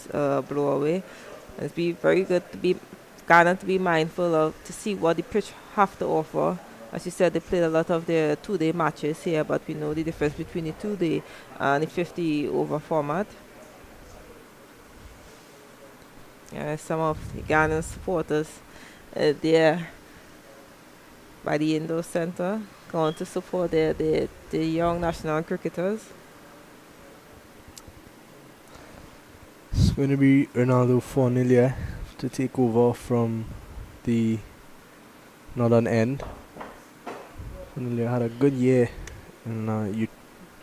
just blow away. It's be very good to be Ghana to be mindful of to see what the pitch have to offer. As you said, they played a lot of their 2-day matches here, but we know the difference between the 2-day and the 50 over format. Some of the Ghanaian supporters there by the indoor center going to support the young national cricketers. It's going to be Ronaldo 4-0 to take over from the northern end. Ronaldo had a good year in youth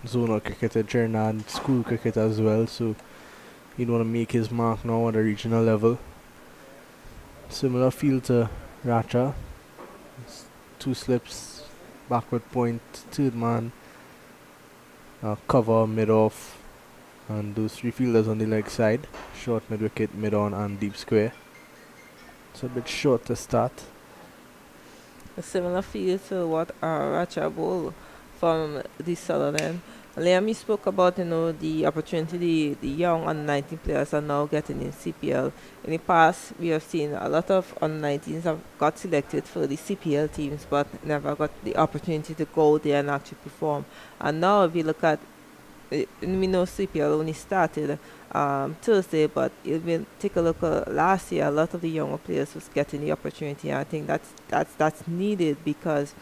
zonal cricket in Trinidad, school cricket as well, so he'd want to make his mark now at a regional level. Similar field to Racha. 2 slips, backward point, third man, cover, mid-off, and those 3 fielders on the leg side. Short, mid-wicket, mid-on, and deep square. It's a bit short to start. A similar feel to what Racha Bowl from the southern end. Liam, you spoke about the opportunity the young under 19 players are now getting in CPL. In the past, we have seen a lot of under 19s have got selected for the CPL teams, but never got the opportunity to go there and actually perform. And now, if you look at we know CPL only started Thursday, but if we take a look at last year, a lot of the younger players was getting the opportunity. And I think that's needed because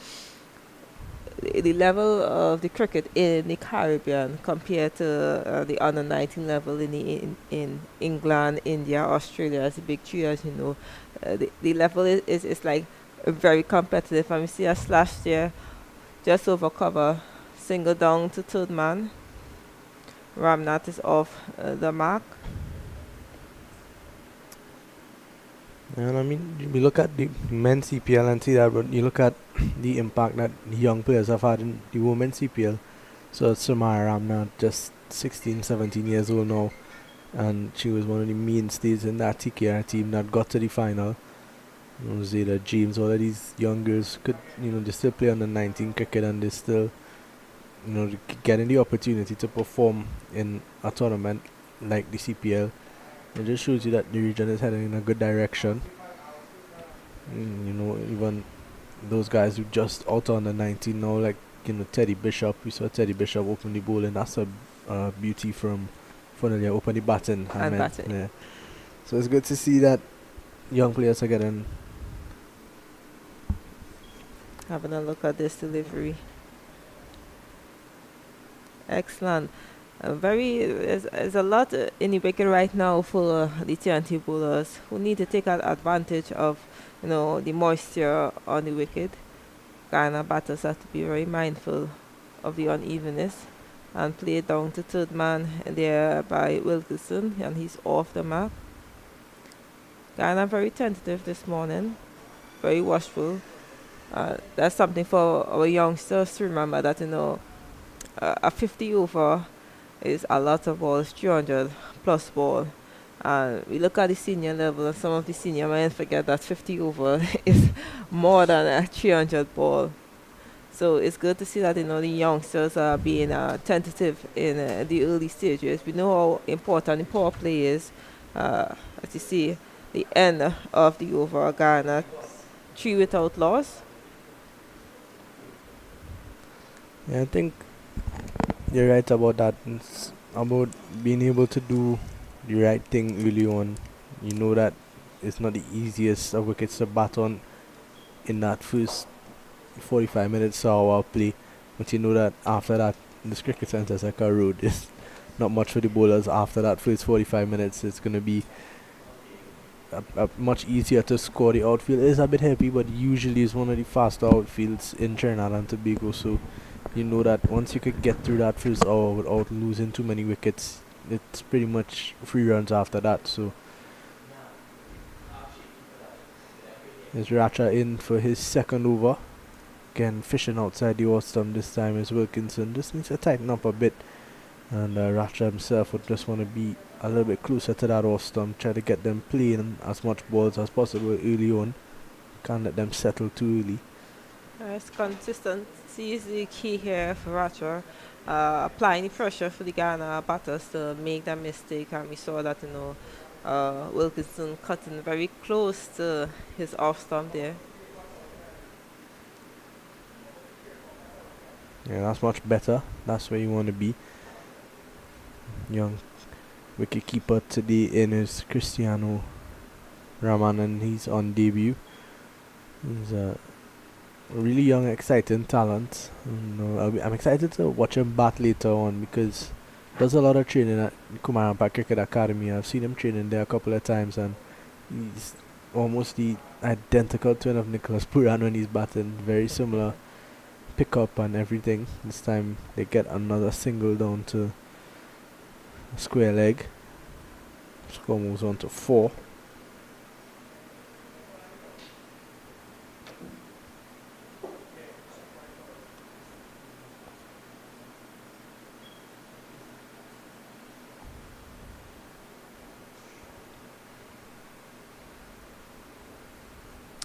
the level of the cricket in the Caribbean compared to the under 19 level in England, India, Australia as the big three, as you know, the level is like very competitive. And we see us last year just over cover, single down to third man. Ramnath is off the mark. And I mean, we look at the men's CPL and see that, but you look at the impact that the young players have had in the women's CPL. So Samara Ramnath, just 16, 17 years old now, and she was one of the mainstays in that TKR team that got to the final. Zeta, James, all of these young girls could, they still play under 19 cricket and they still, getting the opportunity to perform in a tournament like the CPL. It just shows you that the region is heading in a good direction. Even those guys who just out on the 19 now, like Teddy Bishop. We saw Teddy Bishop open the ball, and that's a beauty from Funalia, open the batting. Yeah. So it's good to see that young players are having a look at this delivery. Excellent. There's a lot in the wicket right now for the TNT bowlers who need to take advantage of the moisture on the wicket. Ghana batters have to be very mindful of the unevenness and play down to third man there by Wilkinson, and he's off the mark. Ghana very tentative this morning, very watchful. That's something for our youngsters to remember, that a 50 over is a lot of balls, 300 plus ball. And we look at the senior level, and some of the senior men forget that 50 over is more than a 300 ball. So it's good to see that the youngsters are being tentative in the early stages. We know how important the power play is. As you see, the end of the over, Ghana 3 without loss. Yeah, I think you're right about that. It's about being able to do the right thing early on. You know that it's not the easiest of wickets to bat on in that first 45 minutes of our play, but you know that after that, this cricket centre is like a road. It's not much for the bowlers after that first 45 minutes. It's going to be a much easier to score. The outfield is a bit heavy, but usually it's one of the faster outfields in Trinidad and Tobago, so you know that once you could get through that first hour without losing too many wickets, it's pretty much 3 runs after that. So there's Racha in for his second over. Again, fishing outside the off stump this time is Wilkinson. Just needs to tighten up a bit, and Racha himself would just want to be a little bit closer to that off stump, try to get them playing as much balls as possible early on. Can't let them settle too early. Consistency is the key here for Racha. applying the pressure for the Ghana batters to make that mistake, and we saw that Wilkinson cutting very close to his off stump there. Yeah, that's much better. That's where you want to be. Young wicket keeper today in is Cristiano Raman, and he's on debut. He's a really young, exciting talent. I'm excited to watch him bat later on because does a lot of training at Kumarampa Cricket Academy. I've seen him training there a couple of times, and he's almost the identical twin of Nicholas Puran when he's batting. Very similar pick up and everything. This time they get another single down to a square leg. Score moves on to 4.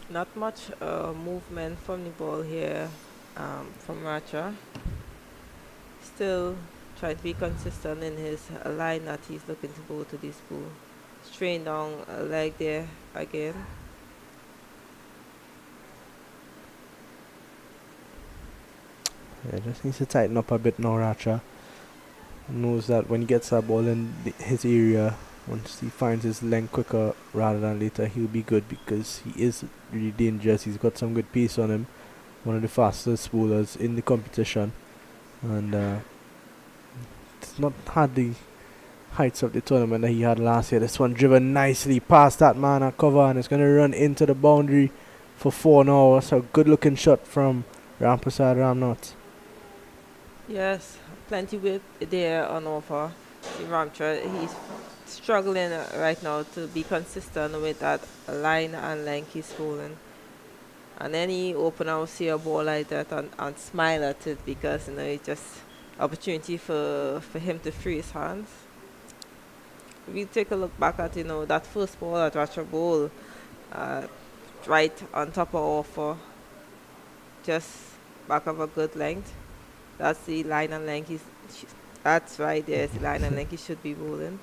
Not much movement from the ball here from Racha. Still trying to be consistent in his line that he's looking to bowl to this ball. Strain down a leg there again. Yeah, just needs to tighten up a bit now, Racha. Knows that when he gets that ball in his area, once he finds his length quicker rather than later, he'll be good because he is really dangerous. He's got some good pace on him. One of the fastest bowlers in the competition. And it's not had the heights of the tournament that he had last year. This one driven nicely past that man at cover, and it's going to run into the boundary for 4 now. That's a good looking shot from Ramprasad Ramnath. Yes, plenty whip there on offer. Ramcha, he's struggling right now to be consistent with that line and length he's bowling. And any opener will see a ball like that and smile at it because it's just opportunity for him to free his hands. If you take a look back at that first ball at Ratcher Bowl, right on top of offer, just back of a good length. That's the line and length. That's right there. The line and length he should be bowling.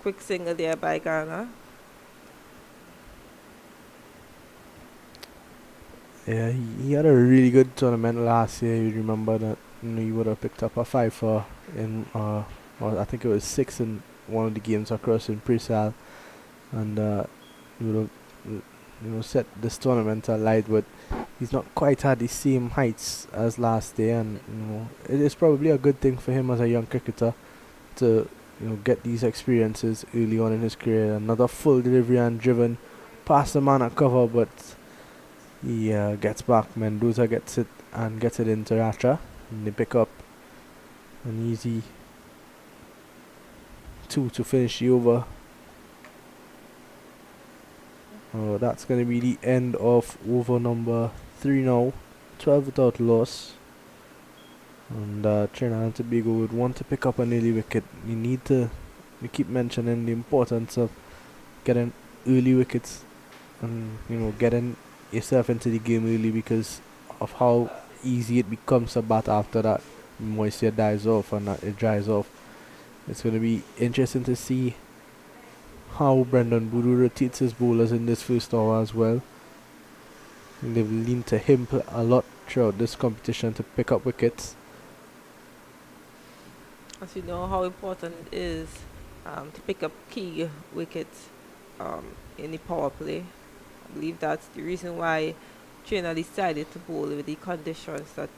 Quick single there by Ghana. Yeah, he had a really good tournament last year. You remember that he would have picked up a 5 in, or I think it was 6 in one of the games across in Presal, and he would have set this tournament alight, but he's not quite had the same heights as last year, and it is probably a good thing for him as a young cricketer to get these experiences early on in his career. Another full delivery and driven past the man at cover, but he gets back. Mendoza gets it into Racha, and they pick up an easy 2 to finish the over. Oh, that's going to be the end of over number 3 now. 12 without loss. And Trinidad and Tobago would want to pick up an early wicket. We keep mentioning the importance of getting early wickets and getting yourself into the game early because of how easy it becomes to bat after that moisture dies off and it dries off. It's going to be interesting to see how Brendan Boodoo rotates his bowlers in this first hour as well. They've leaned to him a lot throughout this competition to pick up wickets. As you know how important it is to pick up key wickets in the power play. I believe that's the reason why Trinidad decided to bowl with the conditions to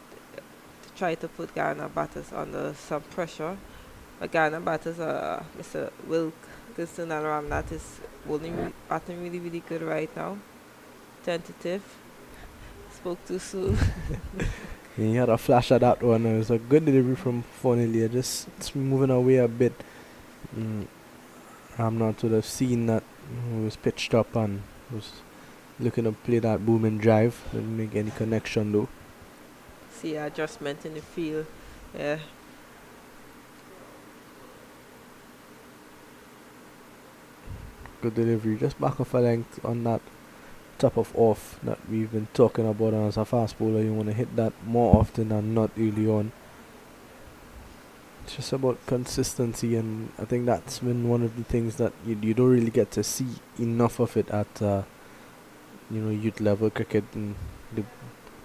try to put Ghana batters under some pressure. But Ghana batters, Mr. Wilkinson and Ramnath is batting really, really good right now. Tentative. Spoke too soon. He had a flash of that one. It was a good delivery from Fornelia, just moving away a bit. Ramnath would have seen that he was pitched up and was looking to play that booming drive. Didn't make any connection though. See adjustment in the field. Yeah. Good delivery, just back off a length on that top of off that we've been talking about. And as a fast bowler, you want to hit that more often than not early on. It's just about consistency, and I think that's been one of the things that you don't really get to see enough of it at youth level cricket. And the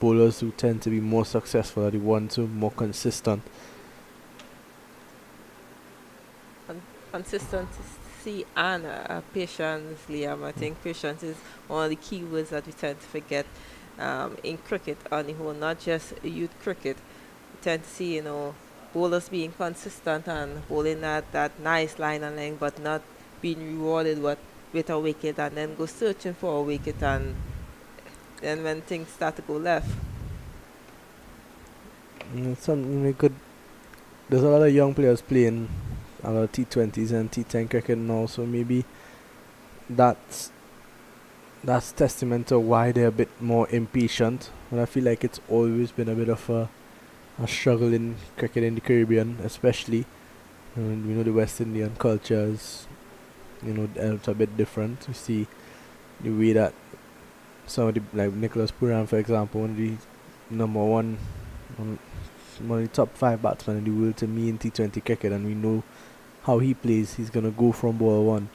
bowlers who tend to be more successful are the ones who are more consistent. Consistency and patience, Liam. I think patience is one of the key words that we tend to forget in cricket on the whole, not just youth cricket. We tend to see, bowlers being consistent and bowling that nice line and length, but not being rewarded with a wicket, and then go searching for a wicket, and then when things start to go left. Some good. There's a lot of young players playing a lot of T20s and T10 cricket now, so maybe that's that's testament to why they're a bit more impatient. But I feel like it's always been a bit of a struggle in cricket in the Caribbean, especially. And we know the West Indian culture is, it's a bit different. You see the way that somebody like Nicholas Puran, for example, one of the number one, one of the top five batsmen in the world to me in T20 cricket, and we know how he plays. He's gonna go from ball one,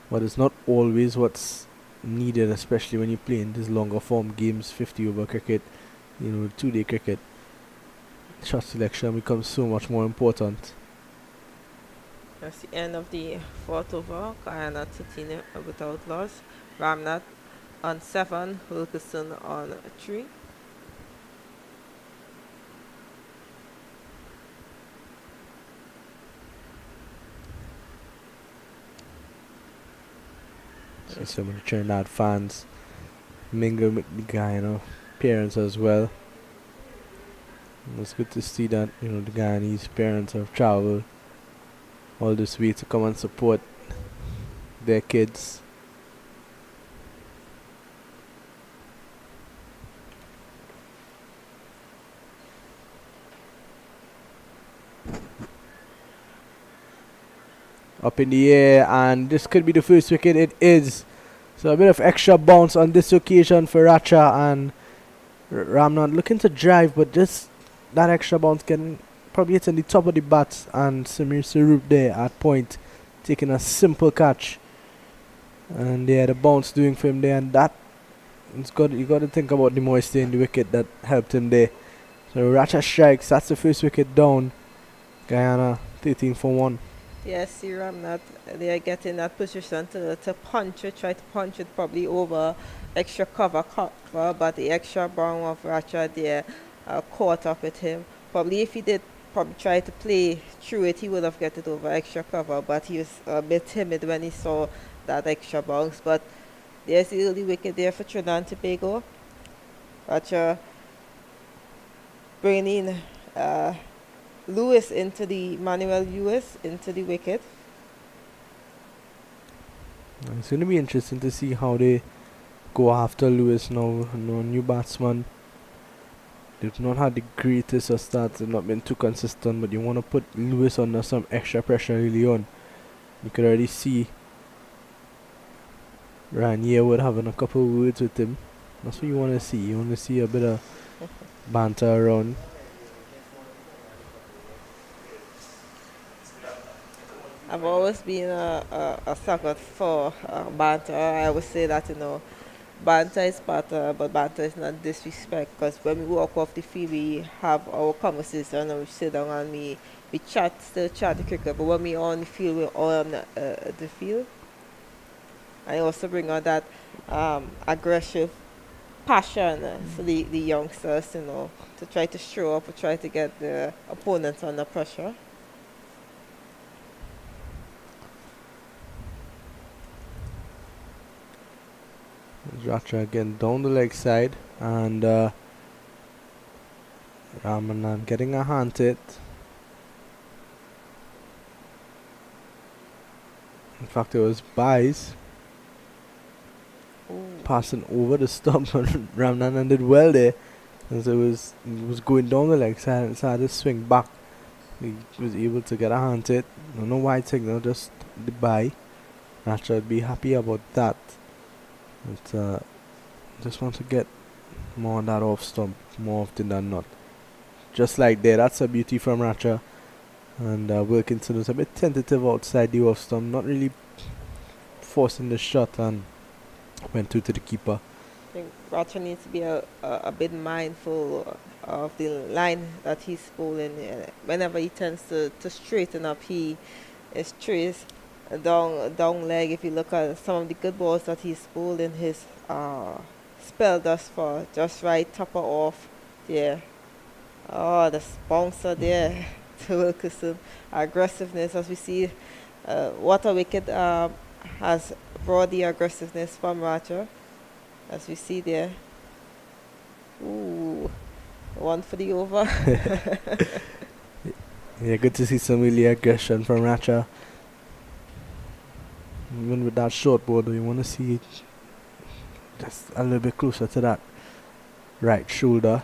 but it's not always what's needed, especially when you play in these longer form games, 50 over cricket, 2-day cricket. Shot selection becomes so much more important. That's the end of the fourth over. Guyana 13 without loss. Ramnath on 7, Wilkerson on 3. So some of the Trinidad fans mingle with the Guyana parents as well. And it's good to see that the Guyanese parents have traveled all this way to come and support their kids. Up in the air, and this could be the first wicket. It is. So a bit of extra bounce on this occasion for Racha, and Ramnath looking to drive, but just that extra bounce can probably hit in the top of the bat, and Samir Sarup there at point taking a simple catch, and yeah, the bounce doing for him there, and that you got to think about the moisture in the wicket that helped him there. So Racha strikes. That's the first wicket down. Guyana 13 for 1. Yes, see Ramnath, they are getting that position to punch it, try to punch it probably over extra cover, but the extra bound of Racha there caught up with him. Probably if he did probably try to play through it, he would have get it over extra cover, but he was a bit timid when he saw that extra bounce. But there's the early wicket there for Trinidad and Tobago. Racha bringing in Lewis into the Manuel Lewis into the wicket. It's going to be interesting to see how they go after Lewis now. New batsman. They've not had the greatest of starts. They've not been too consistent, but you want to put Lewis under some extra pressure early on. You could already see Ryan Yearwood having a couple of words with him. That's what you want to see. You want to see a bit of banter around. I've always been a sucker for banter. I always say that, banter is banter, but banter is not disrespect. Because when we walk off the field, we have our conversation and we sit down and we still chat the cricket. But when we on the field, we're on the field. I also bring out that aggressive passion for the youngsters, to try to show up or try to get the opponents under pressure. Racha again down the leg side, and Ramanan getting a hand hit. In fact, it was Bice passing over the stump, and Ramanan did well there, as it was going down the leg side and started to swing back. He was able to get a hand hit. No wide signal, just the bye. Racha would be happy about that. But just want to get more on that off stump more often than not. Just like there, that's a beauty from Racha. And Wilkinson was a bit tentative outside the off stump, not really forcing the shot, and went through to the keeper. I think Roger needs to be a bit mindful of the line that he's bowling. Whenever he tends to straighten up, he strays down leg. If you look at some of the good balls that he's bowled in his spell thus far, just right, topper off there. Oh, the bouncer there to Wilkinson. Aggressiveness, as we see, what a wicket has brought the aggressiveness from Roger, as we see there. Ooh, one for the over. Yeah, good to see some really aggression from Racha. Even with that short ball, though, you want to see it just a little bit closer to that right shoulder.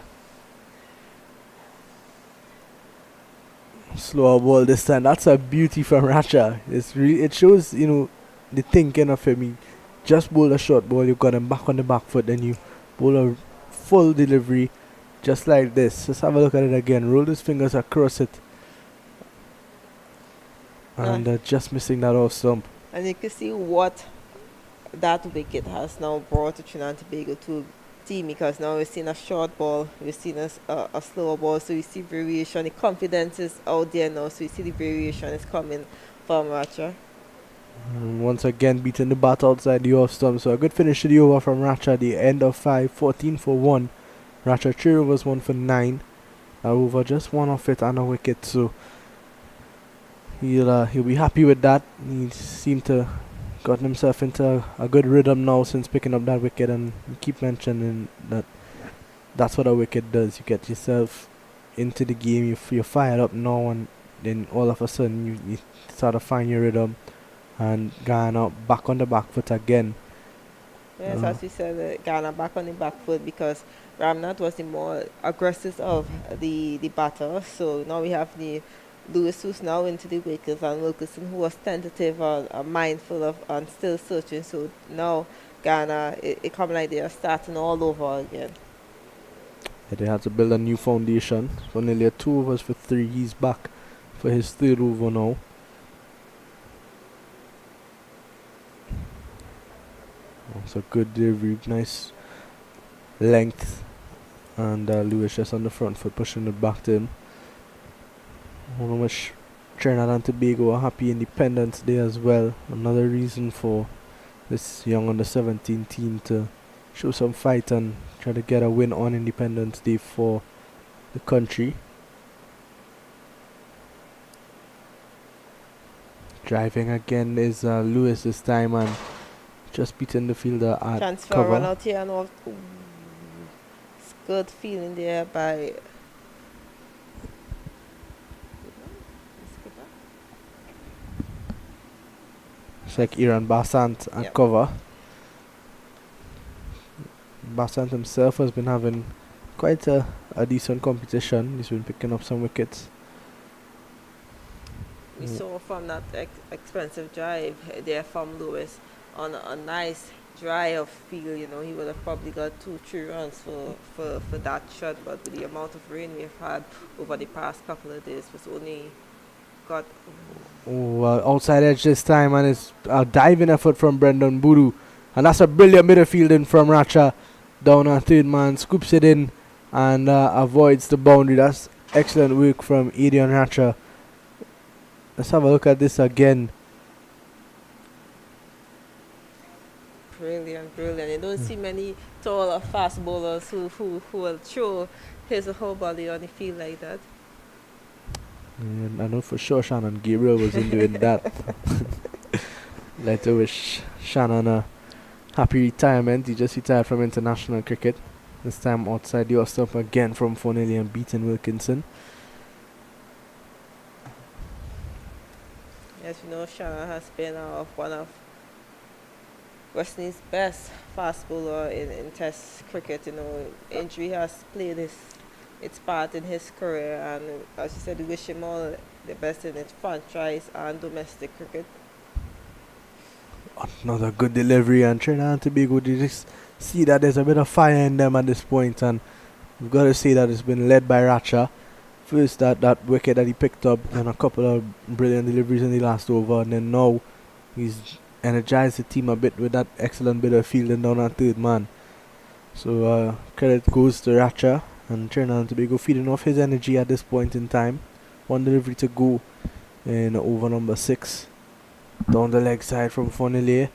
Slower ball this time. That's a beauty from Racha. It shows, the thinking of him. He just bowl a short ball, you got him back on the back foot, then you bowl a full delivery just like this. Just have a look at it again. Roll his fingers across it. And just missing that off stump. And you can see what that wicket has now brought to Trinidad and Tobago to team, because now we've seen a short ball, we've seen a slower ball, so you see variation. The confidence is out there now, so you see the variation is coming from Racha. Once again beating the bat outside the off stump. So a good finish to the over from Racha. The end of 5, 14 for 1. Racha 3 overs, 1 for 9. Over just one off it and a wicket. So he'll be happy with that. He seemed to gotten himself into a good rhythm now since picking up that wicket, and you keep mentioning that's what a wicket does. You get yourself into the game, you're fired up now, and then all of a sudden you start to find your rhythm. And Guyana back on the back foot again. Yes, as we said, Guyana back on the back foot, because Ramnath was the more aggressive of the batter. So now we have the Lewis, who's now into the wickets, and Wilkinson, who was tentative and mindful of and still searching. So now Guyana, it come like they are starting all over again. Yeah, they had to build a new foundation. So nearly a 2 overs for 3. He's back for his 3rd over now. It's a good delivery, nice length, and Lewis just on the front foot pushing it back to him. I wish Trinidad and Tobago a happy Independence Day as well. Another reason for this young under 17 team to show some fight and try to get a win on Independence Day for the country. Driving again is Lewis this time, and just beating the fielder at transfer cover. Run out here and all. It's good feeling there by It's like Iran Basant at cover. Basant himself has been having quite a decent competition. He's been picking up some wickets. We saw from that expensive drive there from Lewis on a nice dry of field, he would have probably got 2-3 runs for that shot, but with the amount of rain we've had over the past couple of days, was only got outside edge this time, and it's a diving effort from Brendan Boodoo, and that's a brilliant bit of fielding from Racha. Down on 3rd man, scoops it in and avoids the boundary. That's excellent work from Adrian Racha. Let's have a look at this again. Brilliant. You don't see many tall or fast bowlers who will throw his or her body on the field like that. I know for sure Shannon Gabriel wasn't doing that. Like to wish Shannon a happy retirement. He just retired from international cricket. This time outside the off stump again from Fonelli and beating Wilkinson. Yes, Shannon has been one of West Indies' best fast bowler in Test cricket. Injury has played its part in his career, and as you said, we wish him all the best in his franchise and domestic cricket. Another good delivery, and Trinidad and Tobago, you just see that there's a bit of fire in them at this point, and we've got to say that it's been led by Racha First, that wicket that he picked up, and a couple of brilliant deliveries in the last over, and then now he's energized the team a bit with that excellent bit of fielding down at third man. So credit goes to Racha and Trinidad and Tobago feeding off his energy at this point in time. One delivery to go in over number 6. Down the leg side from Fonillier.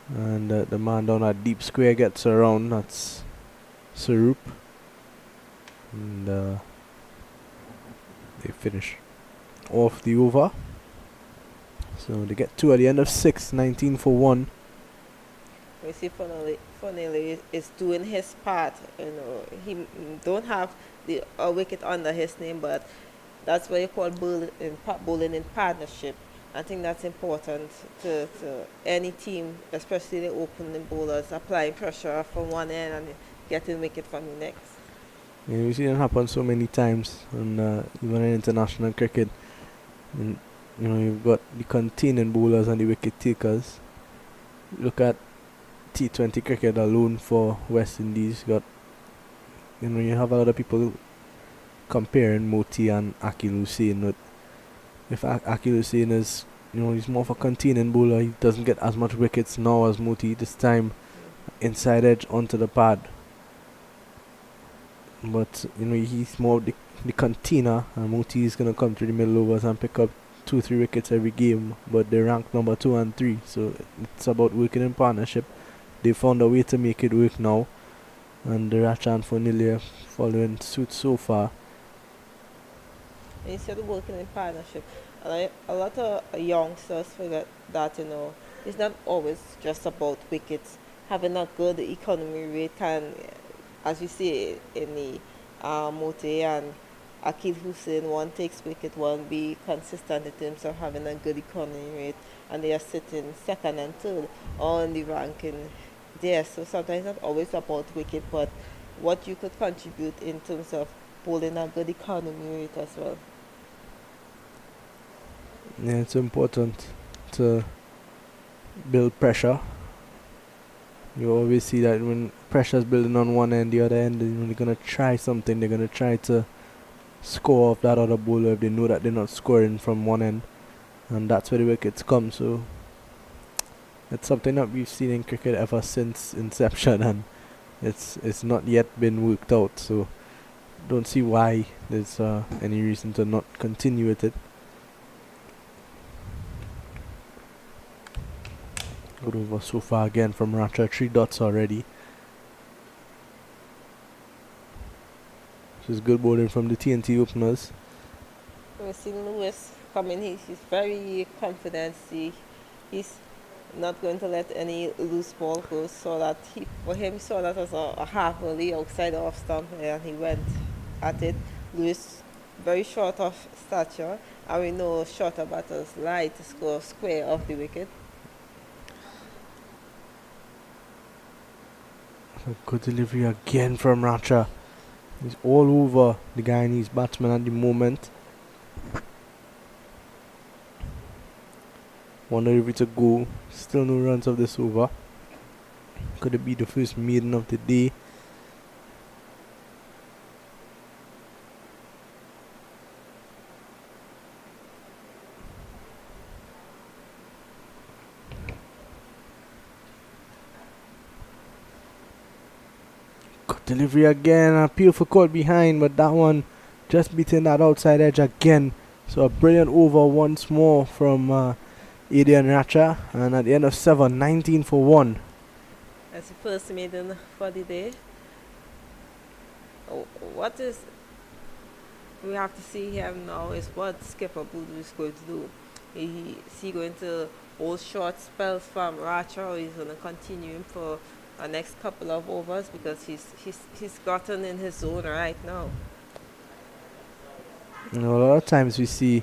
And the man down at deep square gets around. That's Sarup. And they finish off the over. So they get 2 at the end of 6, 19 for 1. We see Fonillier is doing his part. You know, he don't have the wicket under his name, but that's what you call bowling in partnership. I think that's important to any team, especially the opening bowlers, applying pressure from one end and getting wicket from the next. Yeah, we've seen it happen so many times, and even in international cricket. And, you know, you've got the containing bowlers and the wicket takers. Look at T20 cricket alone for West Indies. You have a lot of people comparing Moti and Akil Hussain. If Akil Hussain is, he's more of a containing bowler. He doesn't get as much wickets now as Moti. This time, inside edge onto the pad. But he's more of the container, and Moti is gonna come through the middle overs and pick up 2-3 wickets every game. But they rank number 2 and 3, so it's about working in partnership. They found a way to make it work now, and the Racha and Fonillier following suit so far. Instead of working in partnership, and a lot of youngsters forget that it's not always just about wickets. Having a good economy rate can, as you see in the Mote and Akil Hussain, one takes wicket, one be consistent in terms of having a good economy rate, and they are sitting second and third on the ranking there. So sometimes it's not always about wicket, but what you could contribute in terms of bowling a good economy rate as well. Yeah, it's important to build pressure. You always see that when pressure is building on one end, the other end, they're going to try something. They're going to try to score off that other bowler if they know that they're not scoring from one end. And that's where the wickets come. So it's something that we've seen in cricket ever since inception, and it's not yet been worked out. So don't see why there's any reason to not continue with it. Good over so far again from Racha, 3 dots already. This is good bowling from the TNT openers. We've seen Lewis coming. He's very confident. He's not going to let any loose ball go. So that for him, saw that as a half volley outside off stump, and he went at it. Lewis, very short of stature, and we know shorter batters like to score square off the wicket. A good delivery again from Racha. He's all over the Guyanese batsman at the moment. One delivery to go. Still no runs of this over. Could it be the first maiden of the day? Delivery again, appeal for caught behind, but that one just beating that outside edge again. So a brilliant over once more from Adrian Racha, and at the end of 7, 19 for 1. That's the first maiden for the day. What is we have to see here now is what Skipper Budu is going to do. Is he going to hold short spells from Racha, or he's going to continue him for the next couple of overs, because he's gotten in his zone right now. A lot of times we see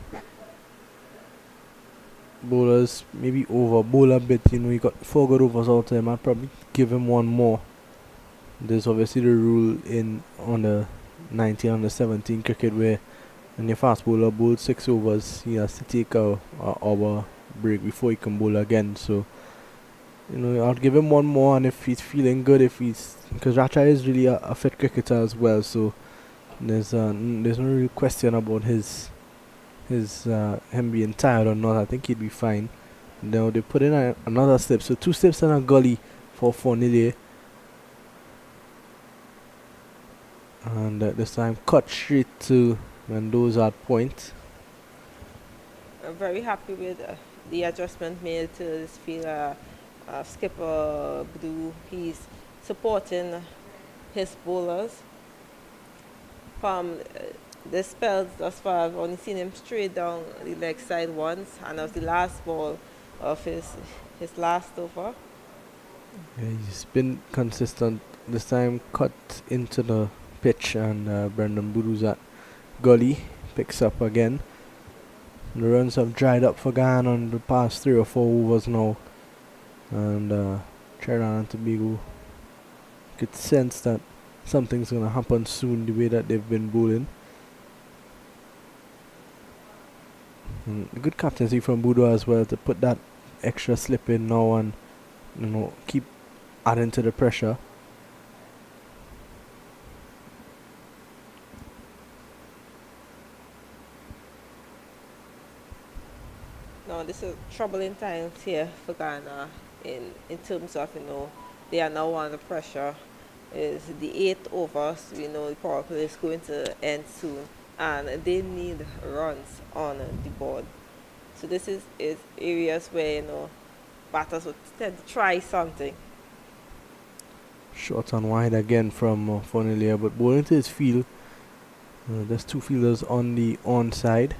bowlers maybe over bowl a bit. You got 4 good overs out of him. I'd probably give him one more. There's obviously the rule on the 19 on the 17 cricket where when your fast bowler bowls 6 overs, he has to take a hour break before he can bowl again. So I'll give him one more, and if he's feeling good, because Racha is really a fit cricketer as well, so there's no real question about him being tired or not. I think he'd be fine. Now they put in another slip, so 2 slips and a gully for Fornillier. And this time cut straight to Mendoza at point. I'm very happy with the adjustment made to this fielder. Skipper Blue, he's supporting his bowlers. From the spells thus far, I've only seen him straight down the leg side once, and that was the last ball of his last over. Yeah, he's been consistent. This time cut into the pitch, and Brendan Boodoo's at gully picks up again. The runs have dried up for Guyana on the past 3 or 4 overs now, and Trinidad and Tobago could sense that something's gonna happen soon the way that they've been bowling. And good captaincy from Boodoo as well to put that extra slip in now and keep adding to the pressure. No, this is troubling times here for Ghana in terms of, they are now under pressure. Is the 8th over, so the Powerplay is going to end soon, and they need runs on the board. So this is areas where, batters would tend to try something. Short and wide again from Fornillier, but bowling to his field. There's 2 fielders on the onside.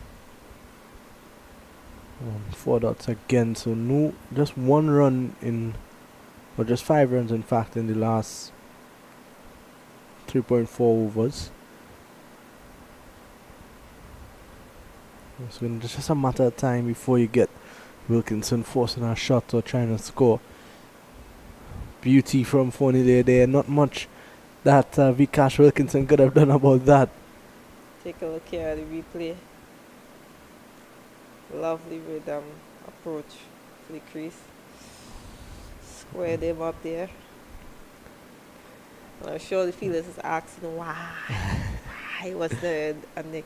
4 dots again, so no, just 1 run in, or just 5 runs in fact in the last 3.4 overs. So it's just a matter of time before you get Wilkinson forcing a shot or trying to score. Beauty from Fornillier there, not much that Vikash Wilkinson could have done about that. Take a look here at the replay. Lovely rhythm approach to the crease. Square them up there. And I'm sure the fielders is asking why was there a nick?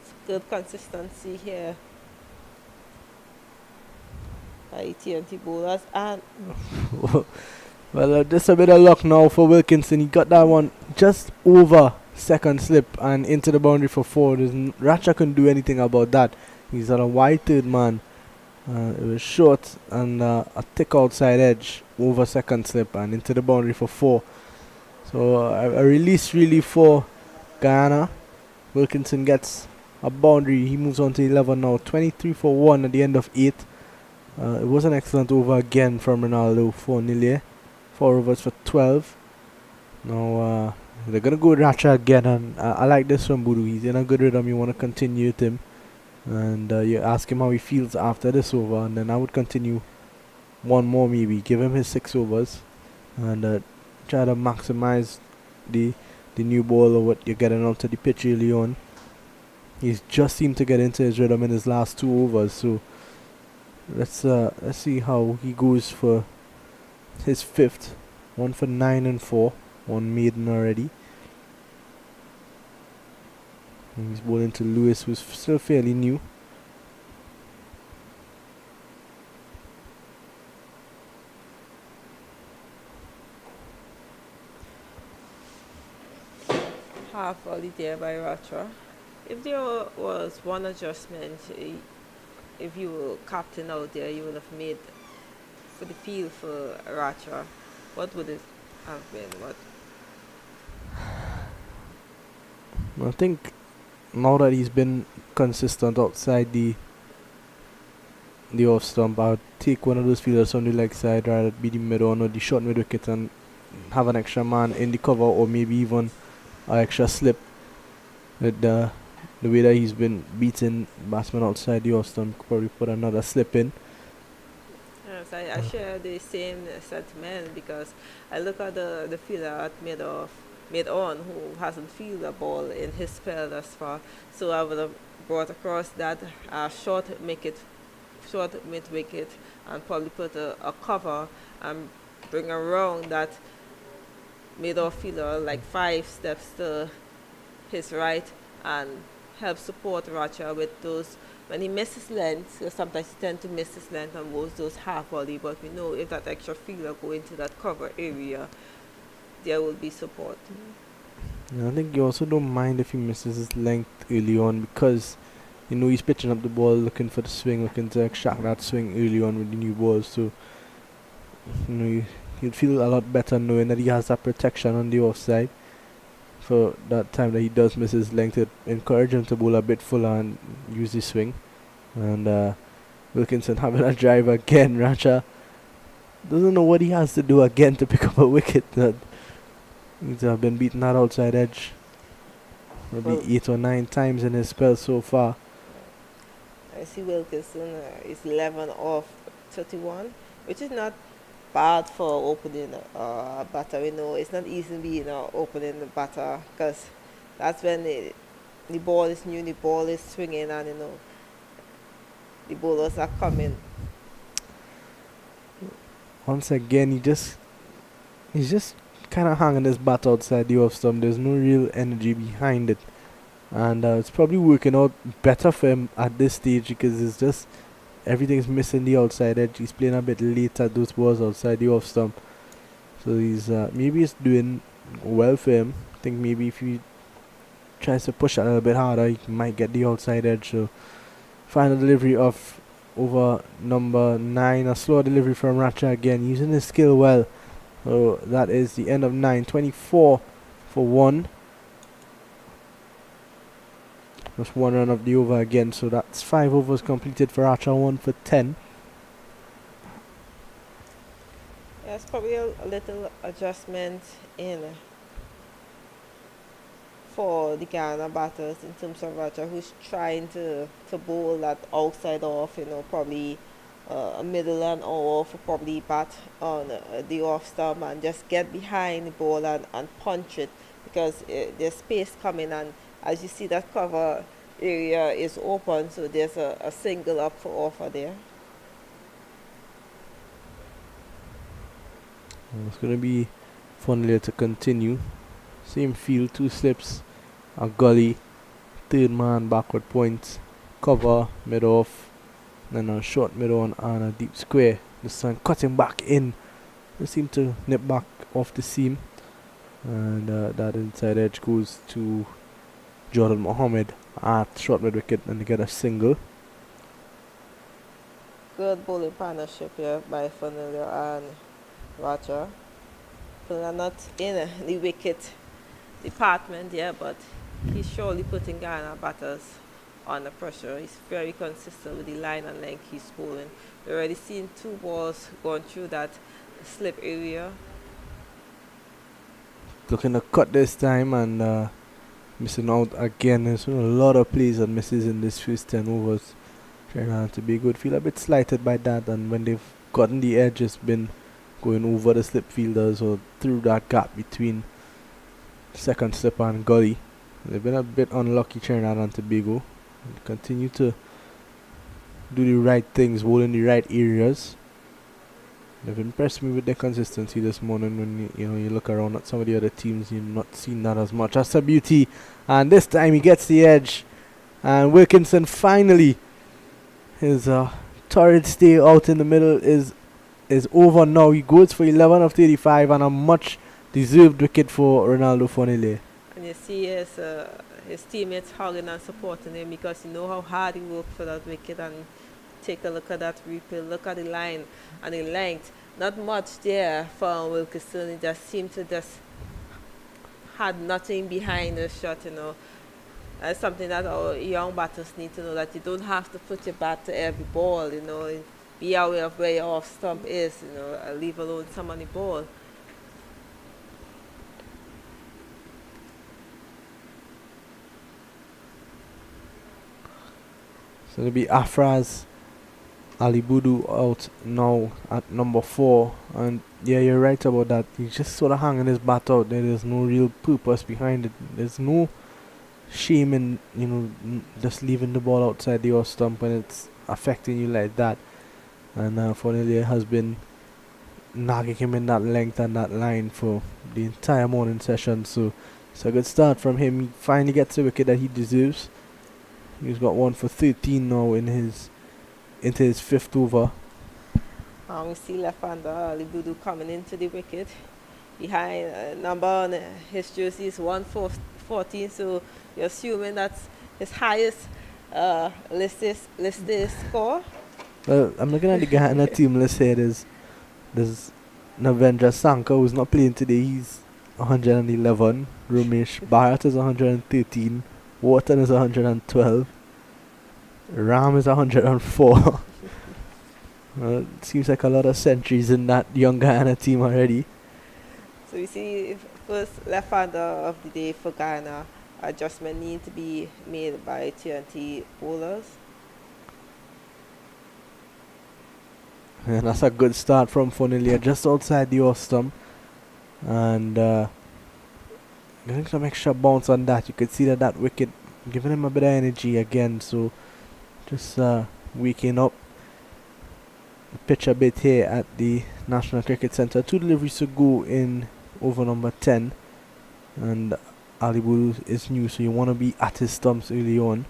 It's good consistency here by TNT bowlers, and Well, just a bit of luck now for Wilkinson. He got that one just over second slip and into the boundary for 4. Ratcha couldn't do anything about that. He's on a wide third man. It was short and a thick outside edge over second slip and into the boundary for 4. So a release really for Guyana. Wilkinson gets a boundary. He moves on to 11 now. 23 for 1 at the end of 8. It was an excellent over again from Ronaldo for Nilye. 4 overs for 12. Now they're going to go with Ratcha again, and I like this from Boodoo. He's in a good rhythm. You want to continue with him. And you ask him how he feels after this over, and then I would continue 1 more maybe. Give him his 6 overs and try to maximize the new ball or what you're getting onto the pitch early on. He's just seemed to get into his rhythm in his last 2 overs, so let's see how he goes for his 5th. 1 for 9 and 4. 1 maiden already. And he's bowling to Lewis, who's still fairly new. half volley there by Ratcha. If there was one adjustment, if you were captain out there, you would have made for the field for Ratcha, what would it have been? I think now that he's been consistent outside the off stump, I would take one of those fielders on the leg side, rather be the mid on or the short mid wicket, and have an extra man in the cover, or maybe even an extra slip. With the way that he's been beating batsmen outside the off stump, probably put another slip in. Yes, I share the same sentiment, because I look at the fielder at mid on who hasn't fielded a ball in his spell thus far. So I would have brought across that short mid wicket, and probably put a cover and bring around that mid-off fielder like 5 steps to his right and help support Roger with those. When he misses length, sometimes he tends to miss his length and goes those half volley, but we know if that extra fielder go into that cover area, there will be support. And I think you also don't mind if he misses his length early on because he's pitching up the ball, looking for the swing, looking to extract that swing early on with the new balls. So he'd feel a lot better knowing that he has that protection on the offside for that time that he does miss his length. It encourage him to bowl a bit fuller and use his swing. And Wilkinson having a drive again. Racha doesn't know what he has to do again to pick up a wicket. He's been beaten that outside edge maybe 8 or 9 times in his spell so far. I see Wilkinson is 11 off 31, which is not bad for opening batter. We know it's not easy being opening the batter because that's when the ball is new, the ball is swinging, and the bowlers are coming. Once again, he's just kind of hanging his bat outside the off stump. There's no real energy behind it, and it's probably working out better for him at this stage because it's just everything's missing the outside edge. He's playing a bit late at those balls outside the off stump, so he's maybe it's doing well for him. I think maybe if he tries to push a little bit harder, he might get the outside edge. So final delivery of over number 9, a slow delivery from Racha again, using his skill well. So that is the end of 9, 24 for 1. Just 1 run of the over again, so that's 5 overs completed for Racha, 1 for 10. Yeah, it's probably a little adjustment for the Guyana batters in terms of Raja, who's trying to bowl that outside off, probably a middle and off, probably bat on the off stump and just get behind the ball and punch it because there's space coming, and as you see that cover area is open, so there's a single up for offer there. It's going to be fun later to continue. Same field, 2 slips, a gully, third man backward points, cover, mid off, then a short mid on and a deep square. The sun cutting back in. They seem to nip back off the seam, and that inside edge goes to Jordan Mohammed at short mid wicket, and they get a single. Good bowling partnership here by Fanilio and Raja. They're not in the wicket department, but he's surely putting Ghana batters under pressure. He's very consistent with the line and length he's bowling. We've already seen 2 balls going through that slip area. Looking to cut this time and missing out again. There's a lot of plays and misses in this first 10 overs. Trinidad to be good. Feel a bit slighted by that, and when they've gotten the edge, it's been going over the slip fielders or through that gap between second slipper and gully. They've been a bit unlucky, Trinidad and Tobago. They continue to do the right things, bowl in the right areas. They've impressed me with their consistency this morning. When you look around at some of the other teams, you've not seen that as much. That's a beauty, and this time he gets the edge. And Wilkinson finally, his torrid stay out in the middle is over now. He goes for 11 of 35 and a much deserved wicket for Ronaldo Fonile. And you see his teammates hugging and supporting him because you know how hard he worked for that wicket. And take a look at that replay, look at the line and the length. Not much there for Wilkinson. He just seemed to just had nothing behind the shot, That's something that our young batters need to know, that you don't have to put your bat to every ball, Be aware of where your off stump is, leave alone some on the ball. So it'll be Afraz Ali Budu out now at number 4. And yeah, you're right about that. He's just sort of hanging his bat out there. There's no real purpose behind it. There's no shame in just leaving the ball outside the off stump when it's affecting you like that. And Fonile has been nagging him in that length and that line for the entire morning session. So it's a good start from him. He finally gets a wicket that he deserves. He's got one for 13 now into his fifth over. We see left-hander Ali Budu coming into the wicket. Behind number on his jersey is 114, so you're assuming that's his highest listed score. Well, I'm looking at the Guyana team list here. There's Navendra Sankar, who's not playing today. He's 111. Ramesh Bharat is 113. Wharton is 112. Ram is 104. It seems like a lot of centuries in that young Guyana team already. So you see, first left-hander of the day for Guyana. Adjustment need to be made by TNT bowlers. And that's a good start from Funilia just outside the off stump. And getting some extra bounce on that. You could see that wicket giving him a bit of energy again. So just waking up the pitch a bit here at the National Cricket Centre. 2 deliveries to go in over number 10. And Ali Budu is new, so you want to be at his stumps early on.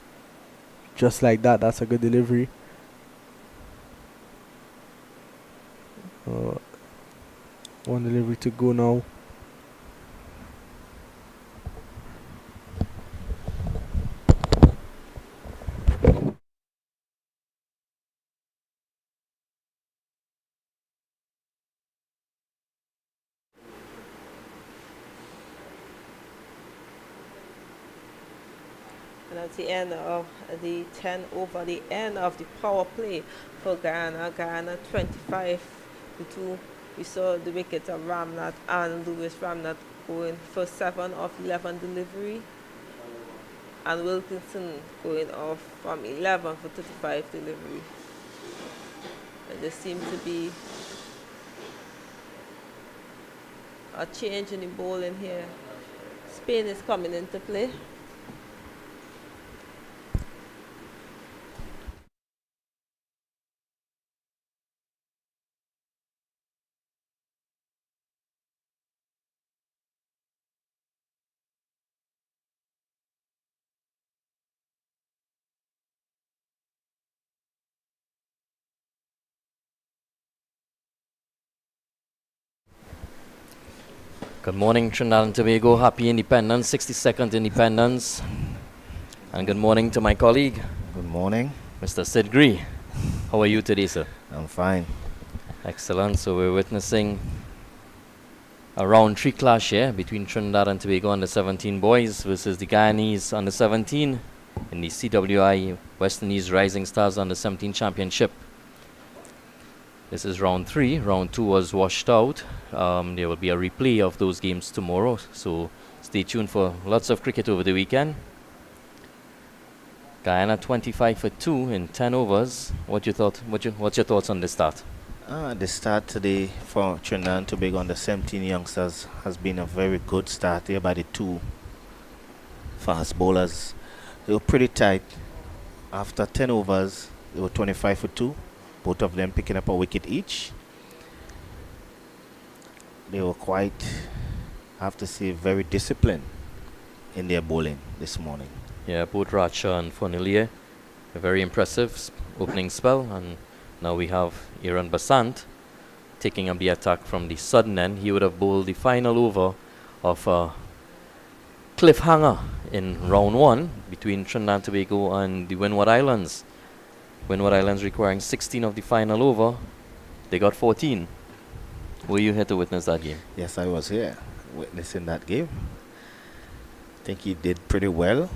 Just like that, that's a good delivery. One delivery to go now. And that's the end of the 10 over, the end of the power play for Guyana. Guyana 25-2. We saw the wickets of Ramnath and Lewis Ramnath going for 7 of 11 delivery. And Wilkinson going off from 11 for 35 delivery. And there seems to be a change in the bowling here. Spain is coming into play. Good morning, Trinidad and Tobago. Happy Independence, 62nd Independence. And good morning to my colleague, Good morning. Mr. Sid Gree. How are you today, sir? I'm fine. Excellent. So we're witnessing a round 3 clash here between Trinidad and Tobago under 17 boys versus the Guyanese under 17 in the CWI West Indies Rising Stars under 17 Championship. This is round 3. Round 2 was washed out. There will be a replay of those games tomorrow, so stay tuned for lots of cricket over the weekend. Guyana 25-2 in 10 overs. What's your thoughts on this start? The start today for Trinidad and Tobago under 17 youngsters has been a very good start here by the 2 fast bowlers. They were pretty tight. After 10 overs, they were 25-2. Both of them picking up a wicket each. They were quite, I have to say, very disciplined in their bowling this morning. Yeah, both Racha and Funilia, a very impressive opening spell. And now we have Aaron Basant taking up the attack from the sudden end. He would have bowled the final over of a cliffhanger in round 1 between Trinidad and Tobago and the Windward Islands. Windward Islands requiring 16 of the final over. They got 14. Were you here to witness that game? Yes, I was here witnessing that game. I think he did pretty well.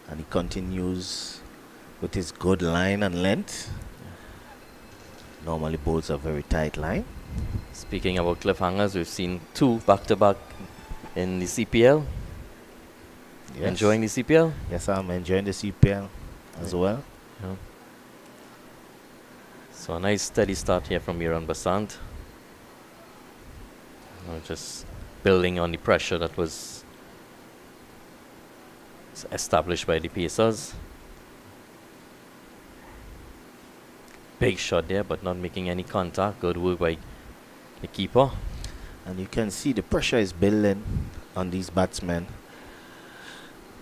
And he continues with his good line and length. Normally bowls a very tight line. Speaking about cliffhangers, we've seen 2 back-to-back in the CPL. Yes. Enjoying the CPL? Yes, I'm enjoying the CPL as well. Yeah. So a nice steady start here from Aaron Basant. Just building on the pressure that was established by the Pacers. big shot there, but not making any contact. Good work by the keeper. And you can see the pressure is building on these batsmen.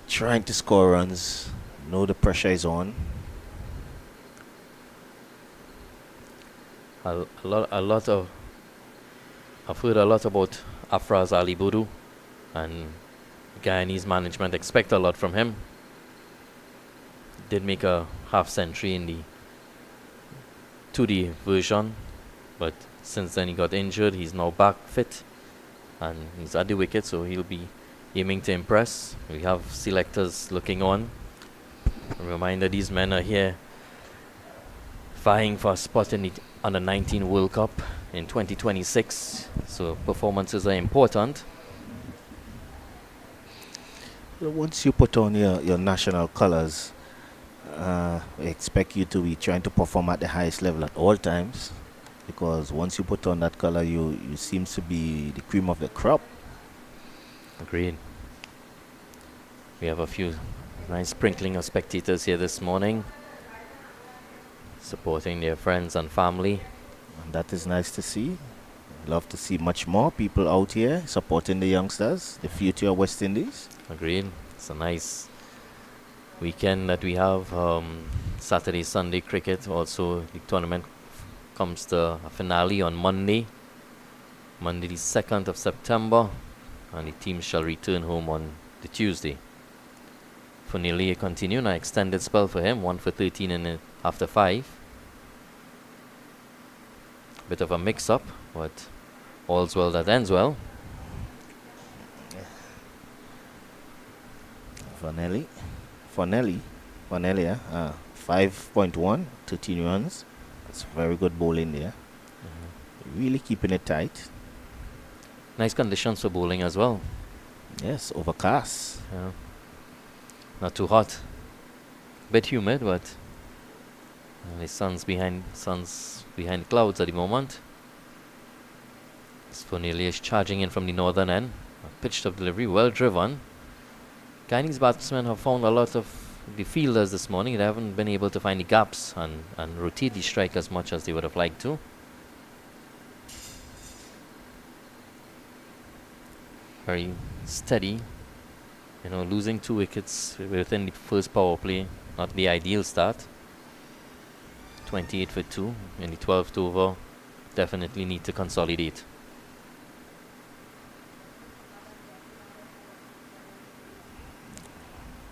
Trying to score runs. Know the pressure is on. I've heard a lot about Afraz Ali Boudou, and Guyanese management expect a lot from him. Did make a half century in the 2D version, but since then he got injured. He's now back fit and he's at the wicket, so he'll be aiming to impress. We have selectors looking on. A reminder, these men are here vying for a spot in the Under-19 World Cup in 2026, so performances are important. Once you put on your national colours, we expect you to be trying to perform at the highest level at all times, because once you put on that colour, you seem to be the cream of the crop. Agreed. We have a few nice sprinkling of spectators here this morning, supporting their friends and family. And that is nice to see. Love to see much more people out here supporting the youngsters, the future of West Indies. Agreed. It's a nice weekend that we have. Saturday, Sunday cricket. Also, the tournament comes to a finale on Monday the 2nd of September, and the team shall return home on the Tuesday. For Nearly continue an extended spell for him, 1 for 13 in after 5. Bit of a mix-up, but all's well that ends well. Vanelli, 5.1, 13 runs. That's very good bowling there. Really keeping it tight. Nice conditions for bowling as well. Yes, overcast. Yeah. Not too hot. Bit humid, but the sun's behind the clouds at the moment. Sfonili is charging in from the northern end. A pitched up delivery, well driven. Guyanese batsmen have found a lot of the fielders this morning. They haven't been able to find the gaps and rotate the strike as much as they would have liked to. Very steady. Losing 2 wickets within the first power play, not the ideal start. 28 for 2 in the 12th over. Definitely need to consolidate.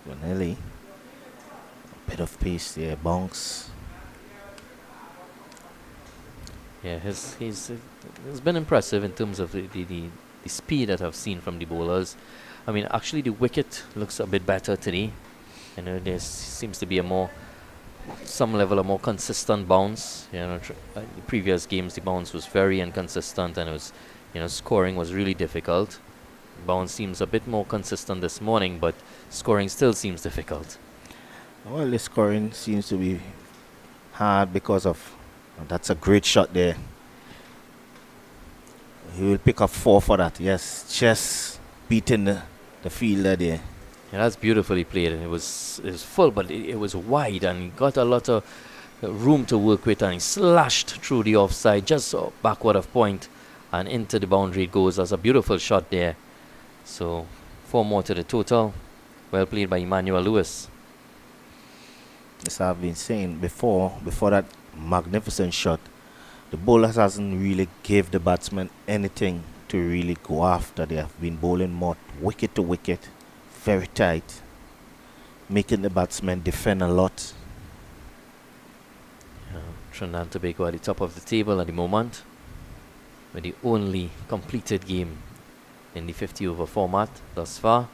Vanelli, a bit of pace there, bounce. Yeah, he's been impressive in terms of the speed that I've seen from the bowlers. I mean, actually, the wicket looks a bit better today. There seems to be some level of more consistent bounce. The previous games, the bounce was very inconsistent, and it was, scoring was really difficult. Bounce seems a bit more consistent this morning, but scoring still seems difficult. Well, the scoring seems to be hard because of that's a great shot there. He will pick up 4 for that. Yes, just beating the fielder there. Yeah, that's beautifully played. It was full, but it was wide, and he got a lot of room to work with, and he slashed through the offside, just backward of point, and into the boundary it goes. That's a beautiful shot there. So 4 more to the total. Well played by Emmanuel Lewis. As I've been saying before that magnificent shot, the bowlers hasn't really gave the batsmen anything to really go after. They have been bowling more wicket to wicket, very tight, making the batsmen defend a lot. Trinidad and Tobago at the top of the table at the moment, with the only completed game in the 50 over format thus far.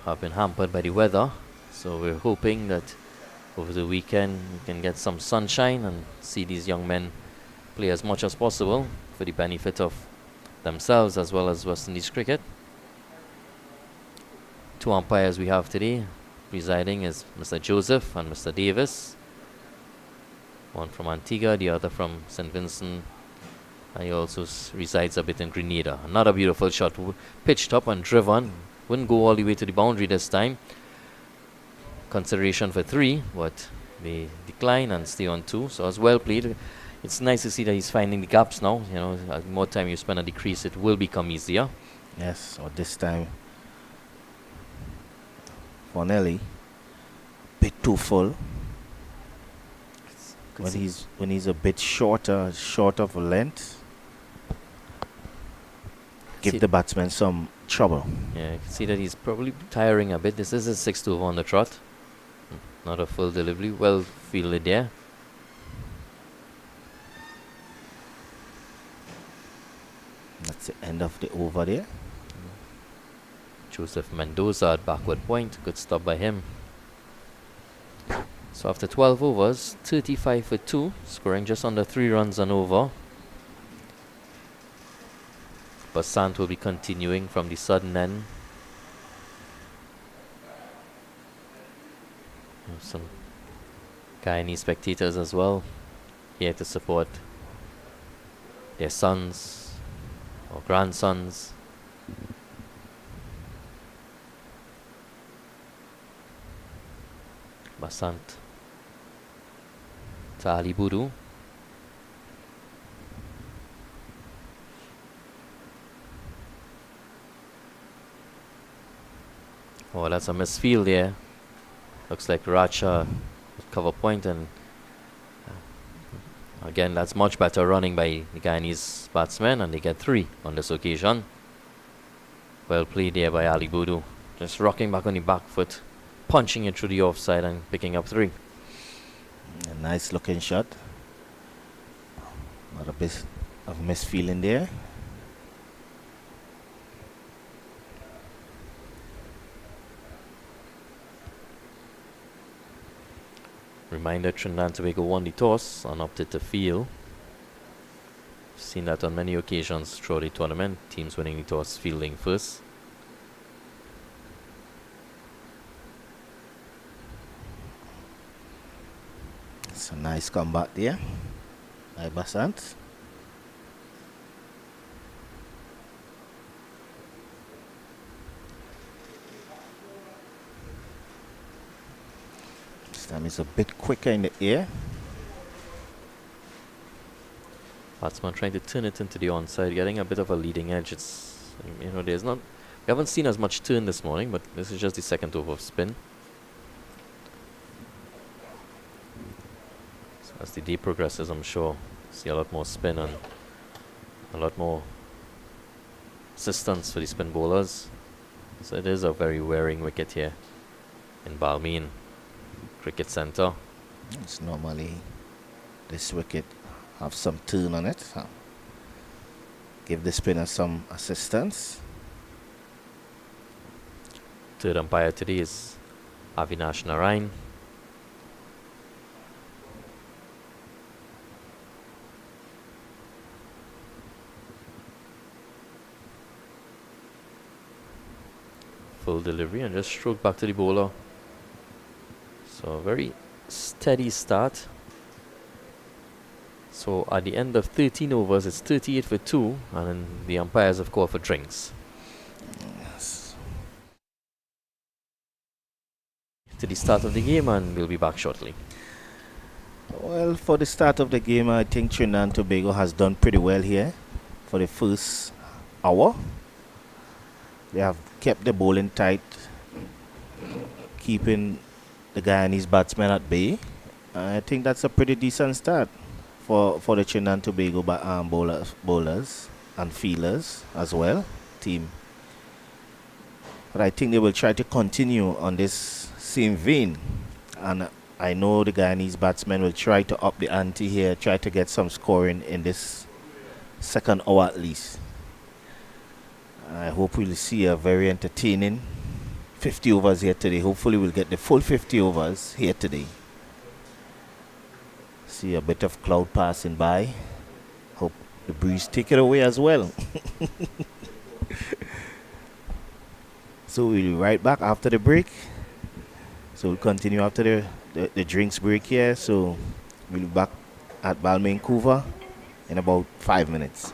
Have been hampered by the weather, so we're hoping that over the weekend we can get some sunshine and see these young men play as much as possible for the benefit of themselves as well as West Indies cricket. 2 umpires we have today. Presiding is Mr. Joseph and Mr. Davis. One from Antigua, the other from St. Vincent. And he also resides a bit in Grenada. Another beautiful shot, pitched up and driven. Wouldn't go all the way to the boundary this time. Consideration for 3, but they decline and stay on 2. So it's well played. It's nice to see that he's finding the gaps now. You know, as more time you spend at the crease, it will become easier. Yes, or this time for Nelly, bit too full. When he's a bit short of a length, give the batsman some trouble. Yeah, you can see that he's probably tiring a bit. This is his 6th over on the trot. Not a full delivery. Well fielded there. That's the end of the over there. Joseph Mendoza at backward point. Good stop by him. So after 12 overs, 35 for 2, scoring just under 3 runs and over. Basant will be continuing from the sudden end. Some Guyanese spectators as well, here to support their sons or grandsons. Basant to Ali Budu. Oh, that's a misfield there. Looks like Racha cover point, and again, that's much better running by the Guyanese batsmen, and they get 3 on this occasion. Well played there by Ali Budu. Just rocking back on the back foot, punching it through the offside and picking up 3. A nice looking shot. Not a bit of misfeeling there. Reminder, Trinidad and Tobago won the toss and opted to field. Seen that on many occasions throughout the tournament. Teams winning the toss fielding first. It's a nice comeback there by Basant. This time it's a bit quicker in the air. Batsman trying to turn it into the onside, getting a bit of a leading edge. It's, you know, we haven't seen as much turn this morning, but this is just the 2nd over of spin. So as the day progresses, I'm sure see a lot more spin and a lot more assistance for the spin bowlers. So it is a very wearing wicket here in Balmain Cricket Centre. It's normally this wicket have some turn on it. Give the spinner some assistance. Third umpire today is Avinash Narain. Full delivery and just stroke back to the bowler. So a very steady start. So at the end of 13 overs, it's 38 for 2, and then the umpires have called for drinks. Yes. To the start of the game, and we'll be back shortly. Well, for the start of the game, I think Trinidad and Tobago has done pretty well here for the first hour. They have kept the bowling tight, keeping the Guyanese batsmen at bay. I think that's a pretty decent start for the Trinidad and Tobago bowlers and fielders as well, team. But I think they will try to continue on this same vein, and I know the Guyanese batsmen will try to up the ante here, try to get some scoring in this second hour at least. I hope we'll see a very entertaining 50 overs here today. Hopefully we'll get the full 50 overs here today. See a bit of cloud passing by. Hope the breeze take it away as well. So we'll be right back after the break. So we'll continue after the drinks break here. So we'll be back at Balmain Couva in about 5 minutes.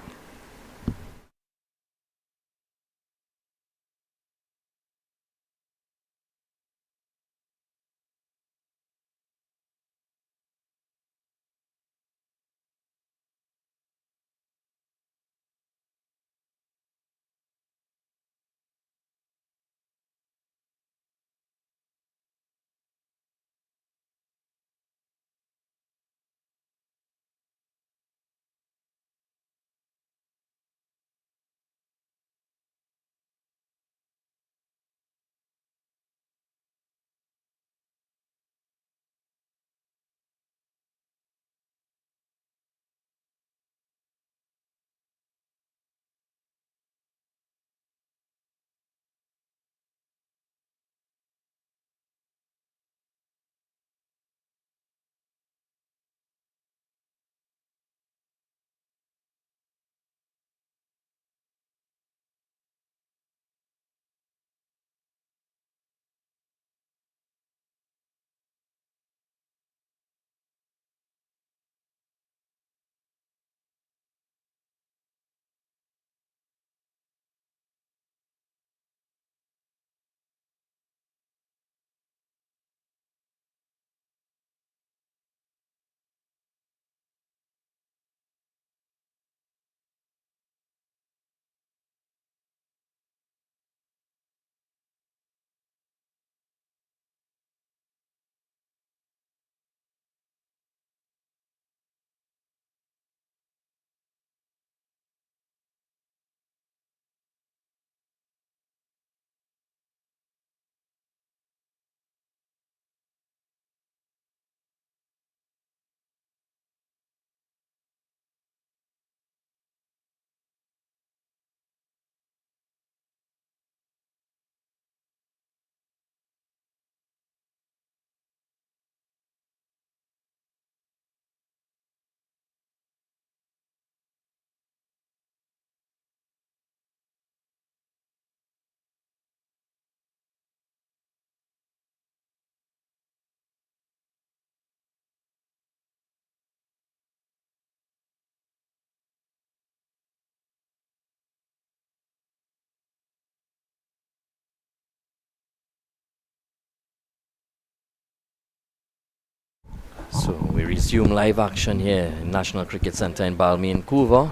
So we resume live action here in National Cricket Centre in Balmain, Vancouver.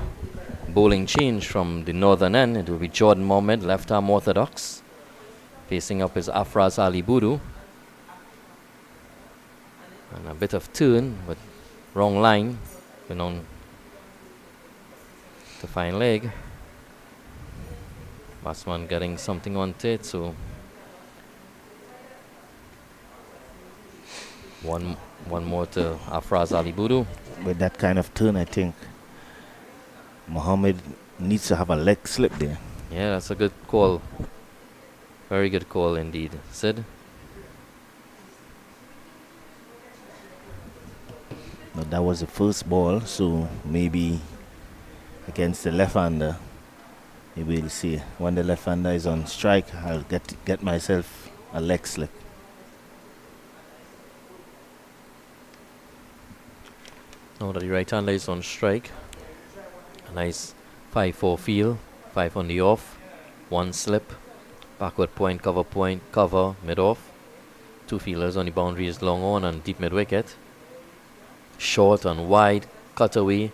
Bowling change from the northern end. It will be Jordan Mohammed, left arm orthodox. Facing up is Afraz Ali Budu. And a bit of turn, but wrong line. Went on to fine leg. Batsman getting something on it, so one more to Afraz Ali Budu. With that kind of turn, I think Mohammed needs to have a leg slip there. Yeah, that's a good call. Very good call indeed, Sid. But that was the first ball, so maybe against the left-hander, maybe we'll see. When the left-hander is on strike, I'll get myself a leg slip. Now that the right-hander is on strike, a nice 5-4 feel, 5 on the off, 1 slip, backward point, cover, mid-off. 2 fielders on the boundaries, long on and deep mid-wicket. Short and wide, cutaway.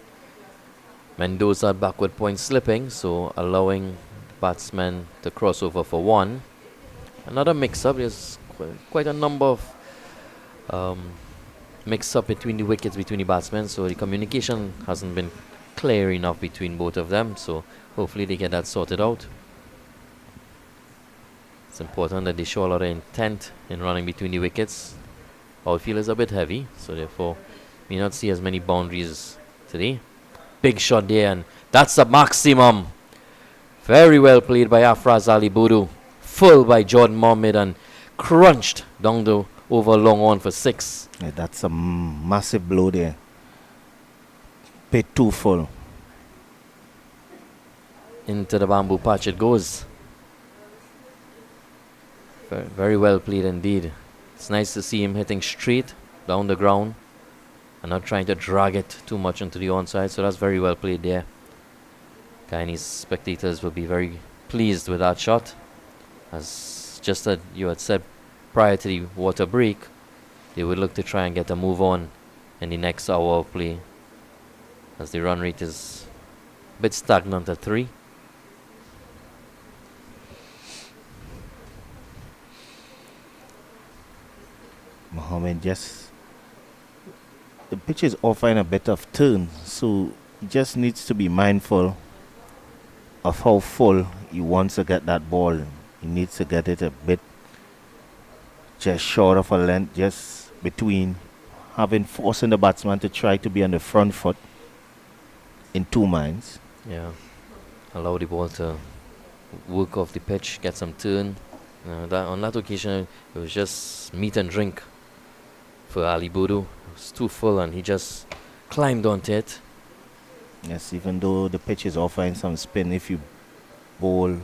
Mendoza backward point slipping, so allowing batsmen to cross over for 1. Another mix-up. There's quite a number of mix-up between the wickets, between the batsmen, so the communication hasn't been clear enough between both of them, so hopefully they get that sorted out. It's important that they show a lot of intent in running between the wickets. Outfield is a bit heavy, so therefore may not see as many boundaries today. Big shot there, and that's the maximum. Very well played by Afraz Ali Budu. Full by Jordan Mohammed and crunched down the over long on for 6. Yeah, that's a massive blow there. Pit too full. Into the bamboo patch it goes. Very well played indeed. It's nice to see him hitting straight down the ground and not trying to drag it too much into the onside, so that's very well played there. Guyanese spectators will be very pleased with that shot, as just that you had said prior to the water break, they would look to try and get a move on in the next hour of play, as the run rate is a bit stagnant at 3. Mohammed the pitch is offering a bit of turn, so he just needs to be mindful of how full he wants to get that ball. He needs to get it a bit just short of a length, just between, forcing the batsman to try to be on the front foot in 2 minds. Yeah, allow the ball to work off the pitch, get some turn. On that occasion, it was just meat and drink for Ali Budu. It was too full and he just climbed onto it. Yes, even though the pitch is offering some spin, if you bowl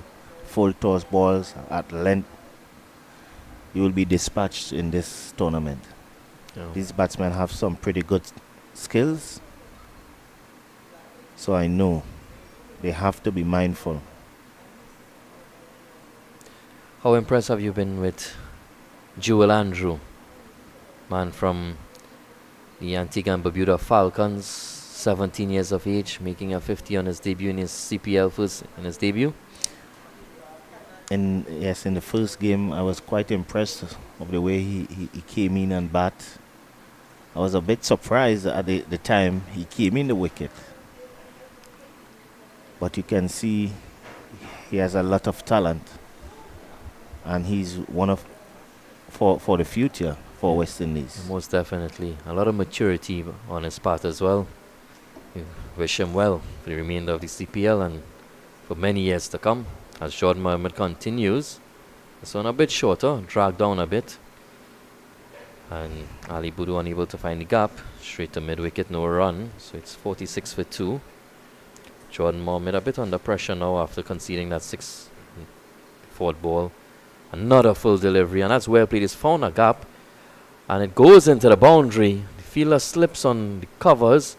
full toss balls at length, you will be dispatched in this tournament. Yeah. These batsmen have some pretty good skills, so I know they have to be mindful. How impressed have you been with Jewel Andrew, man from the Antigua and Barbuda Falcons, 17 years of age, making a 50 on his debut in his CPL debut? And yes, in the first game, I was quite impressed of the way he came in and bat. I was a bit surprised at the time he came in the wicket. But you can see he has a lot of talent. And he's one of, for the future, for West Indies. Most definitely. A lot of maturity on his part as well. We wish him well for the remainder of the CPL and for many years to come. As Jordan Mohammed continues, this one a bit shorter, dragged down a bit. And Ali Budu unable to find the gap. Straight to mid-wicket, no run. So it's 46 for 2. Jordan Mohammed a bit under pressure now after conceding that 4th ball. Another full delivery, and that's well played. He's found a gap, and it goes into the boundary. The fielder slips on the covers,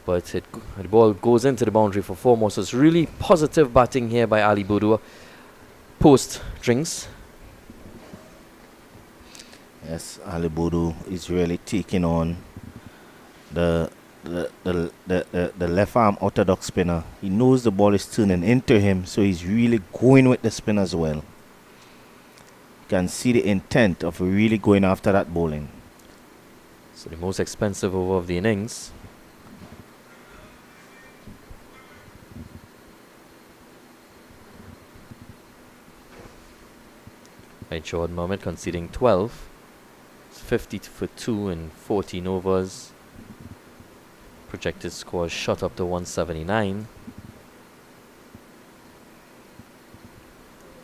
but the ball goes into the boundary for 4 more. So it's really positive batting here by Ali Budu post drinks. Yes, Ali Budu is really taking on the the left arm orthodox spinner. He knows the ball is turning into him, so he's really going with the spin as well. You can see the intent of really going after that bowling. So the most expensive over of the innings. Right, Jordan Mohammed conceding 12. It's 50 for 2 in 14 overs. Projected score shot up to 179.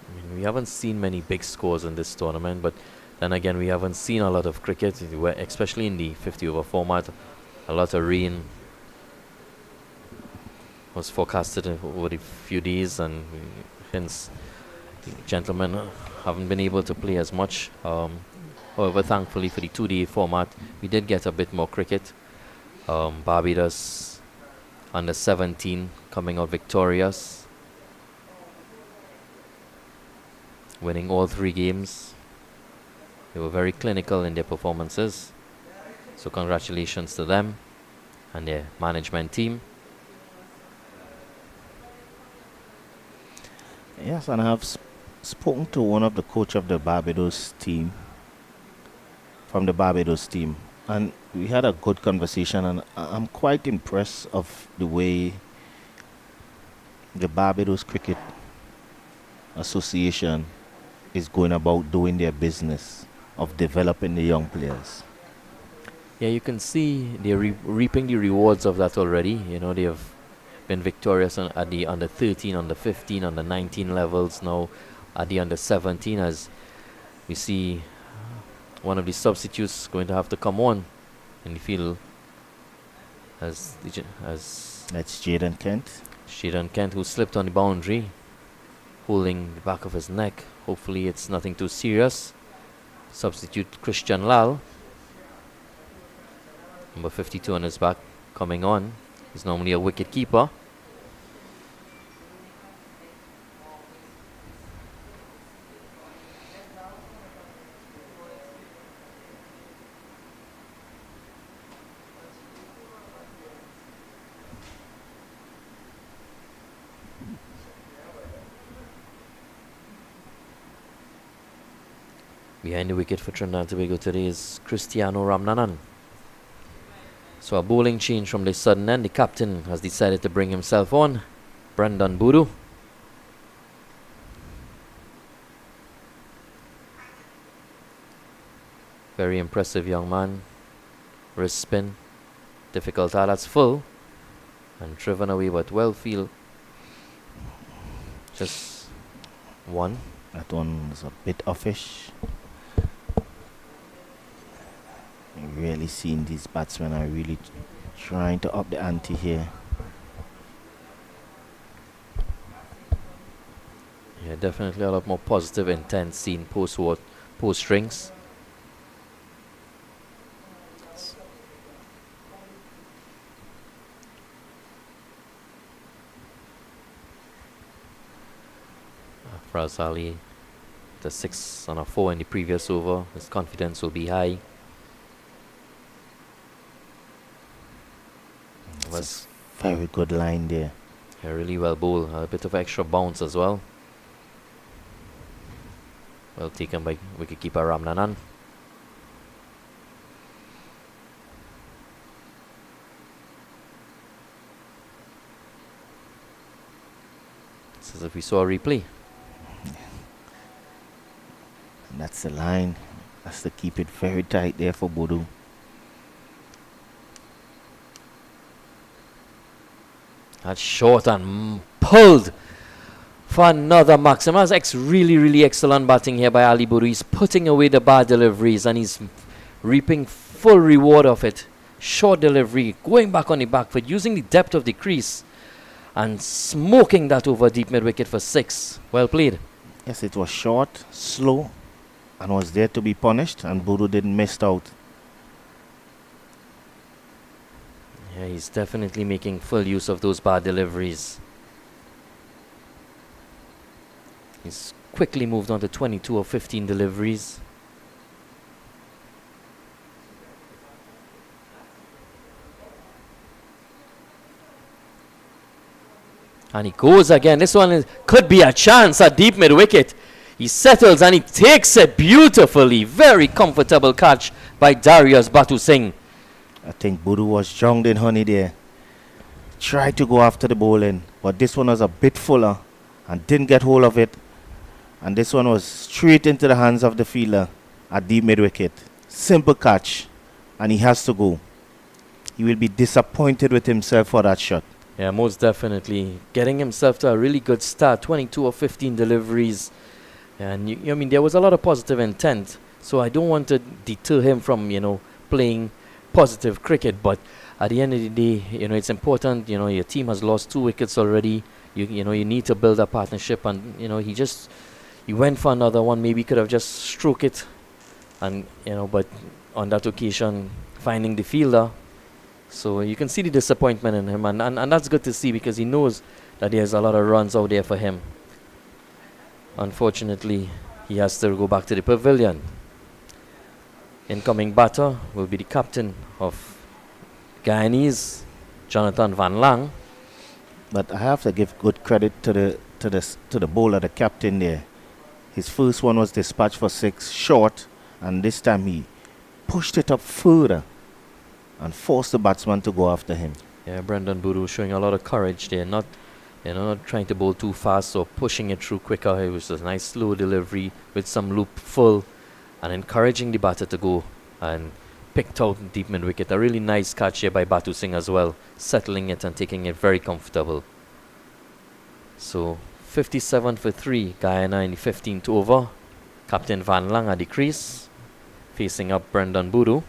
I mean, we haven't seen many big scores in this tournament, but then again, we haven't seen a lot of cricket, especially in the 50 over format. A lot of rain was forecasted over the few days, and hence the gentlemen haven't been able to play as much. However, thankfully for the 2-day format, we did get a bit more cricket. Barbados under 17 coming out victorious, winning all 3 games. They were very clinical in their performances, so congratulations to them and their management team. Yes, and I have spoken to one of the coach of the Barbados team, from the Barbados team, and we had a good conversation, and I'm quite impressed of the way the Barbados Cricket Association is going about doing their business of developing the young players. Yeah, you can see they're reaping the rewards of that already. You know, they have been victorious at the under 13, under 15, under 19 levels. Now at the under 17, as we see one of the substitutes going to have to come on in the field as That's Jaden Kent. Shaden Kent, who slipped on the boundary, holding the back of his neck. Hopefully it's nothing too serious. Substitute Christian Lal, number 52 on his back, coming on. He's normally a wicket keeper. Behind the wicket for Trinidad and Tobago today is Cristiano Ramnanan. So a bowling change from the sudden end. The captain has decided to bring himself on, Brendan Boodoo. Very impressive young man. Wrist spin. Difficult. That's full. And driven away, but well field. Just one. That one was a bit offish. Really seeing these batsmen are really trying to up the ante here. Yeah, definitely a lot more positive intent seen post strings. Afraz Ali, the 6 on a 4 in the previous over. His confidence will be high. Was very good line there. Yeah, really well bowled. A bit of extra bounce as well. Well taken by wicketkeeper Ramnanan. It's as if we saw a replay. And that's the line. Has to keep it very tight there for Boodoo. That's short and pulled for another maximum. That's really excellent batting here by Ali Boodoo. He's putting away the bad deliveries and he's reaping full reward of it. Short delivery, going back on the back foot, using the depth of the crease and smoking that over deep mid wicket for 6. Well played. Yes, it was short, slow, and was there to be punished, and Boodoo didn't miss out. Yeah, he's definitely making full use of those bad deliveries. He's quickly moved on to 22 of 15 deliveries. And he goes again. This one could be a chance at deep mid wicket. He settles and he takes it beautifully. Very comfortable catch by Darius Batu Singh. I think Budu was drowned in honey there. Tried to go after the bowling, but this one was a bit fuller and didn't get hold of it. And this one was straight into the hands of the fielder at deep mid wicket. Simple catch, and he has to go. He will be disappointed with himself for that shot. Yeah, most definitely. Getting himself to a really good start. 22 or 15 deliveries. And I mean, there was a lot of positive intent. So I don't want to deter him from, playing positive cricket. But at the end of the day, it's important. Your team has lost 2 wickets already. You need to build a partnership. And, he went for another one. Maybe could have just struck it. And, but on that occasion, finding the fielder. So you can see the disappointment in him. And that's good to see because he knows that there's a lot of runs out there for him. Unfortunately, he has to go back to the pavilion. Incoming batter will be the captain of Guyanese, Jonathan Van Lang. But I have to give good credit to the bowler, the captain there. His first one was dispatched for 6 short, and this time he pushed it up further and forced the batsman to go after him. Yeah, Brendan Boodoo showing a lot of courage there, not trying to bowl too fast or pushing it through quicker. It was a nice slow delivery with some loop full and encouraging the batter to go, and picked out deep mid wicket. A really nice catch here by Batu Singh as well, settling it and taking it very comfortable. So 57 for 3, Guyana in the 15th over. Captain Van Lang at the crease, facing up Brendan Boodoo.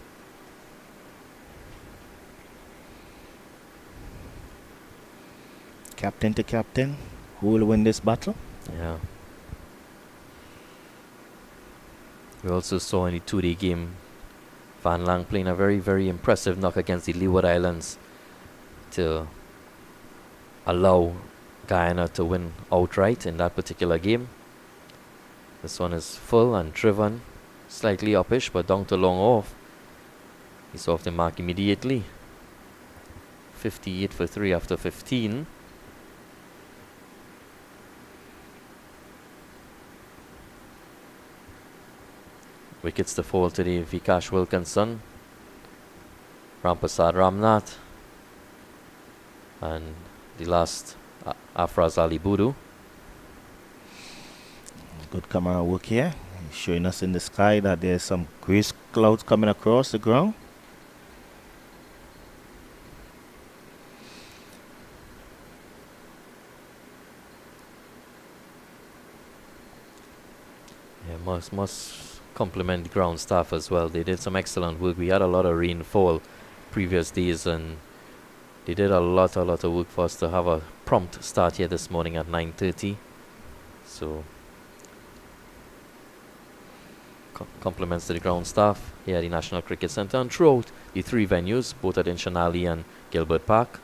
Captain to captain, who will win this battle? Yeah. We also saw in the 2-day game Van Lang playing a very, very impressive knock against the Leeward Islands to allow Guyana to win outright in that particular game. This one is full and driven, slightly uppish, but down to long off. He's off the mark immediately. 58 for 3 after 15. Wickets to fall today, Vikash Wilkinson, Rampasad Ramnath, and the last Afraz Ali Boodoo. Good camera work here. He's showing us in the sky that there's some grey clouds coming across the ground. Yeah, must compliment the ground staff as well. They did some excellent work. We had a lot of rainfall previous days, and they did a lot of work for us to have a prompt start here this morning at 9:30. So compliments to the ground staff here at the National Cricket Centre and throughout the 3 venues, both at Inchanali and Gilbert Park.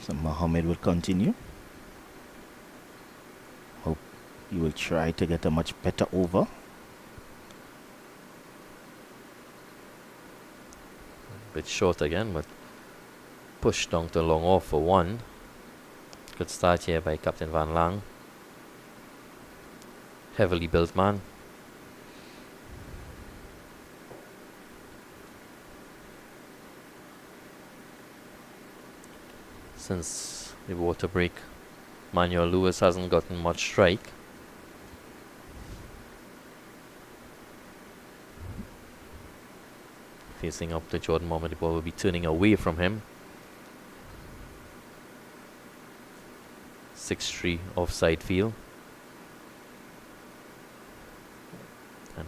So Mohammed will continue. Hope he will try to get a much better over. Bit short again, but pushed down to long off for 1. Good start here by Captain Van Lang. Heavily built man. Since the water break, Manuel Lewis hasn't gotten much strike. Facing up to Jordan Mohammed, the ball will be turning away from him. 6-3 offside field. And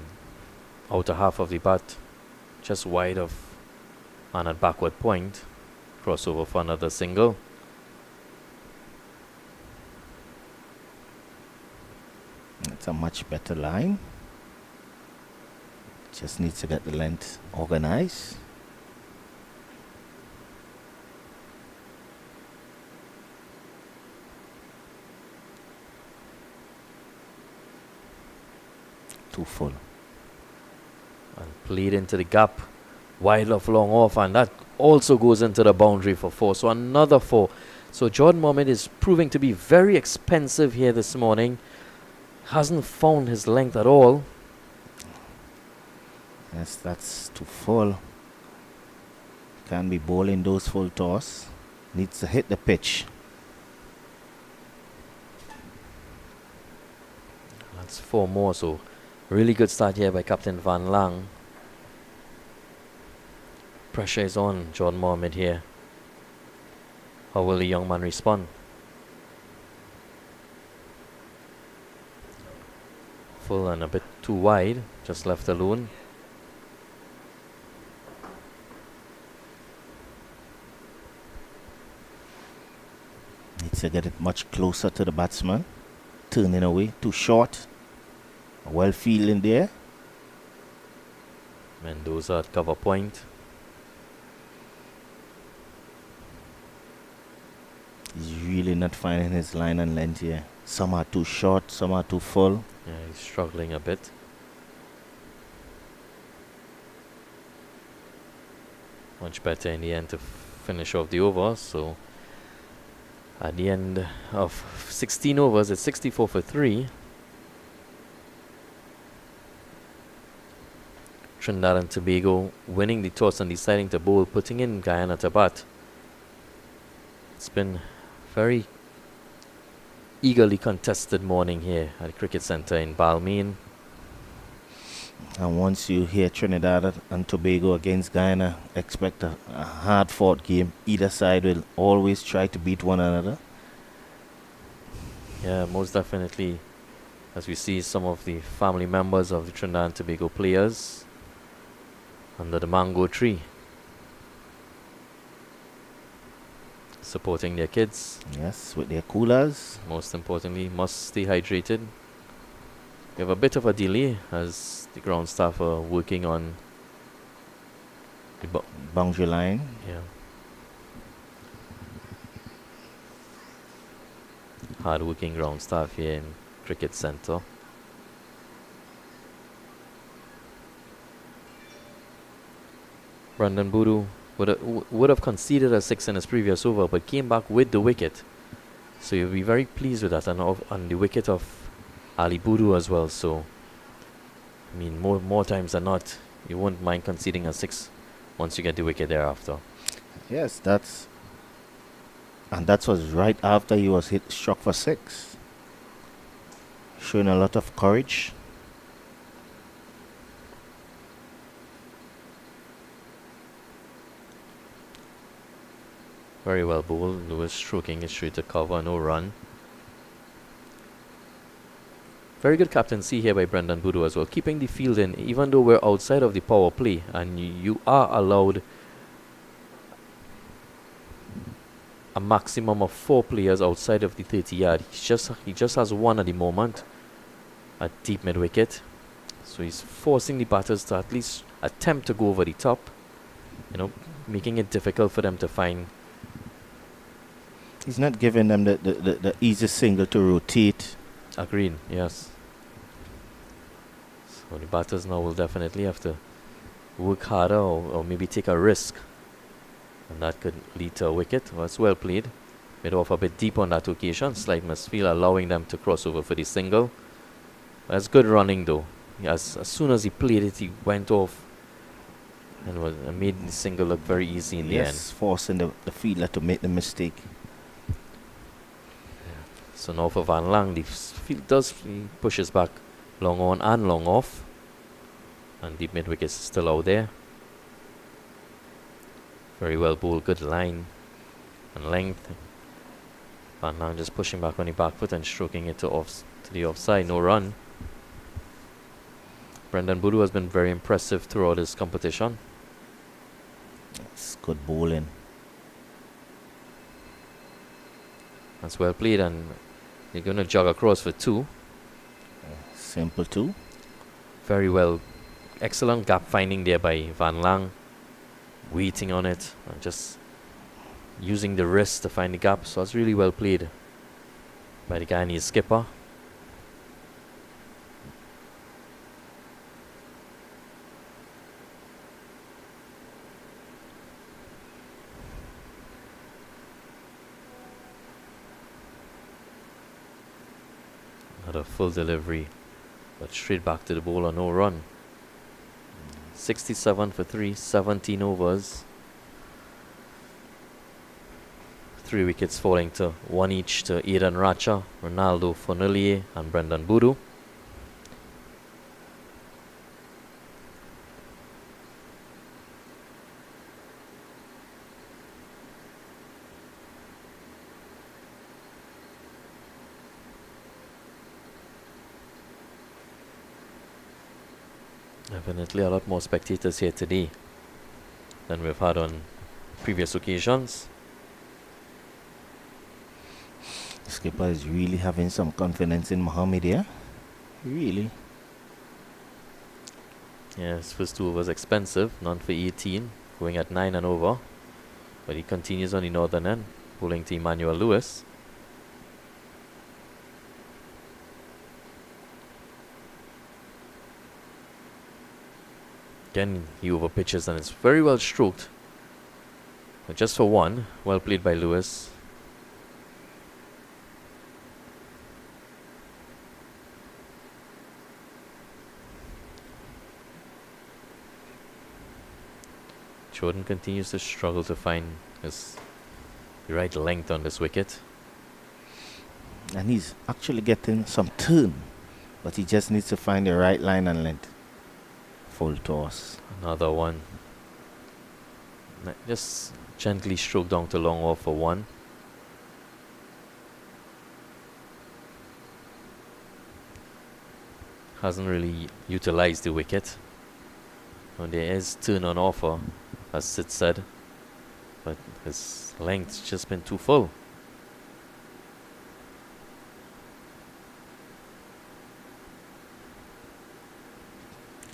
outer half of the bat, just wide of and at backward point. Crossover for another single. It's a much better line. Just needs to get the length organized. Too full. And played into the gap. Wide off, long off, and that also goes into the boundary for 4. So another 4. So Jordan Mohammed is proving to be very expensive here this morning. Hasn't found his length at all. Yes, that's too full. Can't be bowling those full toss. Needs to hit the pitch. That's 4 more, so really good start here by Captain Van Lang. Pressure is on Jordan Mohammed here. How will the young man respond? Full and a bit too wide, just left alone. Needs to get it much closer to the batsman. Turning away, too short. Well fielding there. Mendoza at cover point. He's really not finding his line and length here. Some are too short, some are too full. Yeah, he's struggling a bit. Much better in the end to finish off the over. So at the end of 16 overs, it's 64 for 3. Trinidad and Tobago winning the toss and deciding to bowl, putting in Guyana to bat. It's been very eagerly contested morning here at the Cricket Centre in Balmain. And once you hear Trinidad and Tobago against Guyana, expect a hard-fought game. Either side will always try to beat one another. Yeah, most definitely. As we see some of the family members of the Trinidad and Tobago players under the mango tree, supporting their kids. Yes, with their coolers. Most importantly, must stay hydrated. We have a bit of a delay as the ground staff are working on the Boundary line. yeah. Hard working ground staff here in Cricket Centre. Brandon Boodoo would have conceded a 6 in his previous over, but came back with the wicket. So you'll be very pleased with that, and on the wicket of Ali Boodoo as well. So I mean, more times than not, you won't mind conceding a 6 once you get the wicket thereafter. Yes, that was right after he was struck for 6. Showing a lot of courage. Very well bowled. Lewis stroking it straight to cover, no run. Very good captaincy here by Brendan Boodoo as well, keeping the field in, even though we're outside of the power play, and you are allowed a maximum of 4 players outside of the 30 yard. He just has 1 at the moment at deep mid wicket, so he's forcing the batters to at least attempt to go over the top, making it difficult for them to find. He's not giving them the easiest single to rotate. Agreed, yes. So the batters now will definitely have to work harder or maybe take a risk. And that could lead to a wicket. Well, it's well played. Made off a bit deep on that occasion. Slight misfield, allowing them to cross over for the single. That's good running though. As soon as he played it, he went off and made the single look very easy in the end. Yes, forcing the fielder to make the mistake. So now for Van Lang, the field he pushes back long on and long off. And deep mid wicket is still out there. Very well bowled, good line and length. Van Lang just pushing back on the back foot and stroking it to the offside, no run. Brendan Boodoo has been very impressive throughout his competition. It's good bowling. That's well played, and they're going to jog across for 2. Simple 2. Very well. Excellent gap finding there by Van Lang. Waiting on it and just using the wrist to find the gap. So that's really well played by the Guyanese skipper. Had a full delivery, but straight back to the bowler, no run. 67 for 3, 17 overs. 3 wickets falling to 1 each to Aidan Racha, Ronaldo Fonillier and Brendan Boodoo. Definitely a lot more spectators here today than we've had on previous occasions. The skipper is really having some confidence in Mohammed here. Really. Yes, first 2 overs expensive, none for 18, going at 9 and over. But he continues on the northern end, bowling to Emmanuel Lewis. Again, he over pitches and it's very well stroked. But just for 1, well played by Lewis. Jordan continues to struggle to find the right length on this wicket. And he's actually getting some turn, but he just needs to find the right line and length. Full toss. Another one. Just gently stroked down to long off for 1. Hasn't really utilized the wicket. And there is turn on offer, as Sid said, but his length's just been too full.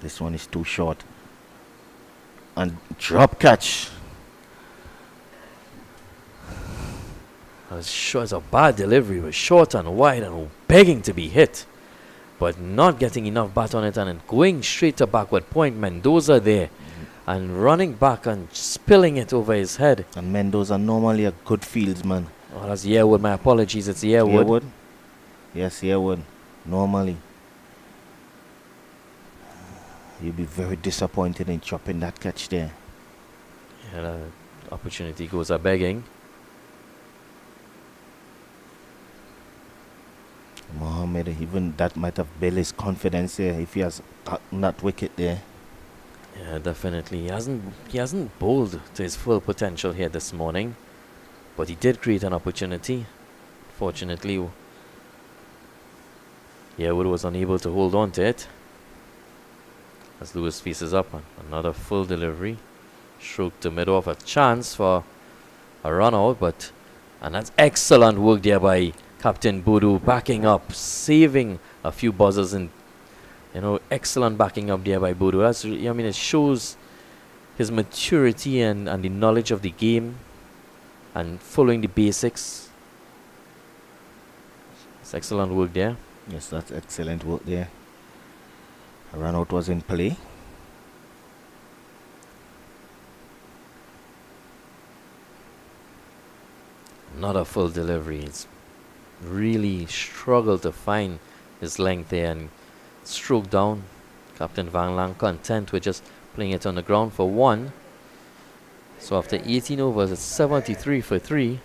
This one is too short. And drop catch. It's a bad delivery. It was short and wide and begging to be hit, but not getting enough bat on it and then going straight to backward point. Mendoza there and running back and spilling it over his head. And Mendoza normally a good fieldsman. Oh, that's Yearwood. My apologies. It's Yearwood. Yes, Yearwood. Normally. You'll be very disappointed in chopping that catch there. Yeah, the opportunity goes a begging. Mohammed, even that might have built his confidence there if he has that wicket there. Yeah, definitely. He hasn't bowled to his full potential here this morning, but he did create an opportunity. Fortunately, Yearwood was unable to hold on to it. As Lewis faces up, another full delivery. Stroke to mid-off, a chance for a run out, and that's excellent work there by Captain Boodoo, backing up, saving a few buzzers, and excellent backing up there by Boodoo. It shows his maturity and the knowledge of the game and following the basics. It's excellent work there. Yes, that's excellent work there. A run out was in play. Not a full delivery. It's really struggled to find his length there and stroke down. Captain Van Lang content with just playing it on the ground for 1. So after 18 overs, it's 73 for 3.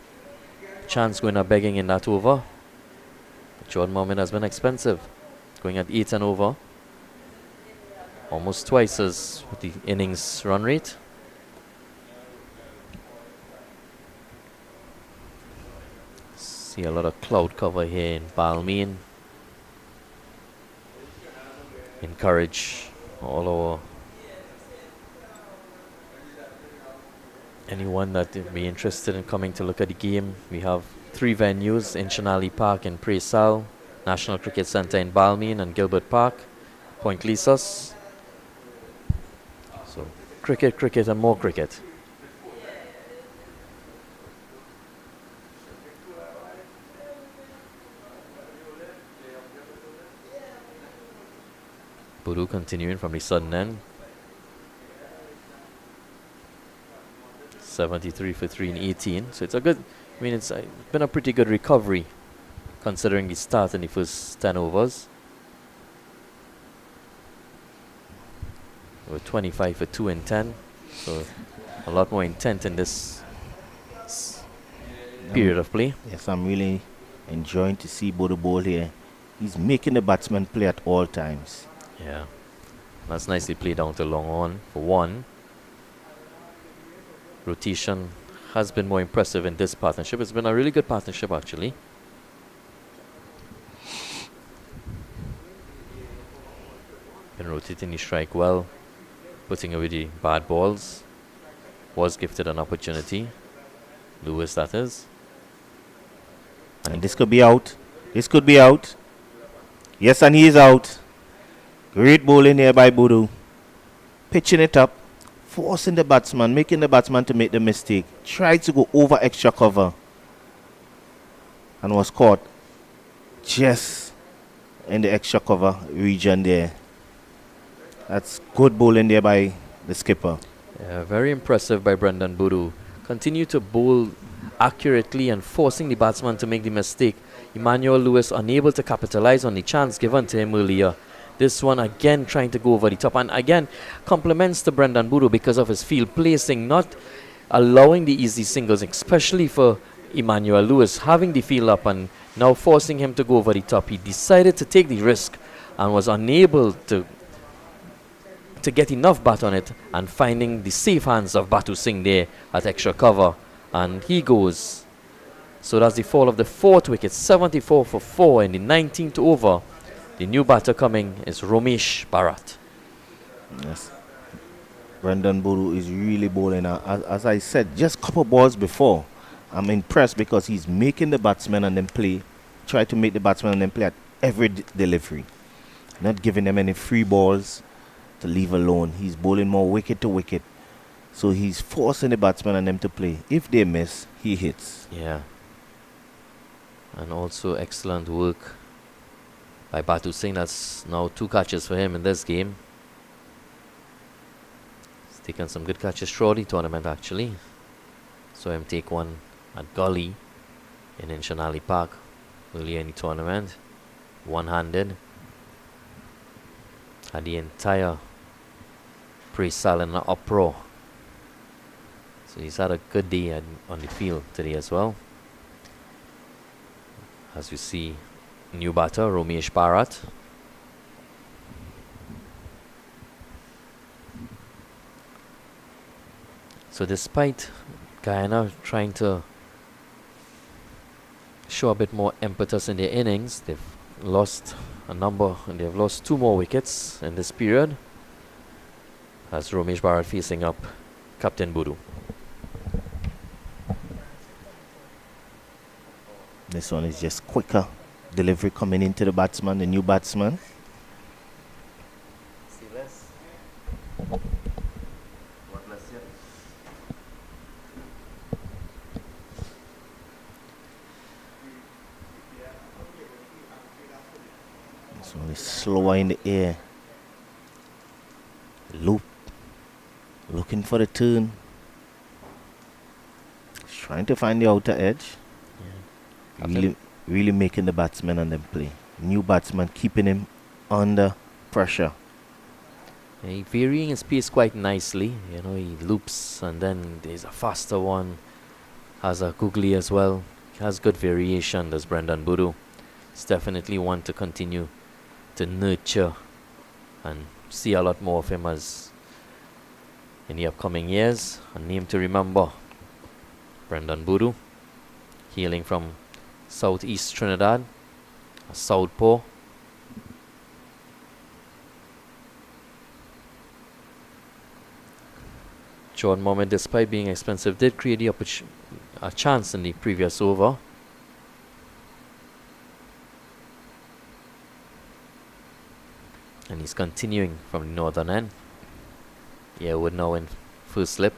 Chance going a begging in that over. But Jordan Mohammed has been expensive, going at 8 and over. Almost twice as with the innings run rate. See a lot of cloud cover here in Balmain. Encourage anyone that would be interested in coming to look at the game. We have 3 venues: Inchinali Park in Presal, National Cricket Centre in Balmain, and Gilbert Park, Point Lisas. So cricket, and more cricket. Boodoo continuing from the sudden end. 73 for 3 and 18. So it's a good, it's been a pretty good recovery considering the start in the first 10 overs. We're 25 for 2 and 10, so a lot more intent in this period of play. Yes, I'm really enjoying to see Bodo bowl here. He's making the batsman play at all times. Yeah, that's nicely played down to long on for 1. Rotation has been more impressive in this partnership. It's been a really good partnership, actually. Been rotating the strike well, putting away the bad balls. Was gifted an opportunity. Lewis, that is. And this could be out. This could be out. Yes, and he is out. Great bowling here by Bodo. Pitching it up, forcing the batsman, making the batsman to make the mistake. Tried to go over extra cover and was caught just in the extra cover region there. That's good bowling there by the skipper. Yeah, very impressive by Brendan Bodo. Continue to bowl accurately and forcing the batsman to make the mistake. Emmanuel Lewis unable to capitalize on the chance given to him earlier. This one again trying to go over the top, and again compliments to Brendan Bodo because of his field placing, not allowing the easy singles, especially for Emmanuel Lewis, having the field up and now forcing him to go over the top. He decided to take the risk and was unable to get enough bat on it, and finding the safe hands of Batu Singh there at extra cover, and he goes. So that's the fall of the 4th wicket, 74 for 4 in the 19th over. The new batter coming is Romesh Bharat. Yes. Brendan Bodo is really bowling. As I said, just a couple balls before, I'm impressed because he's making the batsmen and then play. Try to make the batsmen and then play at every delivery. Not giving them any free balls to leave alone. He's bowling more wicket to wicket. So he's forcing the batsmen and them to play. If they miss, he hits. Yeah. And also excellent work by Batu Singh. That's now 2 catches for him in this game. He's taken some good catches throughout the tournament, actually. Saw him take one at Gully in Inchanali Park earlier in the tournament. One-handed. Had the entire Praisal in an uproar. So he's had a good day on the field today as well. As you see, new batter Romesh Bharat. So despite Guyana trying to show a bit more impetus in their innings, they've lost a number, and they've lost 2 more wickets in this period. As Romesh Bharat facing up Captain Bodo. This one is just quicker delivery coming into the batsman, the new batsman. This one is slower in the air. Loop. Looking for the turn. Trying to find the outer edge. Really making the batsman and them play. New batsman keeping him under pressure. He varying his pace quite nicely. You know, he loops and then there's a faster one. Has a googly as well. Has good variation, does Brendan Bodo. It's definitely one to continue to nurture and see a lot more of him as in the upcoming years. A name to remember. Brendan Bodo, hailing from Southeast Trinidad, a southpaw. Jordan Mohammed, despite being expensive, did create a chance in the previous over. And he's continuing from the northern end. Yeah, we're now in first slip.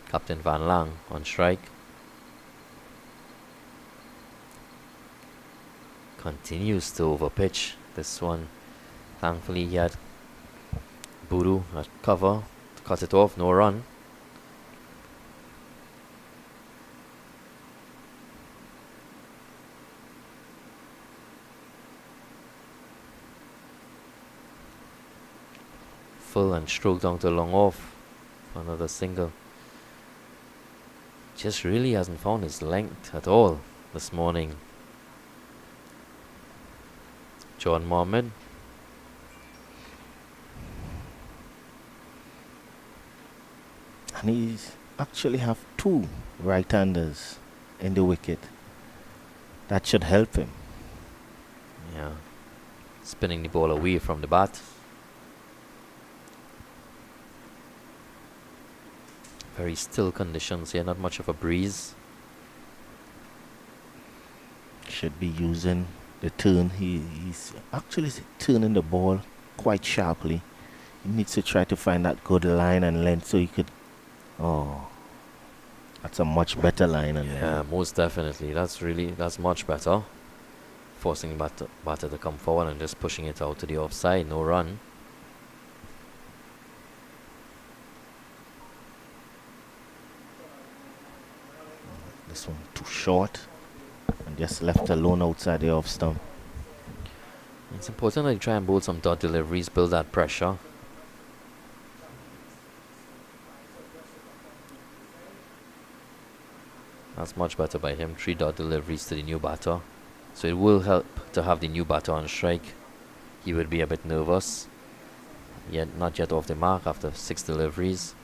Captain Van Lang on strike. Continues to overpitch. This one, thankfully, he had Bodo at cover to cut it off. No run. careful and stroked down to long off for another single. Just really hasn't found his length at all this morning. John Mohammed. And he's actually have two right-handers in the wicket. That should help him. Yeah. Spinning the ball away from the bat. Very still conditions here, not much of a breeze. Should be using the turn. He's actually turning the ball quite sharply. He needs to try to find that good line and length so he could. Oh, that's a much better line and Yeah, length. most definitely. That's much better. Forcing the batter to come forward and just pushing it out to the offside. No run. This one too short and just left alone outside the off stump. It's important that you try and bowl some dot deliveries, build that pressure. That's much better by him. 3 dot deliveries to the new batter. So it will help to have the new batter on strike. He would be a bit nervous. Yet not yet off the mark after 6 deliveries.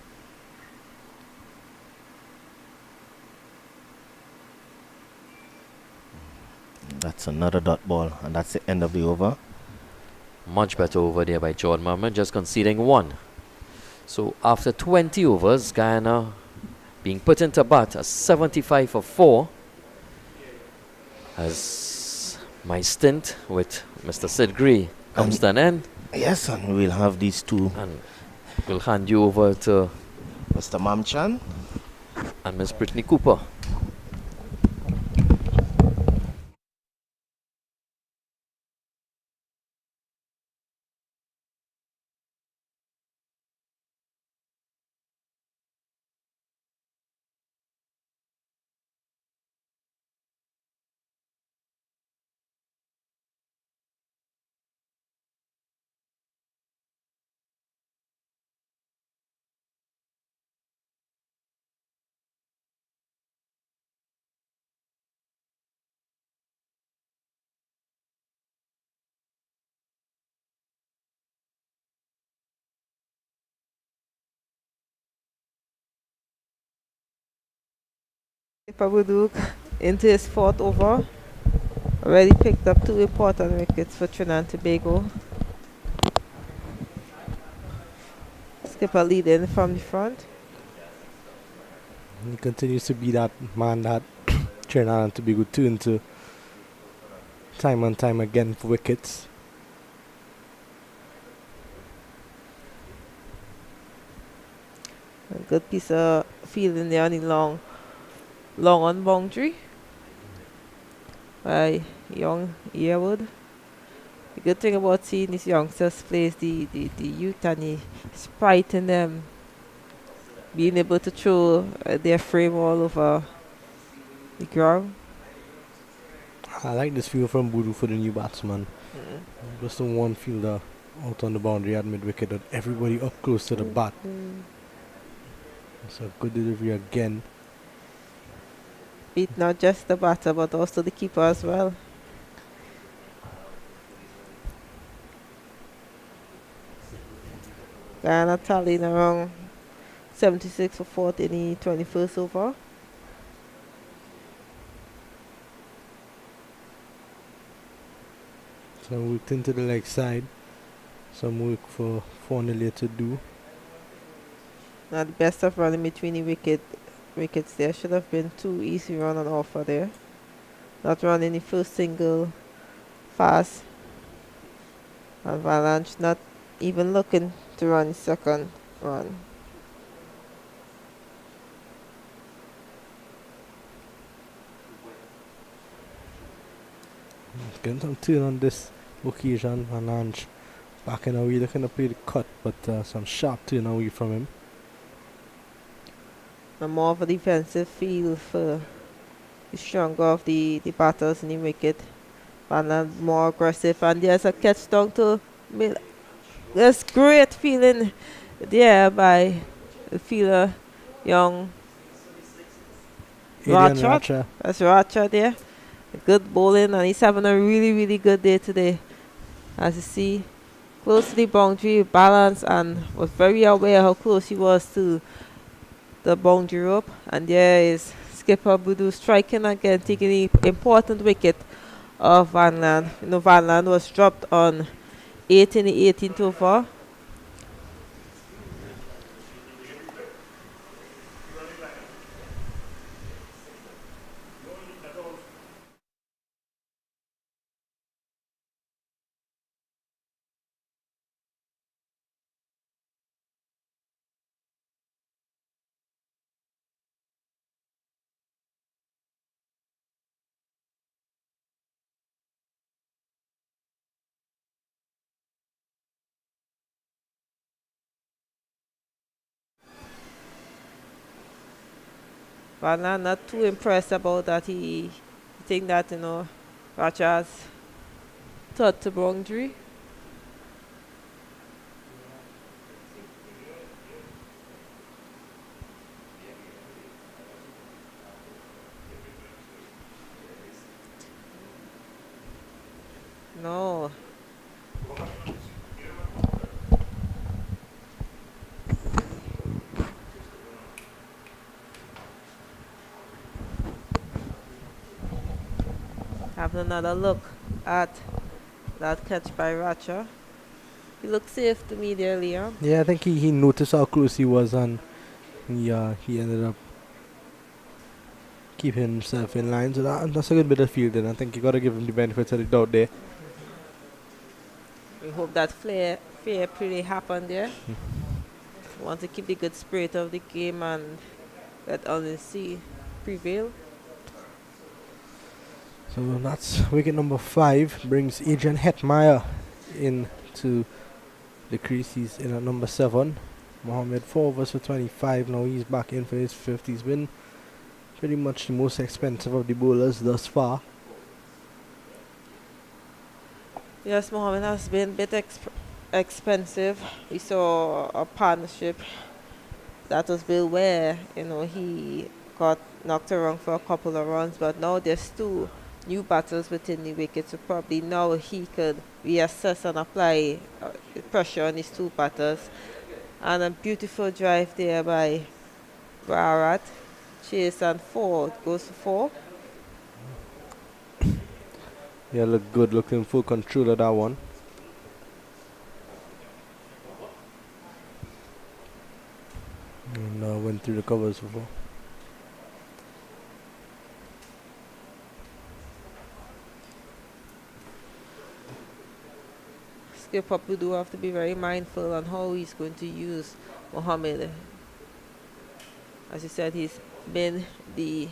That's another dot ball, and that's the end of the over. Much better over there by Jordan Merman, just conceding 1. So after 20 overs, Guyana being put into bat a 75 for 4. As my stint with Mr. Sid Gray comes to an end. Yes, and we'll have these two. And we'll hand you over to Mr. Mamchan. and Miss Brittany Cooper. Pabuduk into his 4th over. Already picked up 2 important wickets for Trinidad and Tobago. Skipper leading from the front. He continues to be that man that Trinidad and Tobago turn to time and time again for wickets. A good piece of fielding there on the long on boundary by young Yearwood. The good thing about seeing these youngsters play is the youth and the sprite in them being able to throw their frame all over the ground. I like this field from Boodoo for the new batsman. Just the one fielder out on the boundary at mid-wicket, but everybody up close to the bat. It's a good delivery again. Beat not just the batter but also the keeper as well. Guyana tallying around 76 for 40 in the 21st over. Some work into the leg side. Some work for Fornelli to do. Not the best of running between the wickets there. Should have been 2 easy run on offer there. Not running the first single fast. Avalanche not even looking to run the second run. Getting some turn on this occasion. Avalanche backing away, looking to play the cut, but some sharp turn away from him. And more of a defensive feel for the stronger of the batters in the wicket. And more aggressive. And there's a catch down to There's great feeling there by the fielder, young Adrian Ratchet. Racha. That's Ratchet there. Good bowling, and he's having a really, really good day today. As you see, close to the boundary, balanced, and was very aware how close he was to the boundary rope. And there is skipper Budu striking again, taking the important wicket of Van Land. You know, Van Land was dropped on 8 in the 18th over. Van Land not too impressed about that. He think that, you know, Racha's third to boundary. No. Having another look at that catch by Racha. He looked safe to me there, Liam. Yeah, I think he noticed how close he was, and he ended up keeping himself in line. So that's a good bit of fielding. I think you got to give him the benefit of the doubt there. We hope that fair play happened there. Want to keep the good spirit of the game and let honesty prevail. So that's wicket number 5. Brings Adrian Hetmeyer into the crease. He's in at number 7. Mohammed 4 overs for 25. Now he's back in for his 5th. He's been pretty much the most expensive of the bowlers thus far. Yes, Mohammed has been a bit expensive. We saw a partnership that was built where, you know, he got knocked around for a couple of runs, but now there's 2 new batters within the wicket, so probably now he could reassess and apply pressure on his 2 batters. And a beautiful drive there by Bharat. Chase and 4, goes to 4. Yeah, look good. Looked in full control of that one. And went through the covers before. Skipper Budu have to be very mindful on how he's going to use Mohammed. As you said, he's been the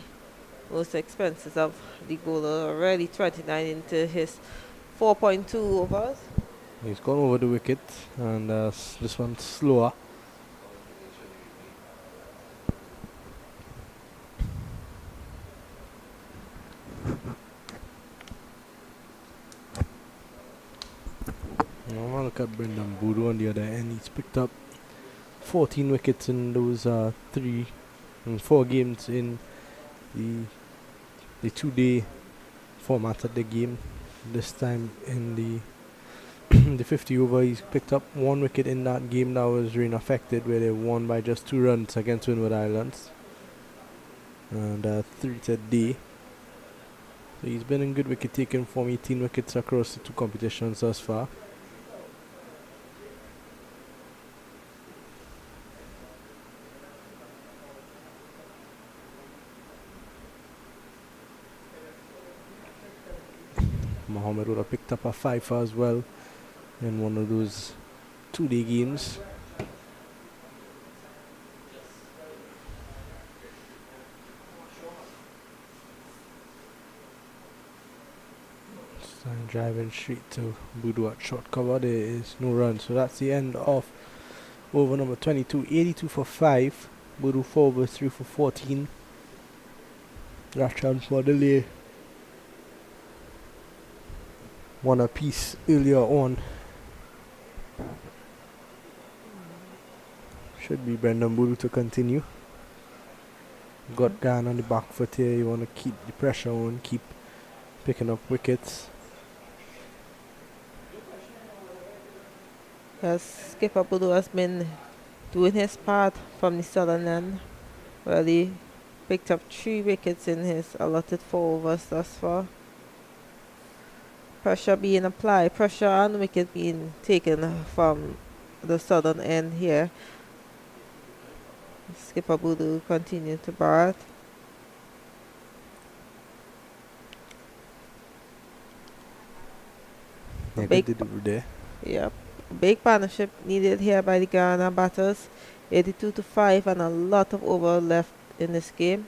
most expensive of the bowler, already 29 into his 4.2 overs. He's gone over the wicket, and this one's slower. Now look at Brendan Budu on the other end. He's picked up 14 wickets in those 4 games in the 2-day format of the game. This time in the the 50 over, he's picked up 1 wicket in that game that was rain affected, where they won by just 2 runs against Windward Islands, and 3 today. So he's been in good wicket taking form, 18 wickets across the 2 competitions thus far. Mohammed would have picked up a 5 as well in one of those 2-day games. Driving straight to Budu at short cover. There is no run, so that's the end of over number 22. 82 for 5. Budu 4 over 3 for 14. Rachan for delay. 1 apiece earlier on. should be Brendan Bulu to continue. Got Guyana on the back foot here. You want to keep the pressure on, keep picking up wickets. Yes, skipper Budu has been doing his part from the southern end. Well, he picked up 3 wickets in his allotted 4 overs thus far. Pressure being applied, pressure and wicket being taken from the southern end here. Skipper Budu continued to bat. Yeah, Big good delivery there. Yep. Big partnership needed here by the Guyana batters. 82 to 5 and a lot of over left in this game.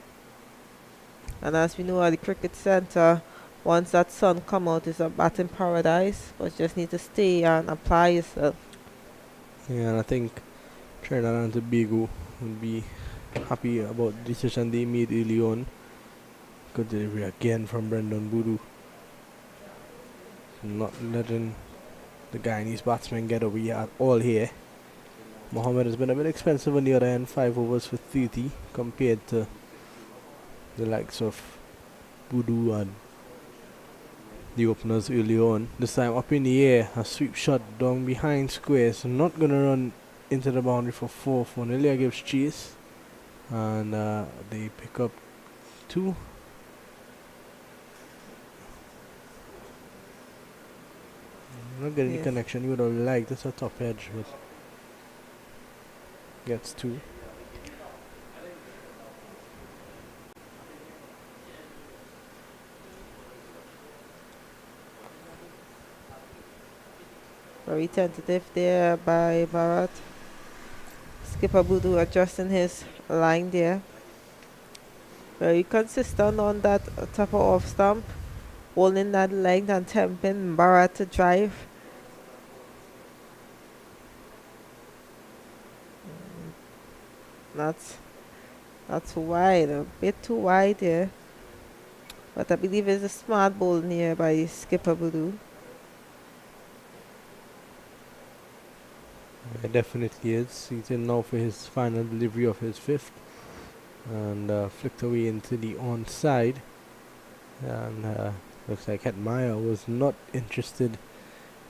And as we know at the cricket center, once that sun come out, it's a batting paradise. But just need to stay and apply yourself. Yeah, and I think Trinidad and Tobago would be happy about the decision they made early on. Good delivery again from Brendan Boodoo. Not letting the Guyanese batsmen get away at all here. Mohammed has been a bit expensive on the other end, 5 overs for 30 compared to the likes of Boodoo and the openers early on. This time up in the air, a sweep shot down behind square, so not going to run into the boundary for 4. Fornelia gives chase and they pick up 2. Not getting the Yes. connection you would have liked. That's a top edge, but gets 2. Very tentative there by Bharat. Skipper Budu adjusting his line there. Very consistent on that top off stump. Holding that length and tempting Bharat to drive. That's wide, a bit too wide here. But I believe it's a smart ball near by Skipper Budu. It definitely is. He's in now for his final delivery of his 5th. And flicked away into the onside. And looks like Hetmeyer was not interested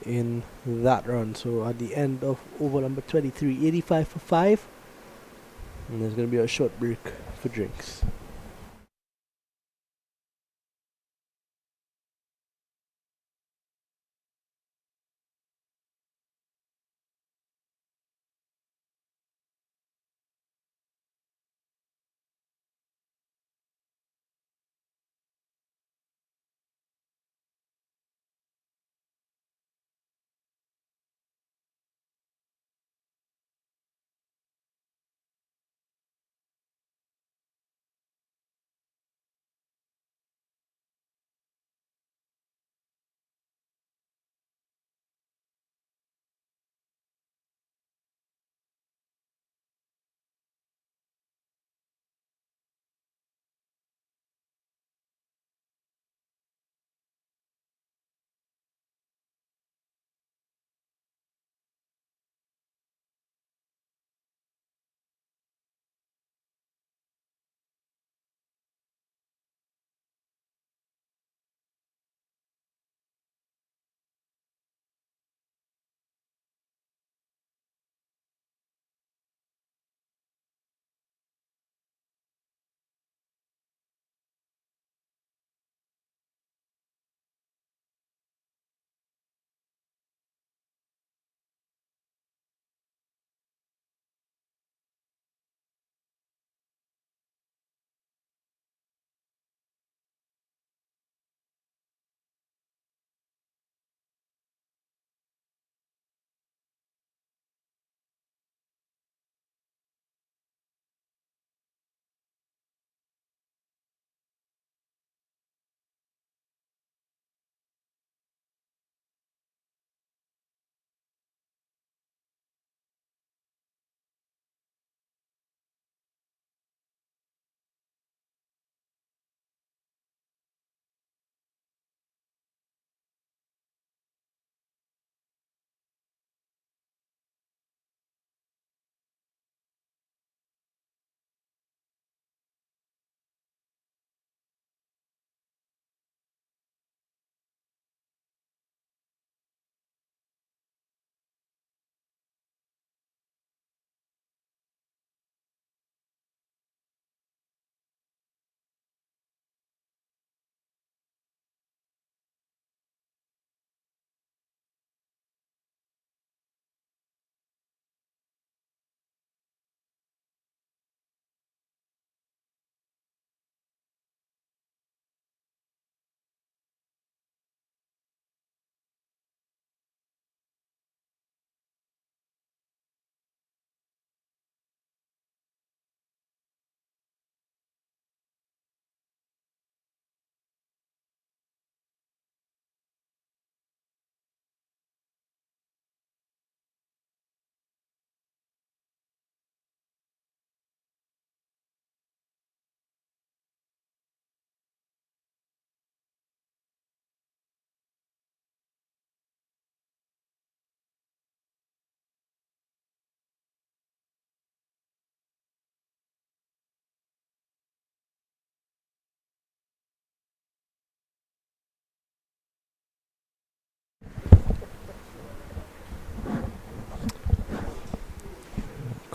in that run. So at the end of over number 23, 85 for 5. And there's going to be a short break for drinks.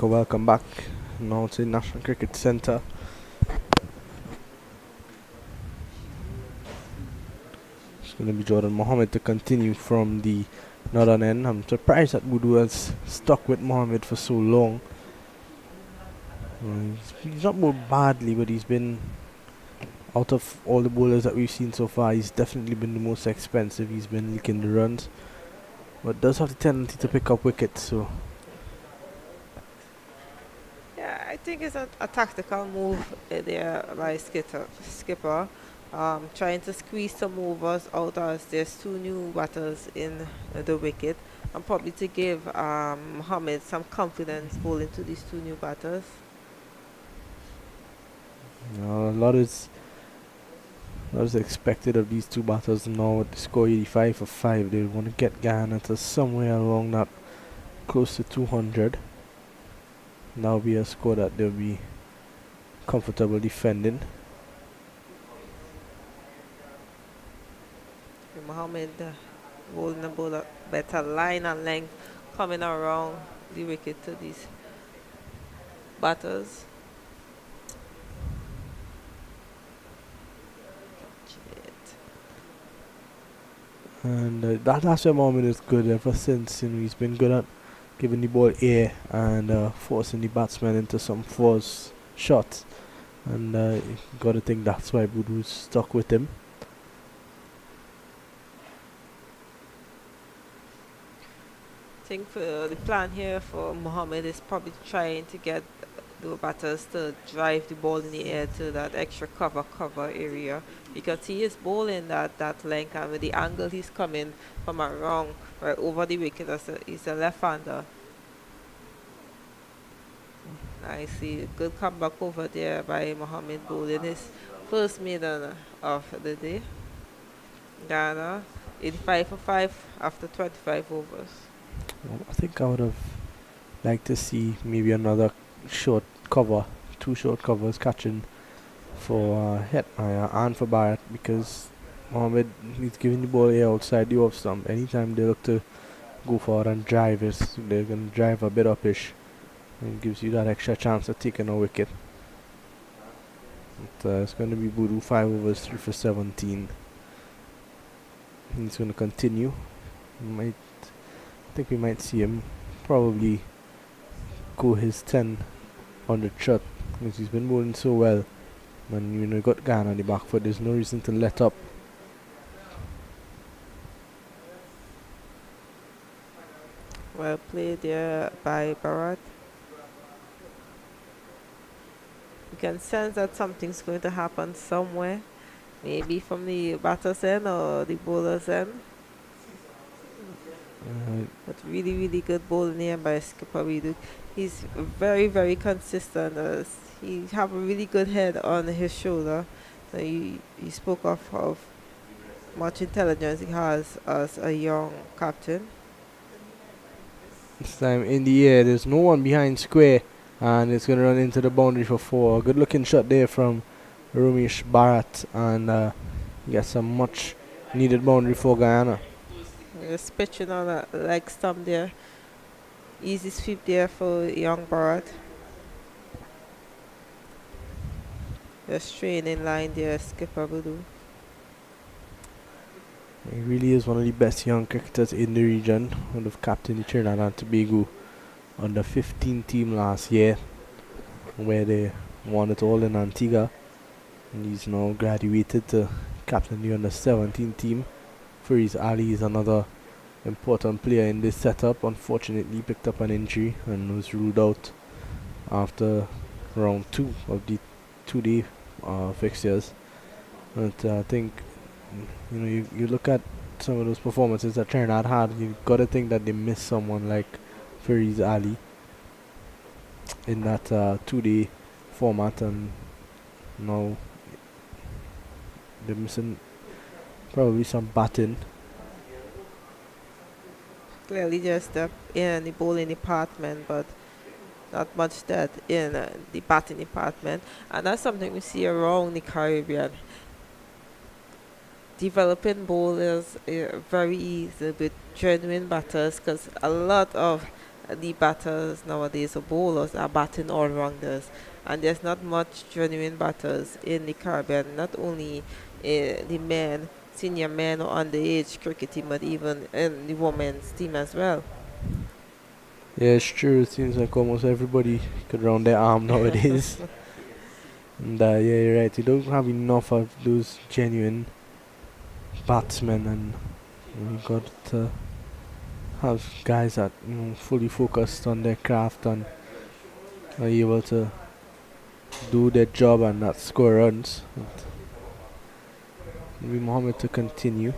Welcome back now to National Cricket Centre. It's going to be Jordan Mohammed to continue from the northern end. I'm surprised that Wudu has stuck with Mohammed for so long. He's not bowled badly, but he's been, out of all the bowlers that we've seen so far, he's definitely been the most expensive. He's been leaking the runs, but does have the tendency to pick up wickets, so Yeah, I think it's a tactical move there by skipper. Trying to squeeze some overs out as there's two new batters in the wicket, and probably to give Mohammed some confidence bowling to these two new batters. a lot is expected of these two batters now. With the score 85 for 5, they want to get Guyana to somewhere along that close to 200. That'll be a score that they'll be comfortable defending. Mohammed bowling a ball better line and length coming around the wicket to these batters. And that last Mohammed is good ever since. He's been good at giving the ball air and forcing the batsman into some force shots. And you gotta think that's why Budu's stuck with him. I think the plan here for Mohammed is probably trying to get the batters to drive the ball in the air to that extra cover area, because he is bowling that length, and with the angle he's coming from around right over the wicket, he's a left-hander. I see a good comeback over there by Mohammed bowling his first maiden of the day. Ghana 85 for 5 after 25 overs. Well, I think I would have liked to see maybe another short cover, 2 short covers catching for Hetmeyer and for Barrett, because Mohammed is giving the ball here outside the off stump. Anytime they look to go forward and drive, they're going to drive a bit upish, and it gives you that extra chance of taking a wicket. It's going to be Budu 5 overs, 3 for 17. He's going to continue. I think we might see him probably go his 10-100 shot, because he's been bowling so well. And you got Ghana on the back foot. There's no reason to let up. Well played there by Bharat. You can sense that something's going to happen somewhere, maybe from the batter's end or the bowler's end. But really good bowling here by skipper Widu. He's very consistent. He have a really good head on his shoulder. So you spoke of how much intelligence he has as a young captain. This time in the air, there's no one behind square, and it's going to run into the boundary for 4. A good looking shot there from Ramesh Bharat, and he gets some much needed boundary for Guyana. Just pitching on a leg stump there. Easy sweep there for young Bharat. Just straight in line there, skipper Budu. He really is one of the best young cricketers in the region. Would have captained the Trinidad and Tobago under 15 team last year, where they won it all in Antigua. And he's now graduated to captain the under 17 team. Fariz Ali is another important player in this setup. Unfortunately, picked up an injury and was ruled out after round 2 of the 2-day fixtures. But I think you look at some of those performances that Trinidad had, you've got to think that they missed someone like Fariz Ali in that 2-day format, and now they're missing probably some batting. Clearly just in the bowling department, but not much that in the batting department. And that's something we see around the Caribbean. Developing bowlers very easy with genuine batters, because a lot of the batters nowadays, the bowlers are batting all rounders, and there's not much genuine batters in the Caribbean. Not only the men, senior men or underage cricket team, but even in the women's team as well. Yeah, it's true. It seems like almost everybody could round their arm nowadays. And yeah, you're right. You don't have enough of those genuine batsmen, and you got to have guys that fully focused on their craft and are able to do their job and not score runs. Maybe Mohammed to continue.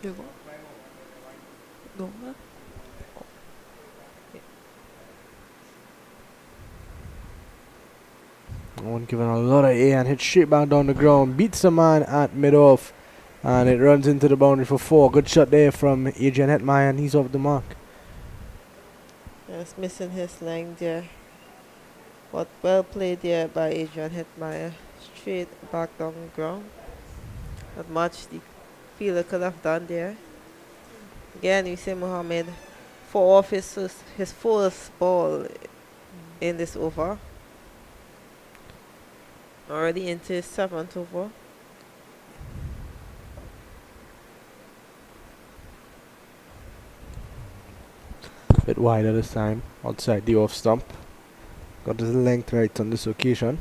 You go. No, man. One given a lot of air and hits straight back down the ground. Beats the man at mid-off. And it runs into the boundary for 4. Good shot there from Adrian Hetmeyer, and he's off the mark. Just missing his line there. But well played there by Adrian Hetmeyer. Straight back down the ground. Not much the fielder could have done there. Again, you see Mohammed fall off his first ball in this over. Already into his 7th over. Bit wider this time, outside the off stump. Got his length right on this occasion.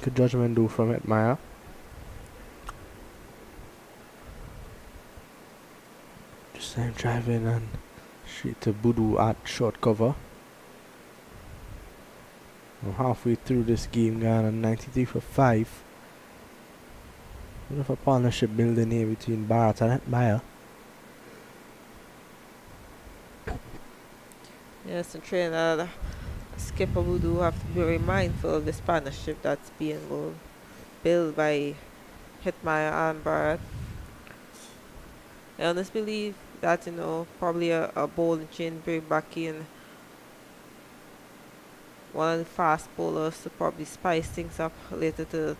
Good judgment do from Hetmeyer. Just time driving and straight to Boodoo at short cover. We're halfway through this game, Guyana 93 for 5. Bit of a partnership building here between Barrett and Hetmeyer. Yes, and Trinidad skipper Voodoo have to be very mindful of this partnership that's being built by Hetmeyer and Barrett. I honestly believe that, probably a bowling chain bring back in one of the fast bowlers to probably spice things up later to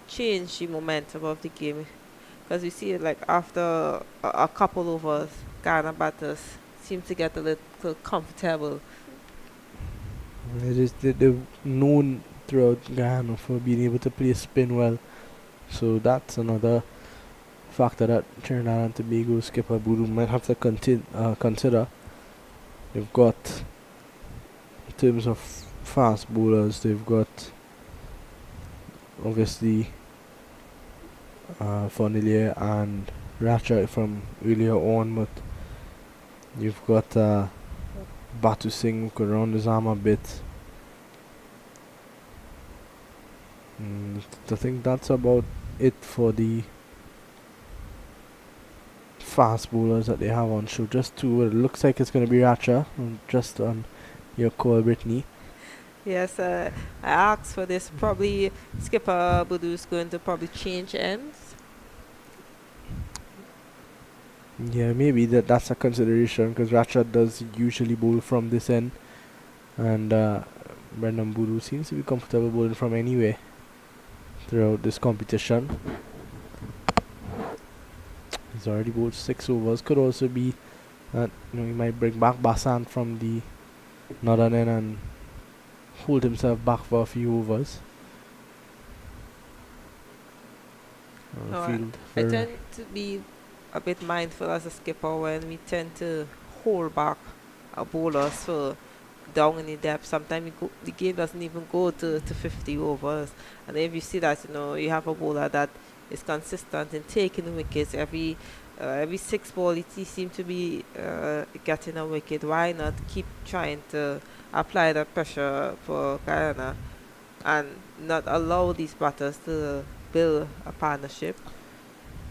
change the momentum of the game. Because we see like after a couple overs, Ghana batters seem to get a little comfortable. They're known throughout Guyana for being able to play spin well. So that's another factor that Trinidad and Tobago skipper Boodoo might have to consider. They've got, in terms of fast bowlers, they've got obviously Fonilier and Ratchet from earlier on, but you've got Batu Singh who could round his arm a bit. I think that's about it for the fast bowlers that they have on show. Just two. It looks like it's going to be Ratchet, just on your call, Brittany. Yes, I asked for this. Probably skipper Voodoo is going to probably change ends. Yeah, maybe that's a consideration, because Ratchet does usually bowl from this end, and Brendan Boodoo seems to be comfortable bowling from anywhere throughout this competition. He's already bowled 6 overs. Could also be that he might bring back Basant from the northern end and hold himself back for a few overs. I tend to be a bit mindful as a skipper when we tend to hold back our bowlers for down in the depth. Sometimes the game doesn't even go to 50 overs. And if you see that, you have a bowler that is consistent in taking the wickets every 6 ball, he seems to be getting a wicket. Why not keep trying to apply that pressure for Guyana and not allow these batters to build a partnership?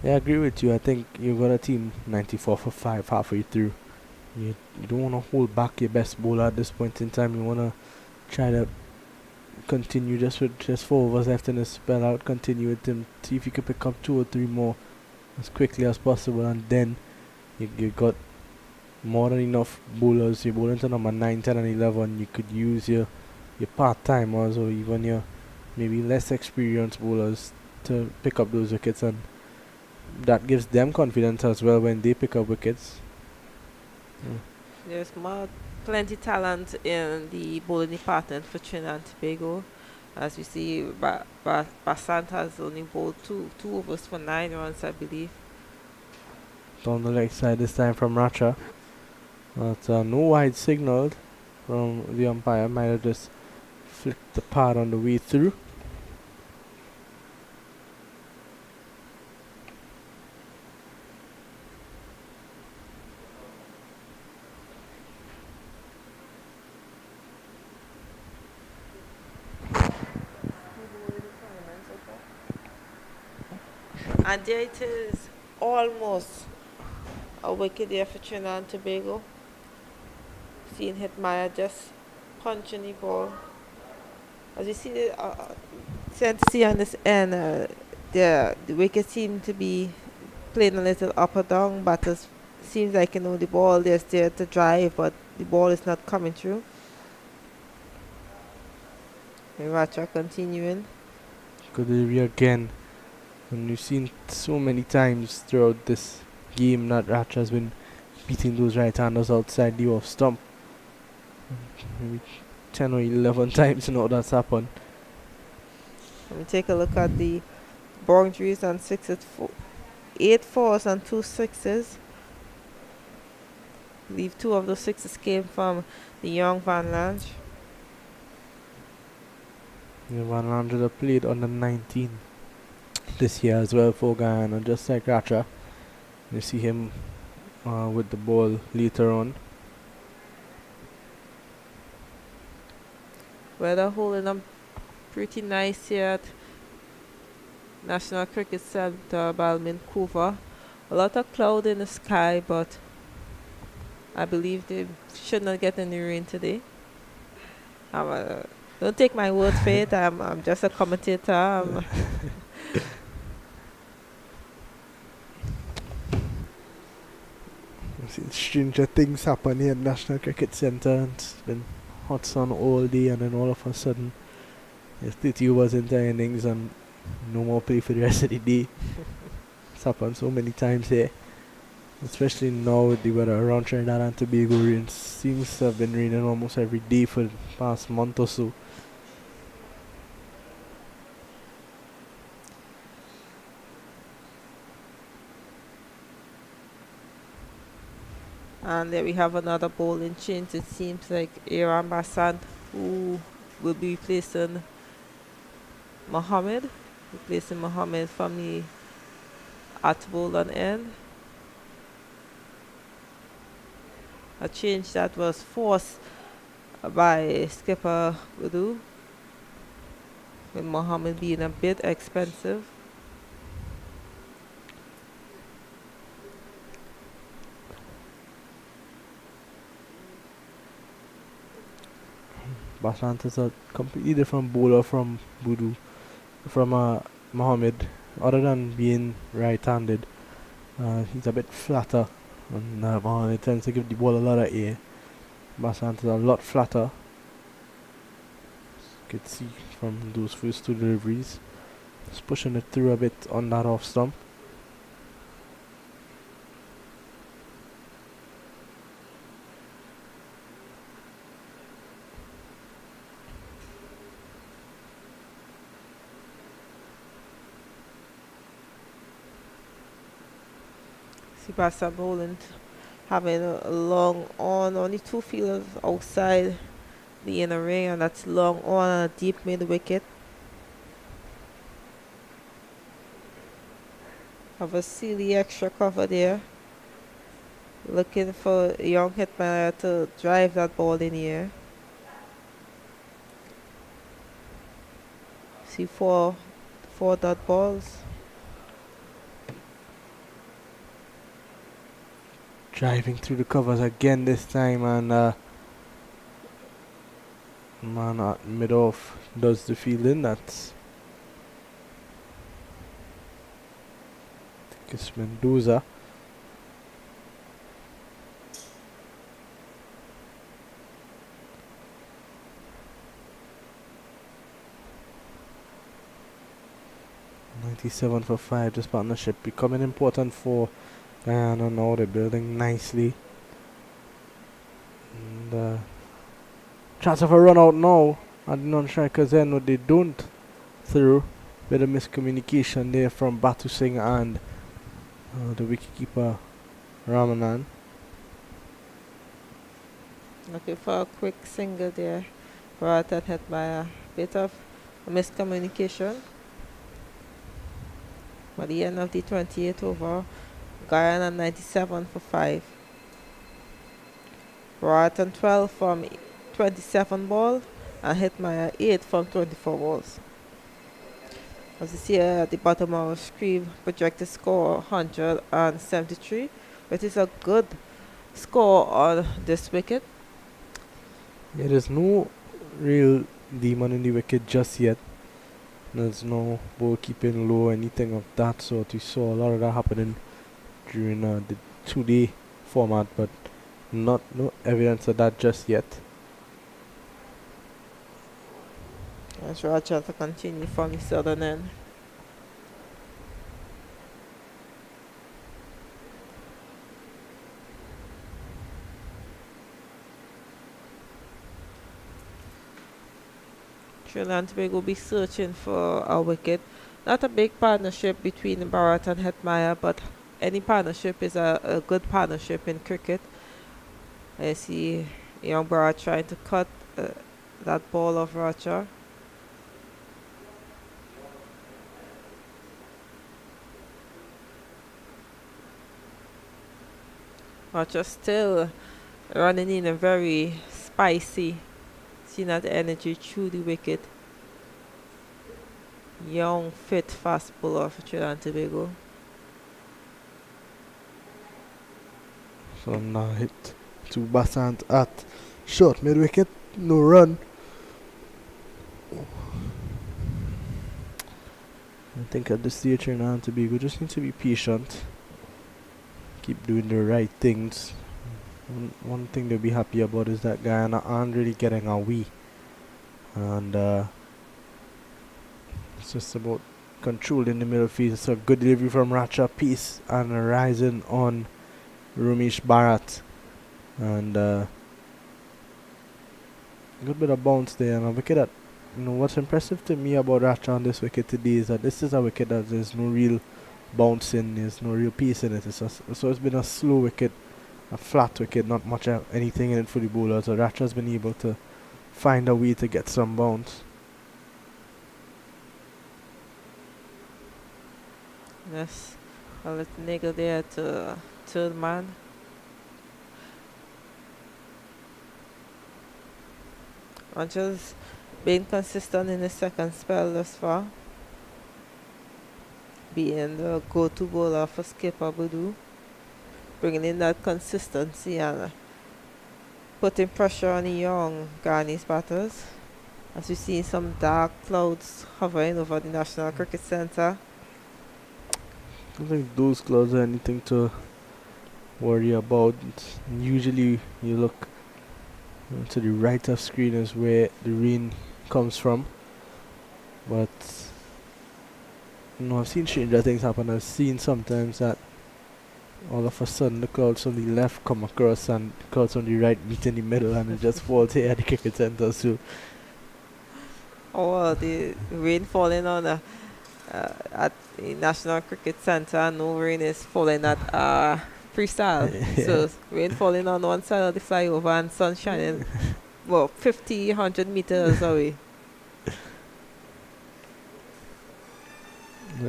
Yeah, I agree with you. I think you've got a team 94 for 5 halfway through. You don't want to hold back your best bowler at this point in time. You want to try to continue just with 4 overs left in the spell out. Continue with him. See if you can pick up 2 or 3 more as quickly as possible. And then you got more than enough bowlers. You're bowling to number 9, 10 and 11. You could use your part-timers or even your maybe less experienced bowlers to pick up those wickets and that gives them confidence as well when they pick up wickets. There's plenty talent in the bowling department for Trinidad and Tobago. As we see, Basant has only bowled two overs for 9 runs, I believe. Down the leg side this time from Racha. But no wide signaled from the umpire. Might have just flicked the pad on the way through. And there it is, almost a wicket there for Trinidad and Tobago. Seeing Hitmaya just punching the ball. As you see, tend to see on this end, the wicket seem to be playing a little up or down. Batters seems like the ball is there to drive, but the ball is not coming through. And Racha continuing. Good area again. And we've seen so many times throughout this game that Racha has been beating those right-handers outside the off stump. Maybe 10 or 11 times now that's happened. Let me take a look at the boundaries and 8 fours and 2 sixes. I believe 2 of those 6s came from the young Van Lange. Yeah, Van Landra played under 19 this year as well for Guyana, just like Racha. You see him with the ball later on. Weather holding up pretty nice here at National Cricket Centre, Balmain-Coover. A lot of cloud in the sky, but I believe they should not get any rain today. Don't take my word for it. I'm just a commentator. I've seen stranger things happen here at National Cricket Centre, and it's been hot sun all day, and then all of a sudden there's 30 overs into innings and no more play for the rest of the day. It's happened so many times here, especially now with the weather around Trinidad and Tobago. Rain seems to have been raining almost every day for the past month or so. And there we have another bowling change. It seems like Aaron Basant, who will be replacing Mohammed from the at bowling end. A change that was forced by skipper Wudu, with Mohammed being a bit expensive. Basant is a completely different bowler from Mohammed. Other than being right-handed, he's a bit flatter, and Mohammed tends to give the ball a lot of air. Basant is a lot flatter. You could see from those first 2 deliveries. Just pushing it through a bit on that off stump. Sebastian Boland having a long on, only 2 fielders outside the inner ring, and that's long on and a deep mid wicket. Have a silly extra cover there. Looking for a young hitman to drive that ball in the air. See 4 dot balls. Driving through the covers again this time, and man at mid-off does the fielding. That's I think it's Mendoza. 97 for 5. This partnership becoming important for Guyana now. They're building nicely. And chance of a run out now. And the non-strikers end what they don't through. Bit of miscommunication there from Batu Singh and the wicketkeeper Ramanan. Looking for a quick single there. Baratan hit by a bit of miscommunication. By the end of the 28th over, Guyana 97 for 5. Baratan 12 from 27 ball and Hitmaya 8 from 24 balls. As you see at the bottom of our screen, projected score 173, which is a good score on this wicket. Yeah, there's no real demon in the wicket just yet. There's no ball keeping low or anything of that sort. We saw a lot of that happening during the 2-day format, but no evidence of that just yet. As Raja to continue from the southern end. Trinidad and Tobago will be searching for a wicket. Not a big partnership between Bharat and Hetmaya, but any partnership is a good partnership in cricket. I see young Bharat trying to cut that ball of Raja. Raja still running in a very spicy. See that energy through the wicket. Young, fit, fast bowler for Trinidad and Tobago. So now hit to Basant at short mid wicket, no run. I think at this stage Trinidad and Tobago just need to be patient. Keep doing the right things. One thing they'll be happy about is that Guyana aren't really getting away. And it's just about controlling the middle field. It's a good delivery from Racha, peace and rising on Rumesh Bharat. And good bit of bounce there. And a wicket that, what's impressive to me about Racha on this wicket today is that this is a wicket that there's no real bouncing, there's no real pace in it. So it's been a slow wicket, a flat wicket, not much anything in it for the bowler. So Racha's been able to find a way to get some bounce. Yes, a little niggle there to third man. Racha's been consistent in the second spell thus far, being the go-to bowler for skipper Budu, bringing in that consistency and putting pressure on the young Ghanese batters. As we see some dark clouds hovering over the National Cricket Centre. I don't think those clouds are anything to worry about. Usually you look to the right of screen is where the rain comes from. But I've seen stranger things happen. I've seen sometimes that all of a sudden the clouds on the left come across and clouds on the right meet in the middle and it just falls here at the cricket centre. So The rain falling on at the National Cricket Centre, and no rain is falling at freestyle. Yeah. So rain falling on one side of the flyover and sun shining 50, 100 meters away.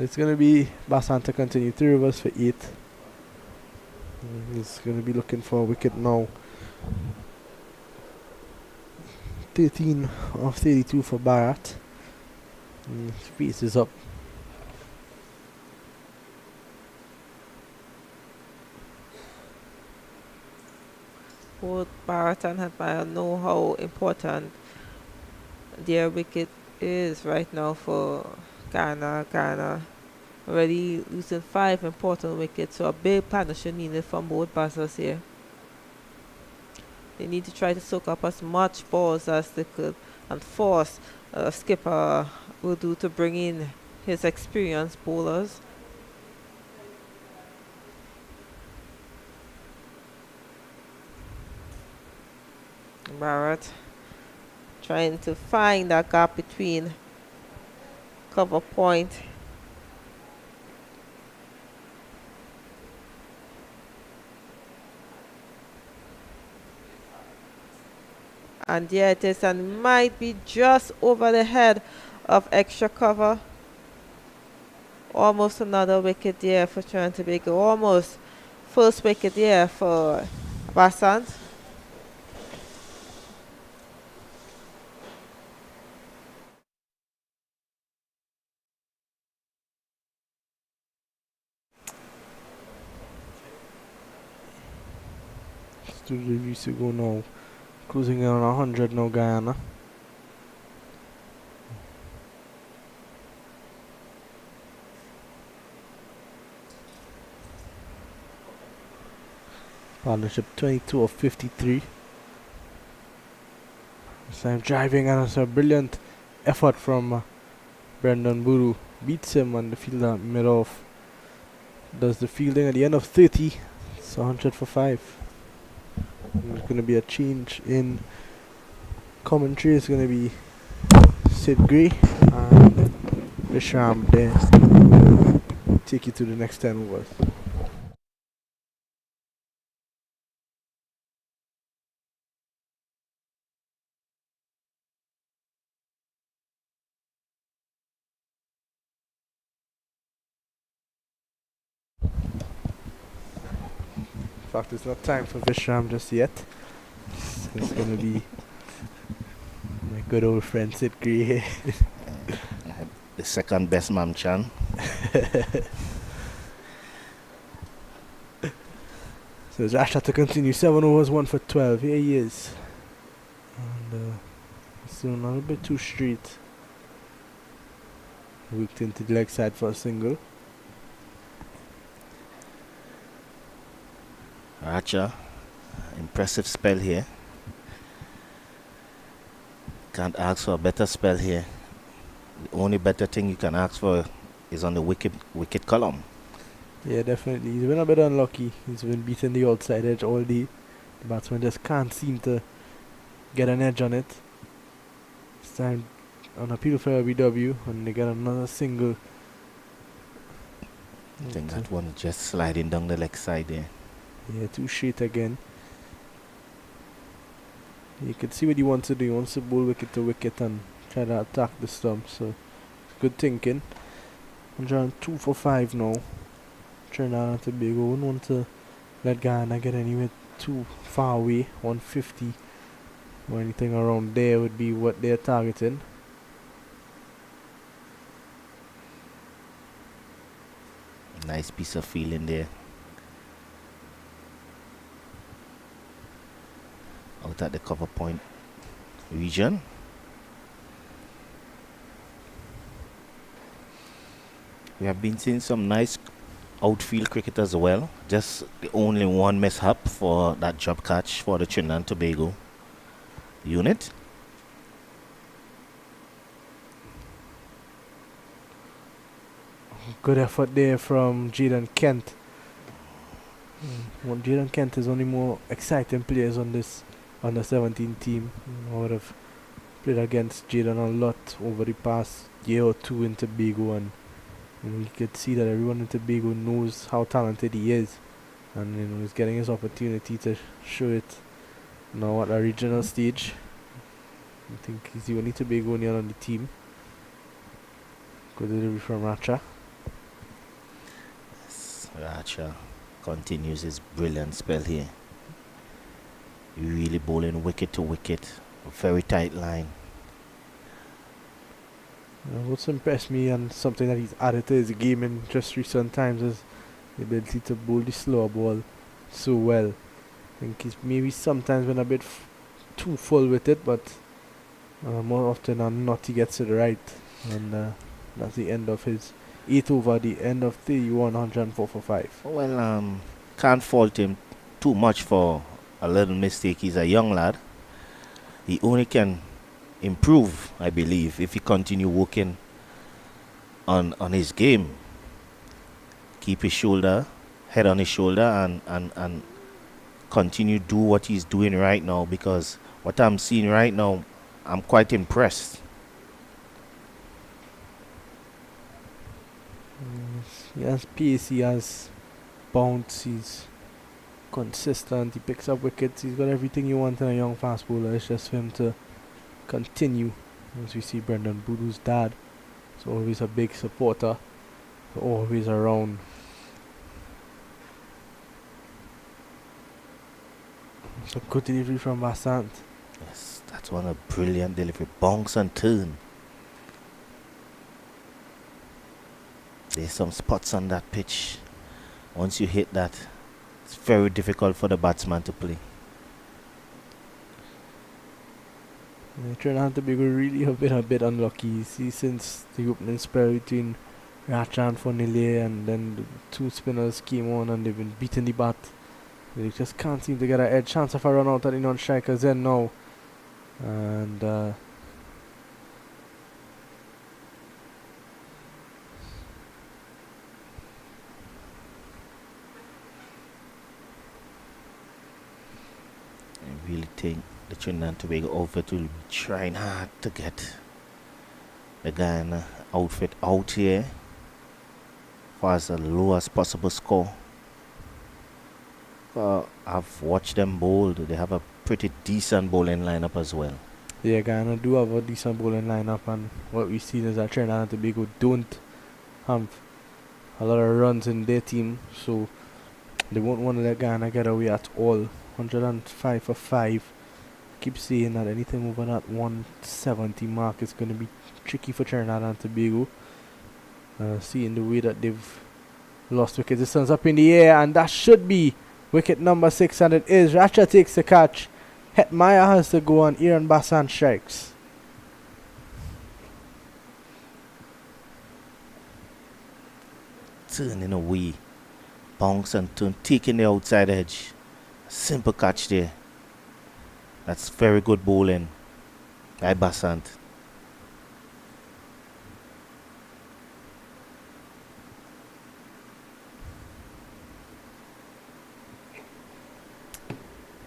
it's going to be Basant to continue 3 overs for 8. He's going to be looking for a wicket now. 13 of 32 for Bharat. Pace is up. Both Bharat and Hatmaya know how important their wicket is right now for Ghana. Ghana already losing 5 important wickets, so a big partnership needed from both batters here. They need to try to soak up as much balls as they could and force skipper will do to bring in his experienced bowlers. Barrett trying to find that gap between cover point and there it is, and might be just over the head of extra cover. Almost another wicket there for Trinidad and Tobago. Almost first wicket there for Basant. Still reviews to go now. Cruising around 100 now, Guyana. Partnership 22 of 53. This time driving, and it's a brilliant effort from Brendan Buru. Beats him on the fielder mid-off. Does the fielding at the end of 30. It's 100 for 5. There's going to be a change in commentary. It's going to be Sid Gray and Vishram there. Take you to the next 10 overs. In fact, it's not time for Vishram just yet. It's going to be my good old friend Sid Gray here. The second best Mamchan. So Rasha to continue. 7 overs, 1 for 12. Here he is. And still a little bit too straight. Hooked into the leg side for a single. Racha, impressive spell here. Can't ask for a better spell here. The only better thing you can ask for is on the wicket column. Yeah, definitely. He's been a bit unlucky. He's been beating the outside edge all day. The batsman just can't seem to get an edge on it. This time on appeal for LBW, and they get another single. I think that one just sliding down the leg side there. Yeah, too straight again. You can see what he wants to do. He wants to bowl wicket to wicket and try to attack the stump. So, good thinking. 102 for 5 now. Trinidad and Tobago wouldn't want to let Guyana get anywhere too far away. 150 or anything around there would be what they're targeting. Nice piece of feeling there. Out at the cover point region. We have been seeing some nice outfield cricket as well. Just the only one mishap for that drop catch for the Trinidad and Tobago unit. Good effort there from Jaden Kent. Jaden Kent is only more exciting players on this under 17 team. I would have played against Jaden a lot over the past year or two in Tobago, and you could see that everyone in Tobago knows how talented he is, and he's getting his opportunity to show it now at a regional stage. I think he's the only Tobagonian on the team. Good delivery from Racha. Yes, Racha continues his brilliant spell here. Really bowling wicket to wicket, a very tight line. What's impressed me, and something that he's added to his game in just recent times, is the ability to bowl the slower ball so well. I think he's maybe sometimes been a bit too full with it, but more often than not he gets it right. And that's the end of his 8 over, the end of 31, 104 for 5. Well, can't fault him too much for a little mistake. He's a young lad. He only can improve, I believe, if he continue working on his game. Keep his head on his shoulder, and continue do what he's doing right now, because what I'm seeing right now, I'm quite impressed. He has pace, he has bounce, he's consistent, he picks up wickets, he's got everything you want in a young fast bowler. It's just for him to continue. As we see, Brendan Boodoo's dad is always a big supporter, always around. So good delivery from Basant. Yes, that's one a brilliant delivery. Bounce and turn. There's some spots on that pitch. Once you hit that, it's very difficult for the batsman to play. Trinidad and Tobago really have been a bit unlucky. You see, since the opening spell between Racha and Fonillier, and then the two spinners came on and they've been beating the bat. They just can't seem to get an edge. Chance of a run out at the non-strikers end now. And I really think the Trinidad and Tobago outfit will be trying hard to get the Guyana outfit out here for as a low as possible score. I've watched them bowl. They have a pretty decent bowling lineup as well. yeah, Guyana do have a decent bowling lineup, and what we've seen is that Trinidad and Tobago don't have a lot of runs in their team, so they won't want to let Guyana get away at all. 105 for 5. Keep saying that anything over that 170 mark is going to be tricky for Trinidad and Tobago. Seeing the way that they've lost wickets, it stands up in the air, and that should be wicket number 6, and it is. Racha takes the catch. Hetmeyer has to go, and Aaron Bassan strikes. Turning away, bounce and turn, taking the outside edge. Simple catch there. That's very good bowling by Basant.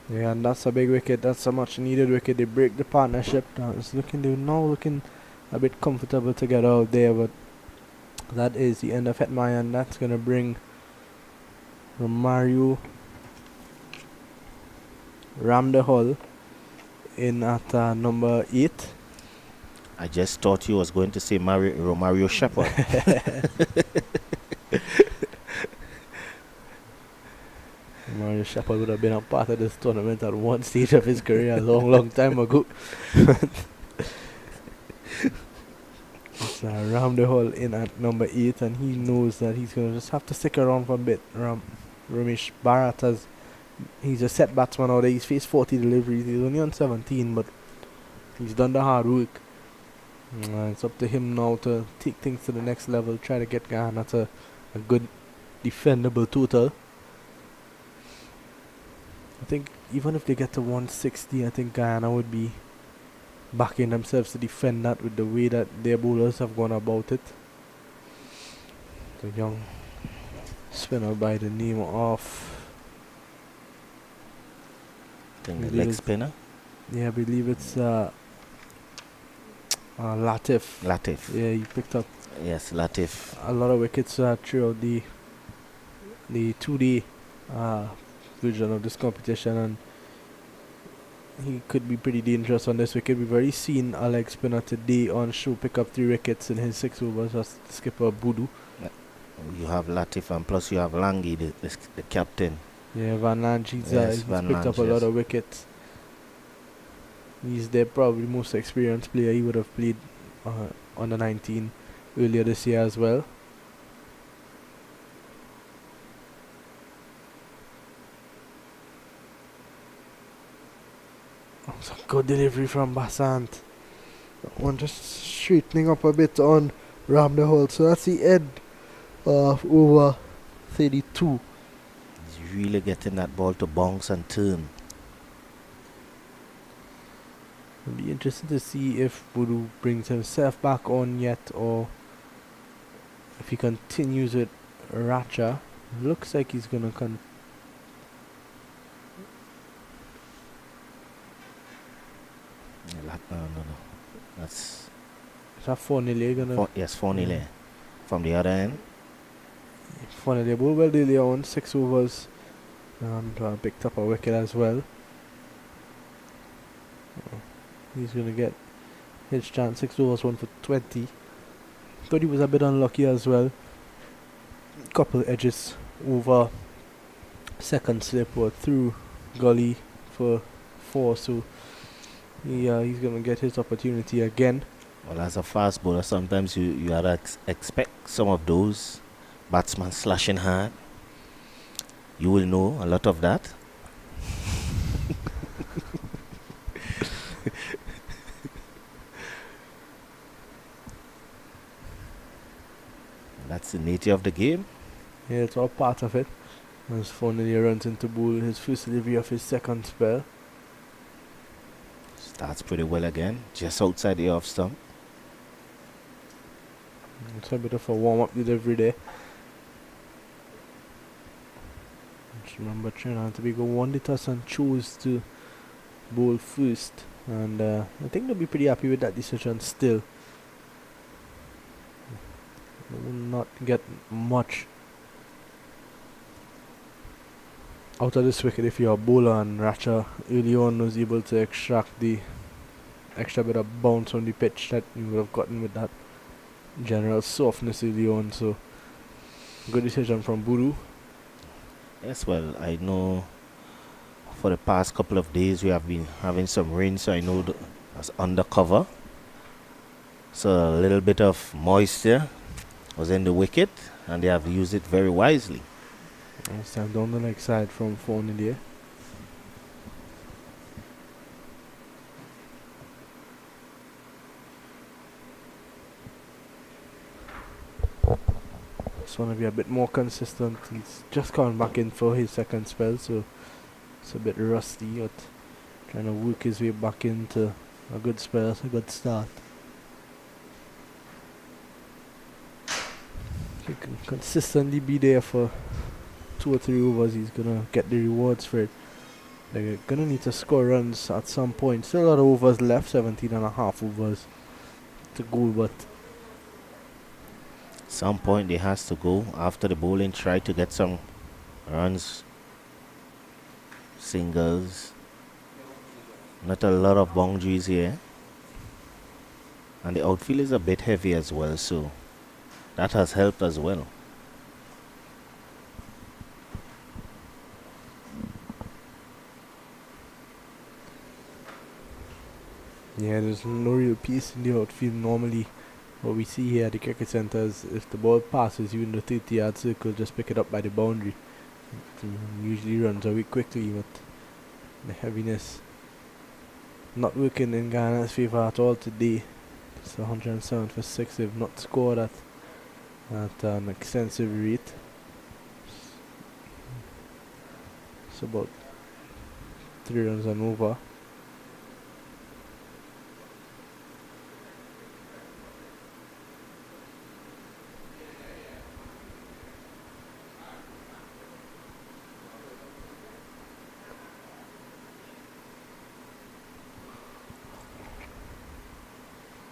Yeah, and that's a big wicket. That's a much needed wicket. They break the partnership down. They're now looking a bit comfortable to get out there, but that is the end of Hetmeyer, and that's gonna bring Romario Ramdehall in at number 8. I just thought you was going to say Romario Shepherd. Romario Shepherd would have been a part of this tournament at one stage of his career a long time ago. It's Ramdehall in at number 8, and he knows that he's going to just have to stick around for a bit. Ramesh Bharat has he's a set batsman out there. He's faced 40 deliveries. He's only on 17, but he's done the hard work. It's up to him now to take things to the next level, try to get Guyana to a good defendable total. I think even if they get to 160, I think Guyana would be backing themselves to defend that with the way that their bowlers have gone about it. The young spinner by the name of The leg spinner? Yeah, I believe it's Latif. Latif. Yeah, he picked up Yes, Latif. a lot of wickets throughout the 2-day version of this competition, and he could be pretty dangerous on this wicket. We've already seen a leg spinner today on show pick up 3 wickets in his 6 overs as skipper Boodoo. You have Latif, and plus you have Langi, the captain. Yeah, Van Lange, he's Van picked up a Lange, lot yes. of wickets. He's their probably most experienced player. He would have played under 19 earlier this year as well. Some good delivery from Basant. That one just straightening up a bit on Ramdehall. So that's the end of over 32. He's really getting that ball to bounce and turn. It'll be interesting to see if Boodoo brings himself back on yet, or if he continues with Racha, looks like he's gonna No. That's is that 4-0 gonna yes, 4-0 from the other end. 4-0 ball well earlier on, 6 overs, and picked up a wicket as well. He's gonna get his chance. 6 overs, 1 for 20. Thought he was a bit unlucky as well. Couple edges over second slip or through gully for 4, so he's gonna get his opportunity again. Well, as a fast bowler, sometimes you gotta expect some of those batsmen slashing hard. You will know a lot of that. That's the nature of the game. Yeah, it's all part of it. As 4-0 runs into bowl, his first delivery of his second spell. Starts pretty well again, just outside the off stump. It's a bit of a warm-up delivery there. Just remember, Trinidad and Tobago won the toss and chose to bowl first, and I think they'll be pretty happy with that decision still. They will not get much out of this wicket if you're a bowler, and Racha early on was able to extract the extra bit of bounce on the pitch that you would have gotten with that general softness early on. So good decision from Buru. Yes, well, I know for the past couple of days we have been having some rain, so I know that's undercover. So a little bit of moisture was in the wicket, and they have used it very wisely. This time down the leg side from 4-0. Just want to be a bit more consistent. He's just coming back in for his second spell, so it's a bit rusty, but trying to work his way back into a good spell, a good start. He can consistently be there for 2 or 3 overs, he's gonna get the rewards for it. They're gonna need to score runs at some point. Still a lot of overs left, 17.5 overs to go, but Some point they has to go after the bowling, try to get some runs, singles. Not a lot of boundaries here, and the outfield is a bit heavy as well, so that has helped as well. yeah, there's no real peace in the outfield. Normally, what we see here at the cricket centre is if the ball passes you in the 30-yard circle, just pick it up by the boundary. It usually runs away quickly, but the heaviness not working in Guyana's favour at all today. It's 107 for 6. They've not scored at an extensive rate. It's about 3 runs and over.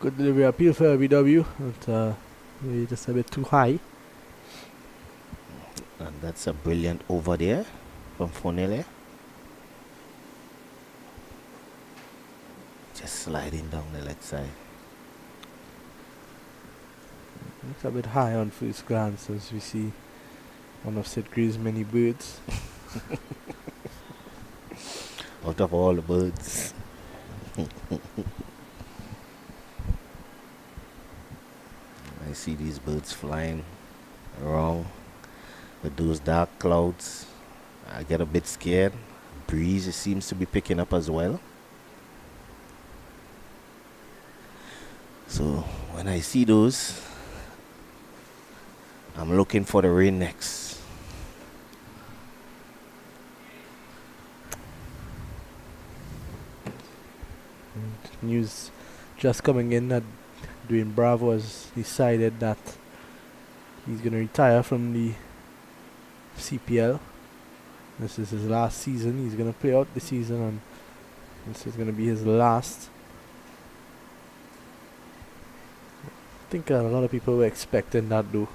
Good delivery appeal for LBW, but maybe just a bit too high. And that's a brilliant over there from Fonele. Just sliding down the leg side. Looks a bit high on first glance as we see one of Sid Gray's many birds. Out of all the birds. I see these birds flying around with those dark clouds. I get a bit scared. Breeze seems to be picking up as well. So when I see those, I'm looking for the rain next. News just coming in that Dwayne Bravo has decided that He's going to retire from the CPL. This is his last season. He's going to play out the season, and this is going to be his last. I think a lot of people were expecting that, though.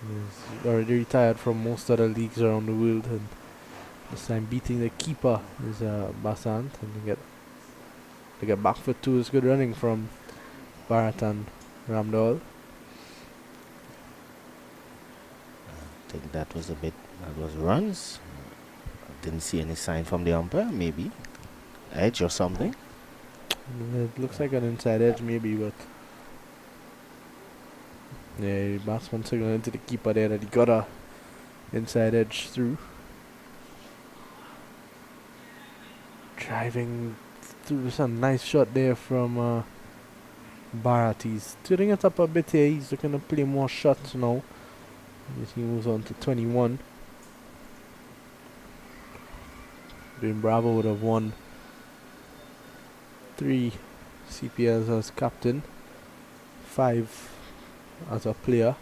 He's already retired from most other leagues around the world, and this time beating the keeper is Basant, and they get back for two. It's good running from Bharat and Ramdal. I think that was runs. Didn't see any sign from the umpire, maybe edge or something. It looks like an inside edge, maybe, but yeah, batsman signal into the keeper there that he got a inside edge through. Driving through some nice shot there from Bharat. He's turning it up a bit here. He's looking to play more shots now as he moves on to 21. Doing Bravo would have won 3 CPLs as captain, 5 as a player.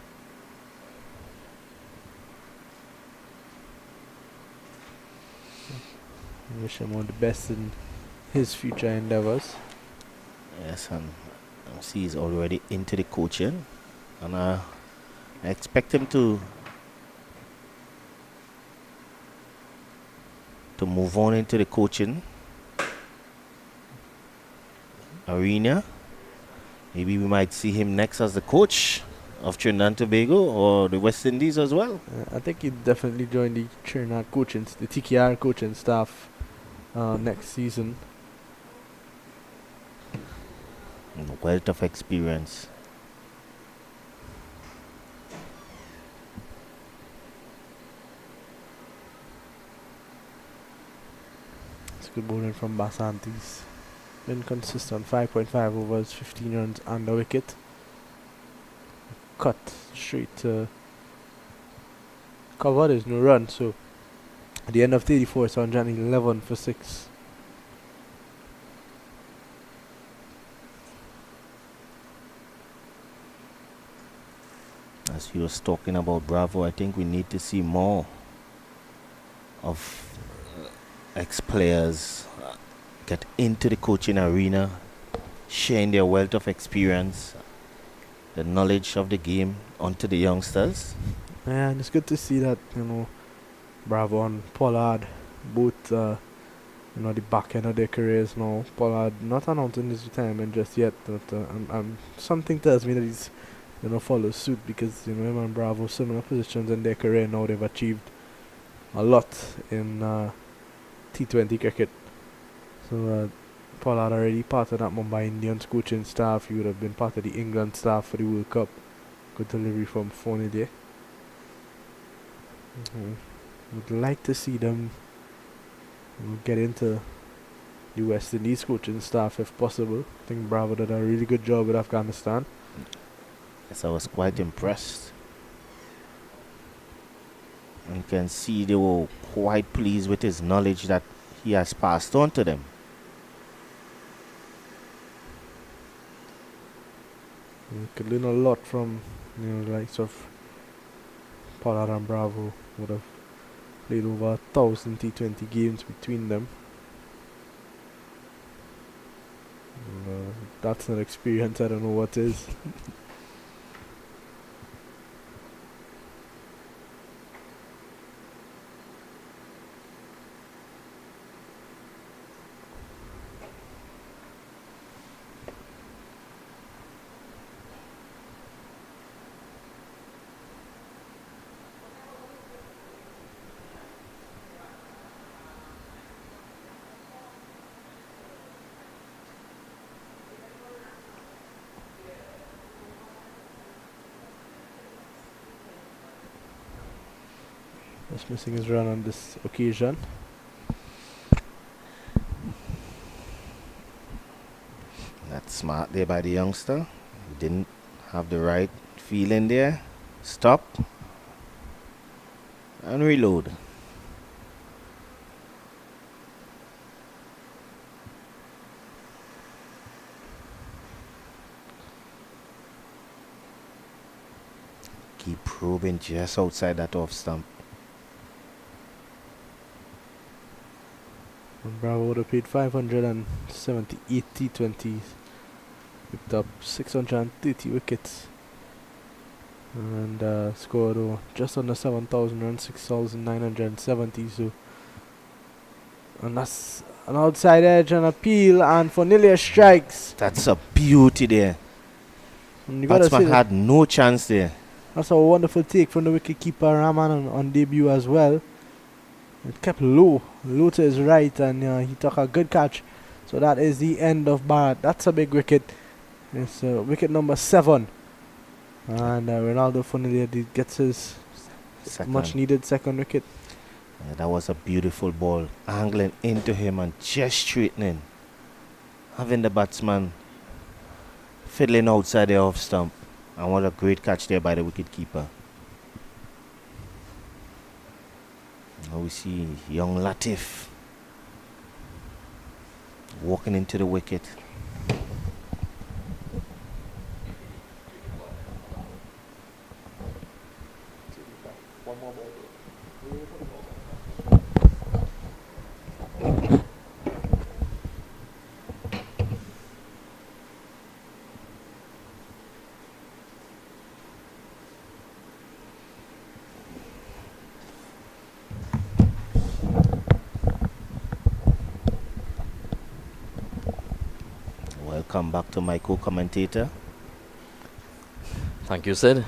I wish him all the best in his future endeavors. Yes, and I see he's already into the coaching, and I expect him to move on into the coaching arena. Maybe we might see him next as the coach of Trinidad and Tobago or the West Indies as well. I think he'd definitely join the Trinidad coaching, the TKR coaching staff next season. Wealth of experience. It's good bowling from Basantis. Been consistent, 5.5 overs, 15 runs and a wicket. Cut straight to cover, there's no run, so at the end of 34 it's 111 for 6. As he was talking about Bravo, I think we need to see more of ex-players get into the coaching arena, sharing their wealth of experience, the knowledge of the game onto the youngsters. Yeah, and it's good to see that, Bravo and Pollard both, the back end of their careers now. Pollard not announcing his retirement just yet, but something tells me that he's follow suit, because him and Bravo similar positions in their career now. They've achieved a lot in T20 cricket. So Pollard already part of that Mumbai Indians coaching staff. He would have been part of the England staff for the World Cup. Good delivery from Fornier. Would like to see them get into the West Indies coaching staff if possible. I think Bravo did a really good job with Afghanistan. Yes, I was quite impressed. You can see they were quite pleased with his knowledge that he has passed on to them. You could learn a lot from the likes of Pollard and Bravo. Would have played over 1,000 T20 games between them. That's not experience, I don't know what is. Just missing his run on this occasion. That's smart there by the youngster. Didn't have the right feeling there. Stop and reload. keep probing just outside that off stump. And Bravo would have paid 578 T20s, picked up 630 wickets, and scored just under 7,000 runs, 6,970. So, and that's an outside edge and a peel, and Fornilia strikes. That's a beauty there. And you gotta say Batsman had no chance there. that's a wonderful take from the wicketkeeper Rahman on debut as well. It kept low to his right, and he took a good catch. So that is the end of Bharat. That's a big wicket. It's wicket number 7. And Ronaldo Fornilia gets his much needed second wicket. Yeah, that was a beautiful ball. Angling into him and just straightening. Having the batsman fiddling outside the off stump. And what a great catch there by the wicketkeeper. Now we see young Latif walking into the wicket. Welcome back to my co-commentator. Thank you, Sid.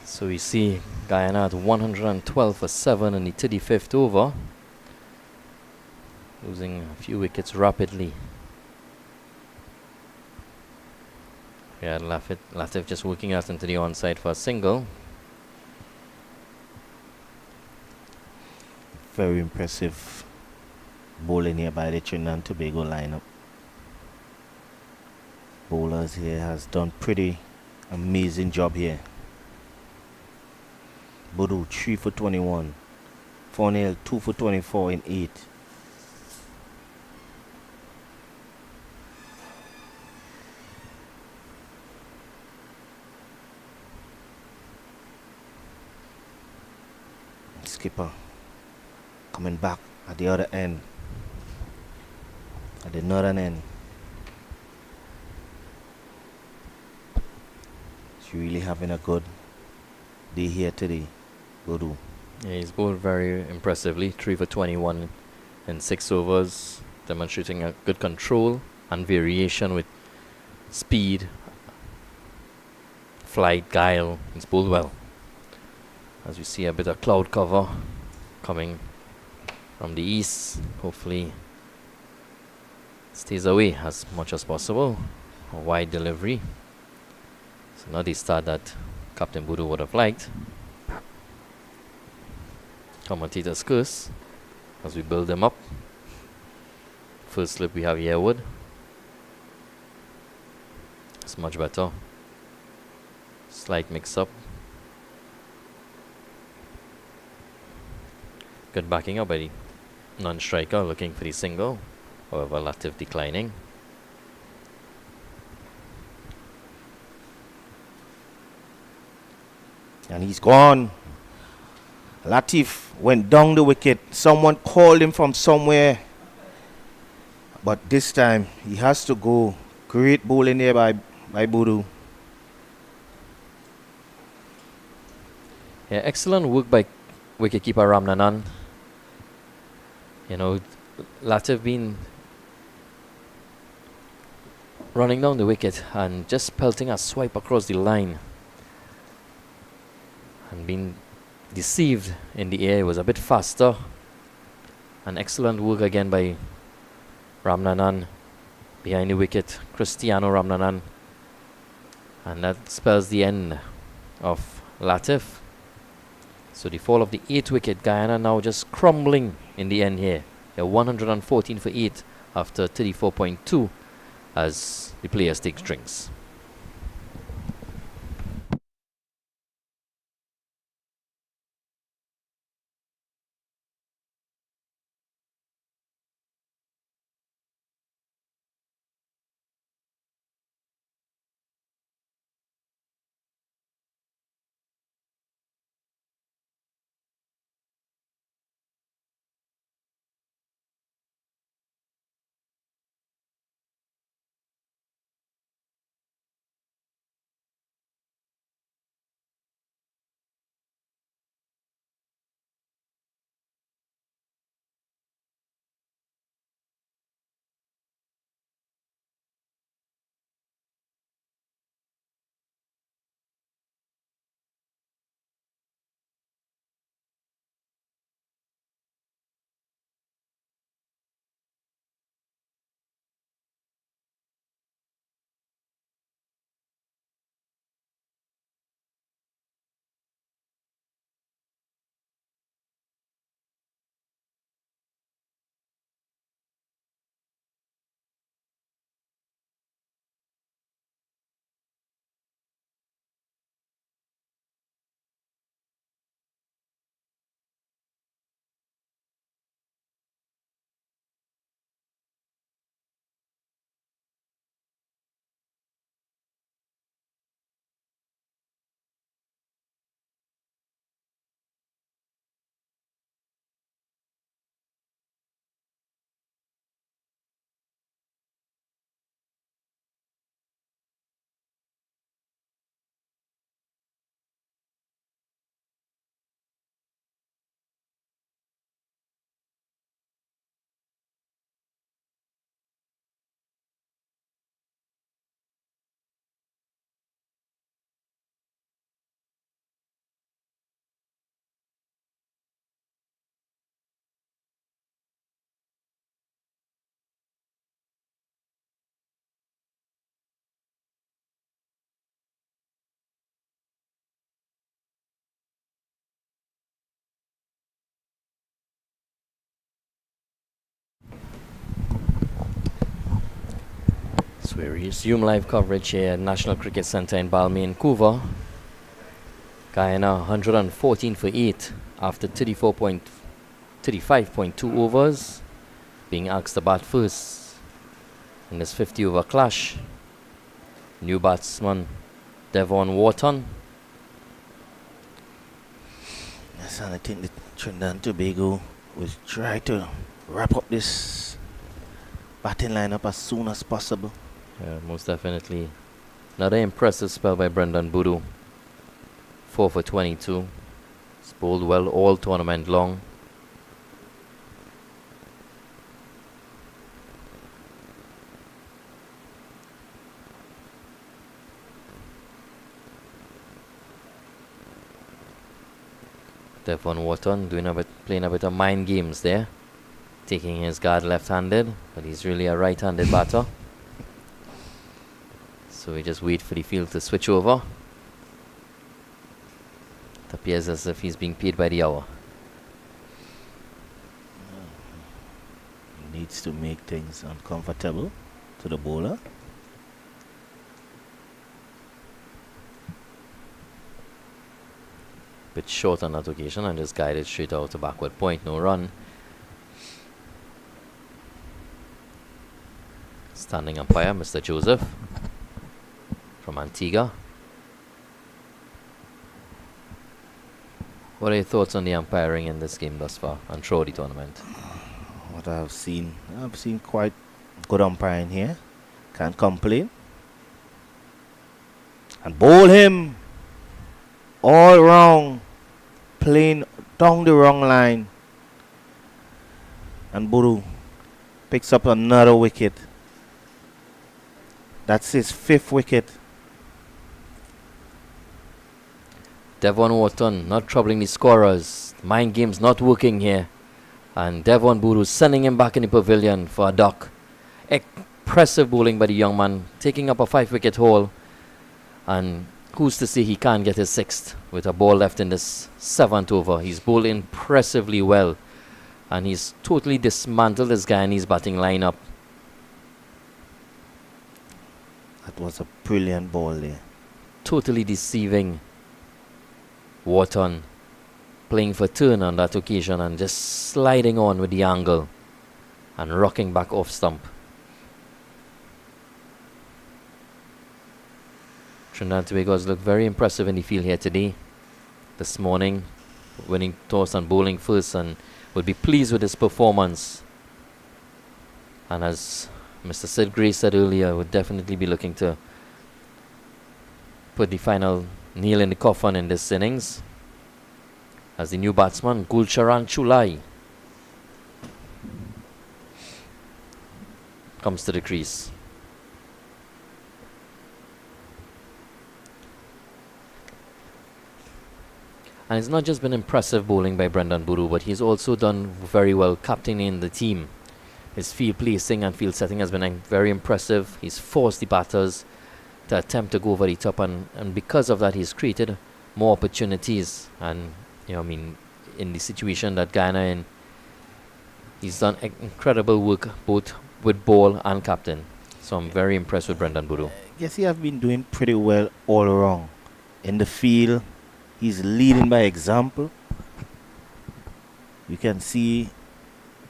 So we see Guyana at 112 for 7 in the 35th over, losing a few wickets rapidly. We had Latif just working out into the onside for a single. Very impressive bowling here by the Trinidad and Tobago lineup. Bowlers here has done pretty amazing job here. Bodu 3 for 21. Fornell 2 for 24 in 8. Skipper coming back at the other end, at the northern end. He's really having a good day here today, Bodu. Yeah, he's bowled very impressively, 3 for 21 in 6 overs, demonstrating a good control and variation with speed, flight, guile. He's bowled well. As we see a bit of cloud cover coming from the east, hopefully stays away as much as possible. A wide delivery. So not the start that Captain Budu would have liked. Commentator's curse as we build them up. First slip we have Yearwood. It's much better. Slight mix up. Good backing up by the non-striker looking for the single. However, Latif declining. And he's gone. Latif went down the wicket. Someone called him from somewhere. But this time he has to go. Great bowling there by Bodu. Yeah, excellent work by wicketkeeper Ramnanan. You know, Latif been running down the wicket and just pelting a swipe across the line. And being deceived in the air. It was a bit faster. An excellent work again by Ramnanan behind the wicket, Cristiano Ramnanan. And that spells the end of Latif. So the fall of the 8th wicket, Guyana now just crumbling in the end here. They're 114 for 8 after 34.2 as the players take drinks. So we resume live coverage here at National Cricket Centre in Balmain, Vancouver. Guyana 114 for 8 after 35.2 overs, being asked to bat first in this 50 over clash. New batsman Devon Wharton. Yes, and I think the Trinidad and Tobago will try to wrap up this batting lineup as soon as possible. Yeah, most definitely. Another impressive spell by Brendan Boodoo. 4 for 22. He's bowled well all tournament long. Devon Wharton playing a bit of mind games there. Taking his guard left-handed, but he's really a right-handed batter. So we just wait for the field to switch over. It appears as if he's being paid by the hour. He needs to make things uncomfortable to the bowler. Bit short on that occasion and just guided straight out to backward point, no run. Standing umpire, Mr. Joseph from Antigua. What are your thoughts on the umpiring in this game thus far and throughout the tournament? What I've seen quite good umpiring here. Can't complain. And bowl him all wrong, playing down the wrong line. And Boodoo picks up another wicket. That's his 5th wicket. Devon Wharton not troubling the scorers. Mind games not working here. And Devon Boodoo sending him back in the pavilion for a duck. Impressive bowling by the young man, taking up a 5-wicket haul. And who's to say he can't get his 6th with a ball left in this 7th over. He's bowled impressively well. And he's totally dismantled this Guyanese batting lineup. That was a brilliant ball there. Totally deceiving Wharton, playing for turn on that occasion and just sliding on with the angle and rocking back off stump. Trinidad and Tobago has looked very impressive in the field here today. This morning, winning toss and bowling first, and would be pleased with his performance. And as Mr. Sid Gray said earlier, would definitely be looking to put the final nail in the coffin in this innings. As the new batsman, Gulcharan Chulai, comes to the crease. And it's not just been impressive bowling by Brendan Boodoo, but he's also done very well captaining the team. His field placing and field setting has been very impressive. He's forced the batters to attempt to go over the top, and because of that, he's created more opportunities. And in the situation that Guyana in, he's done incredible work both with ball and captain. So I'm very impressed with Brendan Boodoo. Yes, he has been doing pretty well all around. In the field, he's leading by example. You can see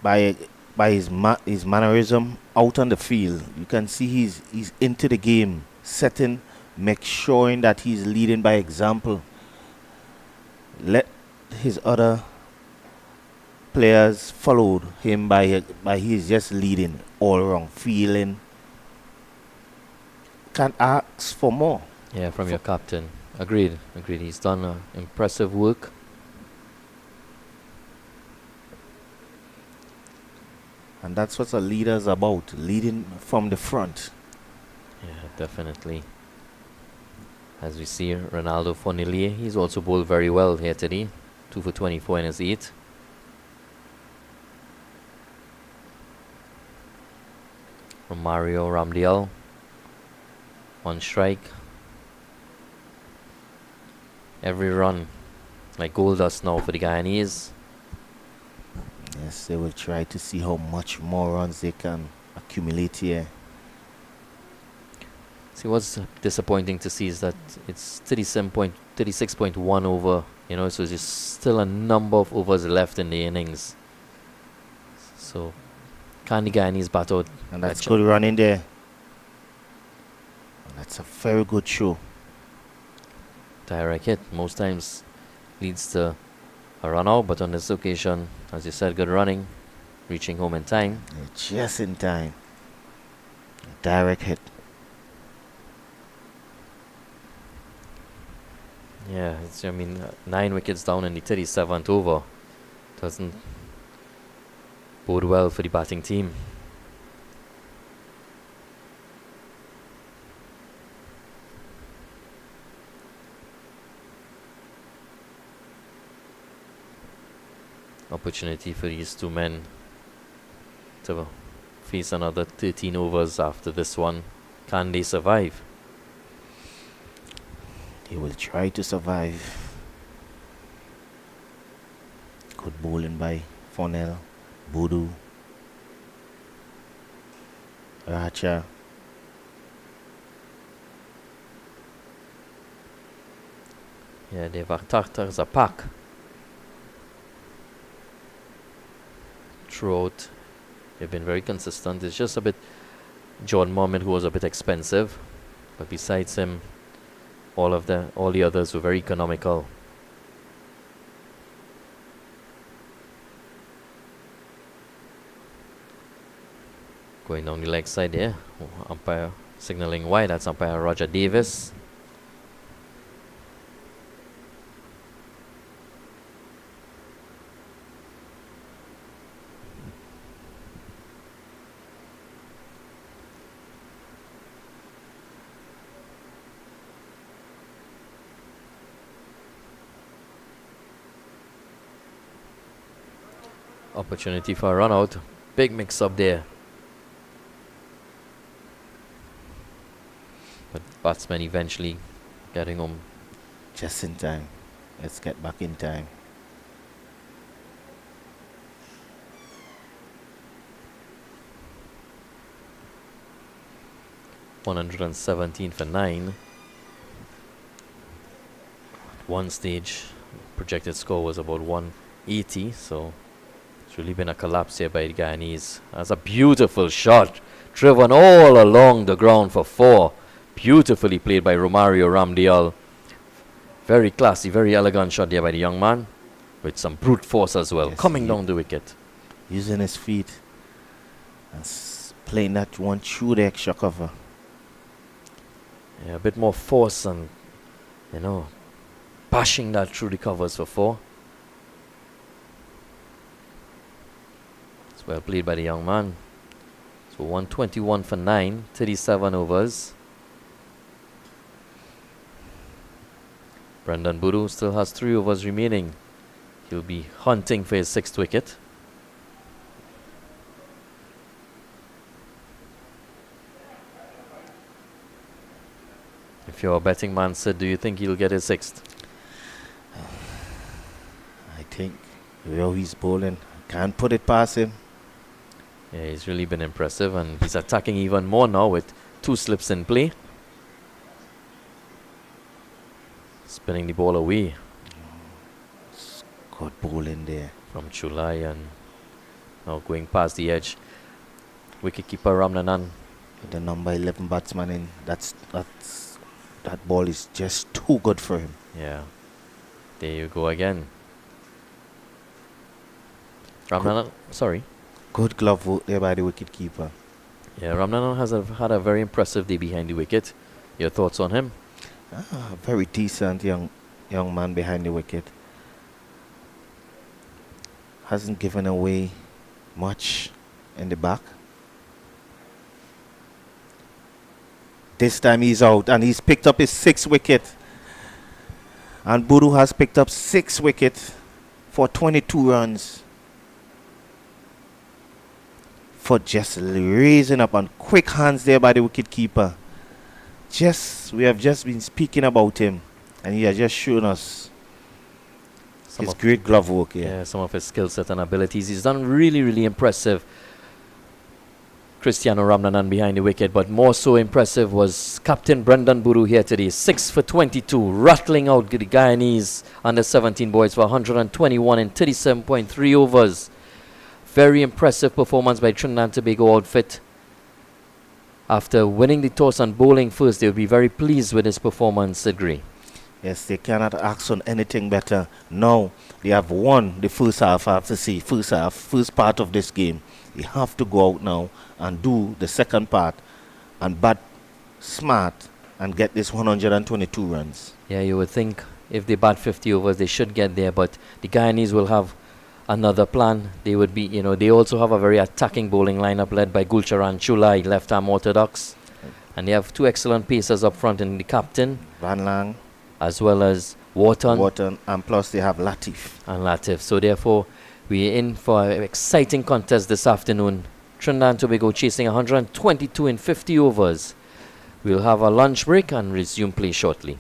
by his mannerism out on the field. You can see he's into the game, setting, showing that he's leading by example. Let his other players follow him by he's just leading all around, feeling. Can't ask for more. Yeah, from your captain. Agreed. He's done impressive work. And that's what a leader's about, leading from the front. Yeah, definitely. As we see, Ronaldo Fonilier, he's also bowled very well here today. 2 for 24 in his 8. From Mario Ramdial, 1 strike. Every run like gold dust now for the Guyanese. Yes, they will try to see how much more runs they can accumulate here. See, what's disappointing to see is that it's 36.1 over, so there's still a number of overs left in the innings. So, can the Guyanese bat out? And that's good run in there. And that's a very good show. Direct hit most times leads to a run out, but on this occasion, as you said, good running, reaching home in time. Just in time. A direct hit. Yeah, 9 wickets down in the 37th over doesn't bode well for the batting team. Opportunity for these two men to face another 13 overs after this one. Can they survive? They will try to survive. Good bowling by Fonel, Boodoo, Racha. Yeah, they've attacked as a pack throughout. They've been very consistent. It's just a bit John Mormon who was a bit expensive, but besides him, all the others were very economical. Going down the leg side there, umpire signaling wide. That's umpire Roger Davis. Opportunity for a run out. Big mix up there. But batsman eventually getting home. Just in time. Let's get back in time. $117 for 9. At one stage, projected score was about 180, so it's really been a collapse here by the Guyanese. That's a beautiful shot, driven all along the ground for 4. Beautifully played by Romario Ramdial. Very classy, very elegant shot there by the young man, with some brute force as well, Yes, coming down the wicket. Using his feet and playing that one through the extra cover. Yeah, a bit more force and, bashing that through the covers for 4. It's well played by the young man. So 121 for 9, 37 overs. Brendan Boodoo still has 3 overs remaining. He'll be hunting for his 6th wicket. If you're a betting man, Sid, do you think he'll get his 6th? I think where he's bowling, can't put it past him. Yeah, he's really been impressive, and he's attacking even more now with 2 slips in play. Spinning the ball away Good bowling there. from Chulai and now going past the edge. Wicketkeeper Ramnanan. The number 11 batsman in. That ball is just too good for him. Yeah. There you go again. Ramnanan, sorry. Good glove work there by the wicketkeeper. Yeah, Ramnanan has had a very impressive day behind the wicket. Your thoughts on him? Very decent young man behind the wicket. Hasn't given away much in the back. This time he's out and he's picked up his 6th wicket. And Boodoo has picked up 6 wickets for 22 runs. For just raising up on quick hands there by the wicketkeeper. We have just been speaking about him, and he has just shown us his great glove work here. Yeah, some of his skill set and abilities. He's done really, really impressive. Cristiano Ramnanan behind the wicket, but more so impressive was Captain Brendan Buru here today. 6 for 22, rattling out the Guyanese under 17 boys for 121 in 37.3 overs. Very impressive performance by Trinidad and Tobago outfit. After winning the toss and bowling first, they'll be very pleased with his performance, Agree. Yes, they cannot ask on anything better. Now they have won the first half. I have to say, first part of this game. They have to go out now and do the second part and bat smart and get this 122 runs. Yeah, you would think if they bat 50 overs, they should get there, but the Guyanese will have another plan. They would be, they also have a very attacking bowling lineup led by Gulcharan Chulai, left-arm orthodox. And they have two excellent pacers up front in the captain, Van Lang, as well as Wharton and plus they have Latif. and Latif. So therefore, we're in for an exciting contest this afternoon. Trinidad and Tobago chasing 122 in 50 overs. We'll have a lunch break and resume play shortly.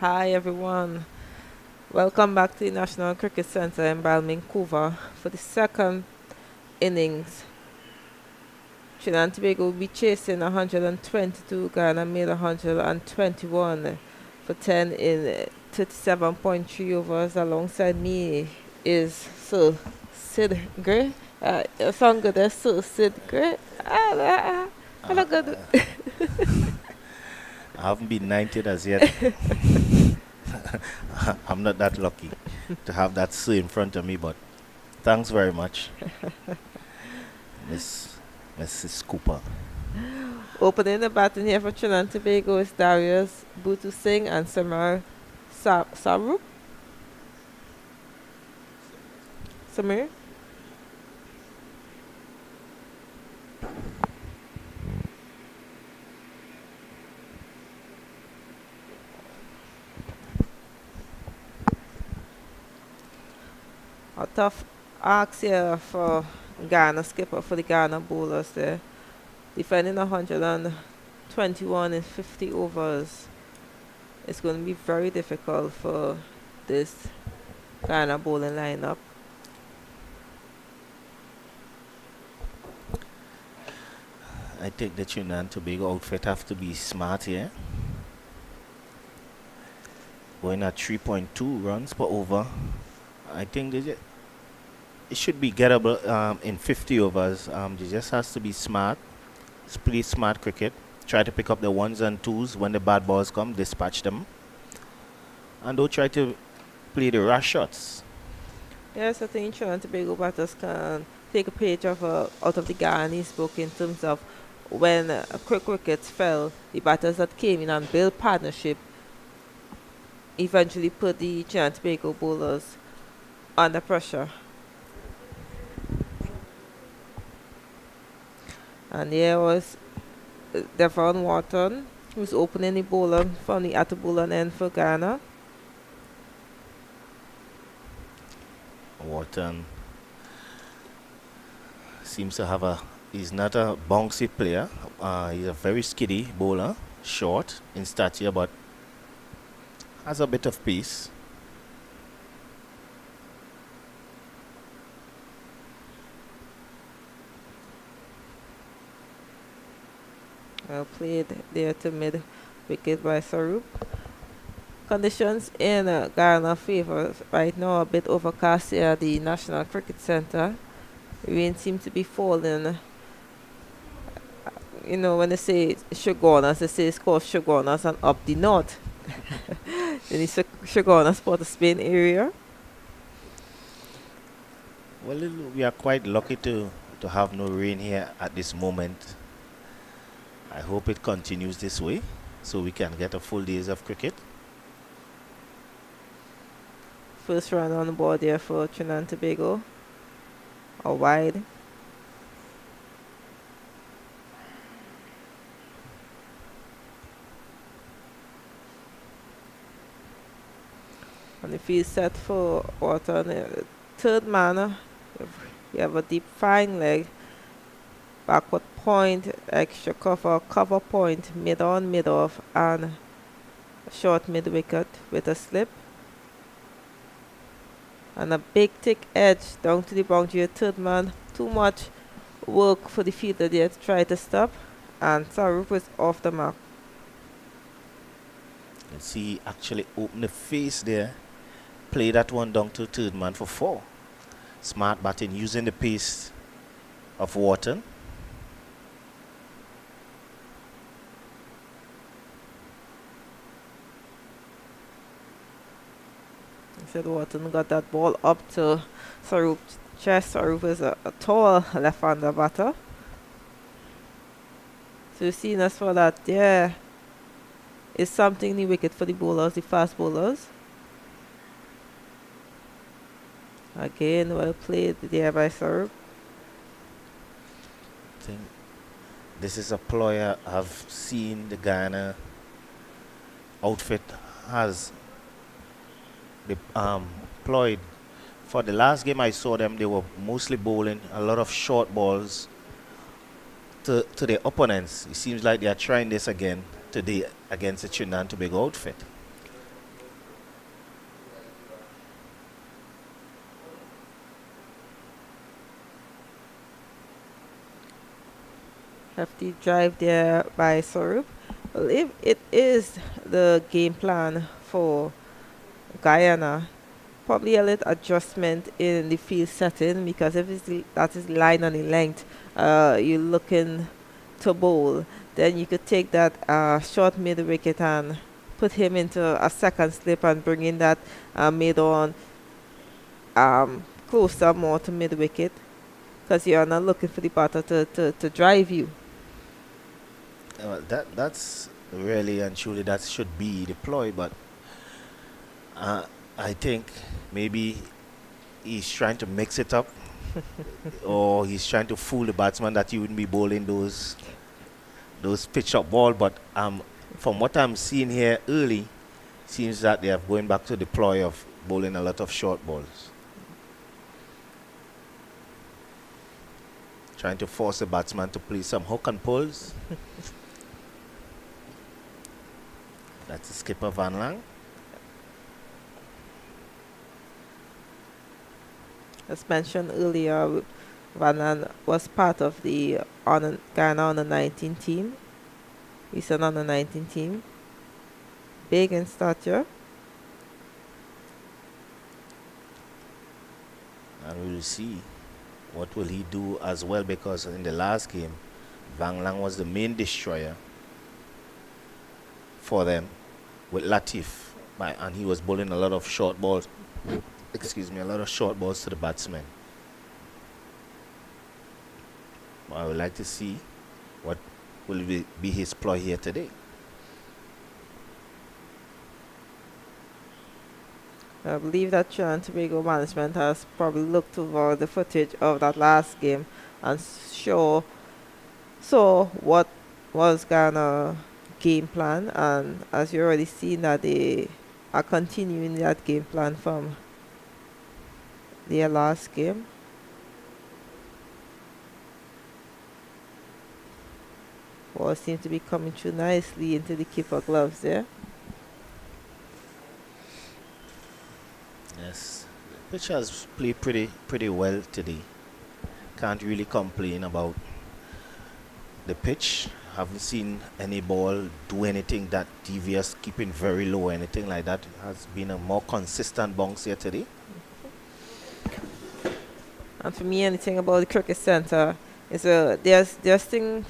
Hi everyone. Welcome back to the National Cricket Centre in Balmain-Coover for the second innings. Trinidad and Tobago will be chasing 122. Guyana made 121 for 10 in 37.3 overs. Alongside me is Sir Sid Gray. You sound good there, Sir Sid Gray. Hello, good. I haven't been 90 as yet. I'm not that lucky to have that Sue in front of me, but thanks very much, Mrs. Cooper. Opening the batting here for Trinidad and Tobago is Darius Bhutu Singh and Samir Sarup. Samir? A tough ask here for Ghana skipper for the Ghana bowlers there. Defending 121 in 50 overs. It's going to be very difficult for this Ghana bowling lineup. I think the Trinidad and Tobago outfit have to be smart here. Going at 3.2 runs per over. I think it should be gettable in 50 overs. They just has to be smart. Play smart cricket. Try to pick up the ones and twos when the bad balls come. Dispatch them. And don't try to play the rush shots. Yes, I think Trinidad and Tobago batters can take a page out of the Guyanese book in terms of when quick wickets fell, the batters that came in and built partnership eventually put the Trinidad and Tobago bowlers under pressure. And there was Devon Wharton, who's opening the bowler from the at bowler end for Ghana. Wharton seems to have he's not a bouncy player. He's a very skiddy bowler, short in stature, but has a bit of pace. Well played there to mid wicket by Sarup. Conditions in Ghana favor right now a bit overcast here at the National Cricket Centre. Rain seems to be falling. You know, when they say Shogunas, they say it's called Shogunas and up the north. In the Shogunas Port of Spain area. Well, we are quite lucky to have no rain here at this moment. I hope it continues this way so we can get a full days of cricket. First run on the board there for Trinidad and Tobago. A wide. And the field set for Wharton. Third man, you have a deep fine leg. Backward point, extra cover point, mid on, mid off, and a short mid wicket with a slip. And a big thick edge down to the boundary. Third man, too much work for the fielder there to try to stop. And Sarup was off the mark. You see, actually opened the face there. Play that one down to third man for 4. Smart batting using the pace of Wharton. Said Wharton got that ball up to Sarup's chest. Sarup is a tall left-hander batter. So you've seen us for that. Yeah, it's something the wicket for the bowlers, the fast bowlers. Again, well played there by Sarup. I think this is a ploy I've seen the Guyana outfit has deployed. For the last game I saw them, they were mostly bowling a lot of short balls to their opponents. It seems like they are trying this again today against the Trinidad and Tobago outfit. Hefty drive there by Sorup. Well, if it is the game plan for Guyana, probably a little adjustment in the field setting, because if that is line and the length, you're looking to bowl, then you could take that short mid wicket and put him into a second slip and bring in that mid on closer more to mid wicket, because you're not looking for the batter to drive you. That's really and truly that should be deployed, but I think maybe he's trying to mix it up, or he's trying to fool the batsman that he wouldn't be bowling those pitch up ball. But from what I'm seeing here early, seems that they are going back to deploy of bowling a lot of short balls, trying to force the batsman to play some hook and pulls. That's the skipper Van Lang. As mentioned earlier, Van Lan was part of the Ghana under 19 team. He's an under 19 team. Big in stature. And we will see what will he do as well, because in the last game, Van Lang was the main destroyer for them with Latif, and he was bowling a lot of short balls. Excuse me, a lot of short balls to the batsmen. I would like to see what will be his ploy here today. I believe that Trinidad and Tobago management has probably looked over the footage of that last game and saw what was Ghana's game plan, and as you already seen that they are continuing that game plan from their last game. Ball seems to be coming through nicely into the keeper gloves there. Yes, the pitch has played pretty well today. Can't really complain about the pitch. Haven't seen any ball do anything that devious, keeping very low, anything like that. Has been a more consistent bounce here today. And for me, anything about the cricket center is there's thing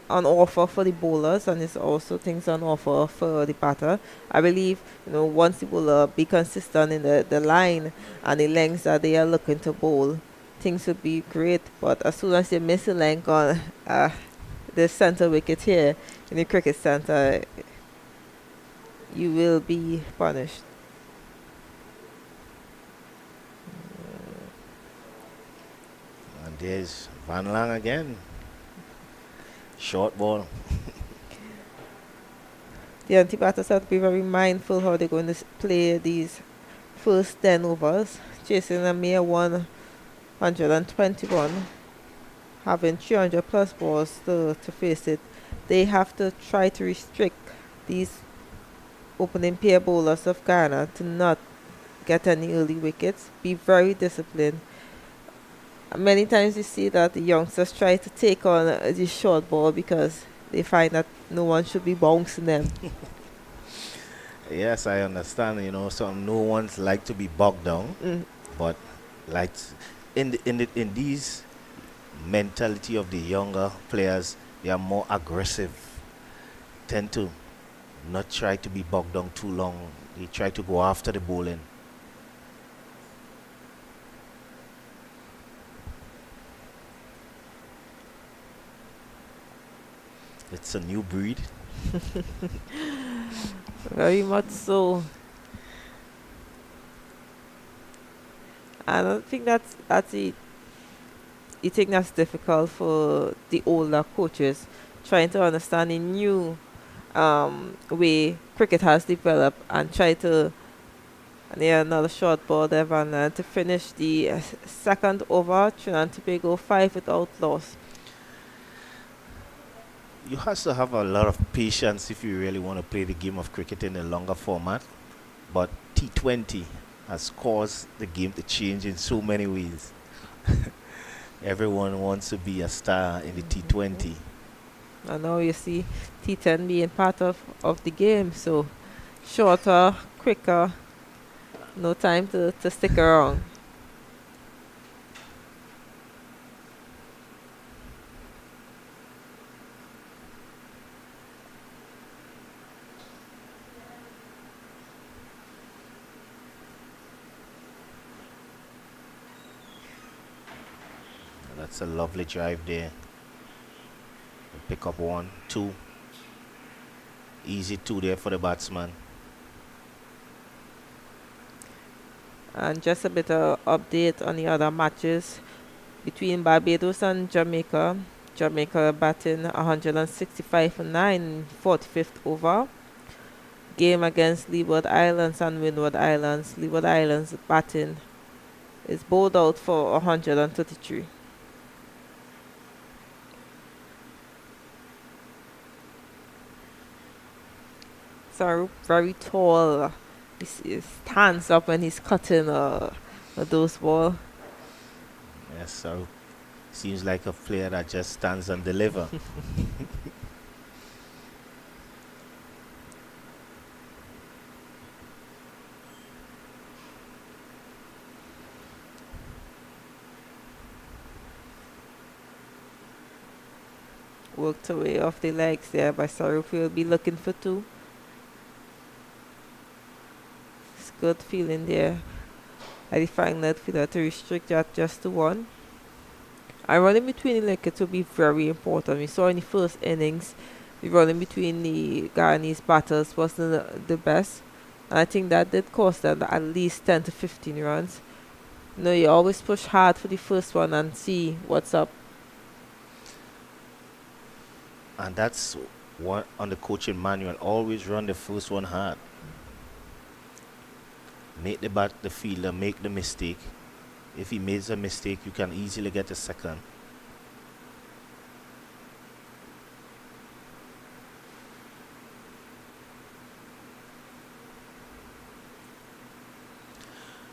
on offer for the bowlers, and there's also things on offer for the batter. I believe, once the bowler be consistent in the line and the lengths that they are looking to bowl, things would be great. But as soon as they miss a length on the center wicket here in the cricket center, you will be punished. And there's Van Lang again. Short ball. The anti-batters have to be very mindful how they're going to play these first 10 overs, chasing a mere 121, having 300 plus balls to face it. They have to try to restrict these opening pair bowlers of Ghana to not get any early wickets, be very disciplined. Many times you see that the youngsters try to take on the short ball because they find that no one should be bouncing them. Yes, I understand. No one's like to be bogged down, but like in these mentality of the younger players, they are more aggressive. Tend to not try to be bogged down too long. They try to go after the bowling. It's a new breed. Very much so. I don't think that's it. You think that's difficult for the older coaches trying to understand the new way cricket has developed and try to another short ball there, and to finish the second over, Trinidad and Tobago 5 without loss. You have to have a lot of patience if you really want to play the game of cricket in a longer format. But T20 has caused the game to change in so many ways. Everyone wants to be a star in the T20. And now you see T10 being part of the game, so shorter, quicker, no time to stick around. That's a lovely drive there. Pick up 1, 2. Easy 2 there for the batsman. And just a bit of update on the other matches between Barbados and Jamaica. Jamaica batting 165 for 9, 45th over. Game against Leeward Islands and Windward Islands. Leeward Islands batting is bowled out for 133. So very tall. He stands up when he's cutting a dose ball. Yes, so seems like a player that just stands and deliver. Worked away off the legs there by Sarufi. Will be looking for 2. It's good feeling there. I define that fielder to restrict that just to 1. And running between the wickets will be very important. We saw in the first innings, the running between the Guyanese batters wasn't the best. And I think that did cost them at least 10 to 15 runs. You always push hard for the first one and see what's up. And that's what on the coaching manual. Always run the first one hard. Make the fielder make the mistake. If he makes a mistake, you can easily get a second.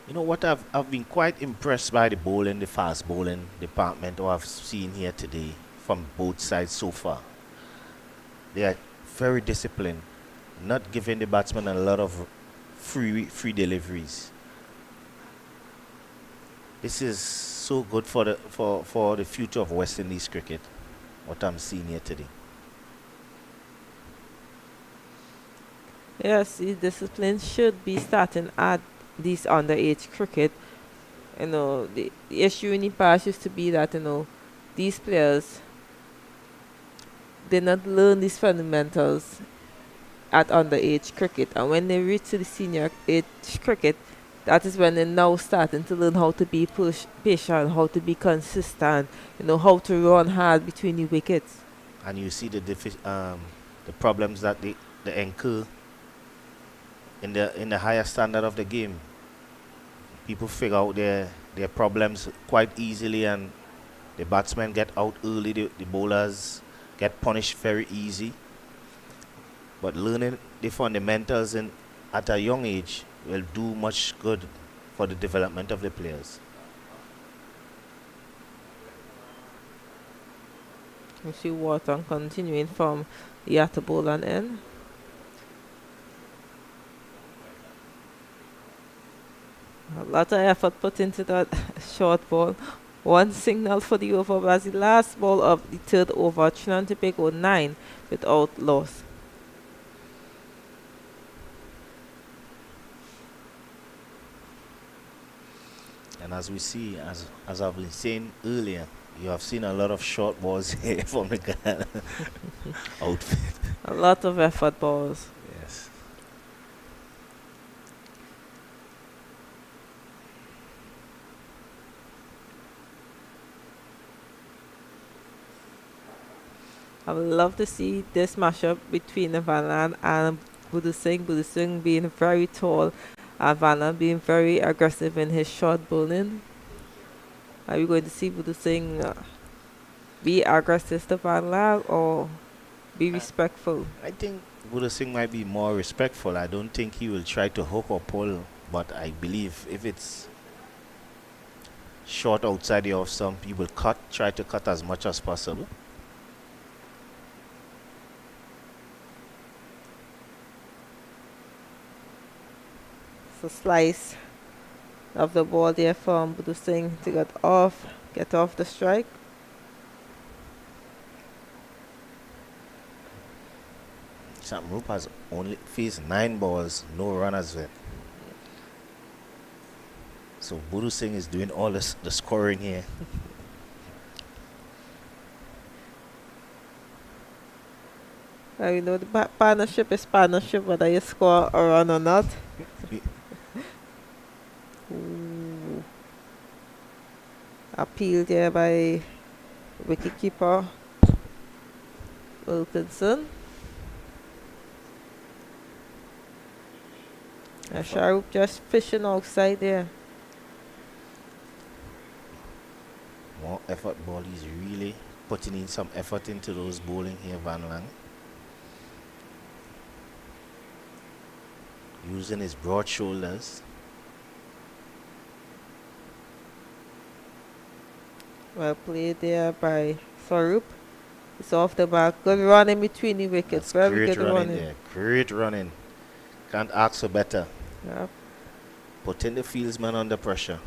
You know what, I've been quite impressed by the fast bowling department who I've seen here today from both sides so far. They are very disciplined, not giving the batsman a lot of free deliveries. This is so good for the future of West Indies cricket, what I'm seeing here today. Yes, the discipline should be starting at this underage cricket. The issue in the past used to be that, these players did not learn these fundamentals at underage cricket. And when they reach to the senior age cricket, that is when they're now starting to learn how to be patient, how to be consistent, how to run hard between the wickets. And you see the problems that they incur in the higher standard of the game. People figure out their problems quite easily, and the batsmen get out early, the bowlers get punished very easy. But learning the fundamentals at a young age will do much good for the development of the players. You see Wharton continuing from the at bowl and end. A lot of effort put into that short ball. 1 signal for the over was the last ball of the 3rd over. Trinidad and Tobago 9 without loss. And as we see, as I've been saying earlier, you have seen a lot of short balls here from the Guyana outfit. A lot of effort balls. Yes. I would love to see this mashup between Vanland and Budu Singh. Budu Singh being very tall and Vanland being very aggressive in his short bowling. Are we going to see Budu Singh be aggressive to Vanland or be respectful? I think Buddha Singh might be more respectful. I don't think he will try to hook or pull, but I believe if it's short outside the off stump, you will try to cut as much as possible. So slice of the ball there from Budu Singh to get off the strike. Shamroop has only faced 9 balls, no runners with. So Budu Singh is doing all the scoring here. You know, the partnership is partnership, whether you score a run or not. Ooh. Appeal there by wicketkeeper Wilkinson. And Sharup just fishing outside there. More effort ball. He's really putting in some effort into those bowling here, Van Lang. Using his broad shoulders. Well played there by Sarup. It's off the back. Good run in between the wickets. That's Very great good running running. there. Great running. Can't ask for better. Yep. Putting the fieldsman under pressure.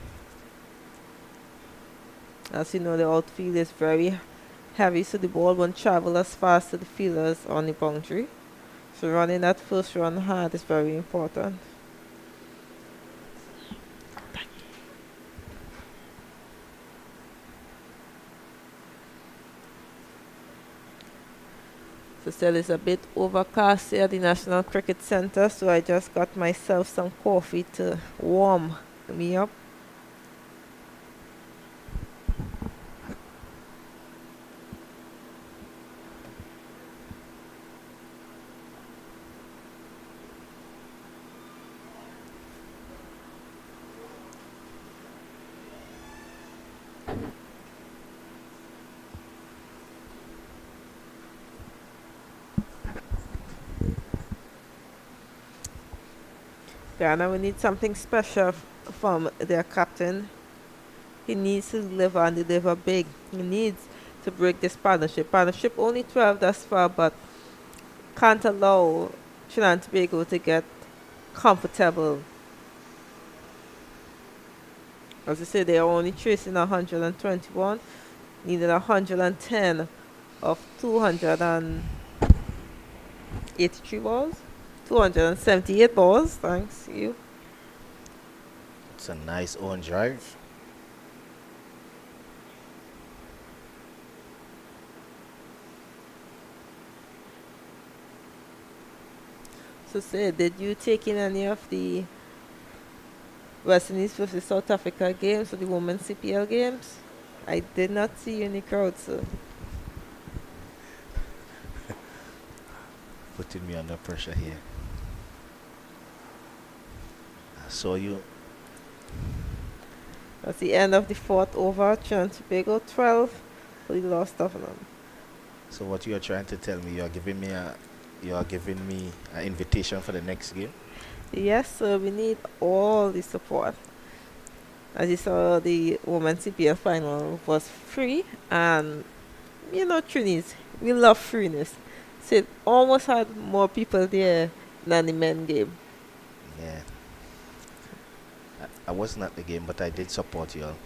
As you know, the outfield is very heavy, so the ball won't travel as fast to the fielders on the boundary. So running that first run hard is very important. So still is a bit overcast here at the National Cricket Centre, so I just got myself some coffee to warm me up. Guyana, we need something special from their captain. He needs to deliver and deliver big. He needs to break this partnership. Partnership only 12 thus far, but can't allow Trinidad and Tobago to get comfortable. As I say, they are only chasing 121, needed 110 of 283 balls. 278 balls, thanks you. It's a nice on drive. So say, did you take in any of the West Indies versus South Africa games or the women's CPL games? I did not see you in the crowd, so. Putting me under pressure here. I saw you. That's the end of the fourth over. Trinidad and Tobago 12. We lost of them. So what you are trying to tell me, you are giving me an invitation for the next game? Yes, so we need all the support. As you saw, the women's CPL final was free, and you know, Trinis, we love freeness. So it almost had more people there than the men game. Yeah. I wasn't at the game, but I did support you all.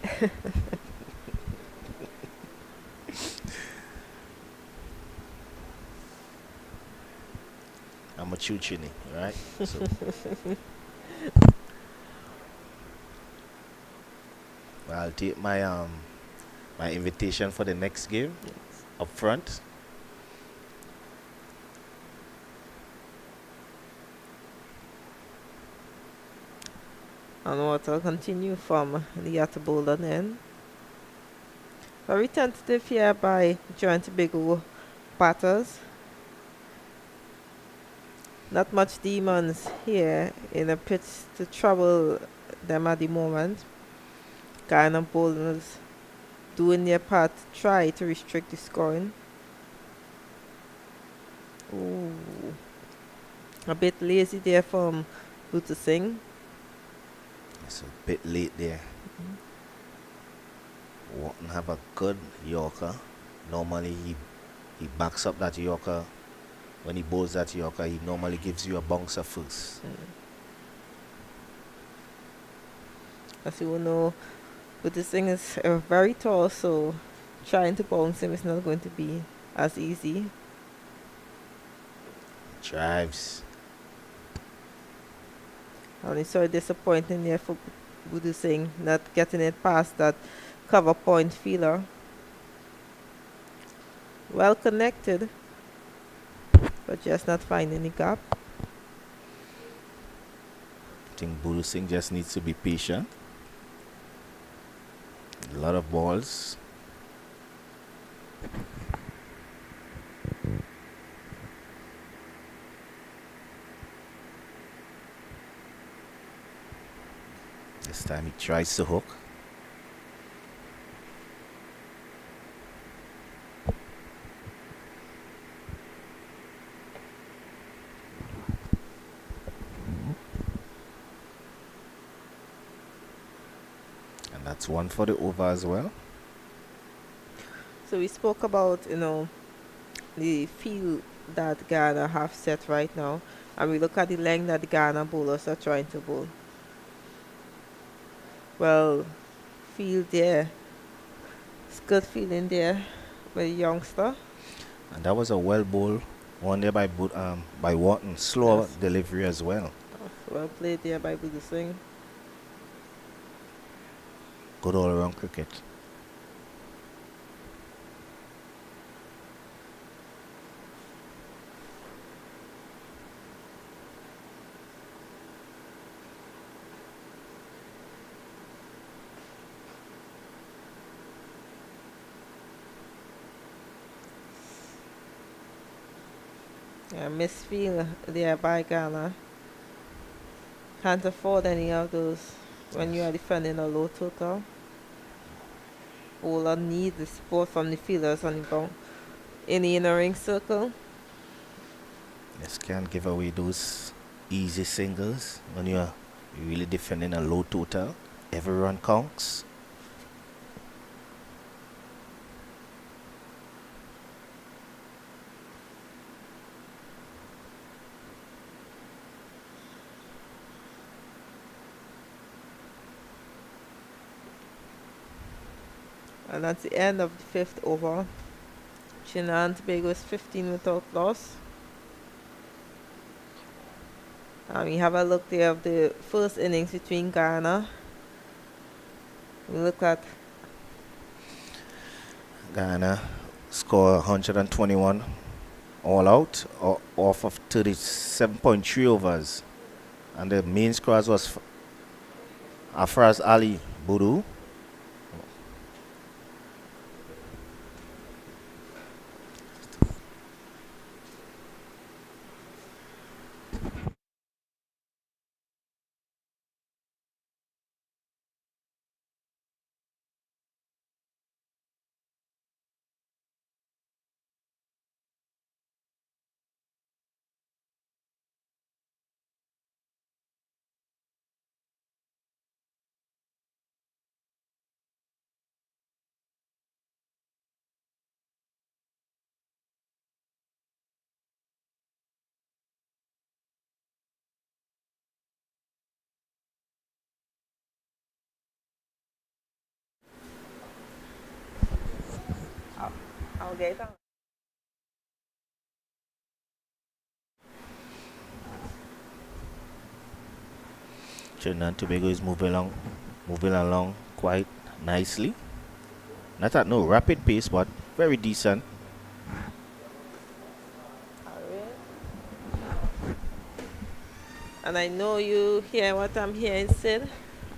I'm a choo-chini, right? So well, I'll take my my invitation for the next game up front. And what will continue from the Atabola then. Very tentative here by Trinidad and Tobago batters. Not much demons here in the pitch to trouble them at the moment. Guyana bowlers doing their part to try to restrict the scoring. Ooh. A bit lazy there from Butu Singh. It's a bit late there. Wharton have a good Yorker. Normally he backs up that Yorker. When he bowls that Yorker, he normally gives you a bouncer first. As you know, but this thing is very tall, so trying to bounce him is not going to be as easy. Drives. And it's so disappointing there for Budu Singh not getting it past that cover point feeler. Well connected, but just not finding the gap. I think Buru Singh just needs to be patient. A lot of balls. This time he tries to hook. And that's one for the over as well. So we spoke about, the field that Ghana have set right now, and we look at the length that the Ghana bowlers are trying to bowl. Well, field there. It's good feeling there with the youngster. And that was a well bowl. One there by Wharton. Slow Yes. delivery as well. Well played there by Budu Singh. Good all around cricket. Yeah, misfield there by Ghana. Can't afford any of those when you are defending a low total. Bowler need the support from the fielders on the ground in the inner ring circle. Just can't give away those easy singles when you're really defending a low total. Every run counts. And that's the end of the fifth over. Trinidad and Tobago is 15 without loss. And we have a look there of the first innings between Ghana. We look at Guyana score 121 all out off of 37.3 overs. And the main scorers was Afraz Ali Buru. Alligator. Trinidad and Tobago is moving along quite nicely. Not at no rapid pace, but very decent. And I know you hear what I'm hearing, Sid.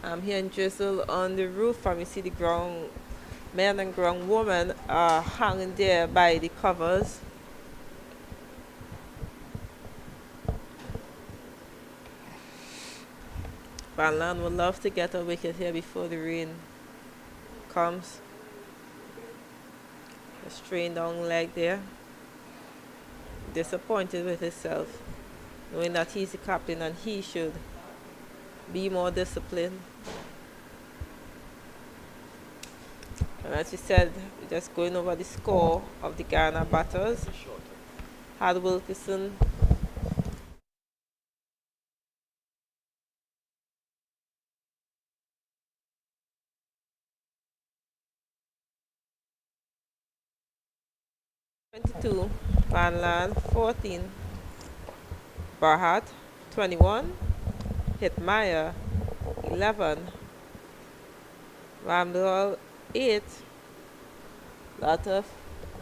I'm hearing drizzle on the roof, and we see the ground men and ground women are hanging there by the covers. Van Land would love to get a wicket here before the rain comes. A strained down leg there. Disappointed with himself, knowing that he's the captain and he should be more disciplined. And as you said, we're just going over the score of the Guyana batters. Had Wilkinson 22, Vanland 14, Barhat 21, Hitmeyer 11, Ramdal 8, Lataf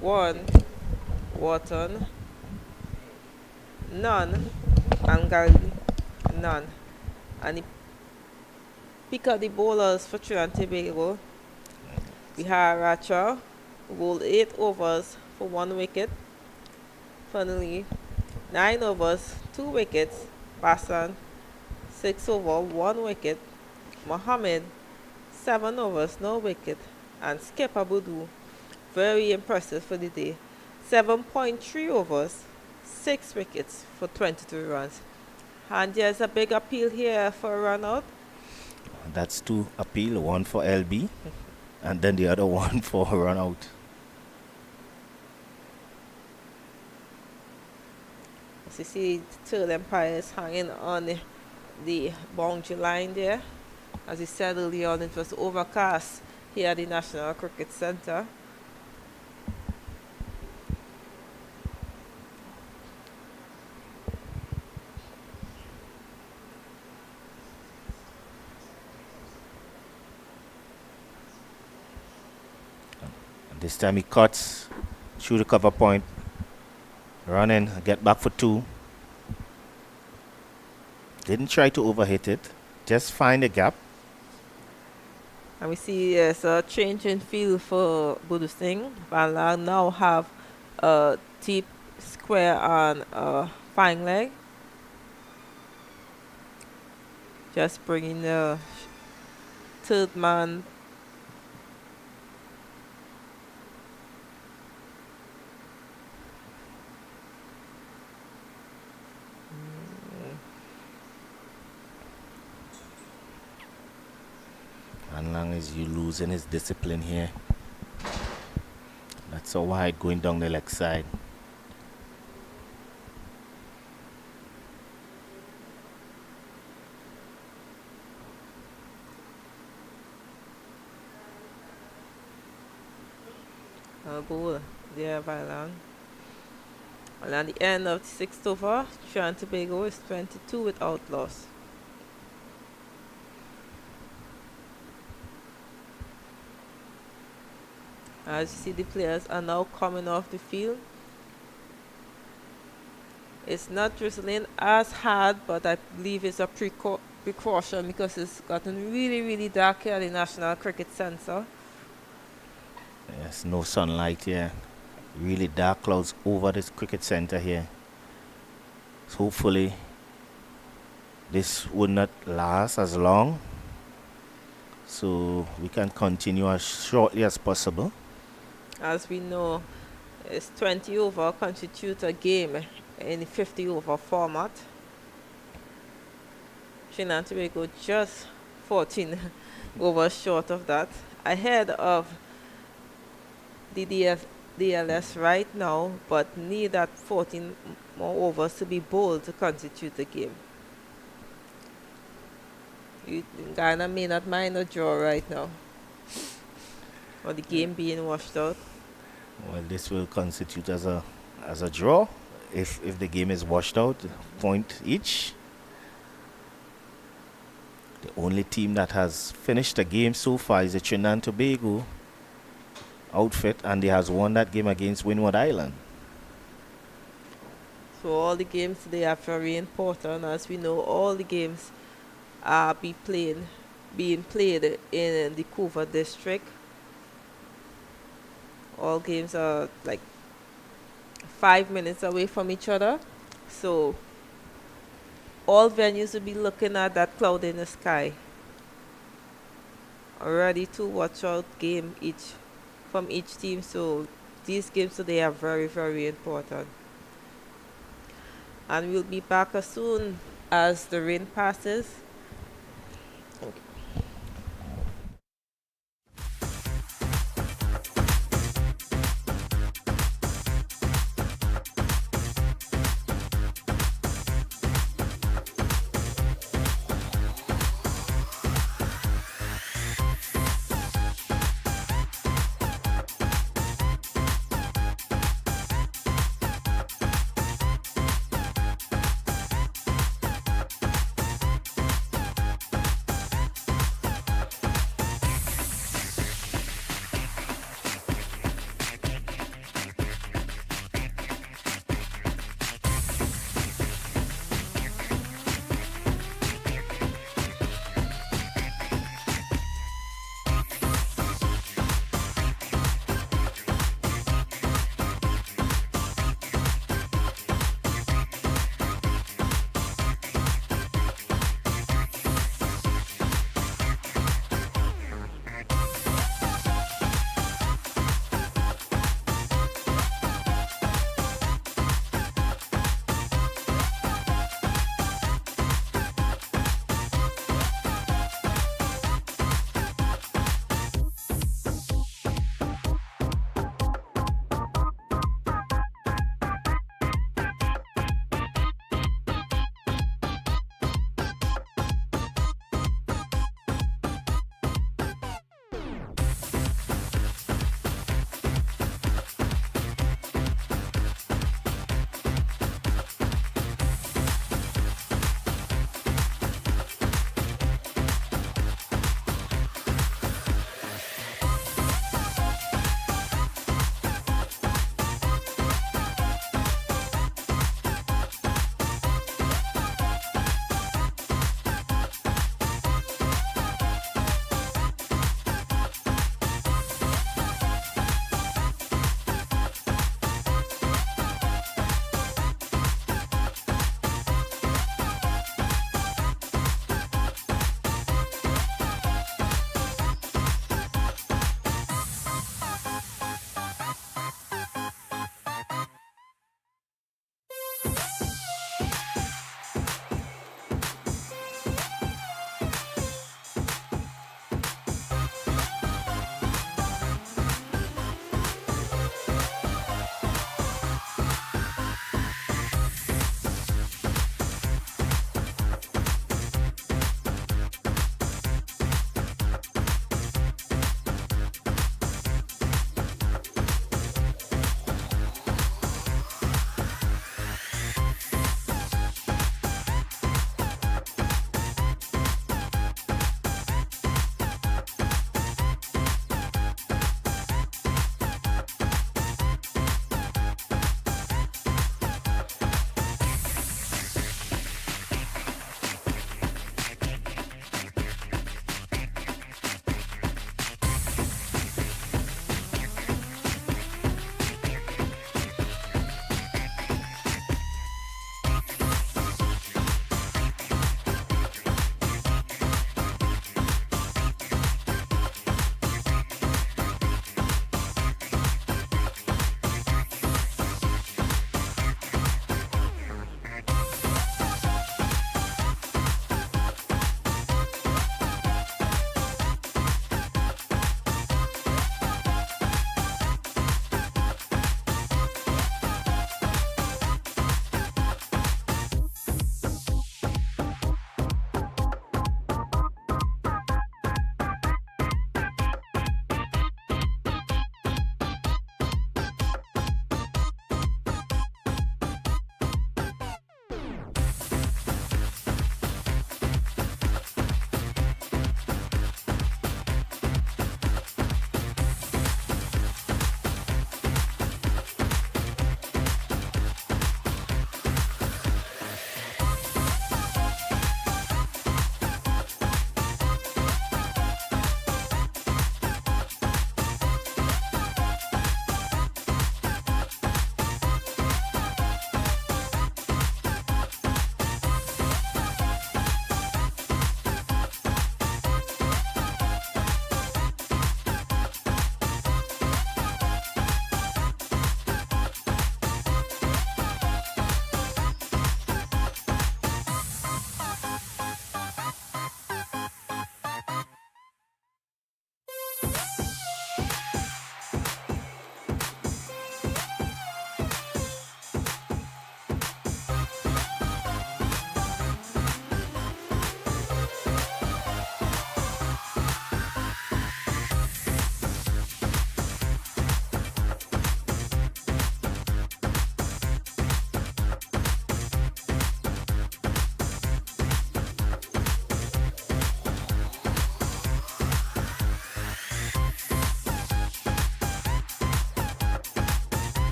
1, Wharton none, and Galdi none. And the pick up the bowlers for Trinidad and Tobago. We have Racha, who bowled 8 overs for 1 wicket. Finally, 9 overs, 2 wickets. Basan, 6 over, 1 wicket. Mohammed, 7 overs, no wicket. And Skipper Budu, very impressive for the day. 7.3 overs, 6 wickets for 22 runs. And there's a big appeal here for a run out. That's 2 appeal, 1 for LB, and then the other one for a run out. As you see, the Turtle Empire is hanging on the boundary line there. As you said earlier on, it was overcast here at the National Cricket Centre. And this time he cuts through the cover point, run in, get back for 2. Didn't try to overhit it, just find a gap. And we see there's a change in field for Budu Singh. Van Lang now have a deep square on a fine leg. Just bringing the third man. As long as you losing his discipline here. That's so wide going down the leg side. Goal there by Lang. And at the end of the 6th over, Trinidad and Tobago is 22 without loss. As you see, the players are now coming off the field. It's not drizzling as hard, but I believe it's a precaution because it's gotten really, really dark here at the National Cricket Centre. Yes, no sunlight here. Really dark clouds over this cricket center here. So hopefully this would not last as long, so we can continue as shortly as possible. As we know, it's 20 over constitute a game in the 50 over format. Trinidad and Tobago just 14 overs short of that, ahead of the DLS right now, but need that 14 more overs to be bowled to constitute the game. Guyana may not mind a draw right now, or the game being washed out. Well, this will constitute as a draw if the game is washed out, point each. The only team that has finished the game so far is the Trinidad and Tobago outfit, and they has won that game against Windward Island. So all the games today are very important. As we know, all the games are being played in the Couva district. All games are like 5 minutes away from each other, so all venues will be looking at that cloud in the sky, ready to watch out game from each team. So these games today are very, very important. And we'll be back as soon as the rain passes.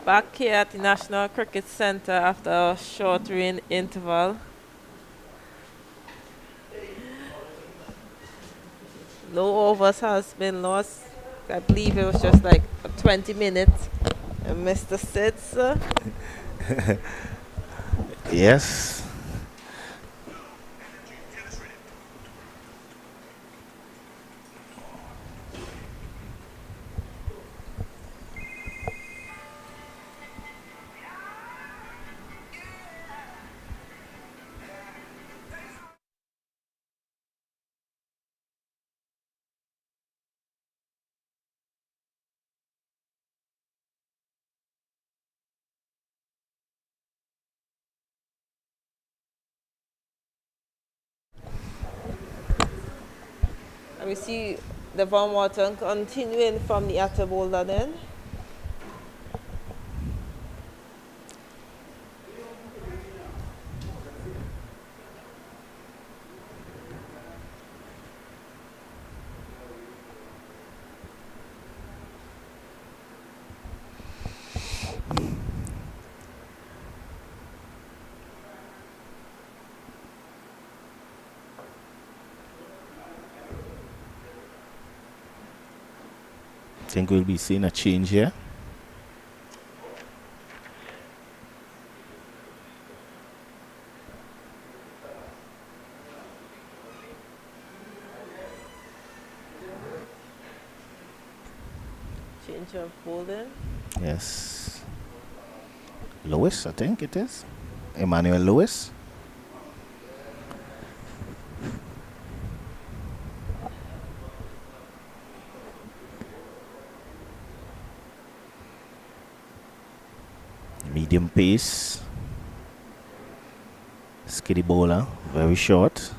Back here at the National Cricket Centre after a short rain interval. No overs has been lost. I believe it was just like 20 minutes. And Mr. Sitz, Yes. and we see the Van Water continuing from the outer boulder then. Think we'll be seeing a change here. Change of bowling. Yes. Lewis, I think it is. Emmanuel Lewis. Medium pace. Skiddy bowler, very short.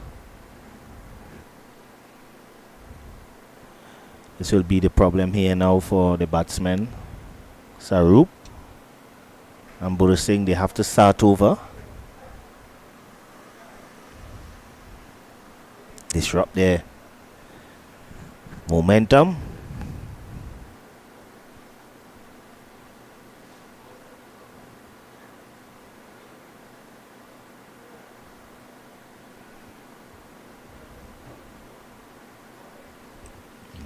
This will be the problem here now for the batsmen. Sarup and Buru Singh, they have to start over. Disrupt their momentum.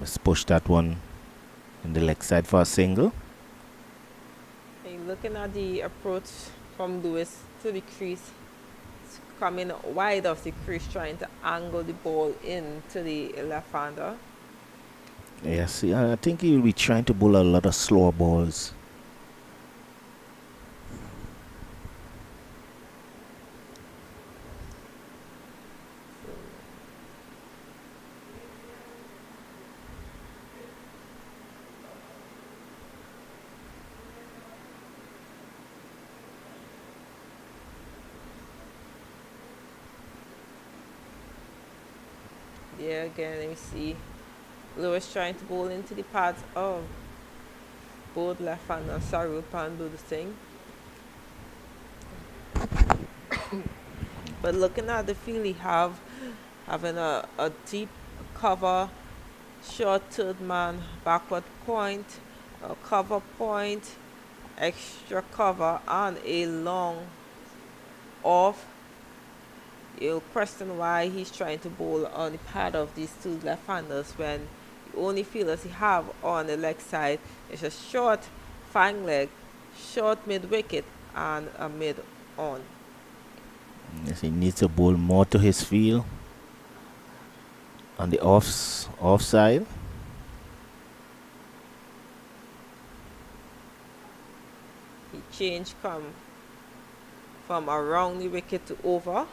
Let's push that one in the leg side for a single. And looking at the approach from Lewis to the crease, it's coming wide of the crease, trying to angle the ball into the left-hander. Yes, I think he will be trying to bowl a lot of slower balls. Yeah, again, let me see. Lewis trying to bowl into the pads of both left-hander Sarup and do the thing. But looking at the field, he having a deep cover, short third man, backward point, a cover point, extra cover, and a long off. You'll question why he's trying to bowl on the pad of these two left-handers when the only fielders he have on the leg side is a short fang leg, short mid-wicket, and a mid-on. Yes, he needs to bowl more to his field on the offside. He changed from around the wicket to over.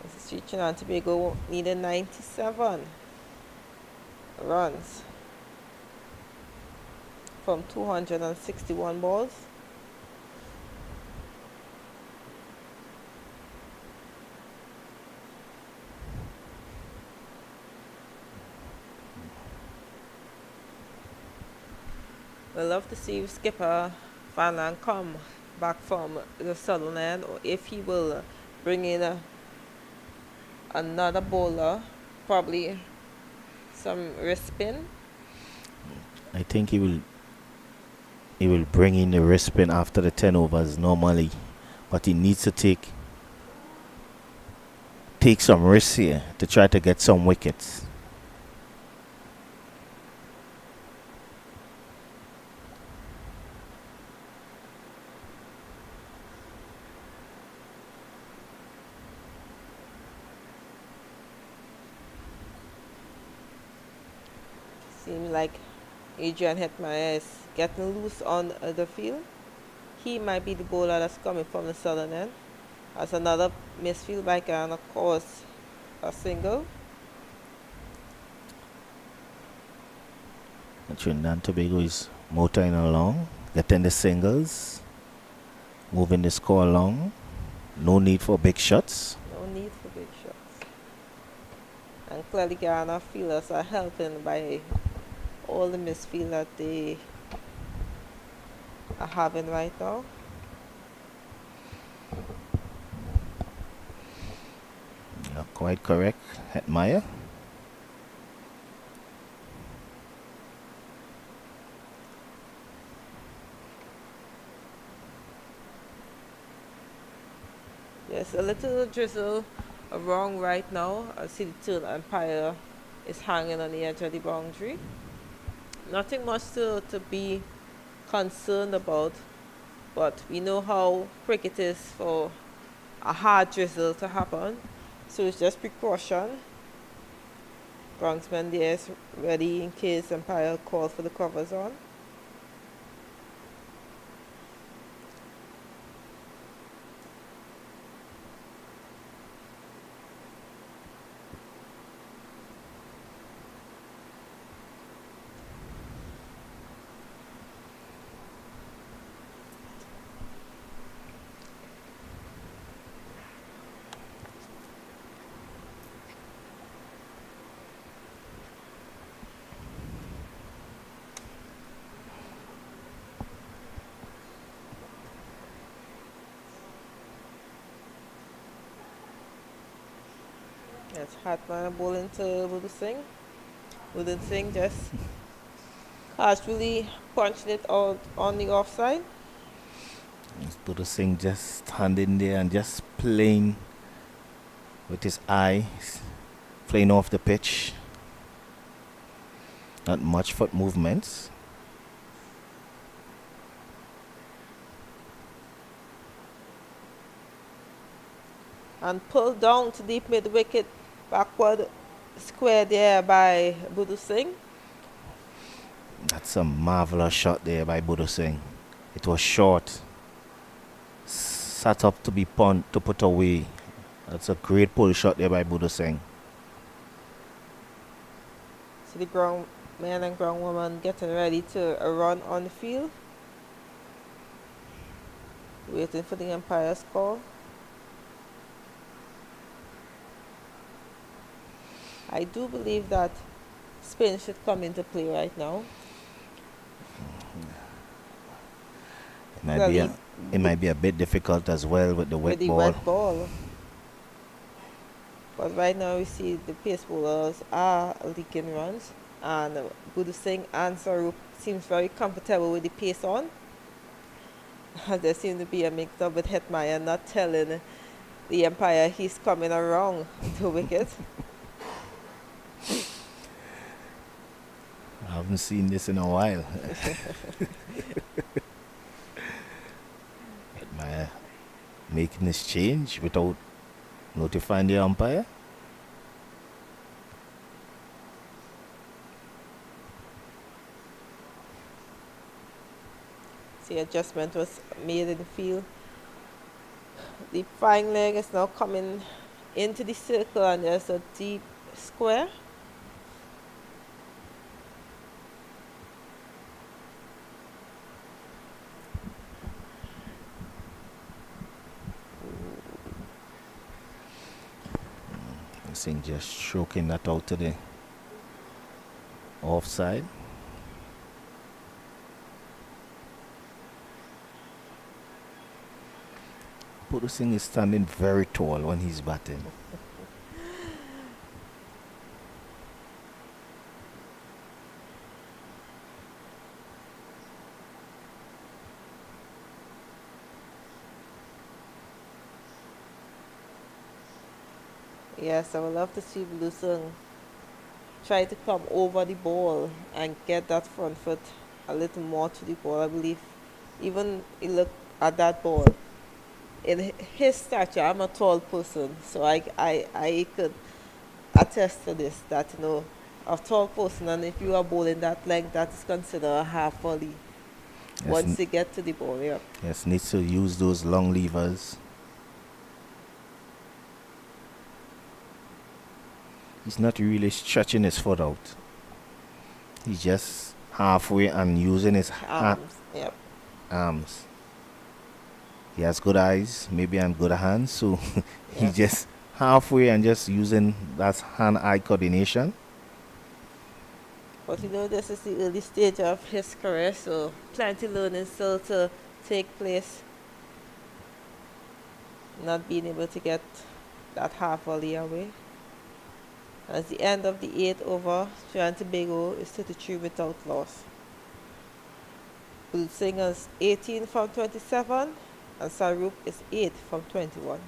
This is Trinidad and Tobago needed 97 runs from 261 balls. We'd love to see skipper Van Lan come back from the southern end, or if he will bring in another bowler, probably some wrist spin. I think he will bring in the wrist spin after the 10 overs normally, but he needs to take some risks here to try to get some wickets. Seems like Adrian Hetmeyer is getting loose on the field. He might be the bowler that's coming from the southern end. That's another misfield by Guyana, of course, a single. And Trinidad and Tobago is motoring along, getting the singles, moving the score along. No need for big shots. No need for big shots. And clearly Guyana fielders are helping by all the misfield that they are having right now. You're quite correct, Hetmeyer. Yes, a little drizzle wrong right now. I see the third umpire is hanging on the edge of the boundary. Nothing much to be concerned about, but we know how quick it is for a hard drizzle to happen, so it's just precaution. Groundsman there is ready in case umpire calls for the covers on. That's Hatman bowling to Budu Singh. Budu Singh just casually punched it out on the offside. Budu Singh just standing there and just playing with his eyes, playing off the pitch. Not much foot movements. And pulled down to deep mid wicket, backward square there by Budu Singh. That's a marvelous shot there by Budu Singh. It was short, sat up to be to put away. That's a great pull shot there by Budu Singh. See the ground man and ground woman getting ready to run on the field. Waiting for the umpire's call. I do believe that spin should come into play right now. It might be a bit difficult as well with the wet ball. Wet ball. But right now we see the pace bowlers are leaking runs, and Budu Singh and Sarup seems very comfortable with the pace on. There seems to be a mix up with Hetmeyer not telling the umpire he's coming around the wicket. I haven't seen this in a while. Hetmeyer making this change without notifying the umpire. The adjustment was made in the field. The flying leg is now coming into the circle, and there's a deep square. Singh just stroking that out to the offside. Budu Singh is standing very tall when he's batting. Yes, I would love to see Bluesung try to come over the ball and get that front foot a little more to the ball. I believe even he look at that ball. In his stature, I'm a tall person, so I could attest to this that a tall person, and if you are bowling that length, that is considered a half volley. Yes, Once you get to the ball, yeah. yes, needs to use those long levers. He's not really stretching his foot out. He's just halfway and using his Arms, yep. arms. He has good eyes, maybe, and good hands, so he's Yes. just halfway and just using that hand-eye coordination. But this is the early stage of his career, so plenty learning still to take place. Not being able to get that half volley away. As the end of the 8th over, Trinidad and Tobago is 33 without loss. Bluesung is 18 from 27, and Sarup is 8 from 21.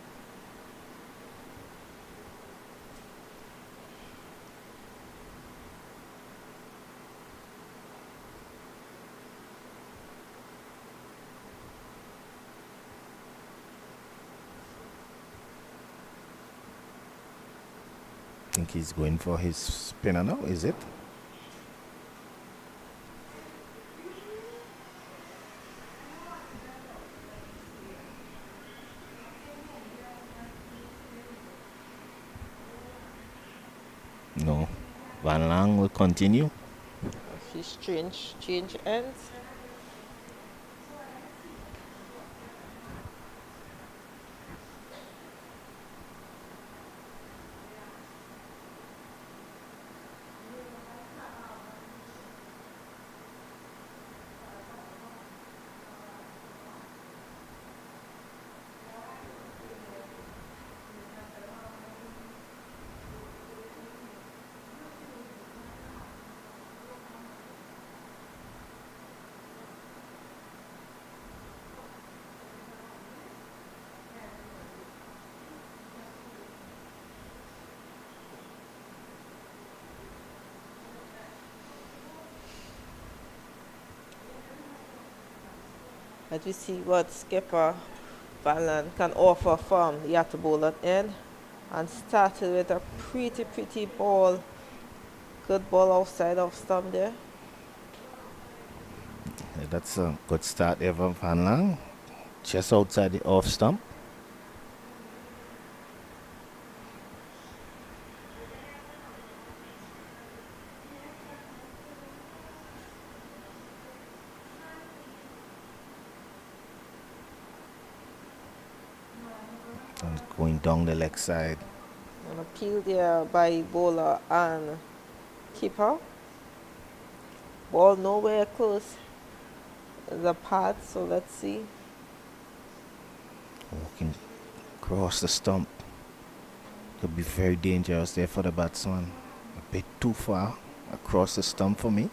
I think he's going for his spinner now, is it? No. Van Lang will continue. His change ends. As we see what skipper Van Lan can offer from the at bowler end, and started with a pretty ball. Good ball outside of stump there. Yeah, that's a good start there from Van Lang. Just outside the off stump. And going down the leg side. An appeal there by bowler and keeper. Ball nowhere close the path, so let's see. Walking across the stump. Could be very dangerous there for the batsman. A bit too far across the stump for me.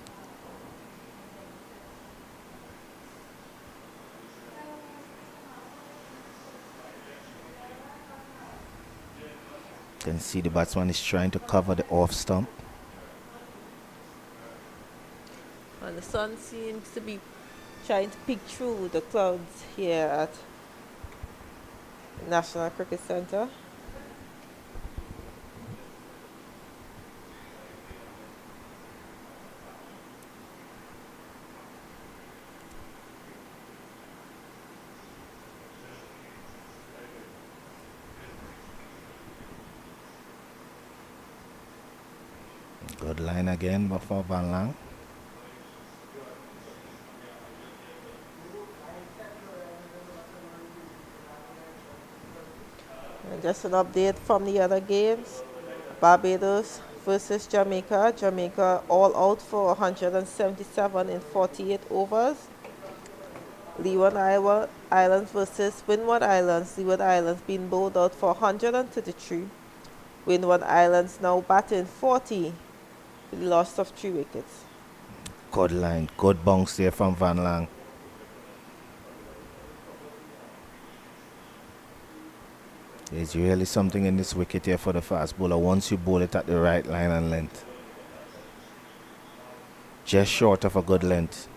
Can see the batsman is trying to cover the off stump. And the sun seems to be trying to peek through the clouds here at National Cricket Centre. Good line again for Van Lang. And just an update from the other games. Barbados versus Jamaica. Jamaica all out for 177 in 48 overs. Leeward Islands versus Windward Islands. Leeward Islands being bowled out for 133. Windward Islands now batting 40 with the loss of 3 wickets. Good line. Good bounce there from Van Lang. There's really something in this wicket here for the fast bowler once you bowl it at the right line and length. Just short of a good length.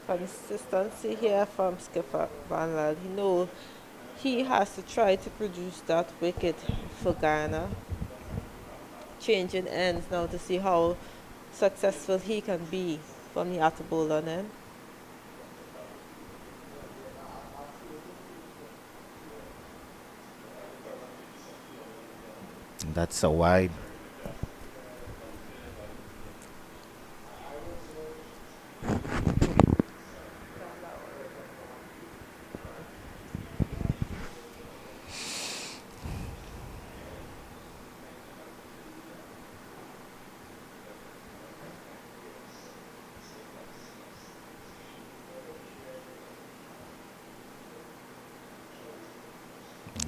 Consistency here from skipper Van Laal. He knows he has to try to produce that wicket for Guyana. Changing ends now to see how successful he can be from the after bowler end. That's a wide.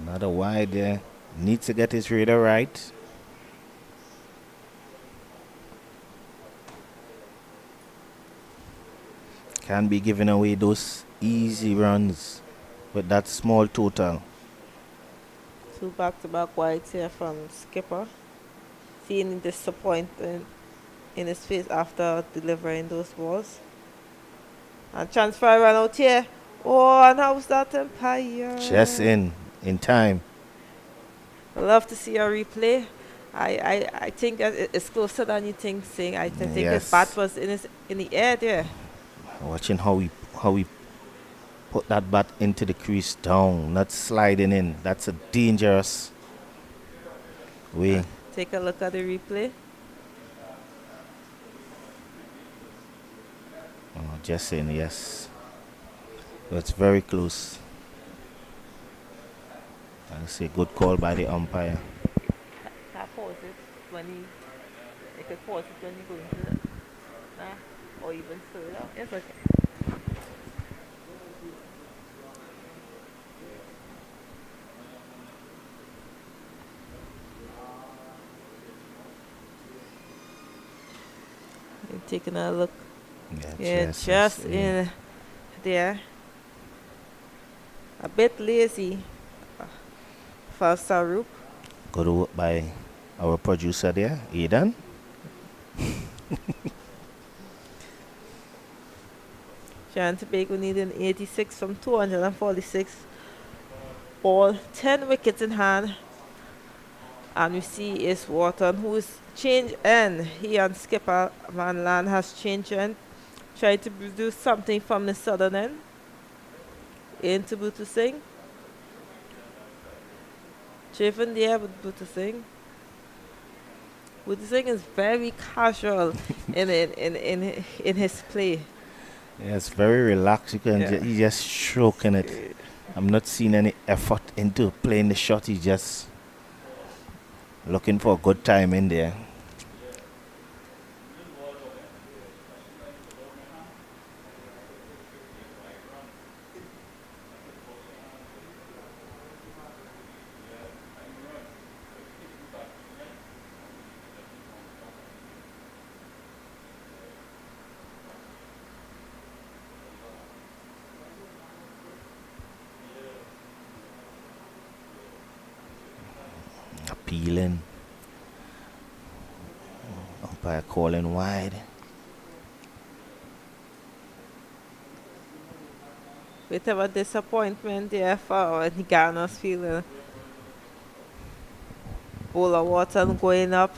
Another wide there. Needs to get his radar right. Can't be giving away those easy runs with that small total. 2 back-to-back wides here from skipper. Seeing disappointment in his face after delivering those balls. And transfer run out here. Oh, and how's that umpire? Just in time. Love to see a replay. I think it's closer than you think, Singh. I think his Yes. bat was in the air there. Watching how he put that bat into the crease down, not sliding in. That's a dangerous way. Take a look at the replay. Oh, just saying yes. It's very close. I say good call by the umpire. Can pause it when you could pause it when you go into the, or even further. It's okay. You're taking a look. Yeah, just in there. A bit lazy for Sarup. Good work by our producer there, Aidan. Trinidad Tobago needing 86 from 246. All 10 wickets in hand. And we see is Wharton, who is change end. He and skipper Van Laal has changed end. Trying to produce something from the southern end. Into Bhutu Singh. Driven there with Bhutu Singh. Bhutu Singh is very casual in his play. Yeah, it's very relaxed. He's just stroking it. I'm not seeing any effort into playing the shot. He's just looking for a good time in there. Appealing. Umpire calling wide. Bit of a disappointment there for Ghana's feeling. Bowler Wharton going up.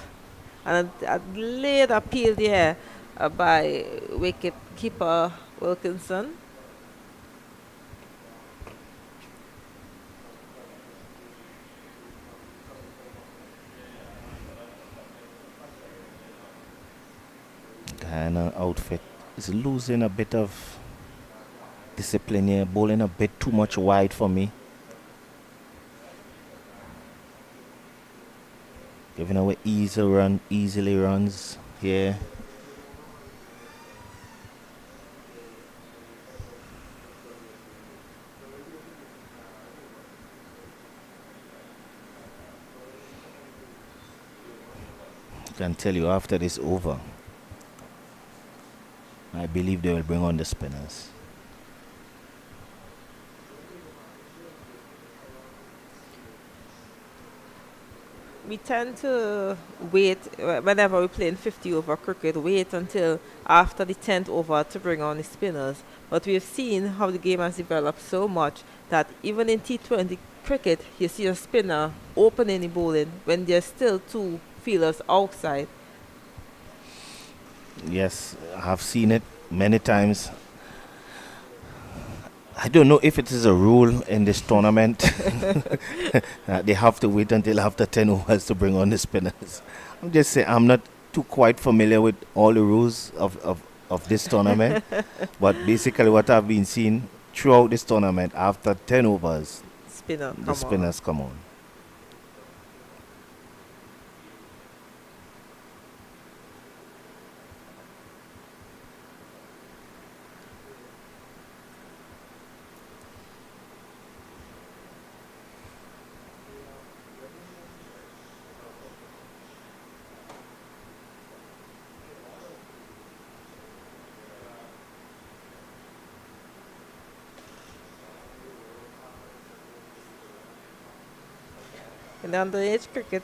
And a late appeal there by wicket keeper Wilkinson. Guyana outfit is losing a bit of discipline here, bowling a bit too much wide for me. Giving away easily runs here. Can tell you after this over, I believe they will bring on the spinners. We tend to wait whenever we play in 50 over cricket, wait until after the 10th over to bring on the spinners. But we've seen how the game has developed so much that even in T20 cricket, you see a spinner opening the bowling when there's still two fielders outside. Yes, I have seen it many times. I don't know if it is a rule in this tournament that they have to wait until after 10 overs to bring on the spinners. I'm just saying, I'm not too quite familiar with all the rules of this tournament. But basically what I've been seeing throughout this tournament, after 10 overs, Spinner, the come spinners come on. In underage cricket,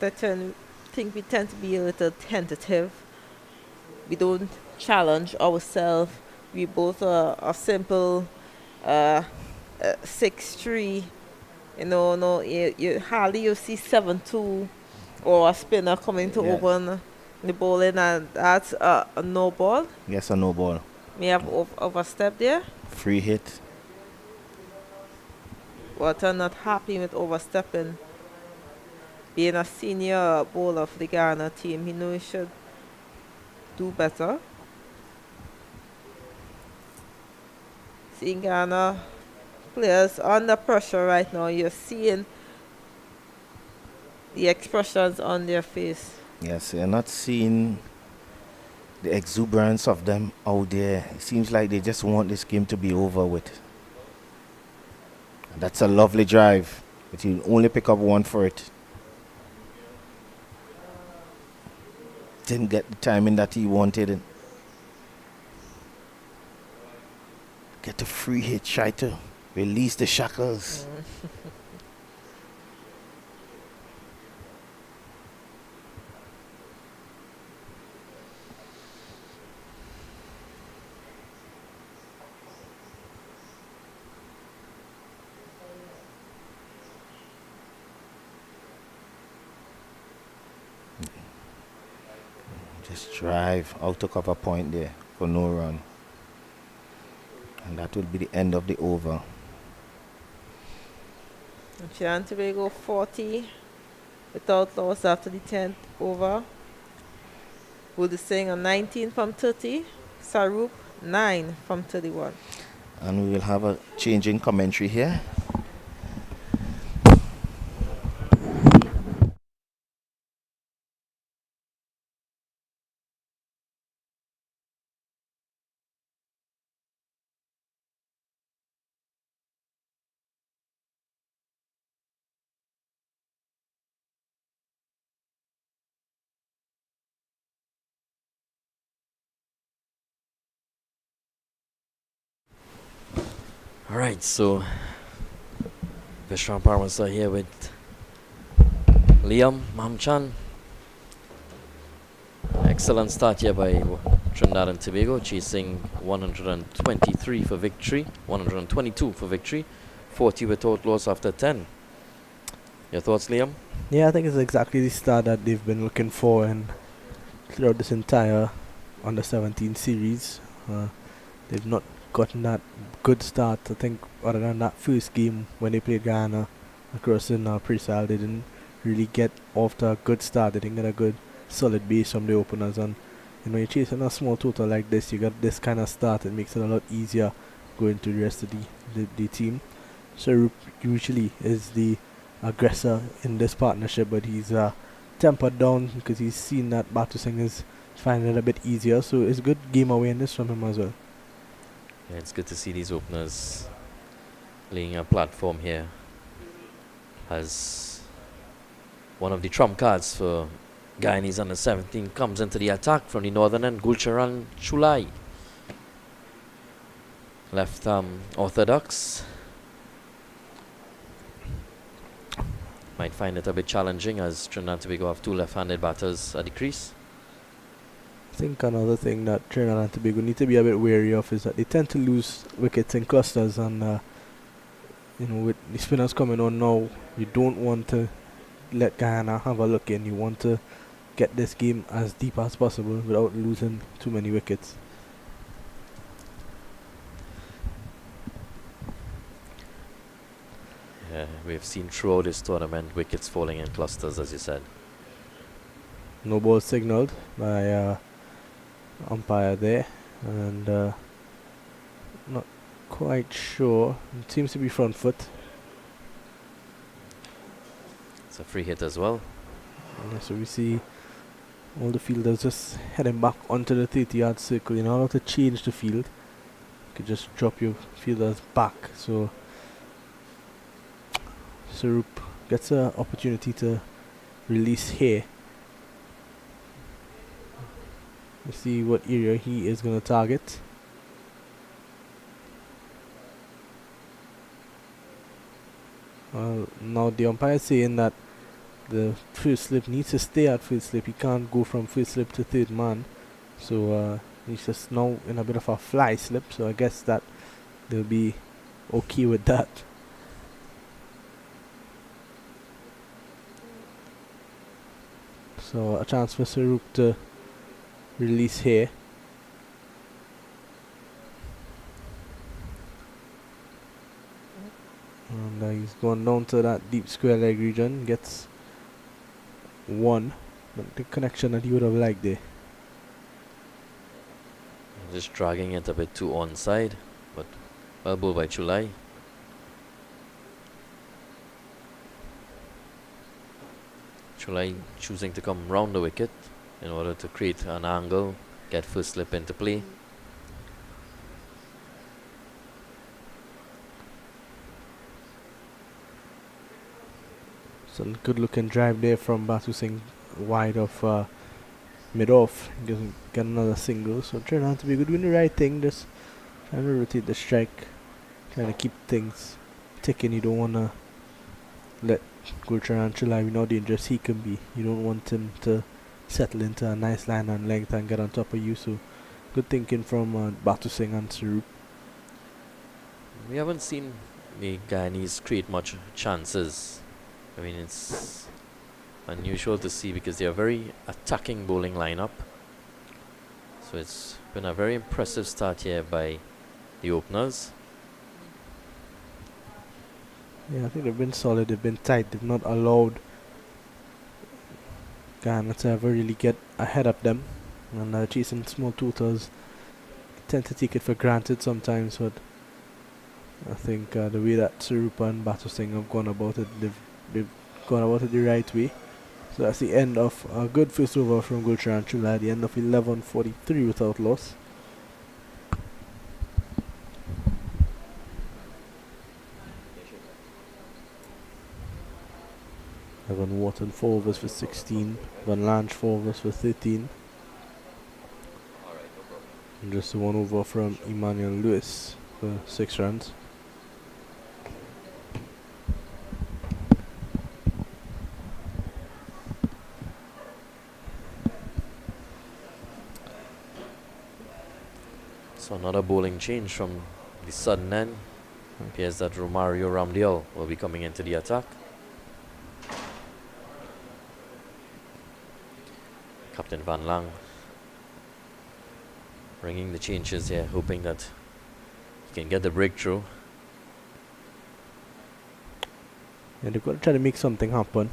think we tend to be a little tentative. We don't challenge ourselves. We both are a simple 6-3. No, you hardly you see 7-2 or a spinner coming to Yeah. open the bowling, and that's a no ball. Yes, a no ball. May have overstep there, Free hit. but I'm not happy with overstepping. Being a senior bowler of the Guyana team, he knows he should do better. Seeing Ghana players under pressure right now, you're seeing the expressions on their face. Yes, you're not seeing the exuberance of them out there. It seems like they just want this game to be over with. That's a lovely drive, but you only pick up one for it. Didn't get the timing that he wanted. Get a free hit, try to release the shackles. Just drive out to cover point there for no run. And that will be the end of the over. Trinidad and Tobago 40 without loss after the 10th over. Wood Singh a 19 from 30. Sarup 9 from 31. And we will have a change in commentary here. Alright, so Vishram Parmasa here with Liam Mamchan. Excellent start here by Trinidad and Tobago, chasing 123 for victory, 122 for victory, 40 without loss after 10. Your thoughts, Liam? Yeah, I think it's exactly the start that they've been looking for, and throughout this entire under 17 series, they've not gotten that good start. I think other than that first game when they played Guyana across in pre-sal, they didn't really get off to a good start. They didn't get a good solid base from the openers, and you're chasing a small total like this, you got this kind of start, it makes it a lot easier going to the rest of the team. So usually is the aggressor in this partnership, but he's tempered down because he's seen that Batu Singh is finding it a bit easier. So it's good game awareness from him as well. Yeah, it's good to see these openers laying a platform here as one of the trump cards for Guyanese under 17 comes into the attack from the northern end. Gulcharan Chulai, left orthodox, might find it a bit challenging as Trinidad and Tobago have two left-handed batters at the crease. I think another thing that Trinidad and Tobago need to be a bit wary of is that they tend to lose wickets in clusters, and with the spinners coming on now, you don't want to let Guyana have a look in. You want to get this game as deep as possible without losing too many wickets. Yeah, we've seen throughout this tournament wickets falling in clusters, as you said. No ball signalled by umpire there, and not quite sure. It seems to be front foot. It's a free hit as well. Yeah, so we see all the fielders just heading back onto the 30-yard circle. In order to change the field, you could just drop your fielders back. So Sarup gets an opportunity to release here. Let's see what area he is going to target. Now the umpire is saying that the first slip needs to stay at first slip. He can't go from first slip to third man. So he's just now in a bit of a fly slip. So I guess that they'll be okay with that. So a chance for Sarup to release here. And he's gone down to that deep square leg region. Gets one. But the connection that he would have liked there. Just dragging it a bit too onside, but well bowled by Chulai. Chulai choosing to come round the wicket in order to create an angle, get first slip into play. Some good looking drive there from Batu Singh wide of mid-off. Doesn't get another single. So Trinidad and Tobago doing the right thing, just trying to rotate the strike, trying to keep things ticking. You don't want to let Gulcharan Chulai be how dangerous he can be. You don't want him to settle into a nice line and length and get on top of you. So good thinking from Batu Singh and Sarup. We haven't seen the Guyanese create much chances. I mean, it's unusual to see because they are a very attacking bowling lineup. So it's been a very impressive start here by the openers. Yeah, I think they've been solid, they've been tight, they've not allowed Guyana to ever really get ahead of them. And chasing small totals, tend to take it for granted sometimes, but I think the way that Sarup and Batu Singh have gone about it, they've gone about it the right way. So that's the end of a good first over from Gulcharan Chulai, the end of 11:43 without loss. Evan Wharton 4 overs for 16, Van Lange 4 overs for 13. And just 1 over from Emmanuel Lewis for 6 runs. So another bowling change from the sudden end. Appears that Romario Ramdial will be coming into the attack. Captain Van Lang bringing the changes here, hoping that he can get the breakthrough. And they've got to try to make something happen.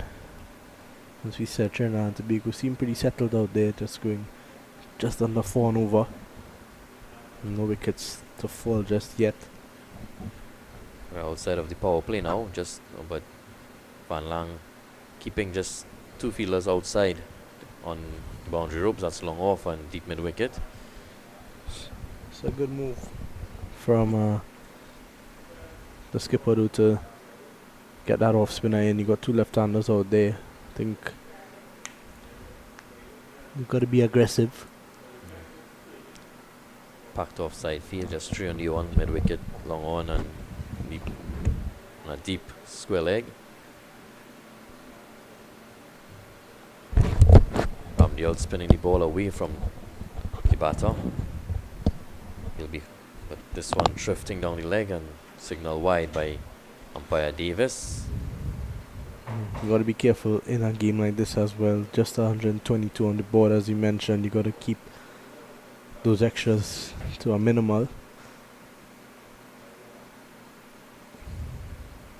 As we said, Trinidad and Tobago seem pretty settled out there, just going just under 4 and over. No wickets to fall just yet. We're outside of the power play now, but Van Lang keeping just two fielders outside on the boundary ropes. That's long off and deep mid wicket. It's a good move from the skipper to get that off spinner in. You got two left-handers out there. I think you've got to be aggressive. Packed off side field, just 3 on the one, mid wicket, long on and deep, a deep square leg. Ramdial spinning the ball away from the batter. But this one drifting down the leg and signal wide by umpire Davis. You got to be careful in a game like this as well. Just 122 on the board, as you mentioned. You got to keep those extras to a minimal.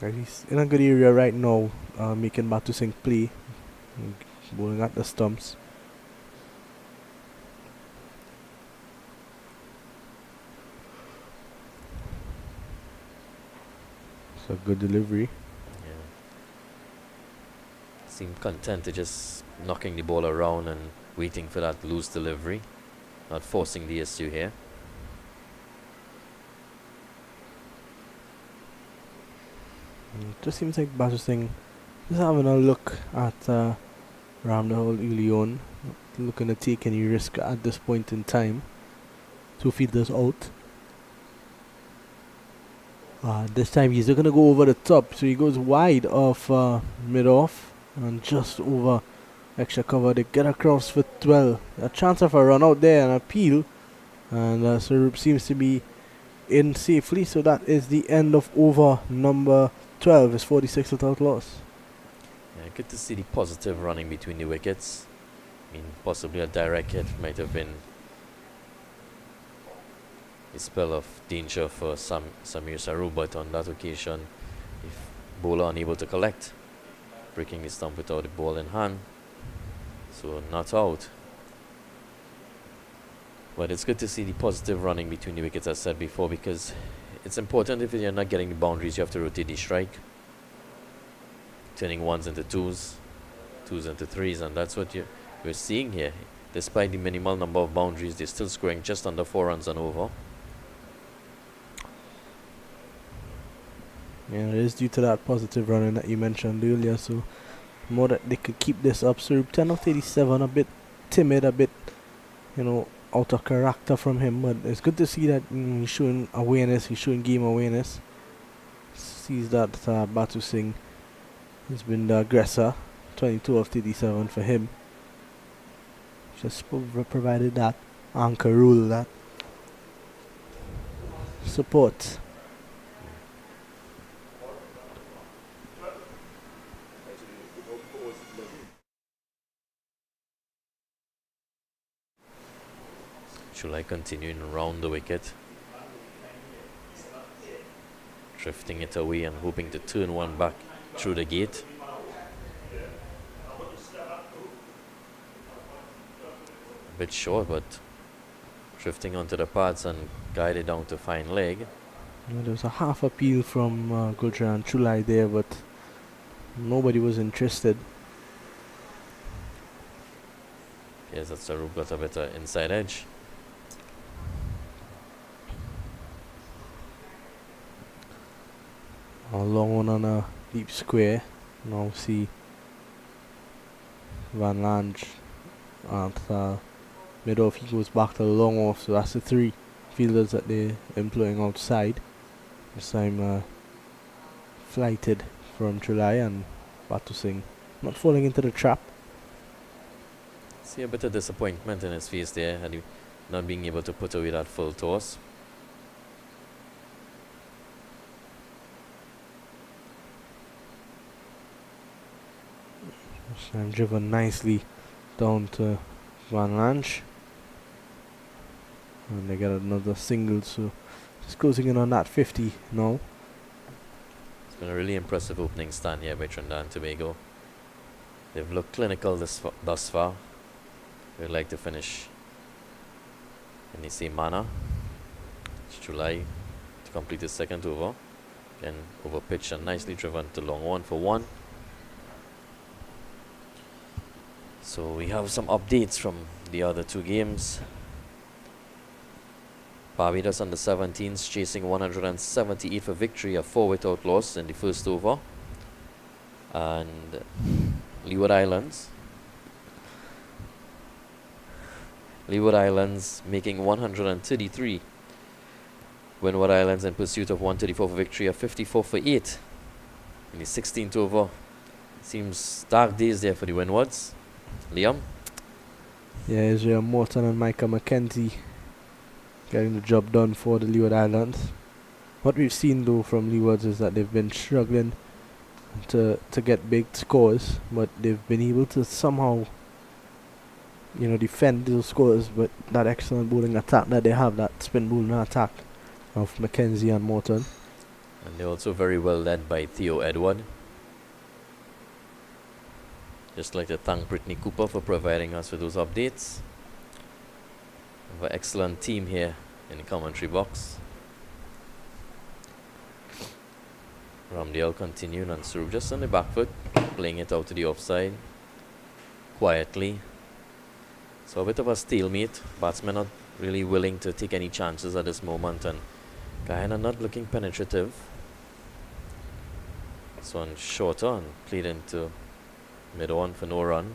He's in a good area right now, making Batu Singh play, bowling at the stumps. It's a good delivery. Yeah. Seemed content to just knocking the ball around and waiting for that loose delivery. Not forcing the issue here. It just seems like Batu Singh is having a look at Ramdahul Ulion, looking to take any risk at this point in time. Two fielders out. This time he's going to go over the top, so he goes wide of mid-off and just over extra cover. They get across for 12. A chance of a run out there and appeal, and Sarup seems to be in safely. So that is the end of over number 12. It's 46 without loss. Yeah, good to see the positive running between the wickets. I mean, possibly a direct hit might have been a spell of danger for Samir Sarup, but on that occasion, if bowler unable to collect, breaking the stump without the ball in hand. So not out. But it's good to see the positive running between the wickets, as I said before, because it's important. If you're not getting the boundaries, you have to rotate the strike, turning ones into twos into threes, and that's what we're seeing here. Despite the minimal number of boundaries, they're still scoring just under 4 runs and over. Yeah, it is due to that positive running that you mentioned earlier. So more that they could keep this up. So 10 of 87, a bit timid, a bit, out of character from him. But it's good to see that he's showing awareness, he's showing game awareness. Sees that Batu Singh has been the aggressor. 22 of 37 for him. Just provided that anchor rule, that support. Chulai continuing around the wicket, drifting it away and hoping to turn one back through the gate. A bit short, but drifting onto the pads and guided down to fine leg. There was a half appeal from Gujran Chulai there, but nobody was interested. Yes, that's Sarup got a better inside edge. A long one on a deep square. Now see Van Lange at mid-off. He goes back to the long off, so that's the 3 fielders that they're employing outside. This time flighted from Chulai, and Batu Singh not falling into the trap. See a bit of disappointment in his face there, and not being able to put away that full toss. And driven nicely down to Van Lange, and they get another single, so just closing in on that 50 now. It's been a really impressive opening stand here by Trinidad and Tobago. They've looked clinical thus far. We'd like to finish in the same manner. It's July to complete the second over. Again, over pitch and nicely driven to long on for 1. So we have some updates from the other two games. Barbados under 17s chasing 178 for victory, a 4 without loss in the first over. And Leeward Islands making 133. Windward Islands in pursuit of 134 for victory, a 54 for 8 in the 16th over. Seems dark days there for the Windwards. Liam? Yeah, Israel Morton and Micah McKenzie getting the job done for the Leeward Islands. What we've seen though from Leewards is that they've been struggling to get big scores, but they've been able to somehow, defend those scores with that excellent bowling attack that they have, that spin bowling attack of McKenzie and Morton. And they're also very well led by Theo Edward. Just like to thank Brittany Cooper for providing us with those updates. We have an excellent team here in the commentary box. Ramdale continuing and Suruk just on the back foot, playing it out to the offside quietly. So a bit of a stalemate. Batsmen not really willing to take any chances at this moment, and Guyana not looking penetrative. This one shorter and played into mid-on for no run.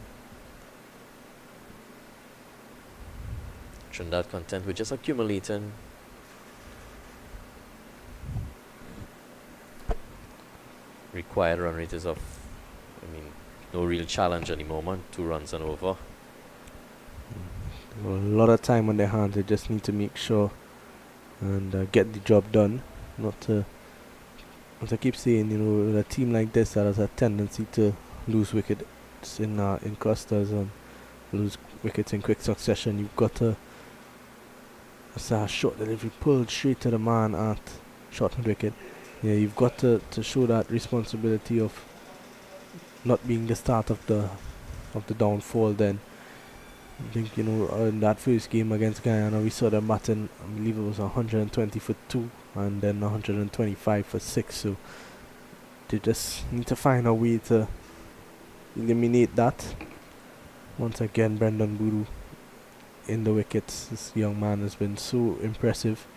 Trinidad content with just accumulating. Required run rate is of, no real challenge at the moment. 2 runs and over. A lot of time on their hands. They just need to make sure and get the job done. Not to, as I keep saying, with a team like this that has a tendency to lose wickets in clusters and lose wickets in quick succession. You've got to, that's a short delivery pulled straight to the man at short mid wicket. Yeah, you've got to show that responsibility of not being the start of the downfall. Then I think in that first game against Guyana, we saw them batting, I believe it was 120 for 2 and then 125 for 6. So they just need to find a way to eliminate that. Once again, Brendan Buru in the wickets. This young man has been so impressive.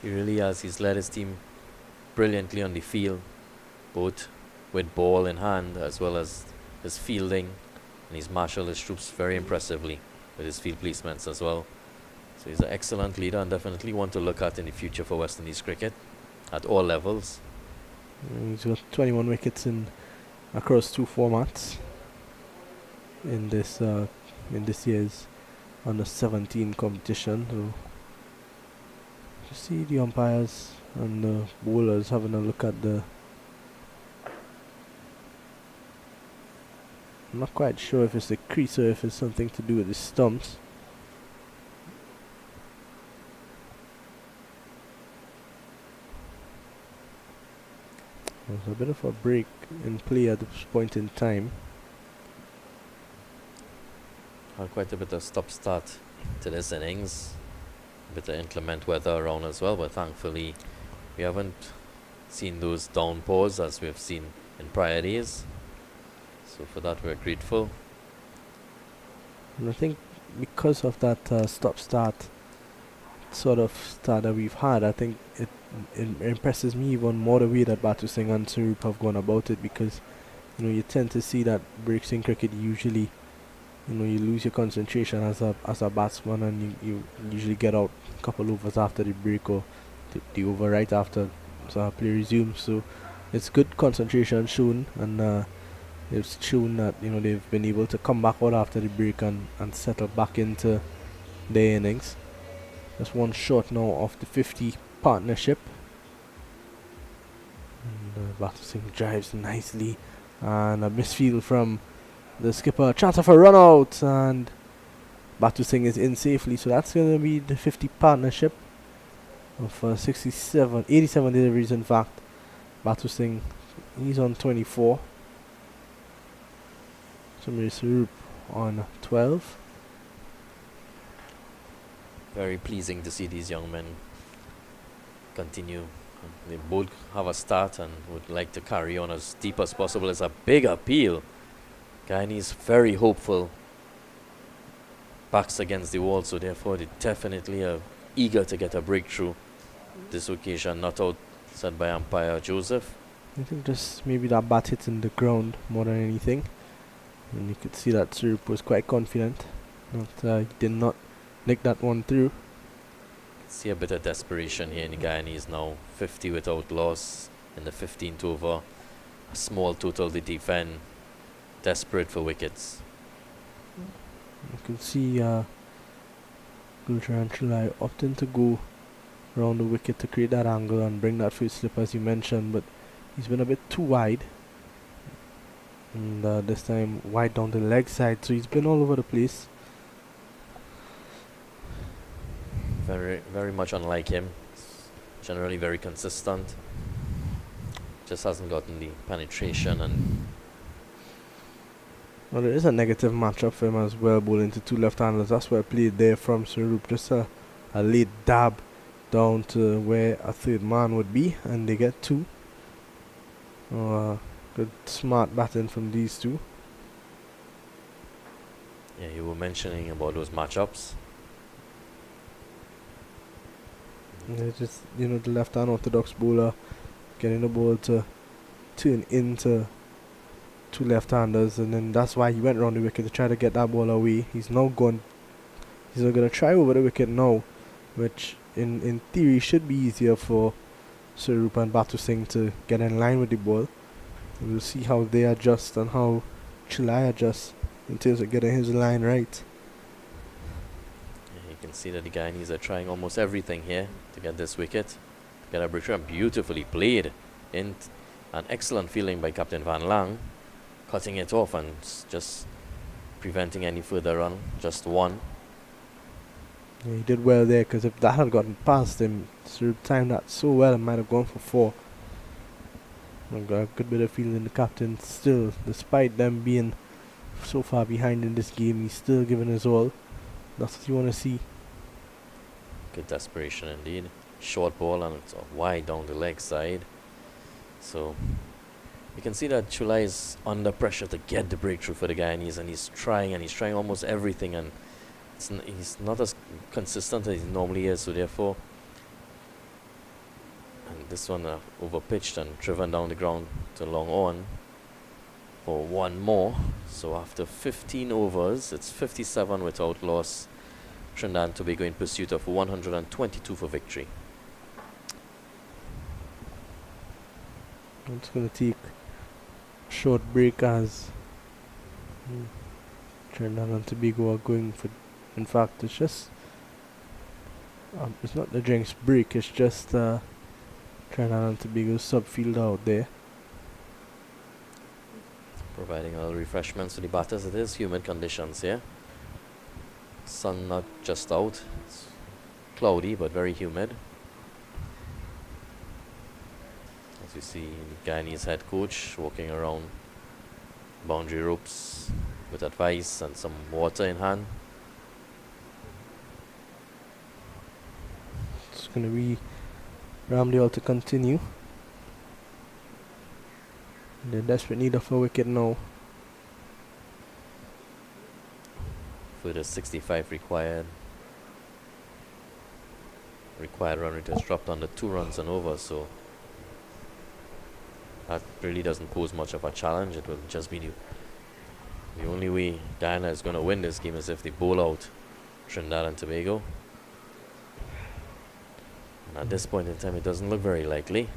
He really has. He's led his team brilliantly on the field, both with ball in hand as well as his fielding, and he's marshaled his troops very impressively with his field placements as well. So he's an excellent leader and definitely one to look at in the future for West Indies cricket at all levels. He's got 21 wickets across 2 formats in this year's under 17 competition. So you see the umpires and the bowlers having a look at the. I'm not quite sure if it's the crease or if it's something to do with the stumps. There's a bit of a break in play at this point in time. Quite a bit of stop-start to this innings. A bit of inclement weather around as well, but thankfully we haven't seen those downpours as we've seen in prior days. So for that we're grateful. And I think because of that stop-start sort of start that we've had, I think it impresses me even more the way that Batu Singh and Sarup have gone about it, because you tend to see that breaks in cricket usually you lose your concentration as a batsman, and you usually get out a couple overs after the break or the over right after play resumes. So it's good concentration shown, and it's shown that they've been able to come back out after the break and settle back into their innings. Just one short now of the 50 partnership. And Batu Singh drives nicely, and a misfield from the skipper. Chance of a run out, and Batu Singh is in safely. So that's going to be the 50 partnership of 87 deliveries. In fact, Batu Singh, he's on 24. Samir Sarup on 12. Very pleasing to see these young men continue They both have a start and would like to carry on as deep as possible. It's a big appeal. Guyanese very hopeful. Backs against the wall, so therefore they definitely are eager to get a breakthrough. This occasion not out, said by umpire Joseph. I think just maybe that bat hit in the ground more than anything. And you could see that Sarup was quite confident. He did not nick that one through. See a bit of desperation here in the Guyanese now. 50 without loss in the 15th over. A small total to defend. Desperate for wickets. You can see Gulcher and Chulai opting to go around the wicket to create that angle and bring that first slip as you mentioned, but he's been a bit too wide. And this time wide down the leg side, so he's been all over the place. Very, very much unlike him. Generally very consistent. Just hasn't gotten the penetration and... Well, there is a negative matchup for him as well, bowling to two left-handers. That's why I played there from Sarup. Just a late dab down to where a third man would be, and they get two. Good smart batting from these two. Yeah, you were mentioning about those matchups. They're just, the left-hand orthodox bowler getting the ball to turn into two left-handers, and then that's why he went around the wicket to try to get that ball away. He's now gone. He's not going to try over the wicket now, which in theory should be easier for Sarup and Batu Singh to get in line with the ball. We'll see how they adjust and how Chulai adjusts in terms of getting his line right. Yeah, you can see that the Guyanese are trying almost everything here to get this wicket. To get a breakthrough. Beautifully played. In an excellent feeling by Captain Van Lang. Cutting it off and just preventing any further run. Just one. Yeah, he did well there, because if that had gotten past him, Sarup timed that so well, it might have gone for four. I've got a good bit of feeling the captain still, despite them being so far behind in this game, he's still giving his all. That's what you want to see. Good desperation indeed. Short ball and it's wide down the leg side. So you can see that Chulai is under pressure to get the breakthrough for the Guyanese, and he's trying almost everything, and he's not as consistent as he normally is, so therefore, and this one over pitched and driven down the ground to long on for one more. So after 15 overs, it's 57 without loss. Trinidad and Tobago in pursuit of 122 for victory. It's going to take a short break as Trinidad and Tobago are going for. In fact, it's just it's not the drinks break, it's just Trinidad and Tobago subfield out there. Providing a little refreshments to the batters. It is humid conditions here. Sun not just out. It's cloudy but very humid. As you see, the Guyanese head coach walking around boundary ropes with advice and some water in hand. It's going to be Ramdale to continue. They're desperate need of a wicket now. For the 65 required. Required run rate has dropped under 2 runs and over, so that really doesn't pose much of a challenge. It will just be the only way Guyana is going to win this game is if they bowl out Trinidad and Tobago. And at this point in time, it doesn't look very likely.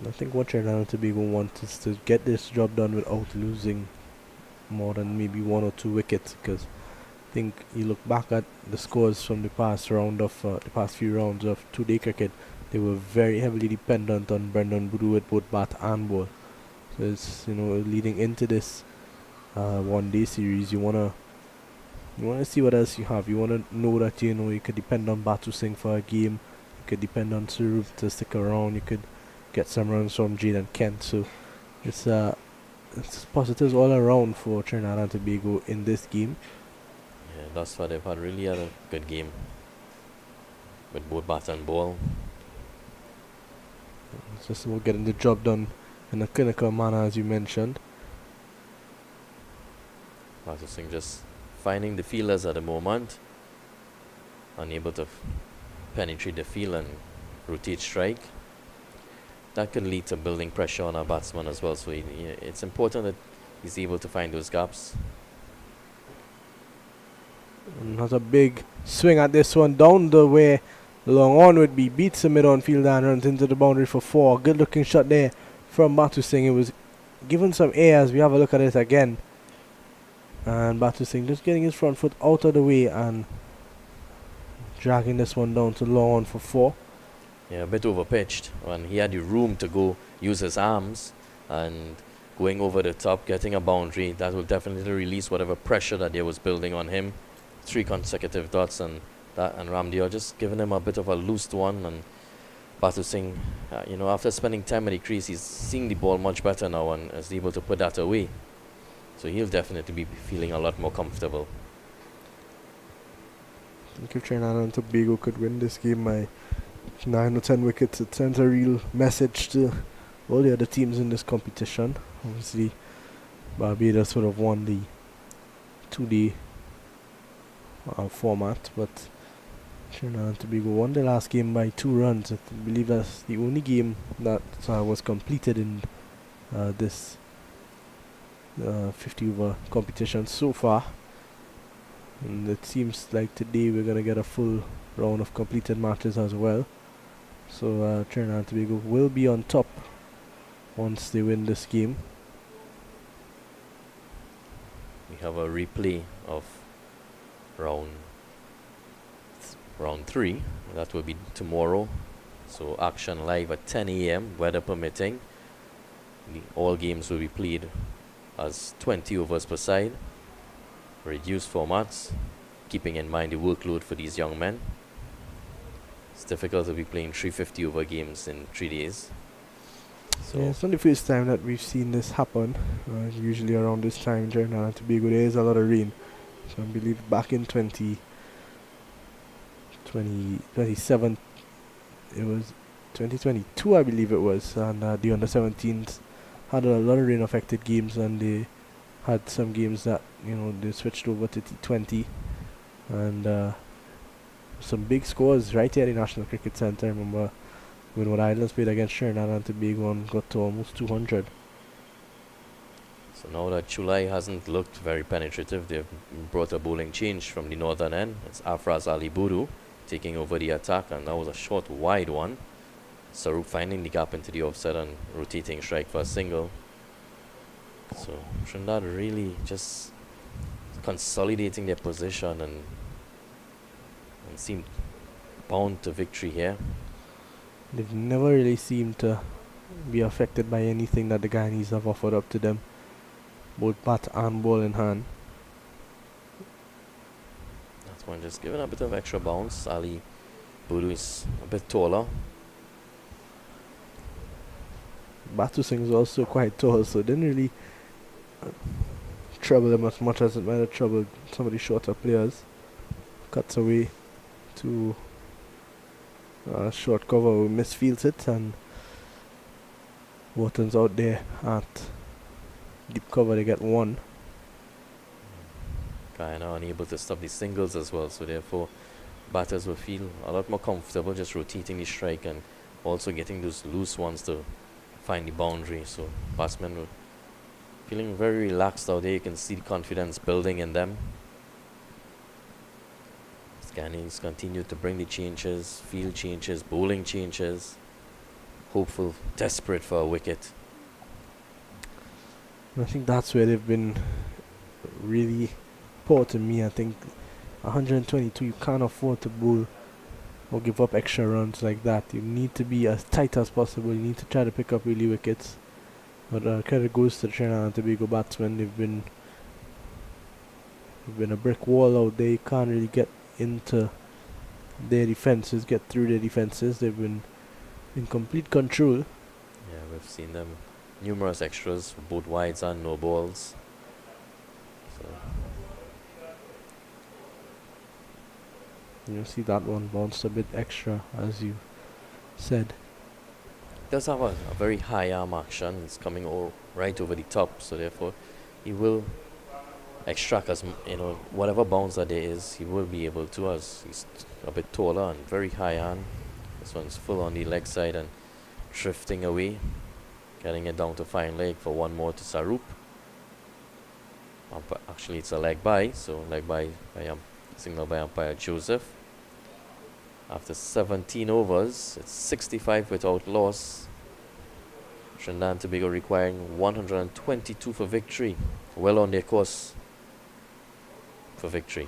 I think what Trinidad and Tobago want is to get this job done without losing more than maybe 1 or 2 wickets, because I think you look back at the scores from the past round of the past few rounds of 2-day cricket, they were very heavily dependent on Brendan Boodoo with both bat and ball. So it's, leading into this 1-day series, you wanna see what else you have. You wanna know that you could depend on Batu Singh for a game, you could depend on Sarup to stick around, you could get some runs from Jade and Kent. So it's positives all around for Trinidad and Tobago in this game. Yeah, thus far they've really had a good game with both bat and ball. It's just about getting the job done in a clinical manner, as you mentioned. Patterson just finding the fielders at the moment, unable to penetrate the field and rotate strike. That could lead to building pressure on our batsman as well. So it's important that he's able to find those gaps. And has a big swing at this one down the way. Long on would be beats the mid-on fielder and runs into the boundary for 4. Good looking shot there from Batu Singh. It was given some air as we have a look at it again. And Batu Singh just getting his front foot out of the way and dragging this one down to long on for 4. Yeah, a bit overpitched, and he had the room to go use his arms and going over the top, getting a boundary. That will definitely release whatever pressure that there was building on him. 3 consecutive dots, and Ramdev just giving him a bit of a loose one. And Batu Singh, after spending time at the crease, he's seeing the ball much better now and is able to put that away. So he'll definitely be feeling a lot more comfortable. I think if Trinidad and Tobago could win this game by 9 or 10 wickets, it sends a real message to all the other teams in this competition. Obviously, Barbados would have won the 2-day format, but Trinidad and Tobago won the last game by 2 runs. I believe that's the only game that was completed in this 50-over competition so far. And it seems like today we're going to get a full round of completed matches as well. So Trinidad and Tobago will be on top once they win this game. We have a replay of round 3. That will be tomorrow. So action live at 10 a.m. weather permitting. All games will be played as 20 overs per side. Reduced formats, keeping in mind the workload for these young men. It's difficult to be playing 350 over games in 3 days. So yeah, it's not the first time that we've seen this happen. Usually around this time in Trinidad and Tobago there is a lot of rain. So I believe back in 2027, it was 2022 I believe it was, and the under-17s had a lot of rain affected games, and they had some games that they switched over to T20, and some big scores right here at the National Cricket Centre. I remember when Islands played against Trinidad and Tobago and got to almost 200. So now that July hasn't looked very penetrative, they've brought a bowling change from the northern end. It's Afraz Ali Budu taking over the attack, and that was a short wide one. Sarup finding the gap into the offside and rotating strike for a single. So Trinidad really just consolidating their position and seemed bound to victory here. They've never really seemed to be affected by anything that the Guyanese have offered up to them, both bat and ball in hand. That's one just giving a bit of extra bounce. Ali Budu is a bit taller. Batu Singh is also quite tall, so it didn't really trouble him as much as it might have troubled some of the shorter players. Cuts away to short cover who misfields it, and Wharton's out there at deep cover. They get 1. Guyana unable to stop the singles as well, so therefore batters will feel a lot more comfortable just rotating the strike and also getting those loose ones to find the boundary. So batsmen were feeling very relaxed out there. You can see the confidence building in them. Guyanese continue to bring the changes, field changes, bowling changes. Hopeful, desperate for a wicket. I think that's where they've been really poor to me. I think 122, you can't afford to bowl or give up extra runs like that. You need to be as tight as possible. You need to try to pick up really wickets. But credit goes to the Trinidad and Tobago batsmen. They've been a brick wall out there. You can't really get into their defenses, get through their defenses. They've been in complete control. Yeah, we've seen them numerous extras, both wides and no balls. So you see that one bounced a bit extra, as you said. does have a very high arm action. He's coming right over the top, so therefore he will extract whatever bounce that there is, he will be able to, as he's a bit taller and very high on. This one's full on the leg side and drifting away, getting it down to fine leg for one more to Sarup. Actually, it's a leg by, so leg by signaled by umpire Joseph. After 17 overs, it's 65 without loss. Trinidad and Tobago requiring 122 for victory. Well on their course for victory.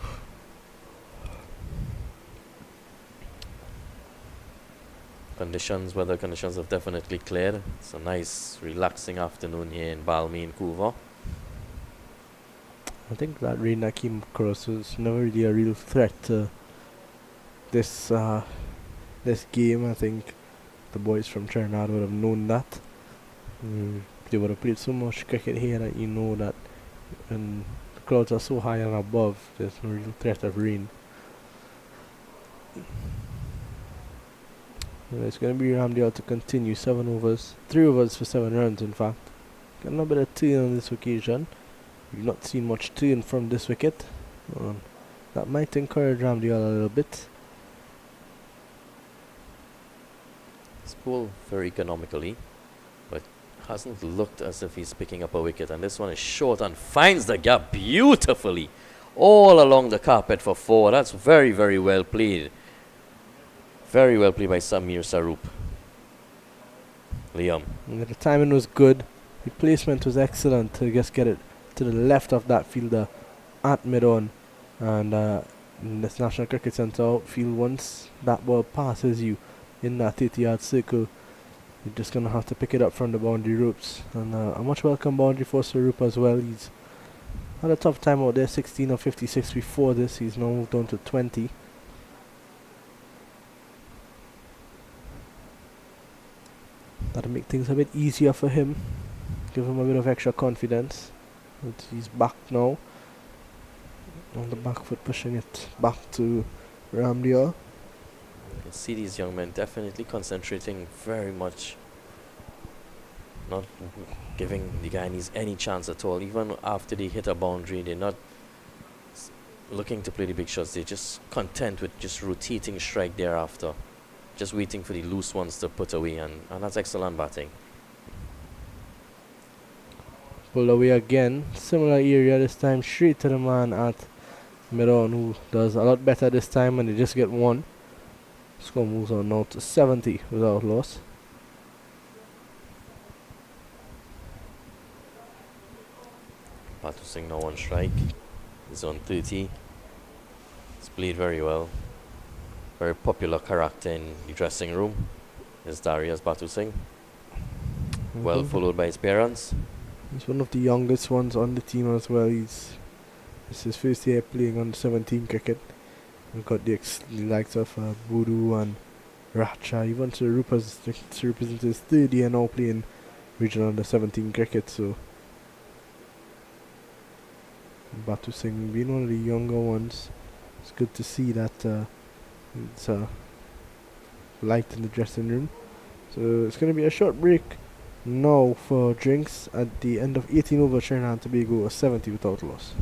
Weather conditions have definitely cleared. It's a nice, relaxing afternoon here in Balmy in Couva. I think that rain that came across was never really a real threat to this game. I think the boys from Trinidad would have known that. They would have played so much cricket here that you know that when the clouds are so high and above, there's no real threat of rain. It's going to be Ramdale to continue 7 overs, 3 overs for 7 runs in fact. Got a little bit of turn on this occasion. We've not seen much turn from this wicket. That might encourage Ramdale a little bit. He's bowled very economically, but hasn't looked as if he's picking up a wicket. And this one is short and finds the gap beautifully all along the carpet for 4. That's very, very well played. Very well played by Samir Sarup. Liam. And the timing was good. The placement was excellent to just get it to the left of that fielder at mid-on. And in this National Cricket Centre outfield, once that ball passes you in that 30-yard circle, you're just going to have to pick it up from the boundary ropes. And a much welcome boundary for Sarup as well. He's had a tough time out there, 16 of 56 before this. He's now moved on to 20. That'll make things a bit easier for him. Give him a bit of extra confidence. But he's back now. On the back foot, pushing it back to Ramdale. You can see these young men definitely concentrating very much, not giving the Guyanese any chance at all. Even after they hit a boundary, they're not looking to play the big shots. They're just content with just rotating strike thereafter, just waiting for the loose ones to put away, and that's excellent batting. Pulled away again, similar area this time, straight to the man at mid-on, who does a lot better this time, and they just get 1. Score moves on now to 70 without loss. Batu Singh now on strike. He's on 30. He's played very well. Very popular character in the dressing room is Darius Batu Singh. Well followed by his parents. He's one of the youngest ones on the team as well. It's his first year playing on 17 cricket. We've got the likes of Voodoo and Racha. Even Sarup represents his third year now playing regional under 17 cricket. So Batu Singh being one of the younger ones. It's good to see that it's liked in the dressing room. So it's going to be a short break now for drinks at the end of 18 over. Trinidad and Tobago, a 70 without loss.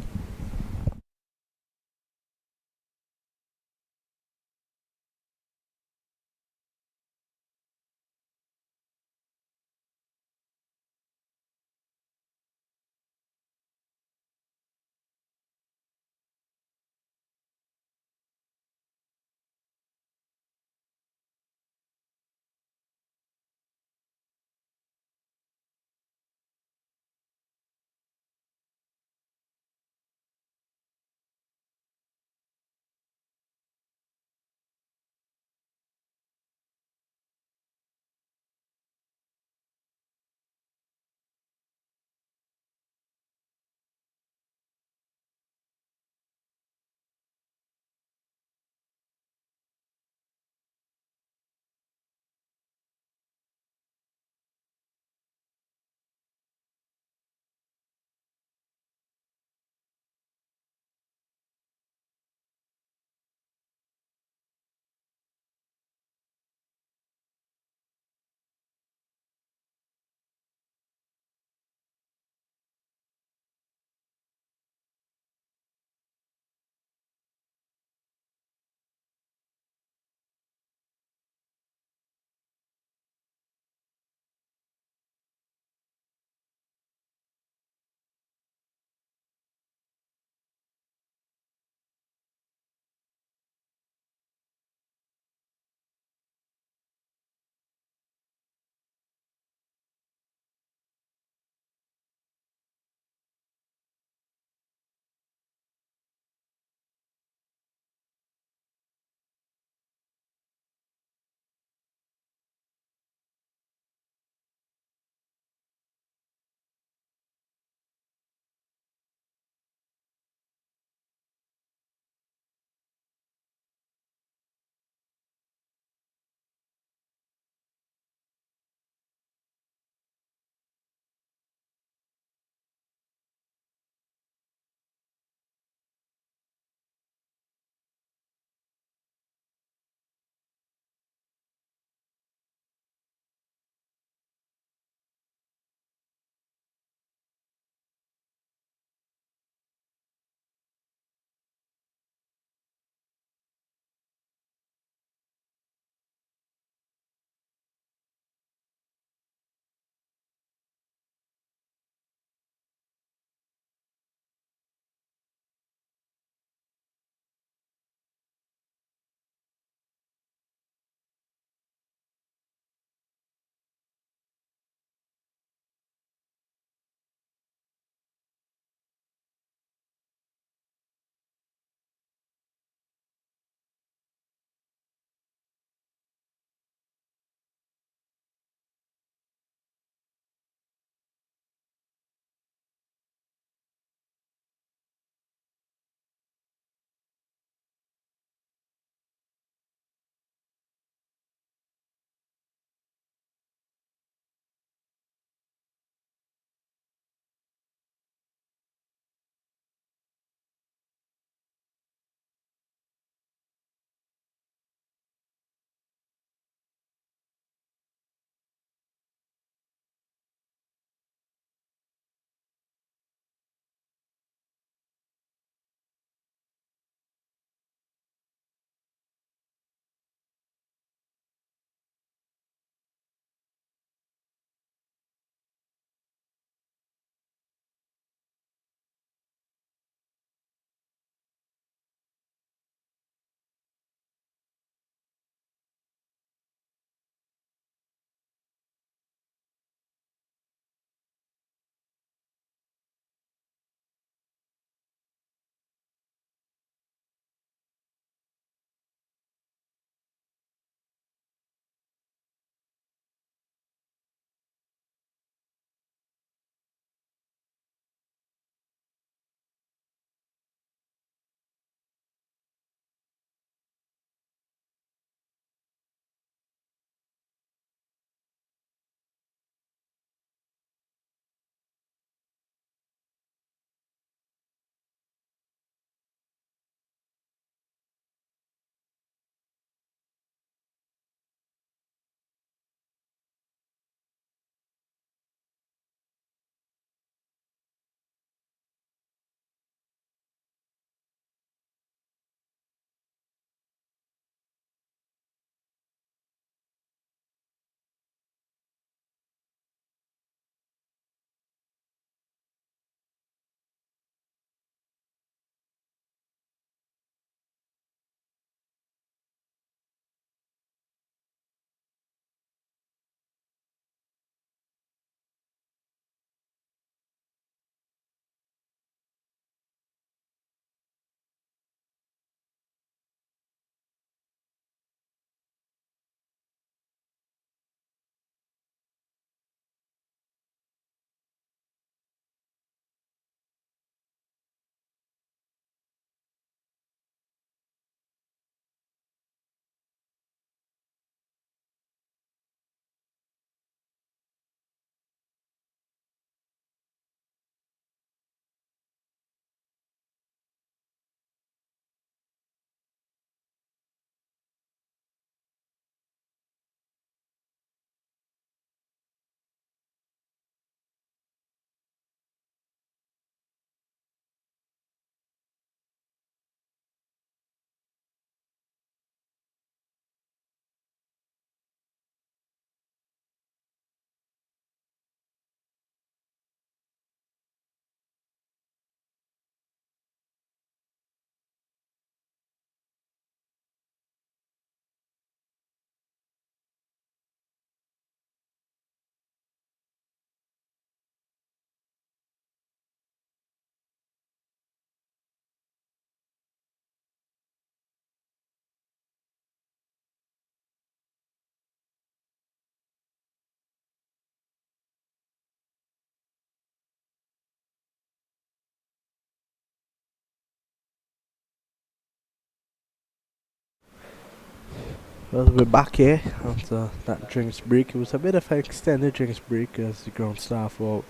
Well, we're back here after that drinks break. It was a bit of an extended drinks break as the ground staff were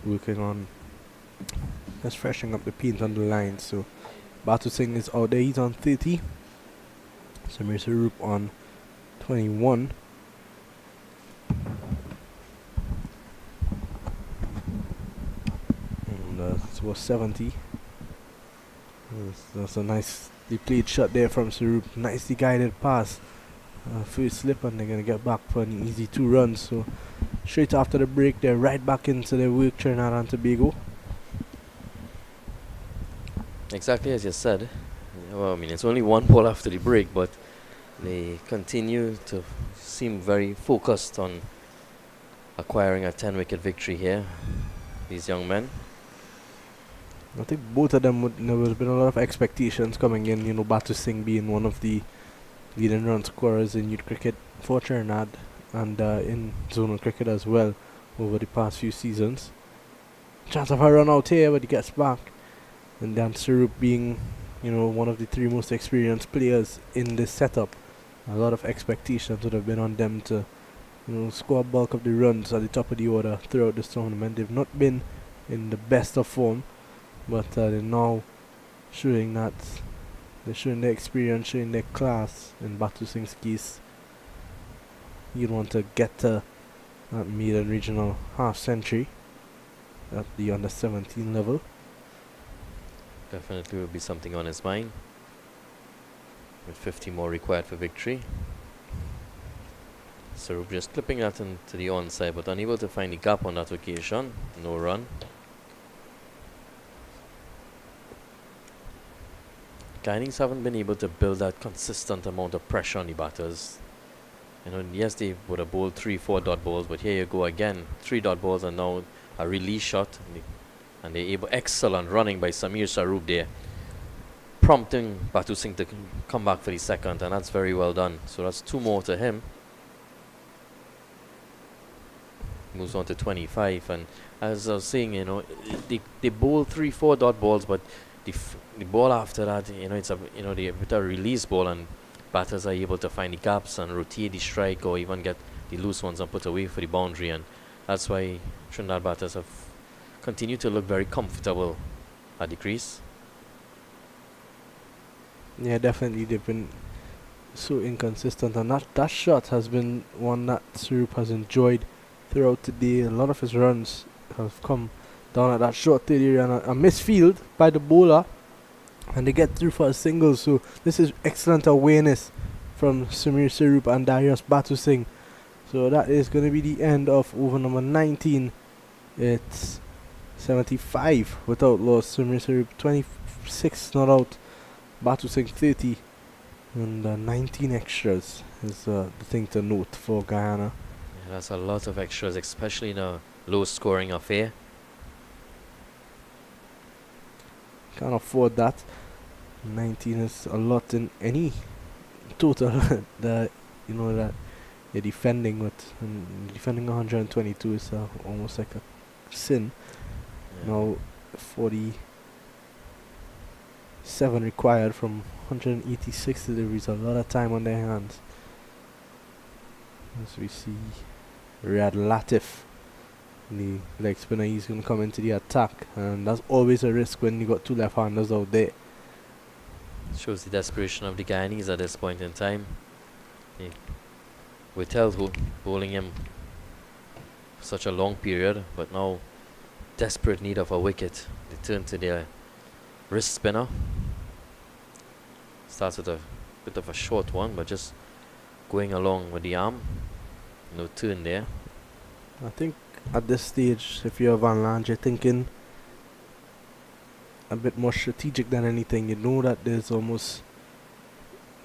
working on just freshening up the paint on the line. So Batu Singh is out there. He's on 30. Samir Sarup on 21. And it was 70. That's a nicely played shot there from Sarup. Nicely guided pass. First slip, and they're going to get back for an easy 2 runs. So straight after the break, they're right back into their work, Trinidad and Tobago. Exactly as you said. Well, I mean, it's only 1 ball after the break, but they continue to seem very focused on acquiring a 10-wicket victory here, these young men. I think both of them there would have been a lot of expectations coming in. You know, Batu Singh being one of the leading run scorers in youth cricket for Trinidad and in zonal cricket as well over the past few seasons. Chance of a run out here, but he gets back. And then Sarup being, you know, one of the 3 most experienced players in this setup. A lot of expectations would have been on them to, you know, score a bulk of the runs at the top of the order throughout this tournament. They've not been in the best of form, but they're now showing that they're showing their experience, showing their class in Batu Singh's case. You'd want to get to that maiden regional half century at the under 17 level. Definitely will be something on his mind, with 50 more required for victory. Sarup just clipping that into the onside, but unable to find the gap on that occasion. No run. Guyanese haven't been able to build that consistent amount of pressure on the batters. You know, yes, they would have bowled 3-4 dot balls, but here you go again, 3 dot balls, and now a release shot, and they're able, excellent running by Samir Sarup there, prompting Batu Singh to come back for the second, and that's very well done. So that's 2 more to him. Moves on to 25, and as I was saying, you know, they bowl 3-4 dot balls, but the ball after that, you know, it's a, you know, with a release ball, and batters are able to find the gaps and rotate the strike, or even get the loose ones and put away for the boundary, and that's why Trinidad batters have continued to look very comfortable at the crease. Yeah, definitely they've been so inconsistent, and that shot has been one that Sarup has enjoyed throughout the day. A lot of his runs have come down at that short 30 and a misfield by the bowler, and they get through for a single. So this is excellent awareness from Samir Sarup and Darius Batu Singh. So that is going to be the end of over number 19. It's 75 without loss. Samir Sarup 26 not out, Batu Singh 30, and 19 extras is the thing to note for Guyana. Yeah, that's a lot of extras, especially in a low scoring affair. Can't afford that. 19 is a lot in any total that, you know, that you're defending with, and defending 122 is almost like a sin. Yeah. Now 47 required from 186 deliveries, a lot of time on their hands. As we see Riyad Latif, the leg spinner, he's going to come into the attack, and that's always a risk when you got 2 left-handers out there. Shows the desperation of the Guyanese at this point in time. Withheld bowling him for such a long period, but now desperate need of a wicket. They turn to their wrist spinner. Starts with a bit of a short one, but just going along with the arm. No turn there. I think at this stage, if you're Van Lange, you're thinking a bit more strategic than anything. You know that there's almost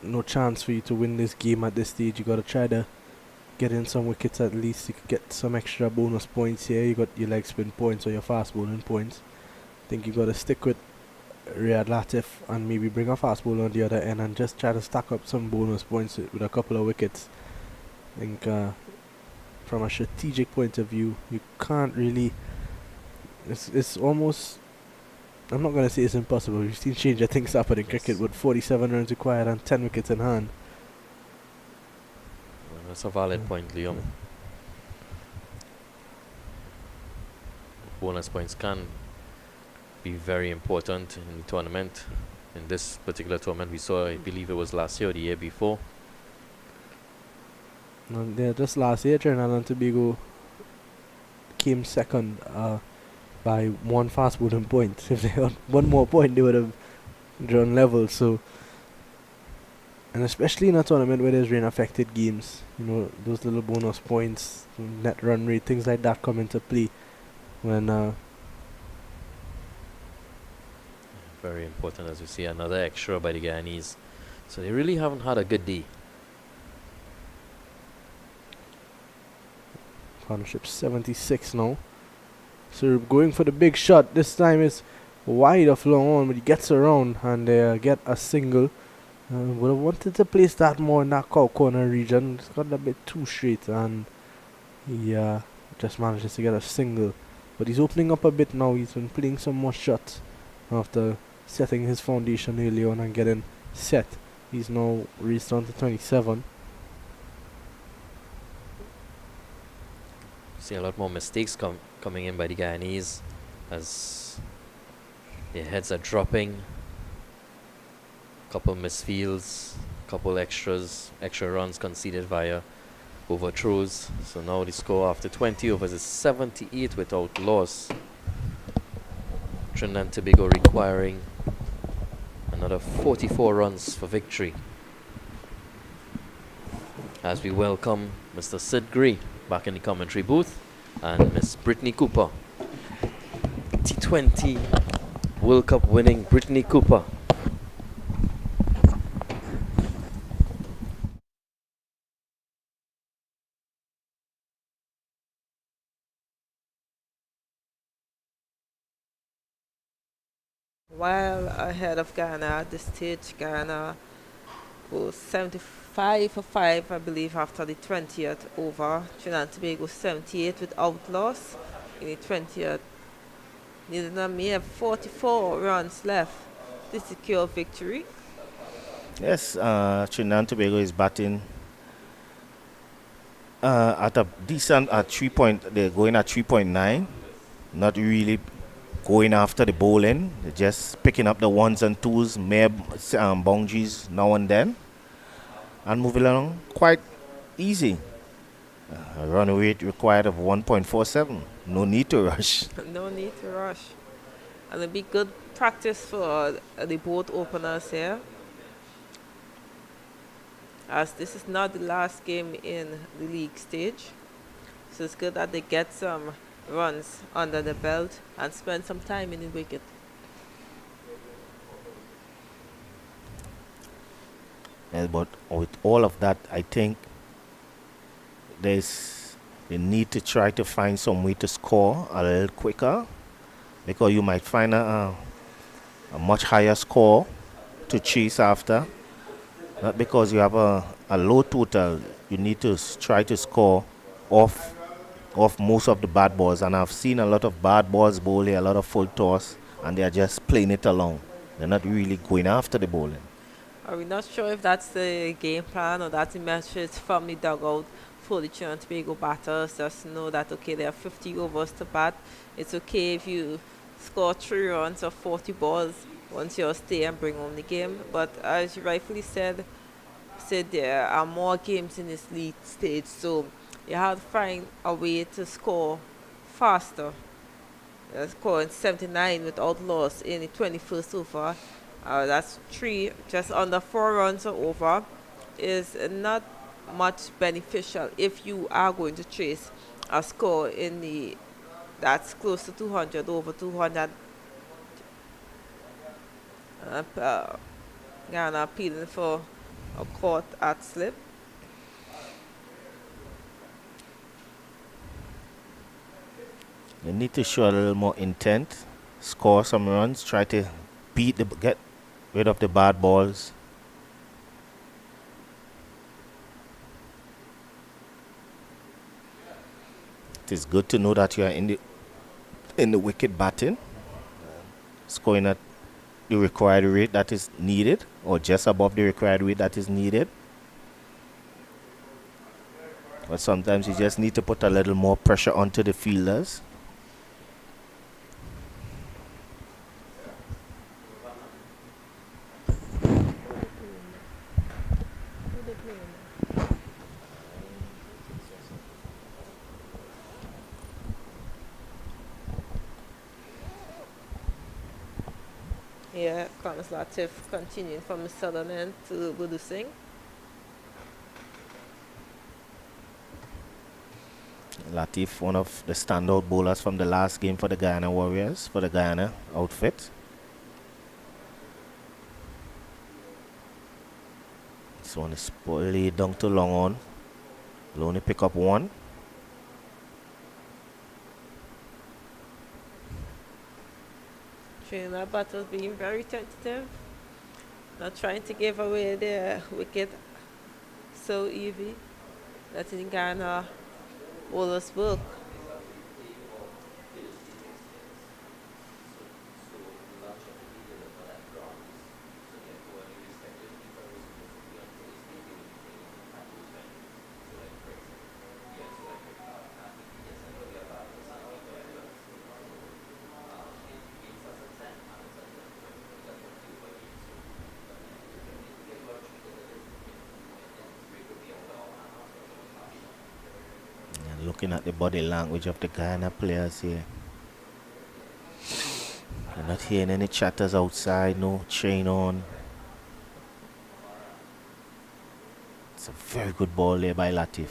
no chance for you to win this game at this stage. You got to try to get in some wickets at least. You could get some extra bonus points here. You got your leg spin points or your fast bowling points. I think you got to stick with Riyad Latif and maybe bring a fast bowler on the other end and just try to stack up some bonus points with a couple of wickets. I think from a strategic point of view, you can't really. It's almost. I'm not going to say it's impossible. We've seen stranger things happen in cricket with 47 runs required and 10 wickets in hand. That's a valid point, Liam. Bonus points can be very important in the tournament. In this particular tournament, we saw, I believe it was last year or the year before. Yeah, just last year, Trinidad and Tobago came second by one fast bowling point. If they had one more point, they would have drawn level. So, and especially in a tournament where there's rain-affected games, those little bonus points, net run rate, things like that come into play when. Very important, as we see another extra by the Guyanese. So they really haven't had a good day. Partnership 76 now. So we're going for the big shot. This time it's wide of long on, but he gets around and they get a single. Would have wanted to place that more in that corner region. It's got a bit too straight and he just manages to get a single. But he's opening up a bit now. He's been playing some more shots after setting his foundation early on and getting set. He's now raised on to 27. See a lot more mistakes coming in by the Guyanese as their heads are dropping. Couple misfields, couple extra runs conceded via overthrows. So now the score after 20 overs is 78 without loss. Trinidad and Tobago requiring another 44 runs for victory. As we welcome Mr. Sid Gray back in the commentary booth and Miss Brittany Cooper. T20 World Cup winning Brittany Cooper. While ahead of Ghana at this stage, Ghana goes 75 for 5, I believe, after the 20th over. Trinidad and Tobago 78 without loss in the 20th. Neither may have 44 runs left to secure victory. Yes, Trinidad and Tobago is batting at a decent at 3 point. They're going at 3.9. Not really going after the bowling. They're just picking up the ones and twos, mere boundaries now and then, and moving along quite easy. A run rate required of 1.47. No need to rush. No need to rush. And it'll be good practice for the both openers here, as this is not the last game in the league stage. So it's good that they get some runs under the belt and spend some time in the wicket. But with all of that, I think they need to try to find some way to score a little quicker, because you might find a much higher score to chase after. Not because you have a low total, you need to try to score off most of the bad balls. And I've seen a lot of bad balls bowling, a lot of full toss, and they're just playing it along. They're not really going after the bowling. Are we not sure if that's the game plan or that's the message from the dugout for the Trinidad and Tobago batters? Just know that, okay, there are 50 overs to bat. It's okay if you score 3 runs or 40 balls once you stay and bring home the game. But as you rightfully said there are more games in this league stage, so you have to find a way to score faster. Scoring 79 without loss in the 21st over. That's just under 4 runs or over, is not much beneficial if you are going to chase a score that's close to 200, over 200. Ghana appealing for a caught at slip. They need to show a little more intent, score some runs, try to get rid of the bad balls. It is good to know that you are in the wicket batting, scoring at the required rate that is needed, or just above the required rate that is needed. But sometimes you just need to put a little more pressure onto the fielders. Yeah, Thomas Latif continuing from the southern end to Budu Singh. Latif, one of the standout bowlers from the last game for the Guyana Warriors, for the Guyana outfit. This one is laid down to long on. Will only pick up one. Trinidad battles being very tentative, not trying to give away their wicket so easy. Letting Ghana bowlers work. And looking at the body language of the Guyana players here. You're not hearing any chatters outside, no chain on. It's a very good ball there by Latif.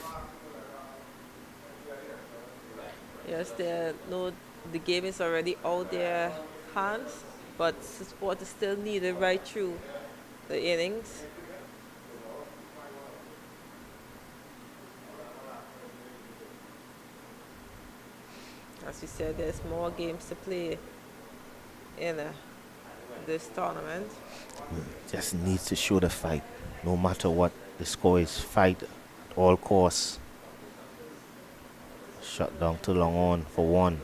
Yes, they know the game is already out their hands, but support is still needed right through the innings. As you said, there's more games to play in this tournament. Just needs to show the fight. No matter what the score is, fight at all costs. Shot down to long on for one.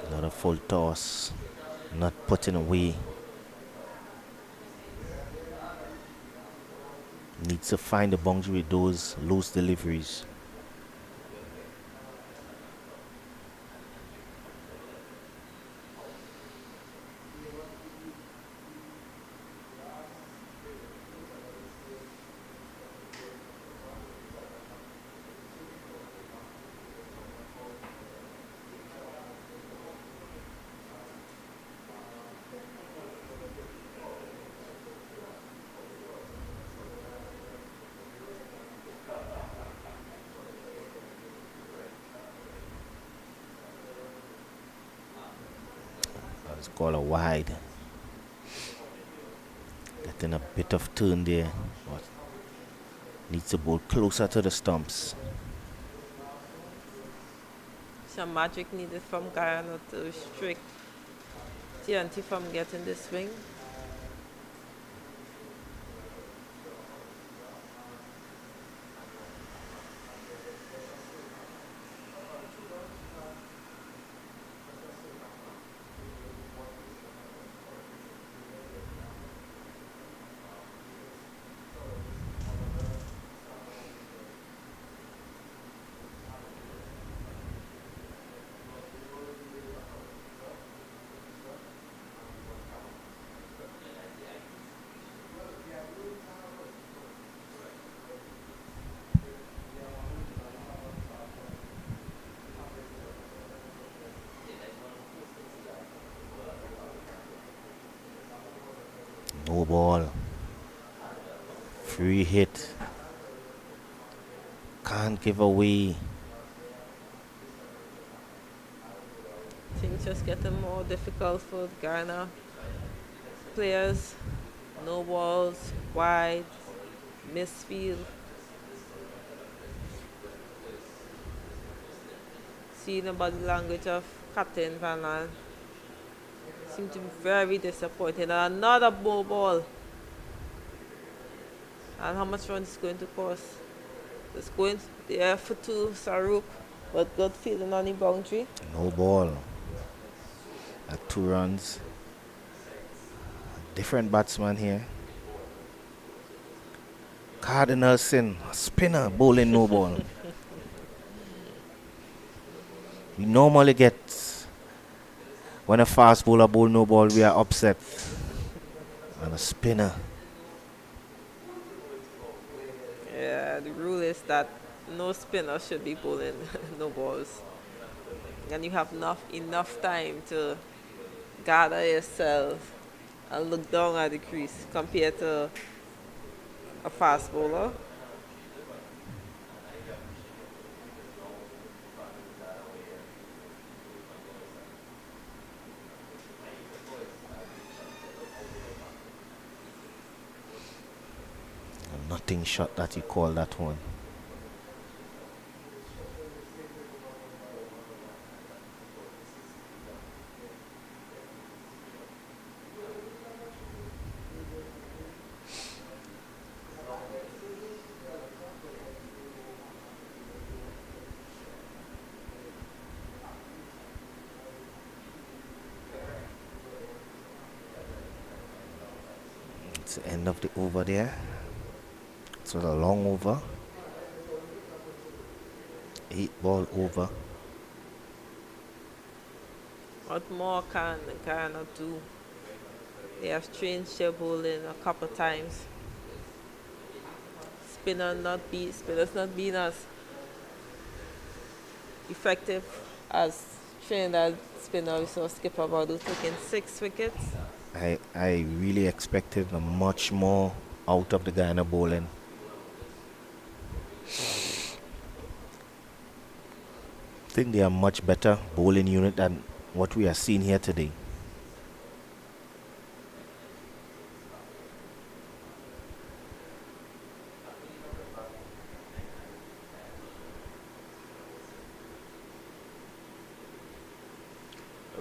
Another full toss. Not putting away. Needs to find the boundary with those loose deliveries. Let's call a wide. Getting a bit of turn there, but needs to bowl closer to the stumps. Some magic needed from Guyana to restrict TNT from getting the swing. No ball. Free hit. Can't give away. Things just getting more difficult for Ghana players. No balls, wide, misfield. Seeing the body language of Captain Van Lan seem to be very disappointed. And another ball. And how much run is going to cost? It's going there for two, Saruk, but good fielding on the boundary. No ball. At 2 runs. Different batsman here. Cardinalson, spinner, bowling no ball. We normally get, when a fast bowler bowl no ball, we are upset. And a spinner. Yeah, the rule is that no spinner should be bowling no balls. And you have enough time to gather yourself and look down at the crease compared to a fast bowler. A nothing shot that you call that one. It's the end of the over there. It was a long over. 8-ball over. What more can Guyana do? They have changed their bowling a couple times. Spinners not being as effective as Trinidad spinner. We saw Skipper Badu taking 6 wickets. I really expected much more out of the Guyana bowling. I think they are much better bowling unit than what we are seeing here today.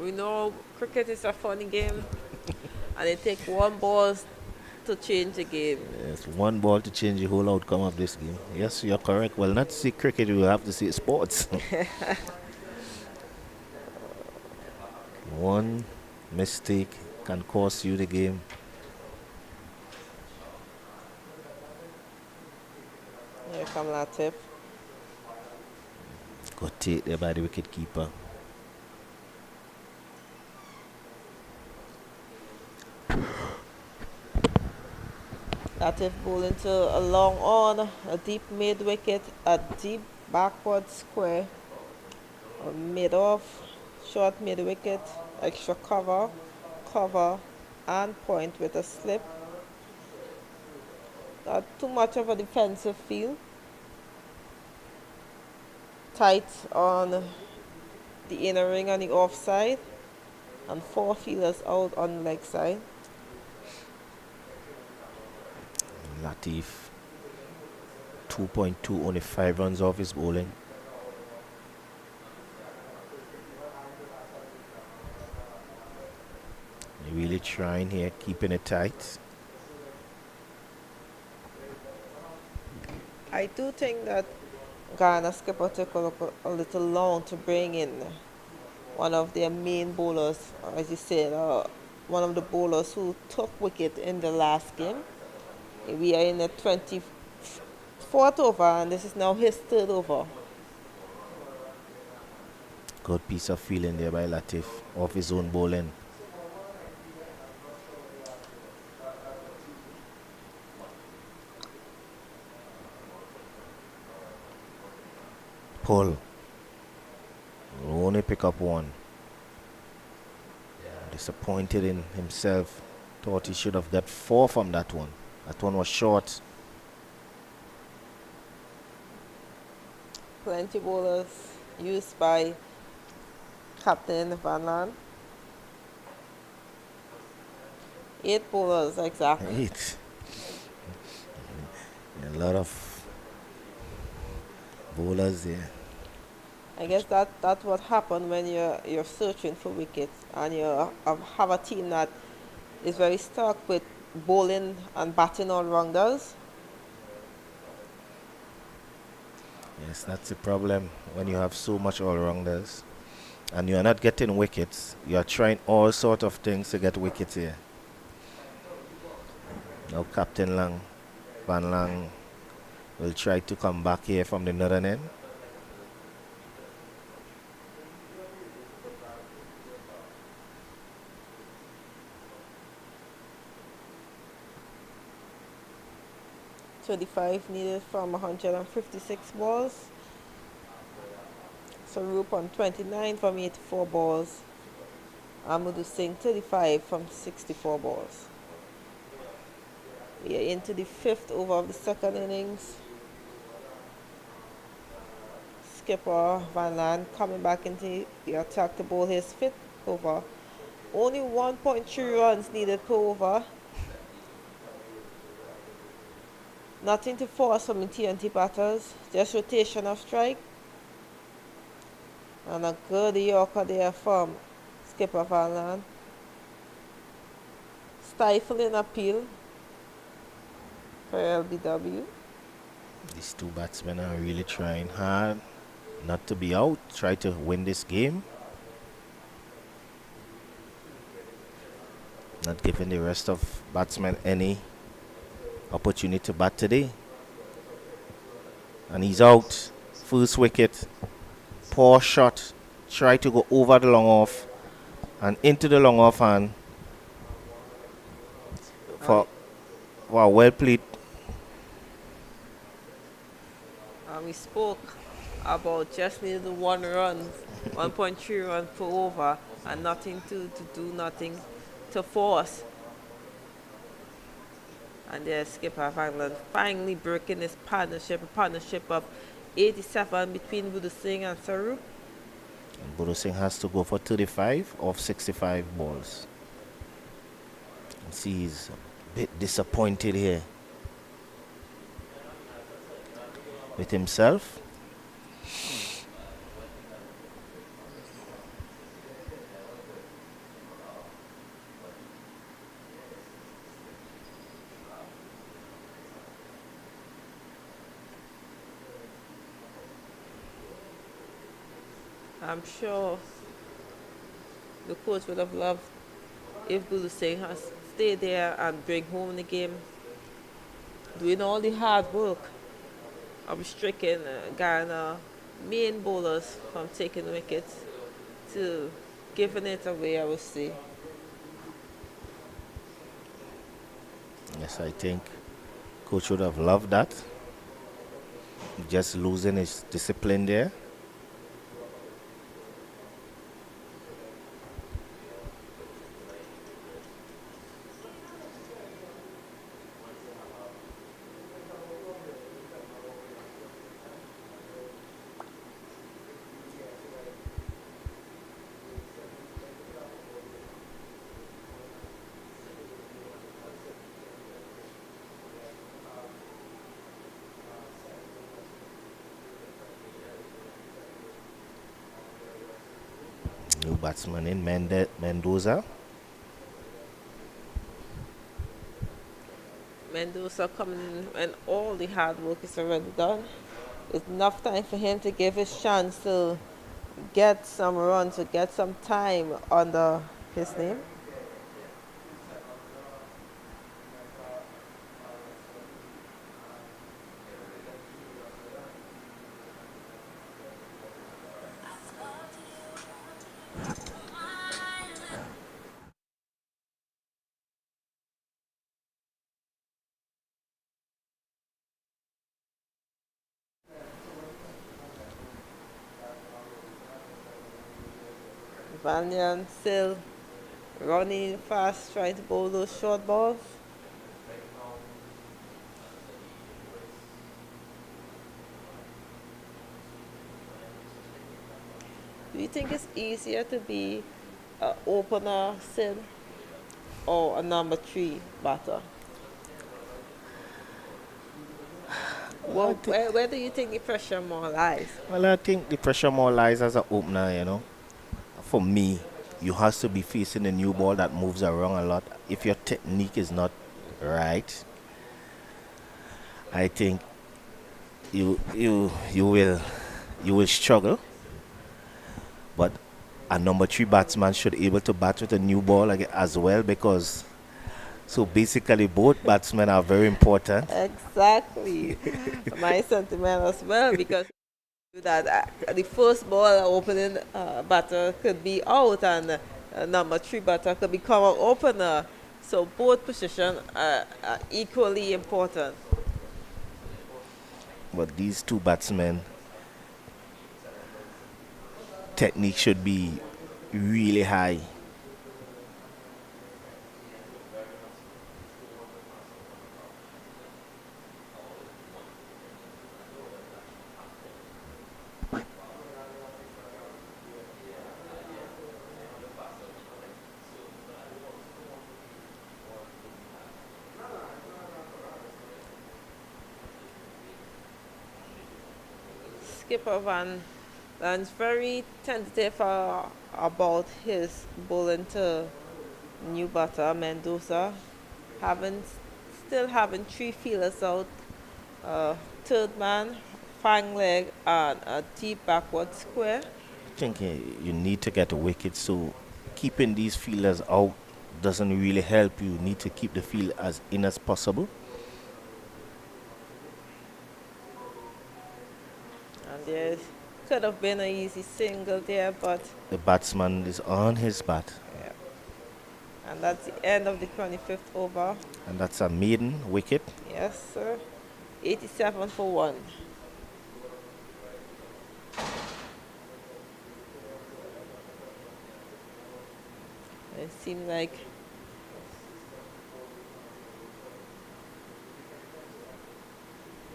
We know cricket is a funny game, and it takes one ball to change the game. Yes, one ball to change the whole outcome of this game. Yes, you're correct. Well, not to see cricket, you will have to see sports. One mistake can cost you the game. Here come Latif. Got take there by the wicket keeper. Latif bowling to a long on, a deep mid wicket, a deep backward square, a mid off, short mid wicket, extra cover, and point with a slip. Not too much of a defensive field. Tight on the inner ring on the offside, and 4 fielders out on the leg side. Latif, 2.2, only 5 runs off his bowling. Really trying here, keeping it tight. I do think that Ghana skipper took a little long to bring in one of their main bowlers, as you said, one of the bowlers who took wicket in the last game. We are in the 24th over, and this is now his 3rd over. Good piece of feeling there by Latif, off his own bowling. Pull. Will only pick up 1. Disappointed in himself. Thought he should have got 4 from that one. That one was short. Plenty bowlers used by Captain Van Land. 8 bowlers exactly. 8. A lot of bowlers there. I guess that's what happened when you're searching for wickets and you have a team that is very stuck with bowling and batting all rounders. Yes, that's the problem when you have so much all-rounders and you are not getting wickets. You are trying all sort of things to get wickets here. Now Captain Van Lang will try to come back here from the northern end. "25 needed from 156 balls. Sarup on 29 from 84 balls. Amadou Singh 35 from 64 balls. We are into the 5th over of the second innings. Skipper Van Land coming back into the attack to bowl his 5th over. Only 1.3 runs needed per over. Nothing to force from the TNT batters, just rotation of strike. And a good Yorker there from Skipper Van Land. Stifling appeal for LBW. These two batsmen are really trying hard not to be out, try to win this game. Not giving the rest of batsmen any opportunity to bat today. And he's out. First wicket. Poor shot. Try to go over the long off and into the long off hand for wow, well played. We spoke about just needed 1 run, 1.3 run per over, and nothing to do, nothing to force. And there's Skipper Van Land finally breaking his partnership, a partnership of 87 between Budu Singh and Sarup. And Budu Singh has to go for 35 of 65 balls. And see, he's a bit disappointed here with himself. I'm sure the coach would have loved if Budu Singh has stayed there and bring home the game, doing all the hard work of restricting Guyana main bowlers from taking wickets to giving it away, I would say. Yes, I think coach would have loved that. Just losing his discipline there. New batsman in Mendoza. Mendoza coming in when all the hard work is already done. It's enough time for him to give his chance to get some runs, to get some time under his name. Valiant still running fast, trying to bowl those short balls. Do you think it's easier to be an opener, Sid, or a number 3 batter? Well, where do you think the pressure more lies? Well, I think the pressure more lies as an opener, you know. For me, you have to be facing a new ball that moves around a lot. If your technique is not right, I think you will struggle. But a number three batsman should able to bat with a new ball as well, because so basically both batsmen are very important. Exactly. My sentiment as well, because that the first ball opening batter could be out, and number three batter could become an opener. So both positions are equally important. But these two batsmen technique should be really high. Skipper Van's very tentative about his bowling to new batter Mendoza, having still having three fielders out, uh, third man, fang leg, and a deep backward square. I think you need to get a wicket, so keeping these fielders out doesn't really help. You need to keep the field as in as possible. And there could have been an easy single there, but The batsman is on his bat, yeah. And that's the end of the 25th over. and that's a maiden wicket. Yes, sir. 87 for 1. It seemed like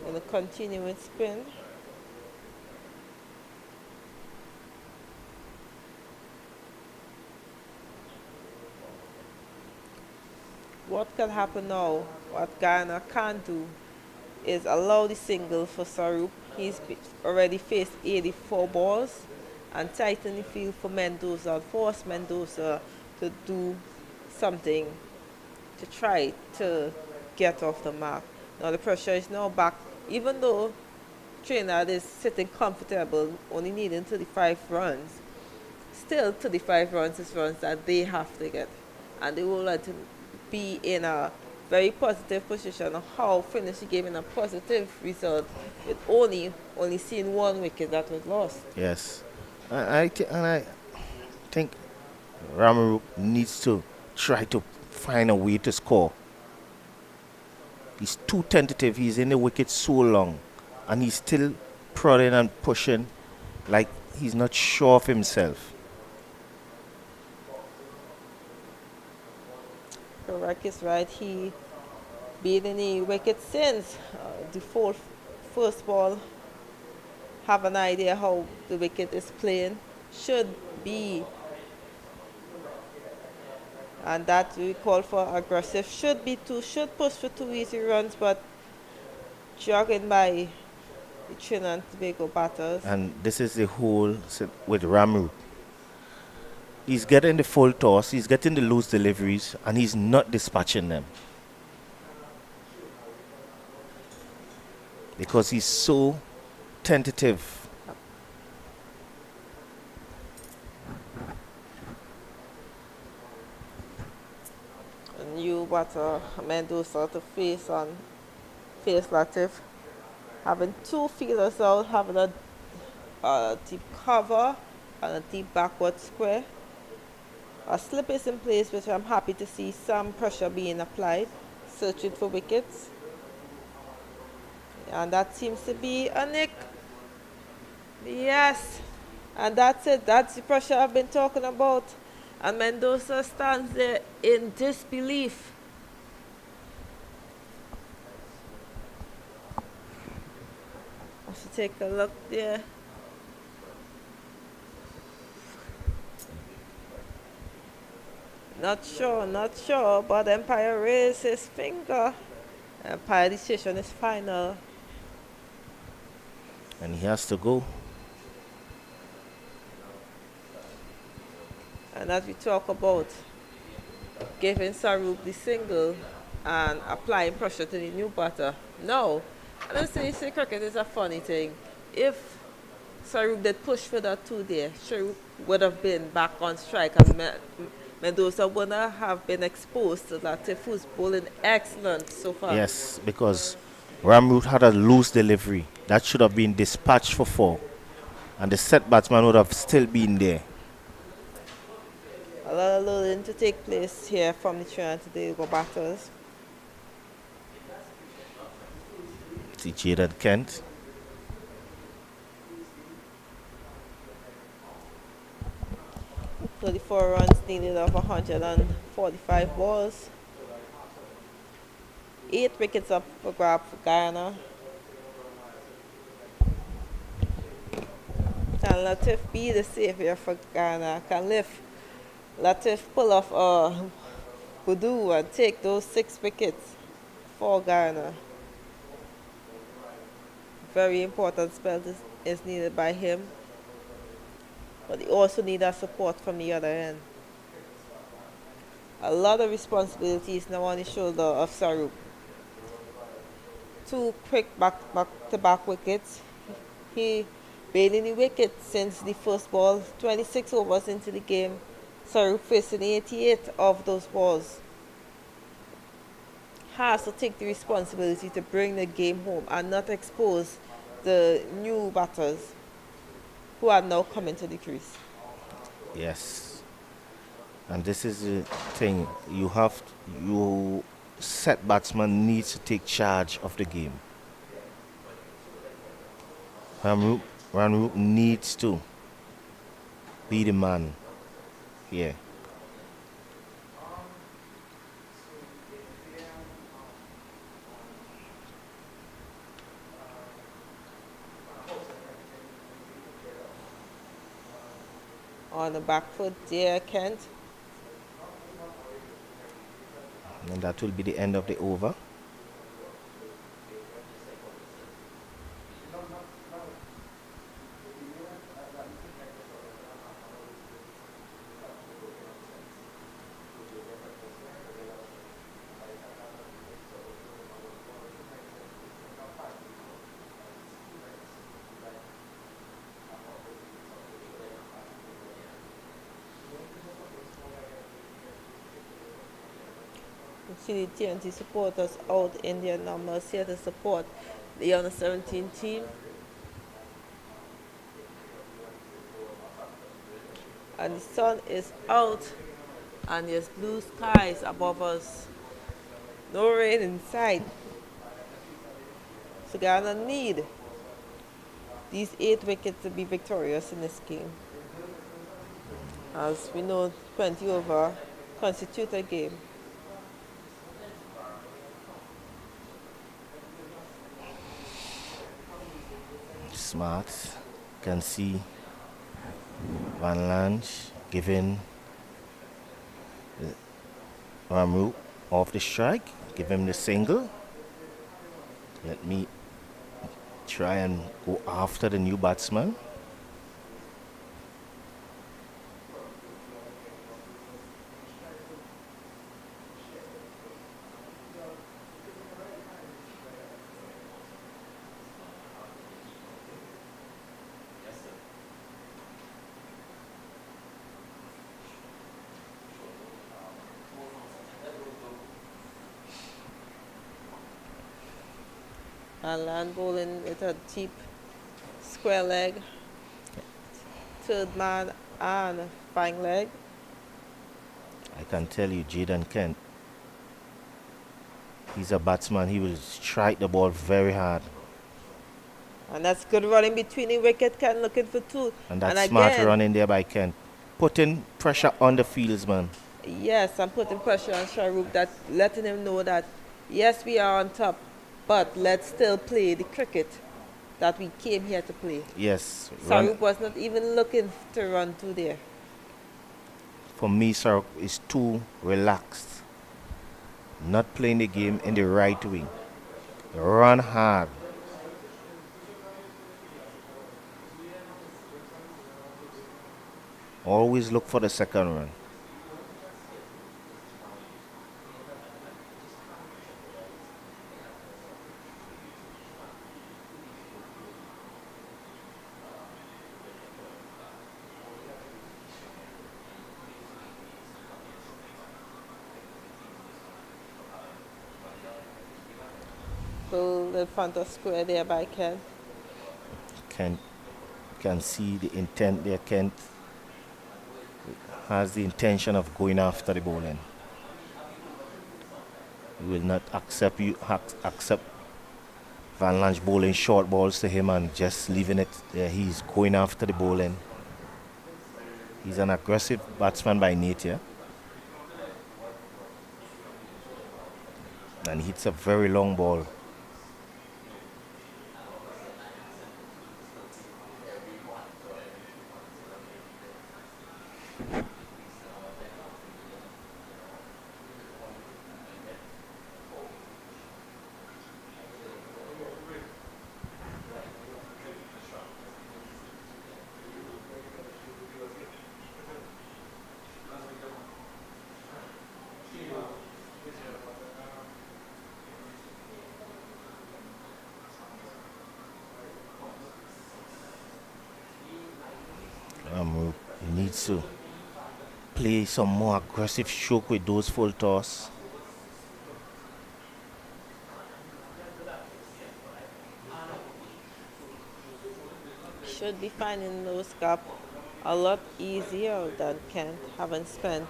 gonna continue with spin. What can happen now? What Guyana can do is allow the single for Sarup. Already faced 84 balls, and tighten the field for Mendoza, force Mendoza to do something to try to get off the mark. Now the pressure is now back, even though Trinidad is sitting comfortable, only needing 35 runs. Still, 35 runs is runs that they have to get, and they will like to be in a very positive position of how finish the game in a positive result, with only seeing one wicket that was lost. Yes, and I think Ramaru needs to try to find a way to score. He's too tentative. He's in the wicket so long, and he's still prodding and pushing like he's not sure of himself. Correct is right. He been in the wicket since the first ball. Have an idea how the wicket is playing. Should be, and that we call for aggressive. Should push for 2 easy runs, but jogging by the Trinidad and Tobago batters. And this is the whole with Ramaru. He's getting the full toss, he's getting the loose deliveries, and he's not dispatching them. Because he's so tentative. A new batter Mendoza to face Latif. Having two fielders out, having a deep cover and a deep backward square. A slip is in place, which I'm happy to see some pressure being applied, searching for wickets. And that seems to be a nick. Yes. And that's it. That's the pressure I've been talking about. And Mendoza stands there in disbelief. I should take a look there. Not sure, but Empire raised his finger. Empire decision is final. And he has to go. And as we talk about giving Sarup the single and applying pressure to the new batter, no, And I say cricket is a funny thing. If Saru did push for that 2 there, Saru would have been back on strike and Mendoza wouldn't have been exposed to that if who's bowling excellent so far. Yes, because Ramroot had a loose delivery. That should have been dispatched for 4. And the set batsman would have still been there. A lot of loading to take place here from the Trinidad and Tobago batters. See Jaden Kent. 34 runs needed of 145 balls. 8 wickets up for grab for Guyana. Can Latif be the savior for Guyana? Can Latif pull off a Budu and take those 6 wickets for Guyana? Very important spell is needed by him. But they also need that support from the other end. A lot of responsibilities now on the shoulder of Sarup. 2 quick back-to-back wickets. He bailing the wicket since the first ball, 26 overs into the game. Sarup facing 88 of those balls. Has to take the responsibility to bring the game home and not expose the new batters who are now coming to the crease. Yes. And this is the thing. You set batsman needs to take charge of the game. Ramroop needs to be the man here. On the back foot there, Kent. And that will be the end of the over. You see the TNT supporters out in their numbers here to support the under 17 team. And the sun is out and there's blue skies above us. No rain in sight. So Ghana need these 8 wickets to be victorious in this game. As we know, 20 over constitute a game. Smart. Can see Van Lange giving Ramroop off the strike. Give him the single. Let me try and go after the new batsman. And land bowling with a deep square leg, third man and fine leg. I can tell you, Jaden Kent, he's a batsman. He will strike the ball very hard. And that's good running between the wicket, Kent looking for 2. And that's and smart again, running there by Kent. Putting pressure on the fieldsman. Yes, I'm putting pressure on Shahrukh, that letting him know that yes, we are on top, but let's still play the cricket that we came here to play. Yes. Shahrukh was not even looking to run to there. For me, Sark is too relaxed. Not playing the game in the right way. Run hard. Always look for the second run. Pulled in front of square there by Ken. Can see the intent there. Kent has the intention of going after the bowling. He will not accept Van Lange bowling short balls to him and just leaving it there. He's going after the bowling. He's an aggressive batsman by nature. And he hits a very long ball. He needs to play some more aggressive stroke with those full toss. Should be finding those gap a lot easier than Kent, having spent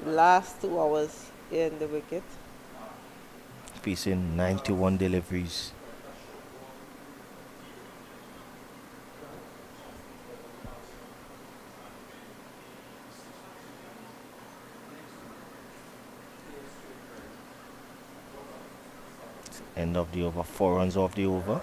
the last 2 hours in the wicket. Facing 91 deliveries. End of the over, 4 runs off the over.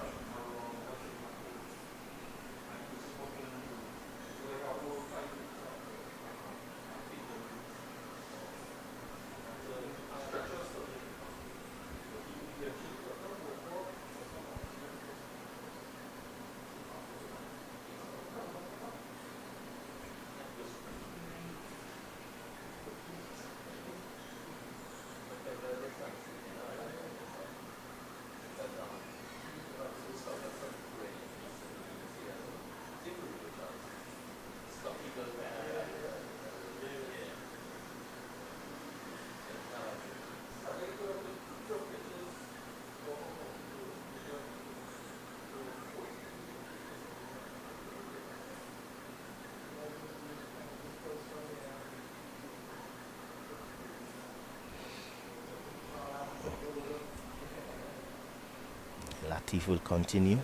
Latif will continue.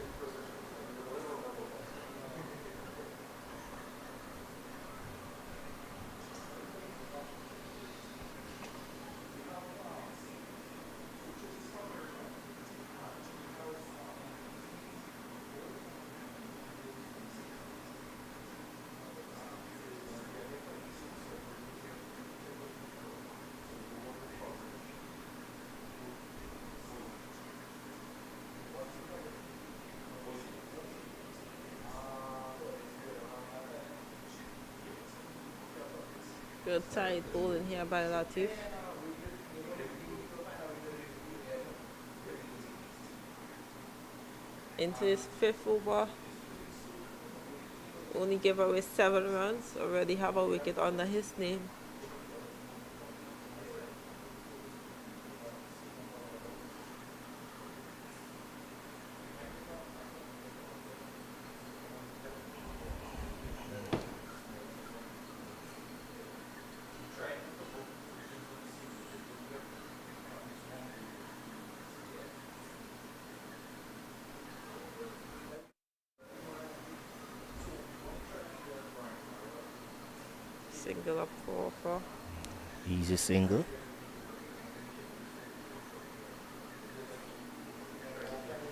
Good tight bowling here by Latif. Into his 5th over. Only gave away 7 runs. Already have a wicket under his name. Single up 4-4. Easy single.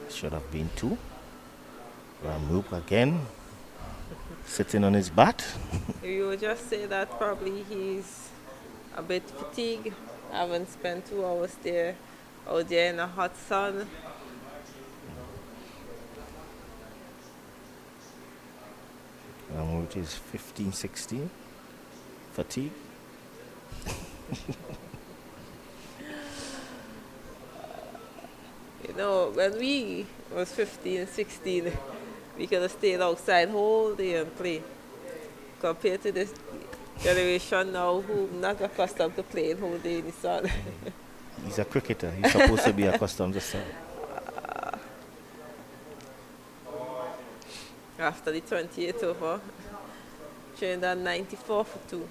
Should have been 2. Ramroop again. Sitting on his bat. You would just say that probably he's a bit fatigued. Haven't spent 2 hours there out there in the hot sun. Ramroop is 15-16. Fatigue. You know, when we was 15, 16, we could have stayed outside whole day and play. Compared to this generation now who not accustomed to playing whole day in the sun. He's a cricketer. He's supposed to be accustomed to sun. After the 28th over, Trinidad 94 for 2.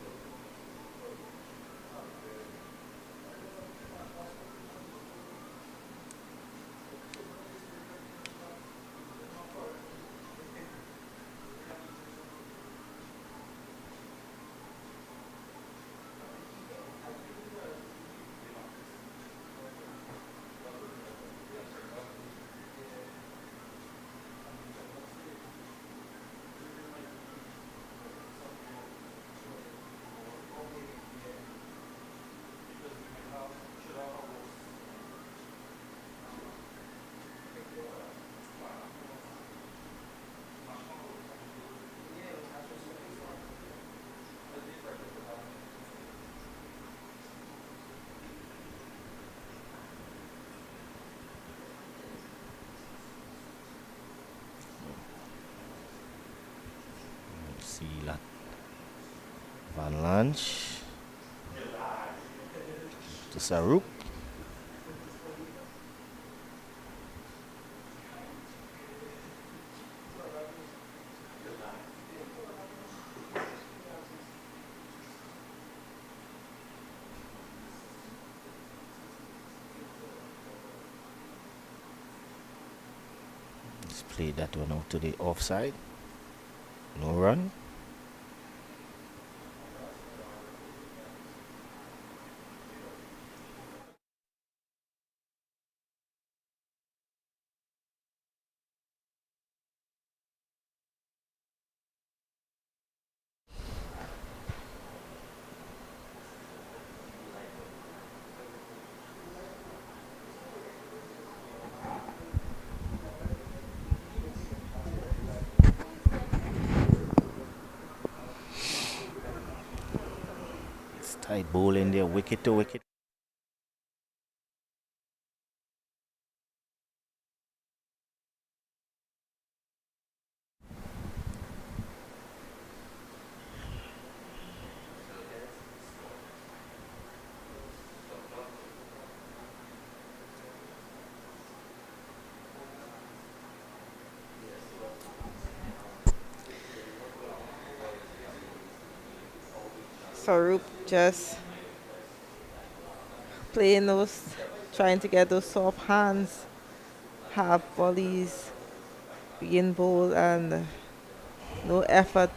See that Van Lanch to Sarup. Let's play that one out to the offside. No run. It's tight ball in there, wicket to wicket. Sarup just playing those, trying to get those soft hands, half volleys, being bold, and no effort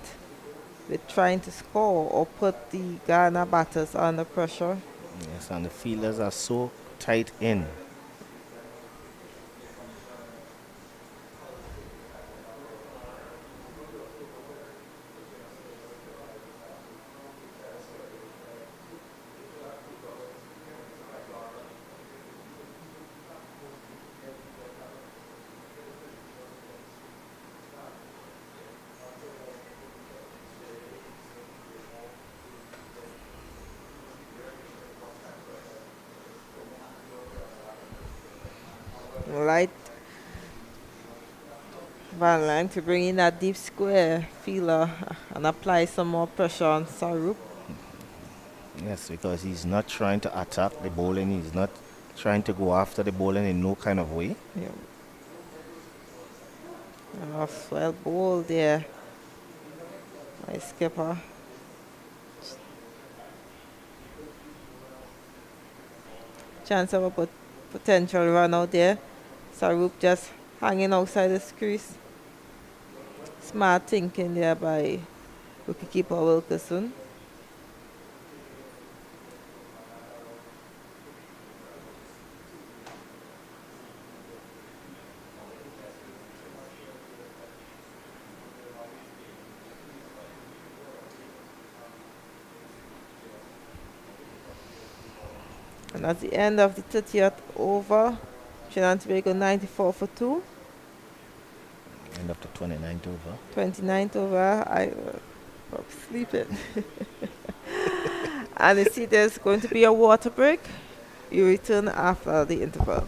with trying to score or put the Ghana batters under pressure. Yes, and the fielders are so tight in. Light Van Lang to bring in that deep square feeler and apply some more pressure on Sarup. Yes, because he's not trying to attack the bowling. He's not trying to go after the bowling in no kind of way. Yeah. Well bowled there. My skipper. Chance of a potential run out there. Sarup just hanging outside the crease. Smart thinking there by wicketkeeper Wilkerson. And that's the end of the 30th over. Trinidad and Tobago 94 for 2. End of the 29th over. 29th over. I was sleeping. And you see there's going to be a water break. You return after the interval.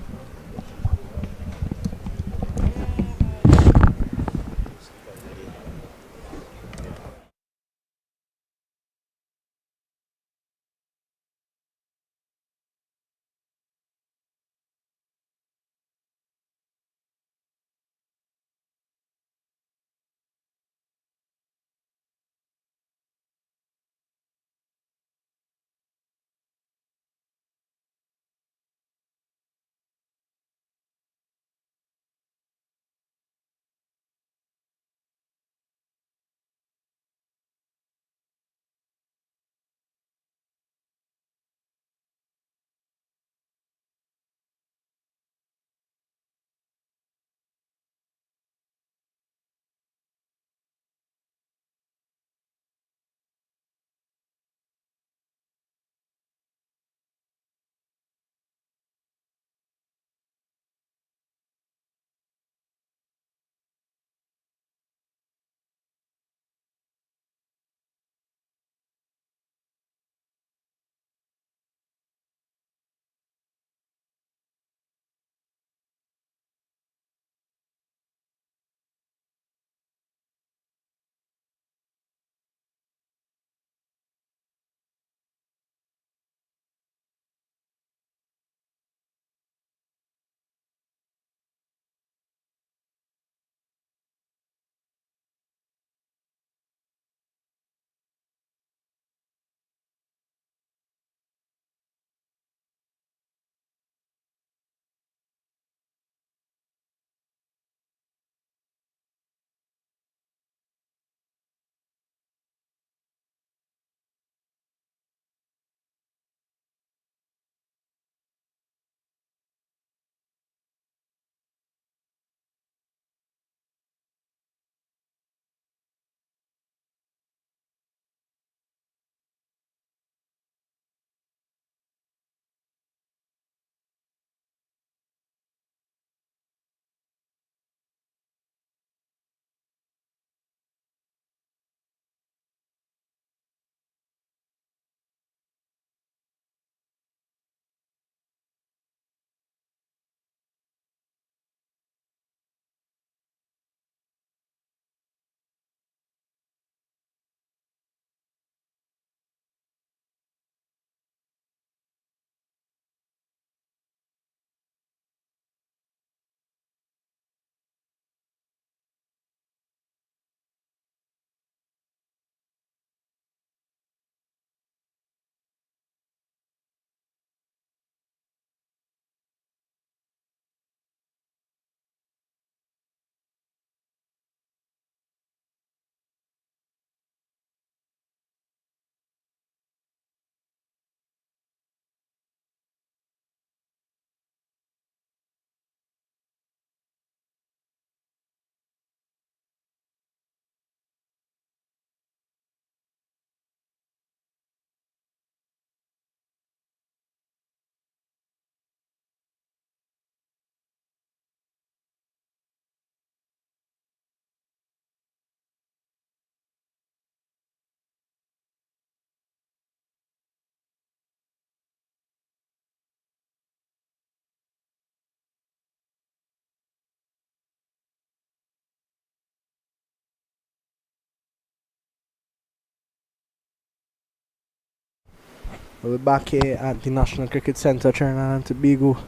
We're back here at the National Cricket Centre, Trinidad and Tobago.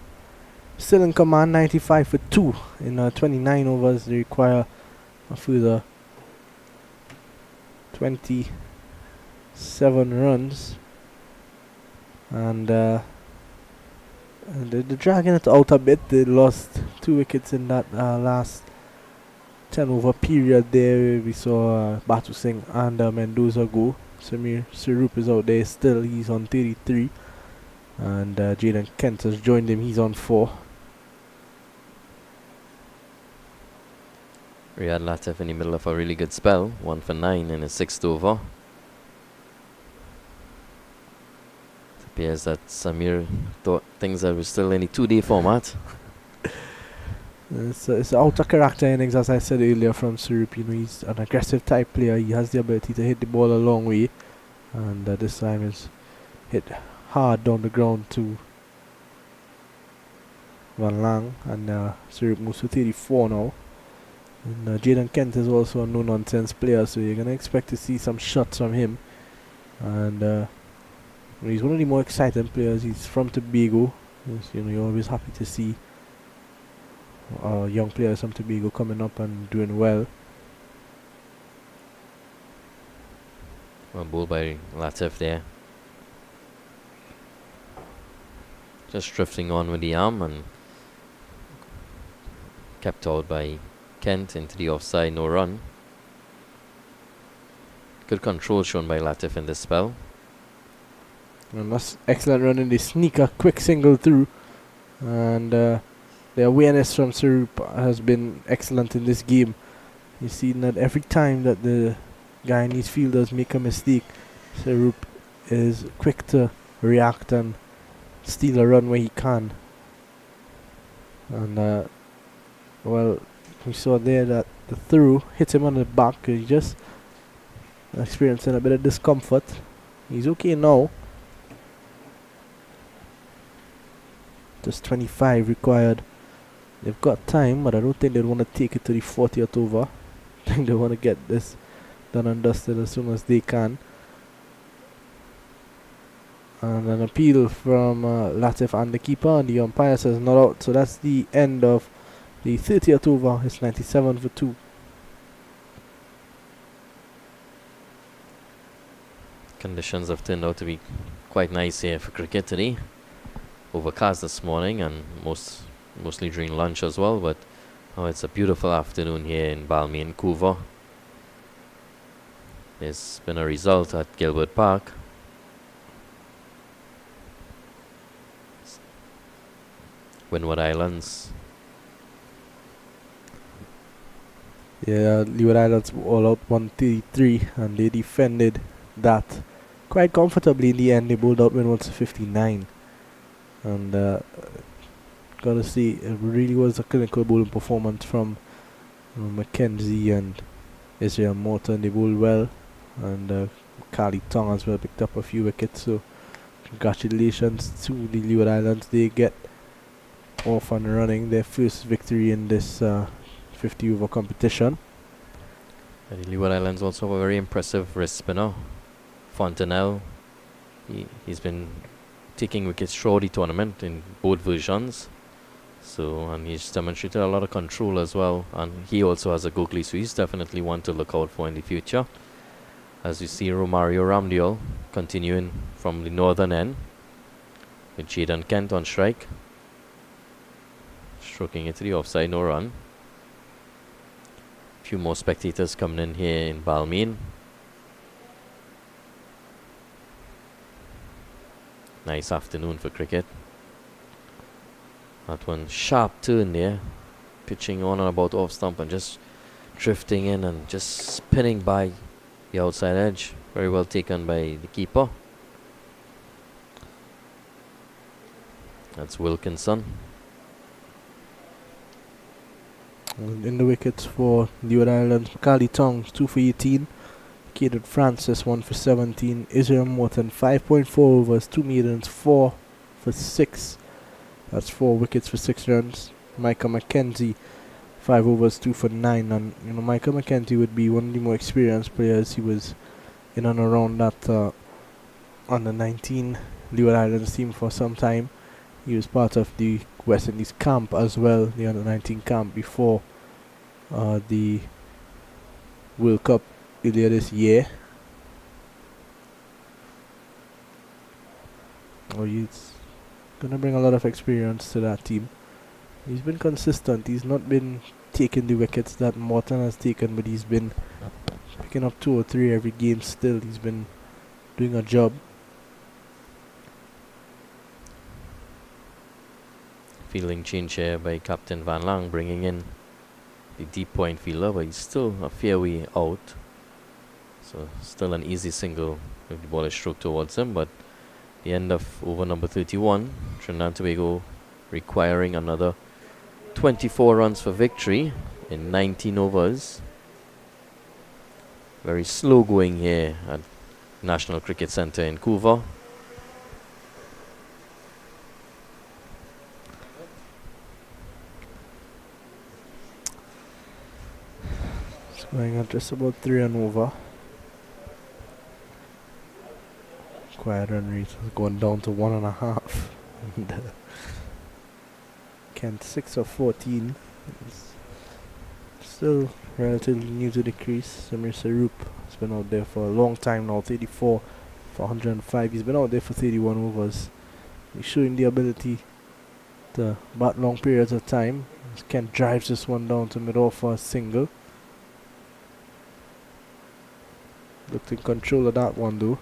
Still in command, 95 for 2 in 29 overs. They require a further 27 runs. And they're dragging it out a bit. They lost 2 wickets in that last 10 over period there. We saw Batu Singh and Mendoza go. Samir Sarup is out there still. He's on 33. And Jaden Kent has joined him. He's on 4. Riyad Latif in the middle of a really good spell. 1 for 9 in his 6th over. It appears that Samir thought things that were still in the 2-day format. It's an out of character innings, as I said earlier, from Sarup. You know, he's an aggressive type player. He has the ability to hit the ball a long way, and this time is hit hard down the ground to Van Lang, and Sarup moves to 34 now. And Jaden Kent is also a no-nonsense player, so you're gonna expect to see some shots from him. And he's one of the more exciting players. He's from Tobago. You know, you're always happy to see young players from Tobago coming up and doing well. Well, ball by Latif there. Just drifting on with the arm and kept out by Kent into the offside, no run. Good control shown by Latif in this spell. And that's excellent run in the sneaker, quick single through. And the awareness from Sarup has been excellent in this game. You've seen that every time that the Guyanese fielders make a mistake, Sarup is quick to react and steal a run where he can. And well, we saw there that the throw hit him on the back. He's just experiencing a bit of discomfort. He's okay now. Just 25 required. They've got time, but I don't think they want to take it to the 40th over. I think they want to get this done and dusted as soon as they can. And an appeal from Latif and the keeper, and the umpire says not out. So that's the end of the 30th over. It's 97 for 2. Conditions have turned out to be quite nice here for cricket today. Overcast this morning and mostly during lunch as well, but it's a beautiful afternoon here in Balmain, Couva. There's been a result at Gilbert Park. Windward Islands. Yeah, Leeward Islands were all out 133, and they defended that quite comfortably in the end. They bowled out Windward to 59. And gotta see, it really was a clinical bowling performance from Mackenzie and Israel Morton. They bowled well, and Carly Tong as well picked up a few wickets. So congratulations to the Leeward Islands. They get off and running, their first victory in this 50 over competition. And the Leeward Islands also have a very impressive wrist spinner, Fontenelle. He's been taking wickets throughout the tournament in both versions. So, and he's demonstrated a lot of control as well. And he also has a googly, so he's definitely one to look out for in the future. As you see, Romario Ramdiol continuing from the northern end with Jaden Kent on strike. Stroking it to the offside, no run. Few more spectators coming in here in Balmain. Nice afternoon for cricket. That one sharp turn there. Pitching on and about off stump and just drifting in and just spinning by the outside edge. Very well taken by the keeper. That's Wilkinson. And in the wickets for Leeward Islands, Carly Tongs 2 for 18. Caden Francis 1 for 17. Israel Morton 5.4 overs, 2 maidens, 4 for 6. That's 4 wickets for 6 runs. Micah Mackenzie 5 overs, 2 for 9. And you know, Micah Mackenzie would be one of the more experienced players. He was in and around that under 19 Leeward Islands team for some time. He was part of the West Indies camp as well, the under 19 camp before the World Cup earlier this year. Oh, he's gonna bring a lot of experience to that team. He's been consistent. He's not been taking the wickets that Morton has taken, but he's been picking up 2 or 3 every game still. He's been doing a job. Fielding change here by Captain Van Lang, bringing in the deep point fielder, but he's still a fair way out. So still an easy single if the ball is stroked towards him, but the end of over number 31, Trinidad and Tobago requiring another 24 runs for victory in 19 overs. Very slow going here at National Cricket Centre in Couva. It's going at just about 3 and over. Quiet run rate has gone down to 1.5. And Kent 6 of 14. It's still relatively new to the crease. Samir Sarup has been out there for a long time now, 34 for 105. He's been out there for 31 overs. He's showing the ability to bat long periods of time. As Kent drives this one down to mid-off for a single. Looked in control of that one though.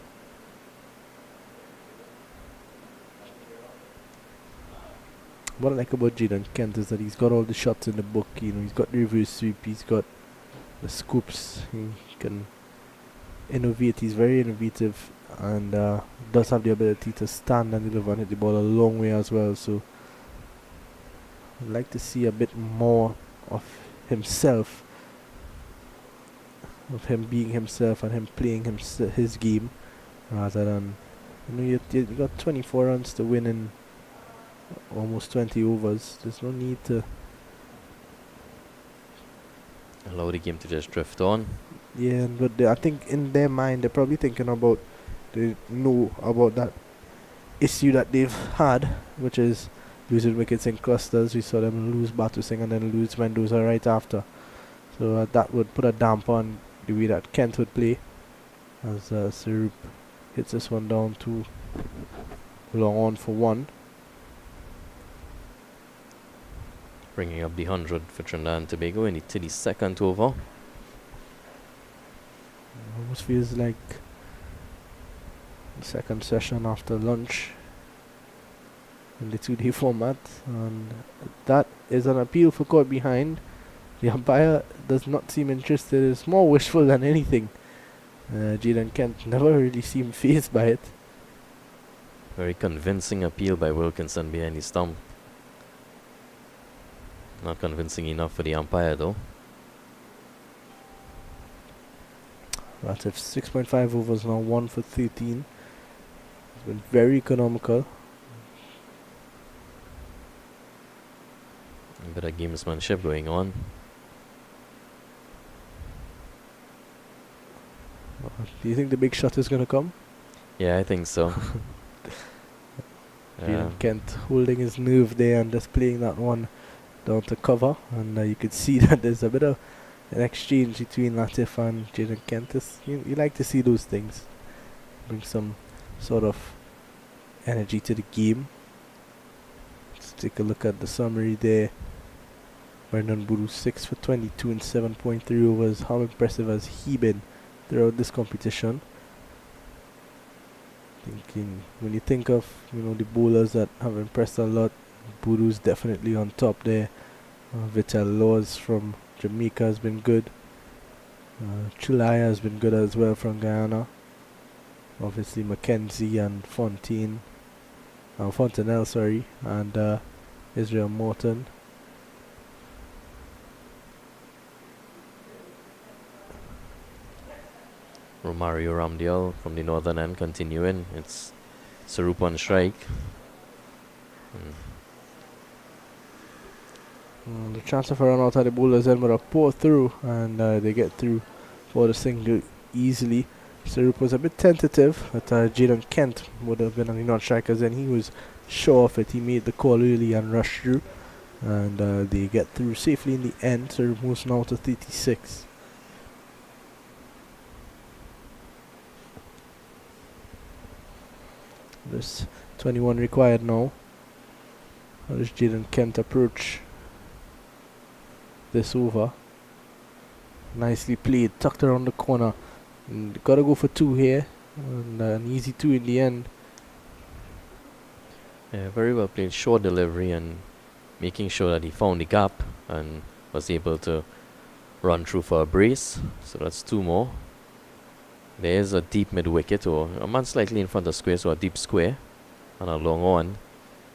What I like about Jaden Kent is that he's got all the shots in the book. You know, he's got the reverse sweep, he's got the scoops. He can innovate. He's very innovative and does have the ability to stand and deliver and hit the ball a long way as well. So I'd like to see a bit more of himself, of him being himself and him playing his game, rather than, you know, you got 24 runs to win in almost 20 overs. There's no need to Allow the game to just drift on. Yeah, but I think in their mind they're probably thinking about, they know about that issue that they've had, which is losing wickets in clusters. We saw them lose Batu Singh and then lose Mendoza right after. So that would put a damp on the way that Kent would play, as Sarup hits this one down too long on for 1. Bringing up the 100 for Trinidad and Tobago in the 32nd over. Almost feels like the second session after lunch in the 2-day format, and that is an appeal for caught behind. The umpire does not seem interested. It's more wishful than anything. Jaden Kent never really seemed fazed by it. Very convincing appeal by Wilkinson behind the stump. Not convincing enough for the umpire though. That's it. 6.5 overs now, 1 for 13. It's been very economical. A bit of gamesmanship going on. Do you think the big shot is going to come? Yeah, I think so. Jaden Kent holding his nerve there and just playing that one down to cover, and you could see that there's a bit of an exchange between Latif and Jaden Kent. You like to see those things. Bring some sort of energy to the game. Let's take a look at the summary there. Vernon Buru 6 for 22 in 7.3 overs. How impressive has he been throughout this competition? When you think of, you know, the bowlers that have impressed a lot, Buru's definitely on top there. Vital Laws from Jamaica has been good. CWI has been good as well from Guyana. Obviously Mackenzie and Fontenelle, sorry, and Israel Morton. Romario Ramdial from the northern end continuing. It's Sarup on strike. The chance of a run out of the bowlers then, but a poor through, and they get through for the single easily. Sarup was a bit tentative, but Jaden Kent would have been on the non-strikers, and he was sure of it. He made the call early and rushed through, and they get through safely in the end. Sarup moves now to 36. There's 21 required now. How does Jaden Kent approach this over? Nicely played, tucked around the corner. And gotta go for 2 here, and an easy 2 in the end. Yeah, very well played. Short delivery and making sure that he found the gap and was able to run through for a brace. So that's 2 more. There is a deep mid wicket, or a man slightly in front of square, so a deep square and a long on.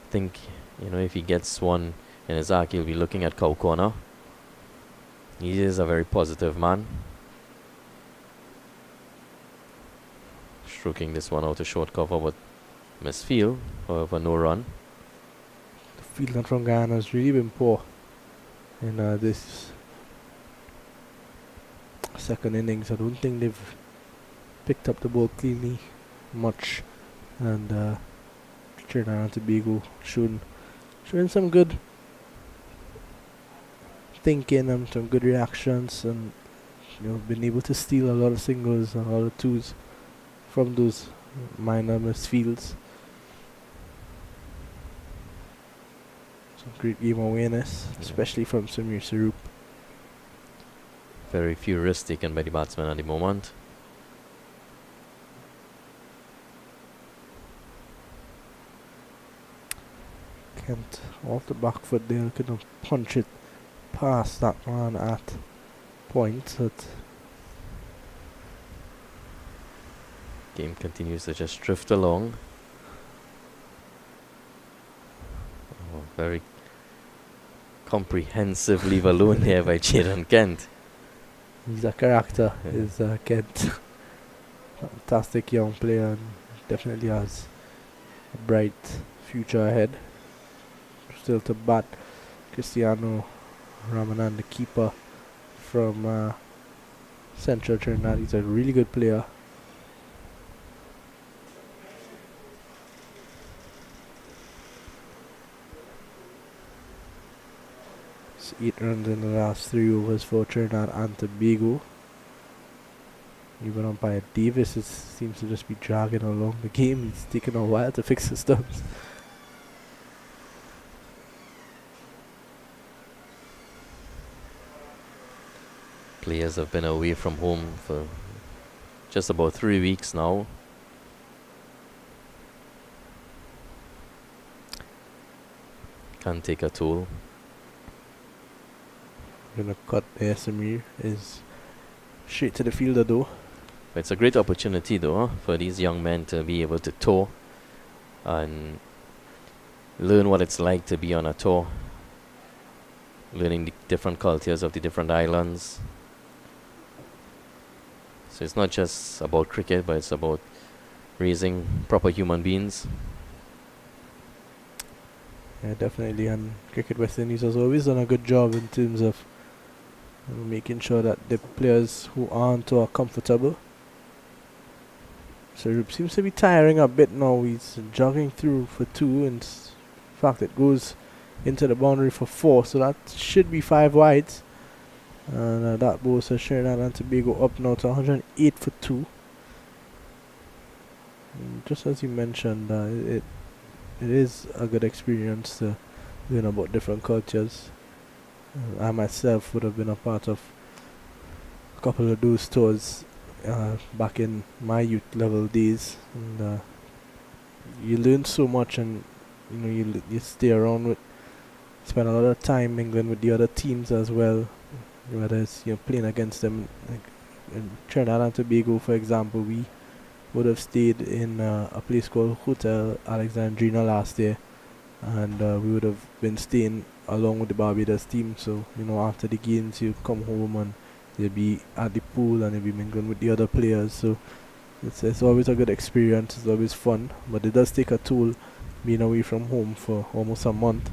I think, if he gets one in his arc, he'll be looking at cow corner. He is a very positive man. Stroking this one out to short cover, but misfield. However, no run. The fielding from Guyana has really been poor in this second innings. I don't think they've picked up the ball cleanly much, and Trinidad and Tobago showing some good thinking and some good reactions, and been able to steal a lot of singles and a lot of 2s from those minor misfields. Some great game awareness, especially from Samir Sarup. Very few risks taken by the batsman at the moment. Kent off the back foot there, couldn't punch it past that man at point. But Game continues to just drift along. Oh, very comprehensive leave alone here by Jaden Kent. he's a character, Yeah. is Kent. Fantastic young player, and definitely has a bright future ahead. Still to bat, Cristiano Ramanan, the keeper from Central Trinidad. He's a really good player. It's 8 runs in the last 3 overs for Trinidad and Tobago. Even umpire Davis seems to just be dragging along the game. He's taking a while to fix his stumps. Players have been away from home for just about 3 weeks now. Can take a toll. Gonna cut there. Samir is straight to the fielder though. It's a great opportunity though, for these young men to be able to tour and learn what it's like to be on a tour. Learning the different cultures of the different islands. So it's not just about cricket, but it's about raising proper human beings. Yeah, definitely. And Cricket West Indies has always done a good job in terms of making sure that the players who are on tour are comfortable. Sarup seems to be tiring a bit now. He's jogging through for 2, and in fact it goes into the boundary for 4, so that should be 5 wides. And that bowls Trinidad and Tobago up now to 108 for 2. And just as you mentioned, it is a good experience to learn about different cultures. I myself would have been a part of a couple of those tours back in my youth level days, and you learn so much, and you stay around with, spend a lot of time mingling with the other teams as well, whether it's playing against them. Like in Trinidad and Tobago, for example, we would have stayed in a place called Hotel Alexandrina last year, and we would have been staying along with the Barbados team. So after the games, you come home and you'll be at the pool and you'll be mingling with the other players. So it's always a good experience. It's always fun, but it does take a toll being away from home for almost a month.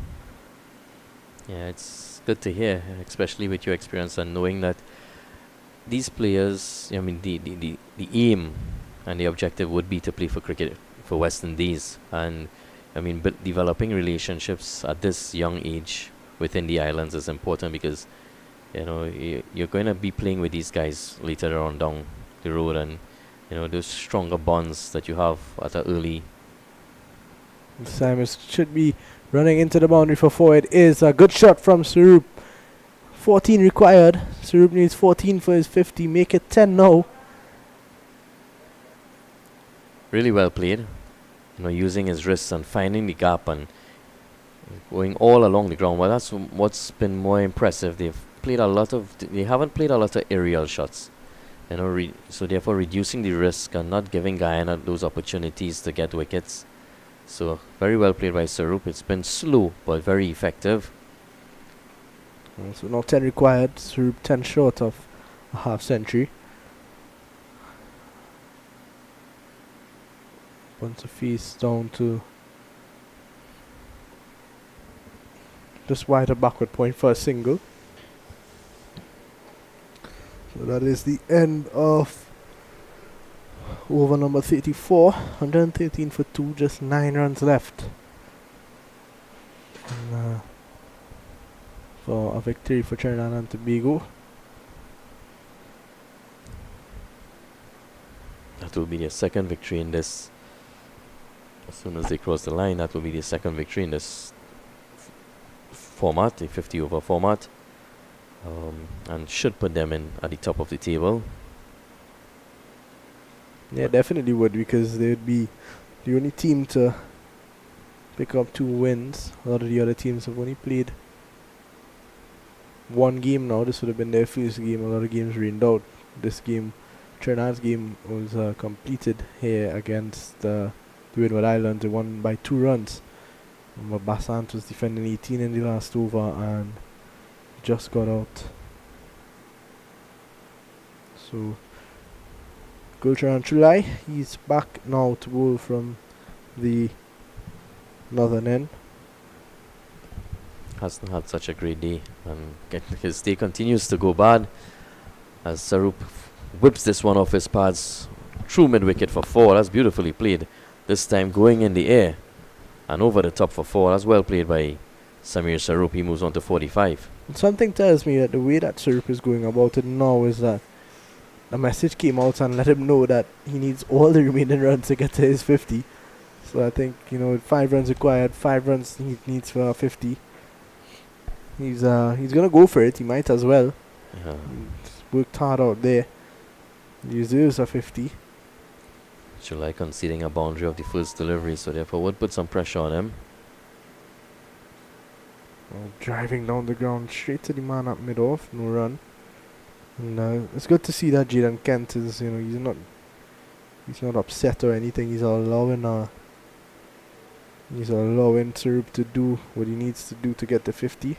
Yeah, it's good to hear, especially with your experience and knowing that these players, I mean, the aim and the objective would be to play for cricket for West Indies, and I mean, developing relationships at this young age within the islands is important because you're going to be playing with these guys later on down the road, and those stronger bonds that you have at an early. This time it should be running into the boundary for 4. It is a good shot from Sarup. 14 required. Sarup needs 14 for his 50. Make it 10 now. Really well played. Using his wrists and finding the gap and going all along the ground. Well, that's what's been more impressive. They haven't played a lot of aerial shots. So therefore reducing the risk and not giving Guyana those opportunities to get wickets. So very well played by Sarup. It's been slow but very effective. So now 10 required. Sarup 10 short of a half century. Once a feast down to just wide a backward point for a single. So that is the end of over number 34. 113 for 2, just 9 runs left. And, for a victory for Trinidad and Tobago. That will be their second victory in this. As soon as they cross the line, that will be their second victory in this format, the 50 over format. And should put them in at the top of the table. Yeah, definitely would, because they would be the only team to pick up 2 wins. A lot of the other teams have only played 1 game now. This would have been their first game. A lot of games rained out. This game, Trinidad's game, was completed here against the Windward Islands. They won by 2 runs. But Basant was defending 18 in the last over and just got out. So Gulcharan Chulai, he's back now to bowl from the northern end. Hasn't had such a great day, and his day continues to go bad as Sarup whips this one off his pads through mid-wicket for 4. That's beautifully played. This time going in the air and over the top for 4. That's well played by Samir Sarup. He moves on to 45. Something tells me that the way that Sarup is going about it now is that a message came out and let him know that he needs all the remaining runs to get to his 50. So I think, 5 runs required, 5 runs he needs for 50. He's gonna go for it. He might as well. Yeah. He's worked hard out there. He deserves a 50. Chulai conceding a boundary of the first delivery, so therefore would put some pressure on him. Driving down the ground straight to the man at mid-off, no run. And it's good to see that Jaden Kent is, he's not upset or anything. He's allowing Sarup to do what he needs to do to get the 50.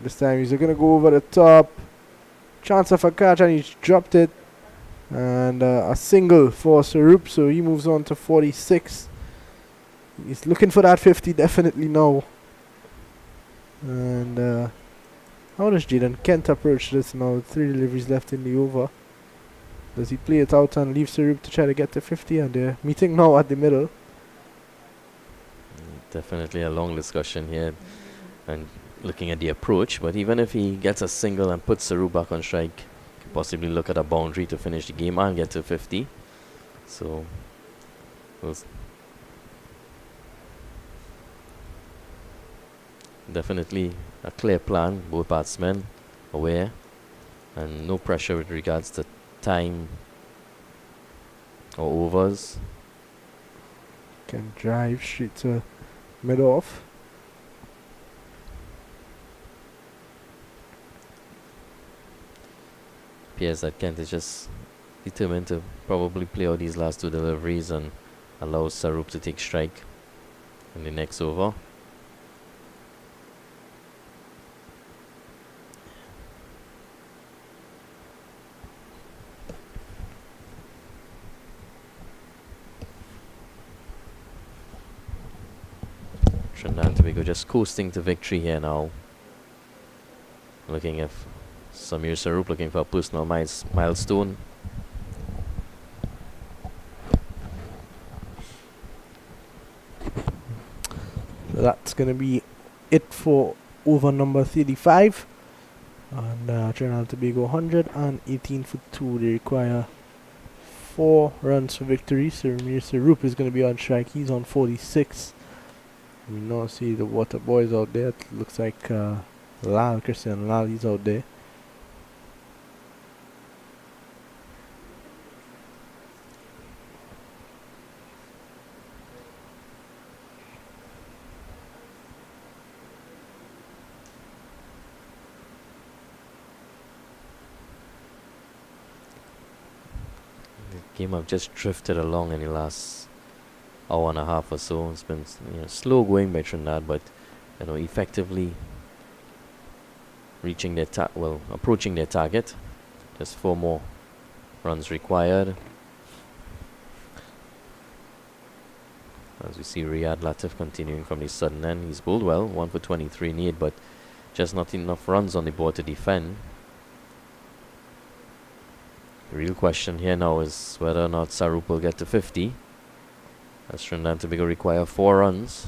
This time he's going to go over the top. Chance of a catch, and he's dropped it. And a single for Sarup, so he moves on to 46. He's looking for that 50 definitely now. And how does Jaden Kent approach this now? 3 deliveries left in the over. Does he play it out and leave Sarup to try to get to 50? And they're meeting now at the middle. Definitely a long discussion here and looking at the approach, but even if he gets a single and puts Sarup back on strike, could possibly look at a boundary to finish the game and get to 50. So definitely a clear plan, both batsmen aware, and no pressure with regards to time or overs. Can drive straight to mid-off. Appears that Kent is just determined to probably play out these last 2 deliveries and allow Sarup to take strike in the next over. Trinidad and Tobago just coasting to victory here now. Looking if Samir Sarup looking for a personal milestone. So that's going to be it for over number 35. And Trinidad and Tobago 118 for 2. They require 4 runs for victory. Samir Sarup is going to be on strike. He's on 46. We now see the water boys out there. It looks like Christian Lal, he's out there. The game have just drifted along in the last hour and a half or so. It's been slow going by Trinidad, but effectively reaching their approaching their target. Just 4 more runs required. As we see Riyad Latif continuing from the sudden end. He's bowled well, 1 for 23 need, but just not enough runs on the board to defend. The real question here now is whether or not Sarup will get to 50. As Trinidad and Tobago require 4 runs.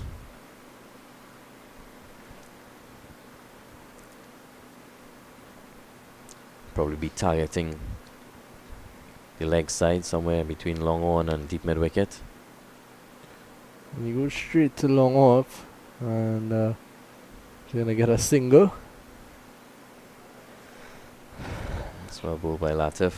Probably be targeting the leg side somewhere between long on and deep mid wicket. And he goes straight to long off, and he's going to get a single. That's well bowled by Latif.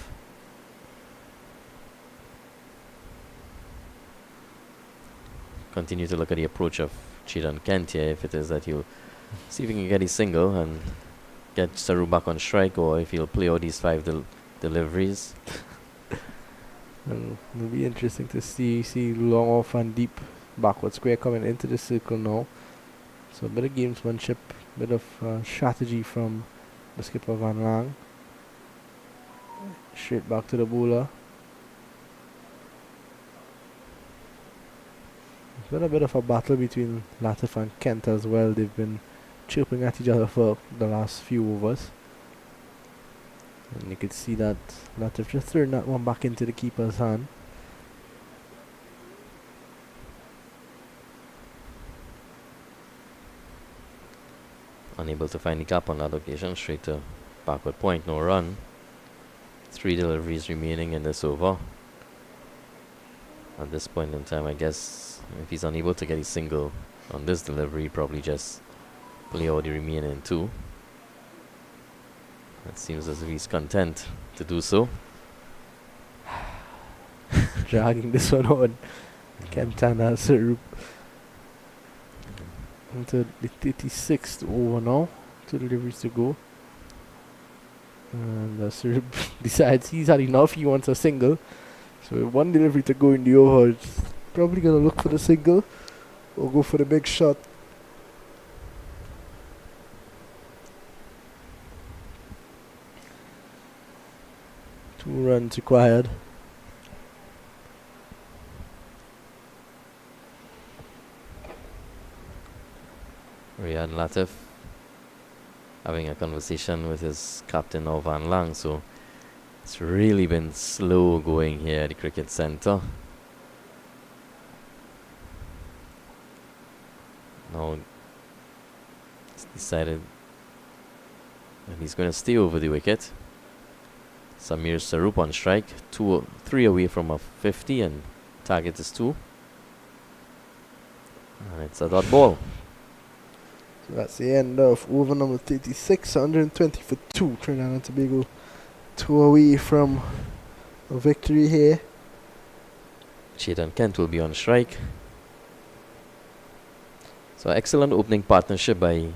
Continue to look at the approach of Chidan Kent here, if it is that he'll see if he can get his single and get Saru back on strike, or if he'll play all these 5 deliveries. And it'll be interesting to see long off and deep backward square coming into the circle now. So a bit of gamesmanship, bit of strategy from the skipper Van Lang. Straight back to the bowler. It's been a bit of a battle between Latif and Kent as well. They've been chirping at each other for the last few overs. And you could see that Latif just throwing that one back into the keeper's hand. Unable to find the gap on that occasion, straight to backward point, no run. 3 deliveries remaining in this over. At this point in time, I guess if he's unable to get a single on this delivery, probably just play all the remaining 2. It seems as if he's content to do so. Dragging this one on. Kentana Sarup into the 36th over now. 2 deliveries to go. And Sarup decides he's had enough. He wants a single. So with 1 delivery to go in the over, it's probably going to look for the single or go for the big shot. Two runs required. Riyad Latif having a conversation with his captain Van Lang, so it's really been slow going here at the cricket centre. Now it's decided that he's going to stay over the wicket. Samir Sarup on strike, 3 away from a 50, and target is 2. And it's a dot ball. So that's the end of over number 36, 120 for 2. Trinidad and Tobago 2 away from a victory here. Chetan Kent will be on strike. So excellent opening partnership by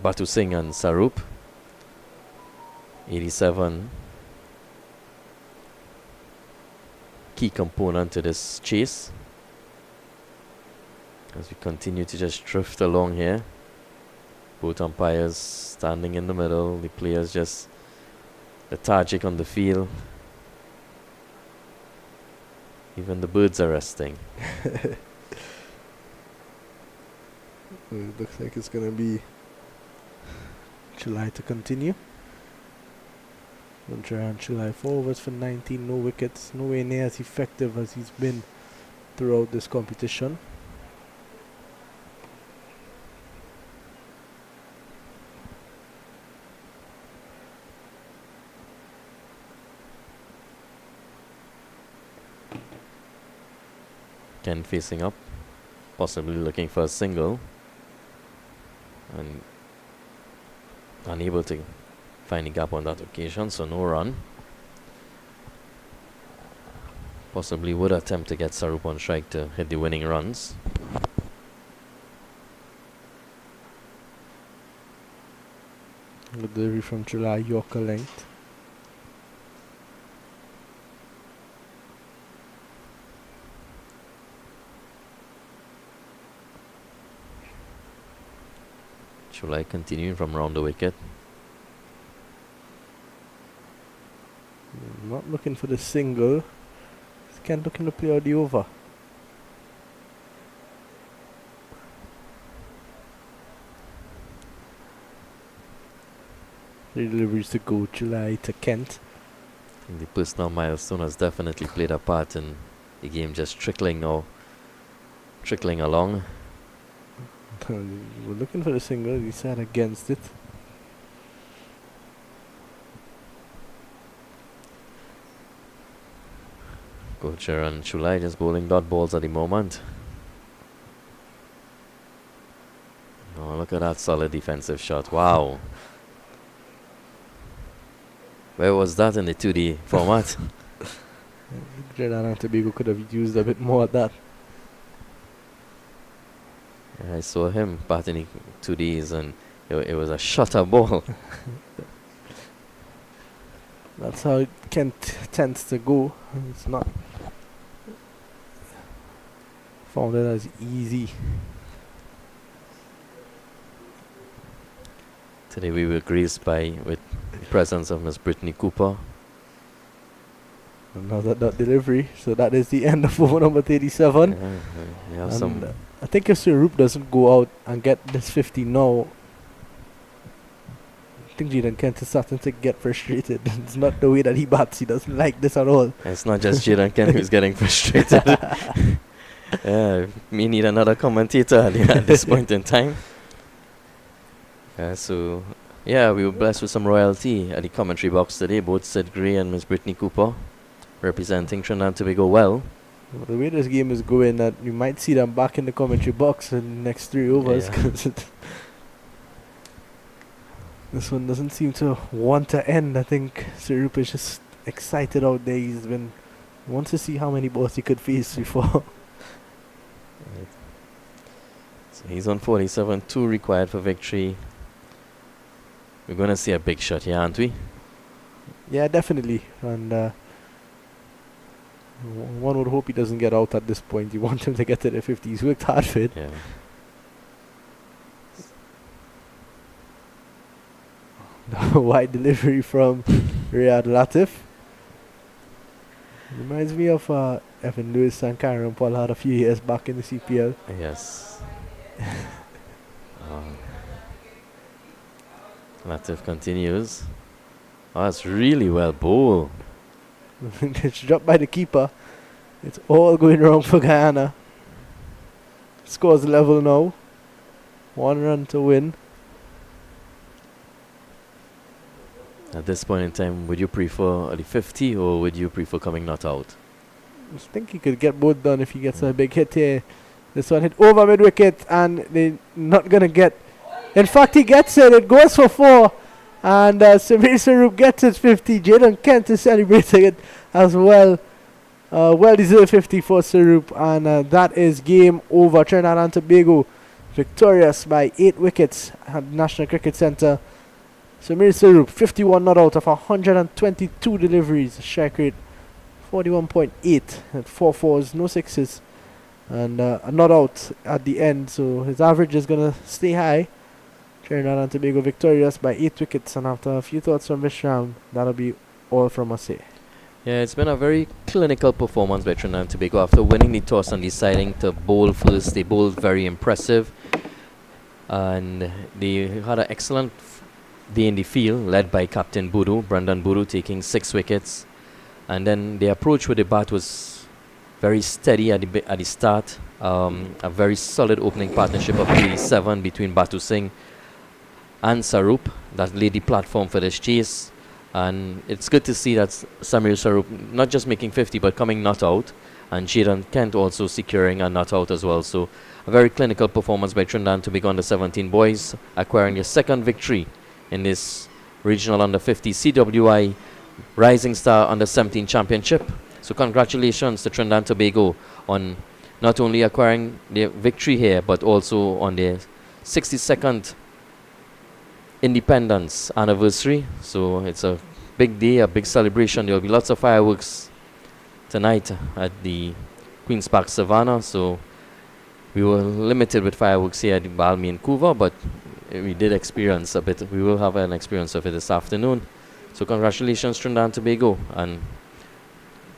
Batu Singh and Sarup. 87. Key component to this chase. As we continue to just drift along here. Both umpires standing in the middle. The players just lethargic on the field. Even the birds are resting. It looks like it's going to be July to continue. Trinidad 4 overs for 19, no wickets, nowhere near as effective as he's been throughout this competition. Ken facing up, possibly looking for a single, and unable to find a gap on that occasion, so no run. Possibly would attempt to get Sarup on strike to hit the winning runs. Good delivery from July, Yorker length. Chulai continuing from round the wicket. Not looking for the single. Kent looking to play out the over. Three deliveries to go, July to Kent. I think the personal milestone has definitely played a part in the game just trickling along. We're looking for the single, he sat against it. Gocher and Chulai just bowling dot balls at the moment. Oh, look at that solid defensive shot. Wow. Where was that in the 2D format? Trinidad and Tobago could have used a bit more of that. I saw him batting 2Ds and it was a shutter ball. That's how Kent tends to go. It's not found it as easy. Today we were graced with the presence of Miss Brittany Cooper. Another dot delivery. So that is the end of over number 37. We have some. I think if Sarup doesn't go out and get this 50 now, I think Jaden Kent is starting to get frustrated. It's not the way that he bats. He doesn't like this at all. It's not just Jaden Kent who's getting frustrated. We need another commentator at this point in time. We were blessed with some royalty at the commentary box today. Both Sid Gray and Miss Brittany Cooper representing Trinidad and Tobago well. The way this game is going, that you might see them back in the commentary box in the next 3 overs. Yeah. This one doesn't seem to want to end. I think Sarup is just excited out there. Wants to see how many balls he could face before. So he's on 47, 2 required for victory. We're going to see a big shot here, aren't we? Yeah, definitely. And one would hope he doesn't get out at this point. You want him to get to the 50. He's worked hard for it. Yeah. Wide delivery from Riyad Latif. Reminds me of Evan Lewis and Karen Pollard a few years back in the CPL. Yes. Latif continues. Oh, that's really well bowled. It's dropped by the keeper. It's all going wrong for Guyana. Scores level now. 1 run to win. At this point in time, would you prefer the 50 or would you prefer coming not out? I think he could get both done if he gets a big hit here. This one hit over mid wicket and they're not going to get. In fact, he gets it. It goes for 4. And Samir Sarup gets his 50. Jaden Kent is celebrating it as well. Well deserved 50 for Sarup. And that is game over. Trinidad and Tobago victorious by 8 wickets at the National Cricket Centre. Samir Sarup 51 not out of 122 deliveries. Strike rate 41.8 at 4 fours, no sixes. And a not out at the end. So his average is going to stay high. Trinidad and Tobago victorious by 8 wickets, and after a few thoughts from Vishram, that'll be all from us here. Yeah, it's been a very clinical performance by Trinidad and Tobago. After winning the toss and deciding to bowl first, they bowled very impressive. And they had an excellent day in the field, led by Captain Boodoo, Brandon Boodoo, taking 6 wickets. And then the approach with the bat was very steady at the start. A very solid opening partnership of 87 between Batu Singh and Sarup that laid the platform for this chase. And it's good to see that Samir Sarup not just making 50 but coming not out, and Jaden Kent also securing a not out as well. So a very clinical performance by Trinidad and Tobago under 17 boys, acquiring their second victory in this regional under 50 CWI Rising Star under 17 championship. So congratulations to Trinidad and Tobago on not only acquiring their victory here but also on their 62nd independence anniversary. So it's a big day, a big celebration. There will be lots of fireworks tonight at the Queen's Park Savannah. So we were limited with fireworks here at the Balmain Couva, but we did experience a bit. We will have an experience of it this afternoon. So congratulations Trinidad and Tobago, and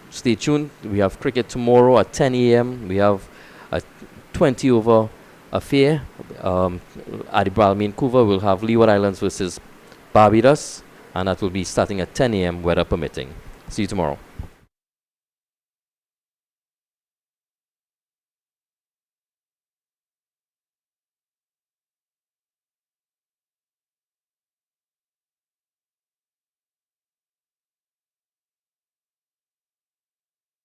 stay tuned. We have cricket tomorrow at 10 a.m. We have a 20 over affair at the Balmain Couva. We'll have Leeward Islands versus Barbados, and that will be starting at 10 a.m. weather permitting. See you tomorrow.